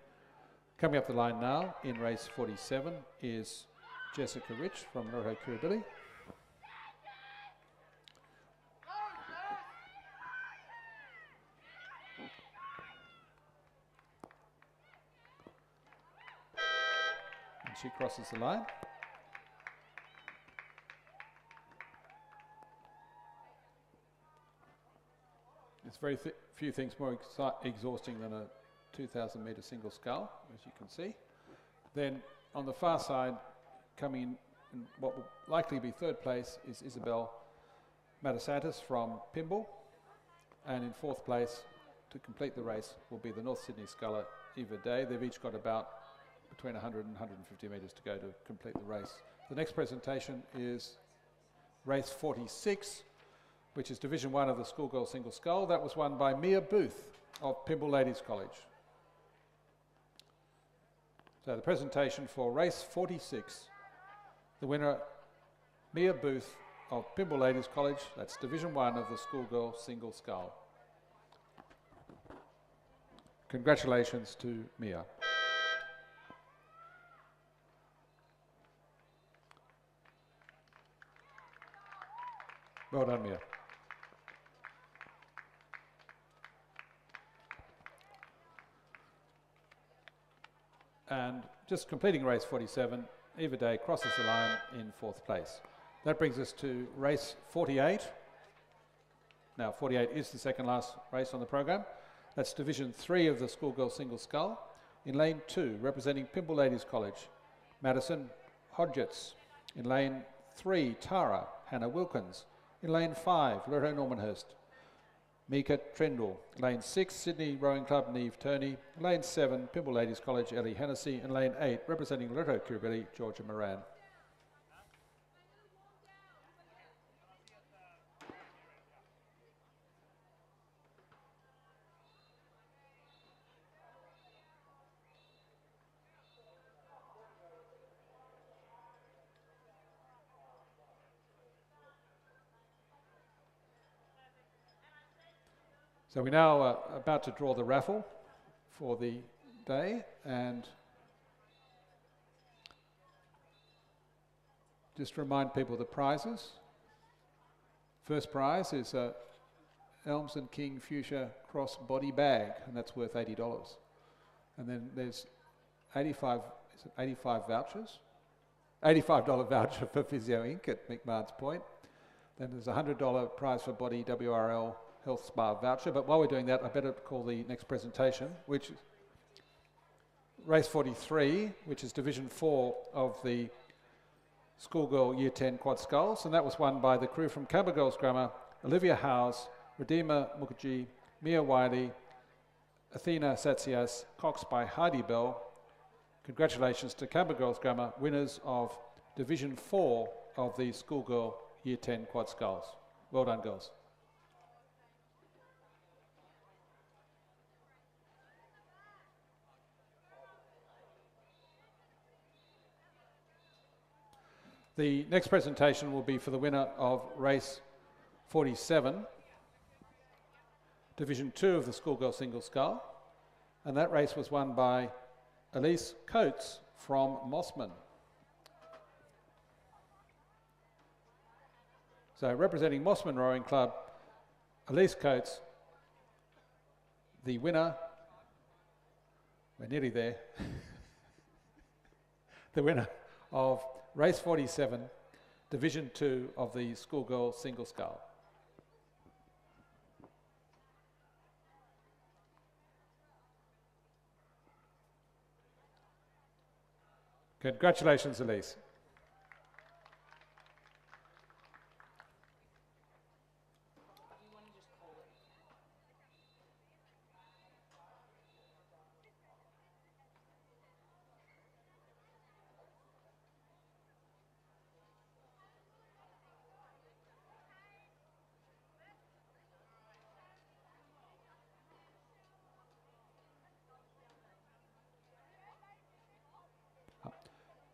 coming up the line now in race 47 is Jessica Rich from Loreto Kirribilli. And she crosses the line. There's very few things more exhausting than a 2,000 metre single scull, as you can see. Then on the far side, coming in what will likely be third place is Isabel Matasantis from Pymble. And in fourth place, to complete the race, will be the North Sydney sculler Eva Day. They've each got about between 100 and 150 metres to go to complete the race. The next presentation is race 46, which is Division 1 of the Schoolgirl Single Scull. That was won by Mia Booth of Pymble Ladies College. So the presentation for race 46, the winner, Mia Booth of Pymble Ladies College. That's Division 1 of the Schoolgirl Single Scull. Congratulations to Mia. Well done, Mia. And just completing race 47, Eva Day crosses the line in fourth place. That brings us to race 48. Now 48 is the second last race on the program. That's Division 3 of the Schoolgirl Single Scull. In lane 2, representing Pymble Ladies College, Madison Hodgetts. In lane 3, Tara Hannah Wilkins. In lane 5, Loreto Normanhurst, Mika Trendle. Lane 6, Sydney Rowing Club, Neve Turney. Lane 7, Pymble Ladies College, Ellie Hennessy. And lane 8, representing Loreto Kirribilli, Georgia Moran. So we're now about to draw the raffle for the day, and just to remind people of the prizes. First prize is a Elms and King Fuchsia Cross Body Bag, and that's worth $80. And then there's 85 vouchers? $85 voucher for Physio Inc. at McMahon's Point. Then there's a $100 prize for Body WRL Health Spa voucher. But while we're doing that, I better call the next presentation, which is race 43, which is Division 4 of the Schoolgirl Year 10 Quad Sculls, and that was won by the crew from Canberra Girls Grammar, Olivia Howes, Redeemer Mukherjee, Mia Wiley, Athena Satsias, Cox by Heidi Bell. Congratulations to Canberra Girls Grammar, winners of Division 4 of the Schoolgirl Year 10 Quad Sculls. Well done, girls. The next presentation will be for the winner of race 47, Division 2 of the Schoolgirl Single Scull, and that race was won by Elise Coates from Mossman. So representing Mossman Rowing Club, Elise Coates, the winner, we're nearly there, the winner of race 47, Division 2 of the Schoolgirl Single Scull. Congratulations, Elise.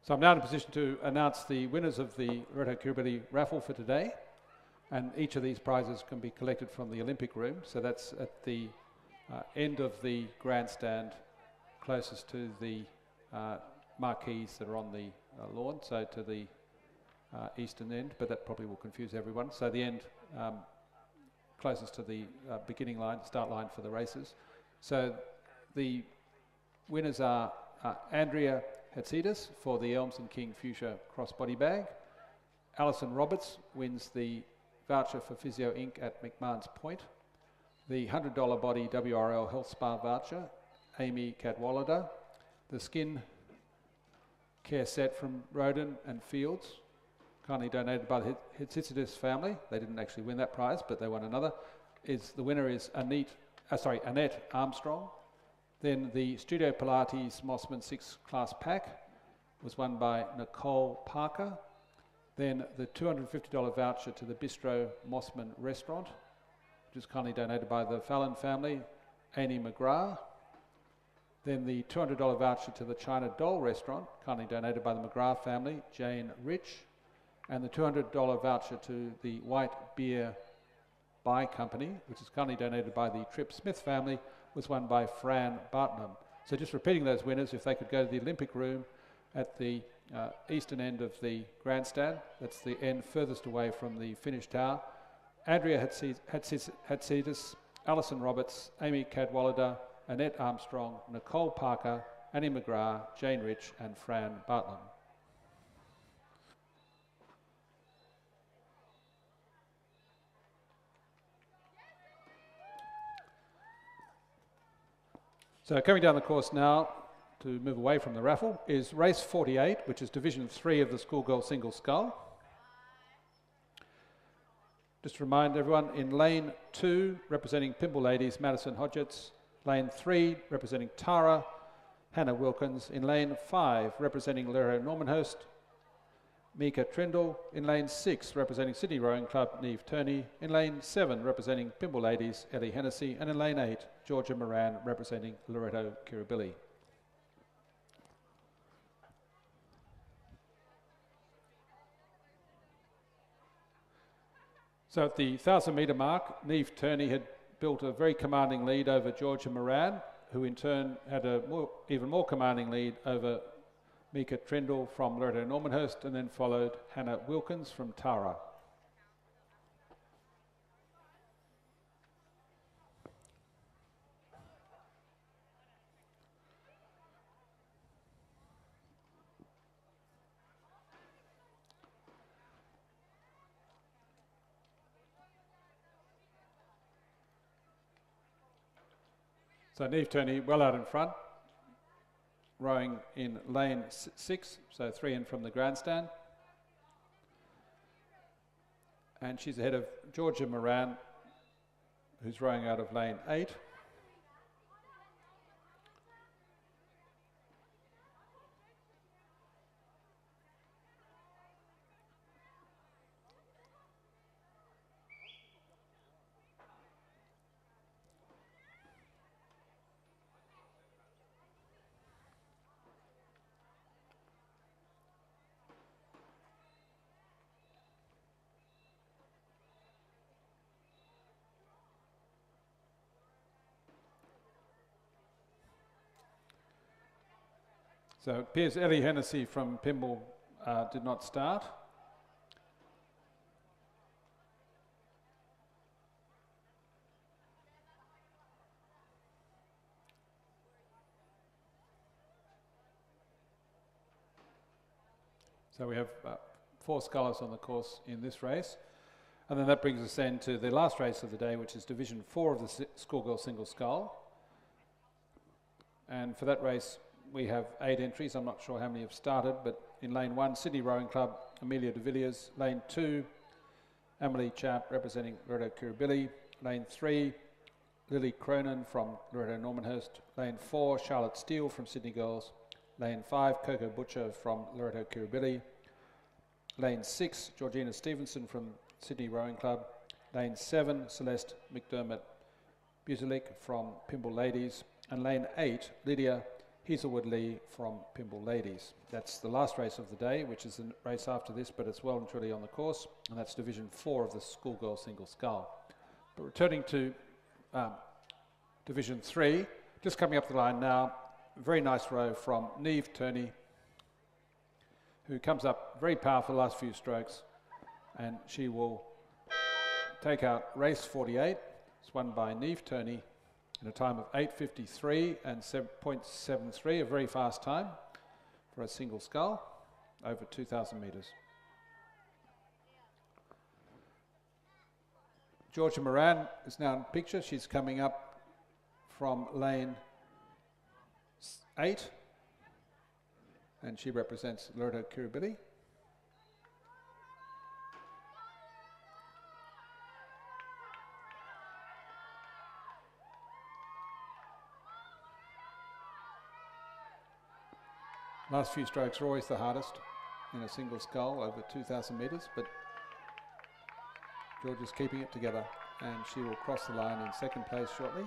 So I'm now in a position to announce the winners of the Loreto Kirribilli raffle for today, and each of these prizes can be collected from the Olympic room. So that's at the end of the grandstand, closest to the marquees that are on the lawn, so to the eastern end, but that probably will confuse everyone. So the end closest to the beginning line, start line for the races. So the winners are Andrea Hatsidis for the Elms and King Fuchsia crossbody bag. Alison Roberts wins the voucher for Physio Inc. at McMahon's Point. The $100 body WRL Health Spa voucher, Amy Cadwallader. The skin care set from Roden and Fields, kindly donated by the Hatsidis family. They didn't actually win that prize, but they won another. The winner is Annette Armstrong. Then the Studio Pilates Mossman 6 class pack was won by Nicole Parker. Then the $250 voucher to the Bistro Mossman restaurant, which is kindly donated by the Fallon family, Annie McGrath. Then the $200 voucher to the China Doll restaurant, kindly donated by the McGrath family, Jane Rich. And the $200 voucher to the White Beer Buy Company, which is kindly donated by the Tripp Smith family, was won by Fran Bartnum. So just repeating those winners, if they could go to the Olympic room at the eastern end of the grandstand, that's the end furthest away from the finish tower. Andrea Hatsidis, Alison Roberts, Amy Cadwallader, Annette Armstrong, Nicole Parker, Annie McGrath, Jane Rich and Fran Bartnum. So coming down the course now, to move away from the raffle, is race 48, which is Division 3 of the Schoolgirl Single Scull. Just to remind everyone, in lane 2, representing Pimble Ladies, Madison Hodgetts. Lane 3, representing Tara, Hannah Wilkins. In lane 5, representing Loreto Normanhurst, Mika Trindle. In lane 6, representing Sydney Rowing Club, Neve Turney. In lane 7, representing Pimble Ladies, Ellie Hennessy. And in lane 8, Georgia Moran, representing Loreto Kirribilli. So at the 1,000-metre mark, Neve Turney had built a very commanding lead over Georgia Moran, who in turn had a even more commanding lead over Mika Trindle from Loreto Normanhurst, and then followed Hannah Wilkins from Tara. So Neve Turney well out in front, rowing in lane 6, so 3 in from the grandstand. And she's ahead of Georgia Moran, who's rowing out of lane 8. So it appears Ellie Hennessy from Pymble did not start. So we have 4 scullers on the course in this race. And then that brings us then to the last race of the day, which is Division 4 of the Schoolgirl Single Scull. And for that race, we have 8 entries. I'm not sure how many have started, but in lane 1, Sydney Rowing Club, Amelia de Villiers. Lane 2, Emily Chapp representing Loreto Kirribilli. Lane 3, Lily Cronin from Loreto Normanhurst. Lane 4, Charlotte Steele from Sydney Girls. Lane 5, Coco Butcher from Loreto Kirribilli. Lane 6, Georgina Stevenson from Sydney Rowing Club. Lane 7, Celeste McDermott Buzelik from Pymble Ladies. And lane 8, Lydia Hazelwood Lee from Pymble Ladies. That's the last race of the day, which is the race after this, but it's well and truly on the course, and that's Division 4 of the Schoolgirl Single Scull. But returning to Division 3, just coming up the line now, very nice row from Neve Turney, who comes up very powerful last few strokes, and she will take out race 48. It's won by Neve Turney in a time of 8:53 and 7.73, a very fast time for a single scull, over 2,000 metres. Georgia Moran is now in the picture. She's coming up from lane 8, and she represents Loreto Kirribilli. Last few strokes are always the hardest in a single scull over 2,000 metres, but George is keeping it together, and she will cross the line in second place shortly.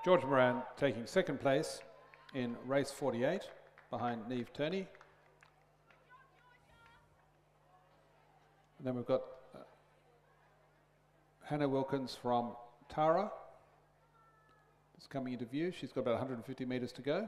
George Moran taking second place in race 48 behind Neve Turney. And then we've got Hannah Wilkins from Tara. It's coming into view. She's got about 150 metres to go.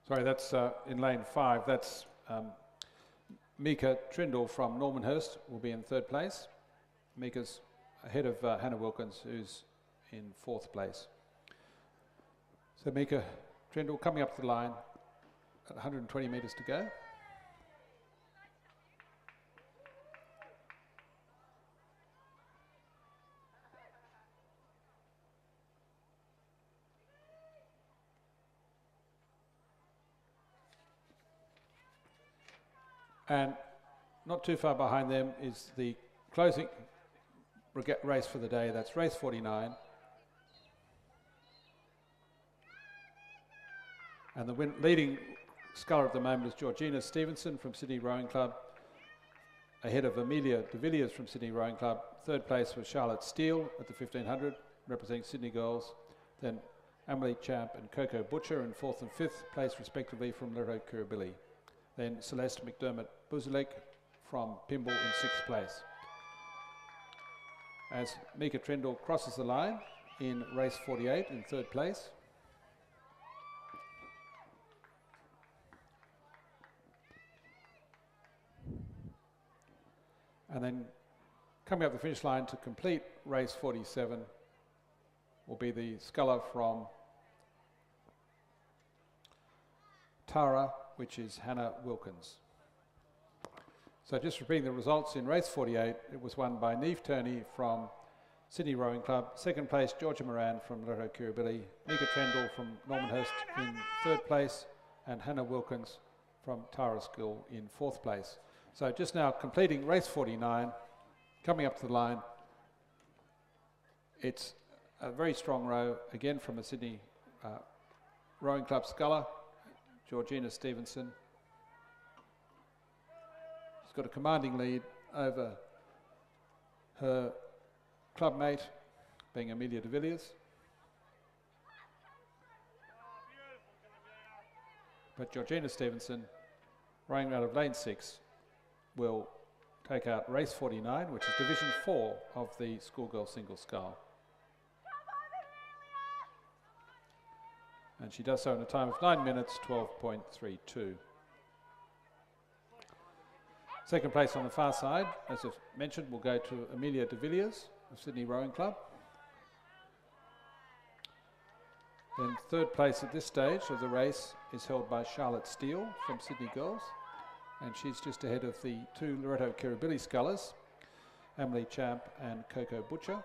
Sorry, that's in lane 5. That's Mika Trindle from Normanhurst will be in third place. Mika's ahead of Hannah Wilkins, who's in fourth place. So Mika Trindle coming up the line at 120 metres to go. And not too far behind them is the closing race for the day. That's race 49. And the leading sculler at the moment is Georgina Stevenson from Sydney Rowing Club, ahead of Amelia de Villiers from Sydney Rowing Club. Third place was Charlotte Steele at the 1500, representing Sydney Girls. Then Emily Champ and Coco Butcher in fourth and fifth place, respectively, from Loreto Kirribilli. Then Celeste McDermott Buzelik from Pymble in sixth place. As Mika Trindle crosses the line in race 48 in third place. And then coming up the finish line to complete race 47 will be the sculler from Tara, which is Hannah Wilkins. So just repeating the results, in race 48, it was won by Neve Turney from Sydney Rowing Club. Second place, Georgia Moran from Loreto Kirribilli. Nika Trendall from Normanhurst in third place, and Hannah Wilkins from Tara School in fourth place. So just now completing race 49, coming up to the line. It's a very strong row, again from a Sydney Rowing Club sculler, Georgina Stevenson. She's got a commanding lead over her clubmate, being Amelia de Villiers. But Georgina Stevenson, rowing out of lane 6, will take out race 49, which is Division 4 of the schoolgirl single scull. And she does so in a time of 9 minutes, 12.32. Second place on the far side, as I've mentioned, will go to Amelia de Villiers of Sydney Rowing Club. Then third place at this stage of the race is held by Charlotte Steele from Sydney Girls, and she's just ahead of the two Loreto Kirribilli scullers, Emily Champ and Coco Butcher.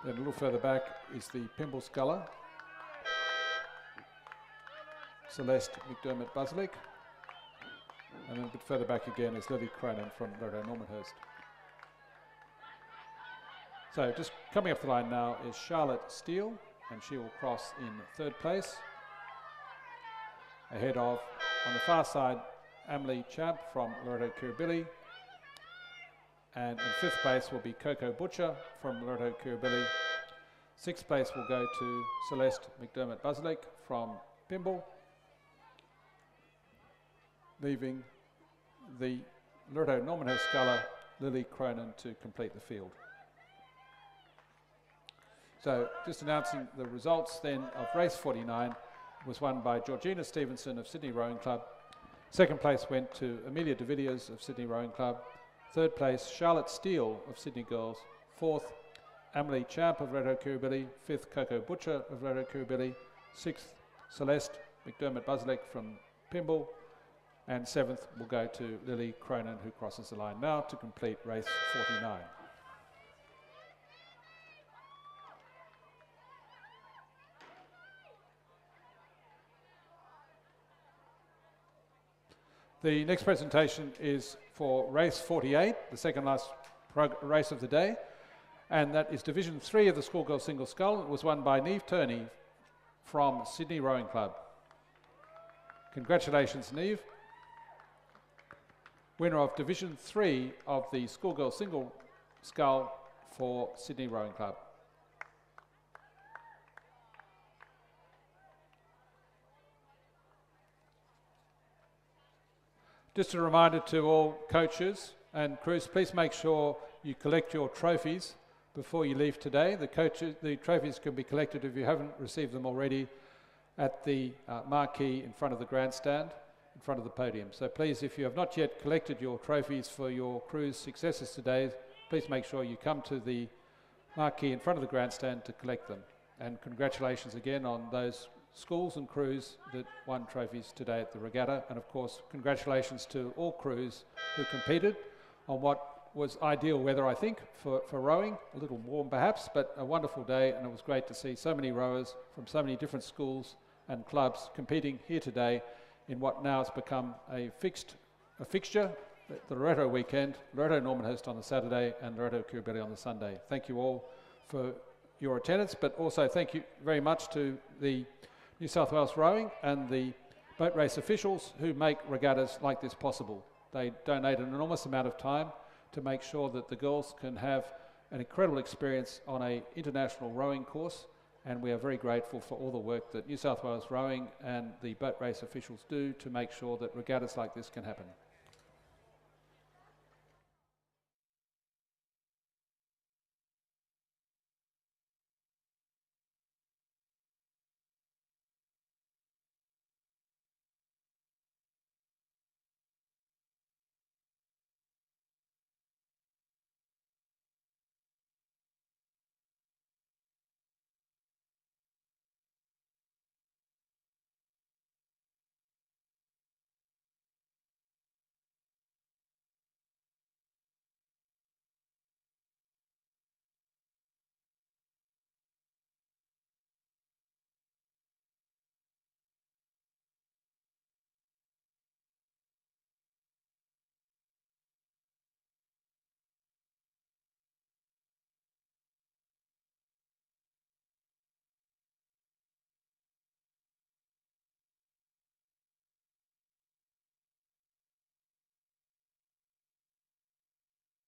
Then a little further back is the Pimble sculler, Celeste McDermott Buslick, and then a bit further back again is Lily Cronin from Loreto Normanhurst. So just coming up the line now is Charlotte Steele, and she will cross in third place. Ahead of, on the far side, Emily Champ from Loreto Kirribilli. And in fifth place will be Coco Butcher from Loreto Kirribilli. Sixth place will go to Celeste McDermott Buslick from Pimble, leaving the Loreto Normanhurst sculler Lily Cronin to complete the field. So just announcing the results then of race 49 was won by Georgina Stevenson of Sydney Rowing Club. Second place went to Amelia de Villiers of Sydney Rowing Club. Third place, Charlotte Steele of Sydney Girls. Fourth, Emily Champ of Loreto Kirribilli. Fifth, Coco Butcher of Loreto Kirribilli. Sixth, Celeste McDermott Buslick from Pimble. And seventh will go to Lily Cronin, who crosses the line now to complete race 49. The next presentation is for race 48, the second last race of the day, and that is Division 3 of the schoolgirl single scull. It was won by Neve Turney from Sydney Rowing Club. Congratulations, Neve. Winner of Division 3 of the schoolgirl single scull for Sydney Rowing Club. Just a reminder to all coaches and crews, please make sure you collect your trophies before you leave today. The trophies can be collected, if you haven't received them already, at the marquee in front of the grandstand, in front of the podium. So please, if you have not yet collected your trophies for your crew's successes today, please make sure you come to the marquee in front of the grandstand to collect them. And congratulations again on those schools and crews that won trophies today at the regatta, and of course congratulations to all crews who competed on what was ideal weather, I think, for rowing. A little warm perhaps, but a wonderful day, and it was great to see so many rowers from so many different schools and clubs competing here today in what now has become a fixture, the Loreto weekend, Loreto Normanhurst on the Saturday and Loreto Kirribilli on the Sunday. Thank you all for your attendance, but also thank you very much to the New South Wales Rowing and the boat race officials who make regattas like this possible. They donate an enormous amount of time to make sure that the girls can have an incredible experience on an international rowing course, and we are very grateful for all the work that New South Wales Rowing and the boat race officials do to make sure that regattas like this can happen.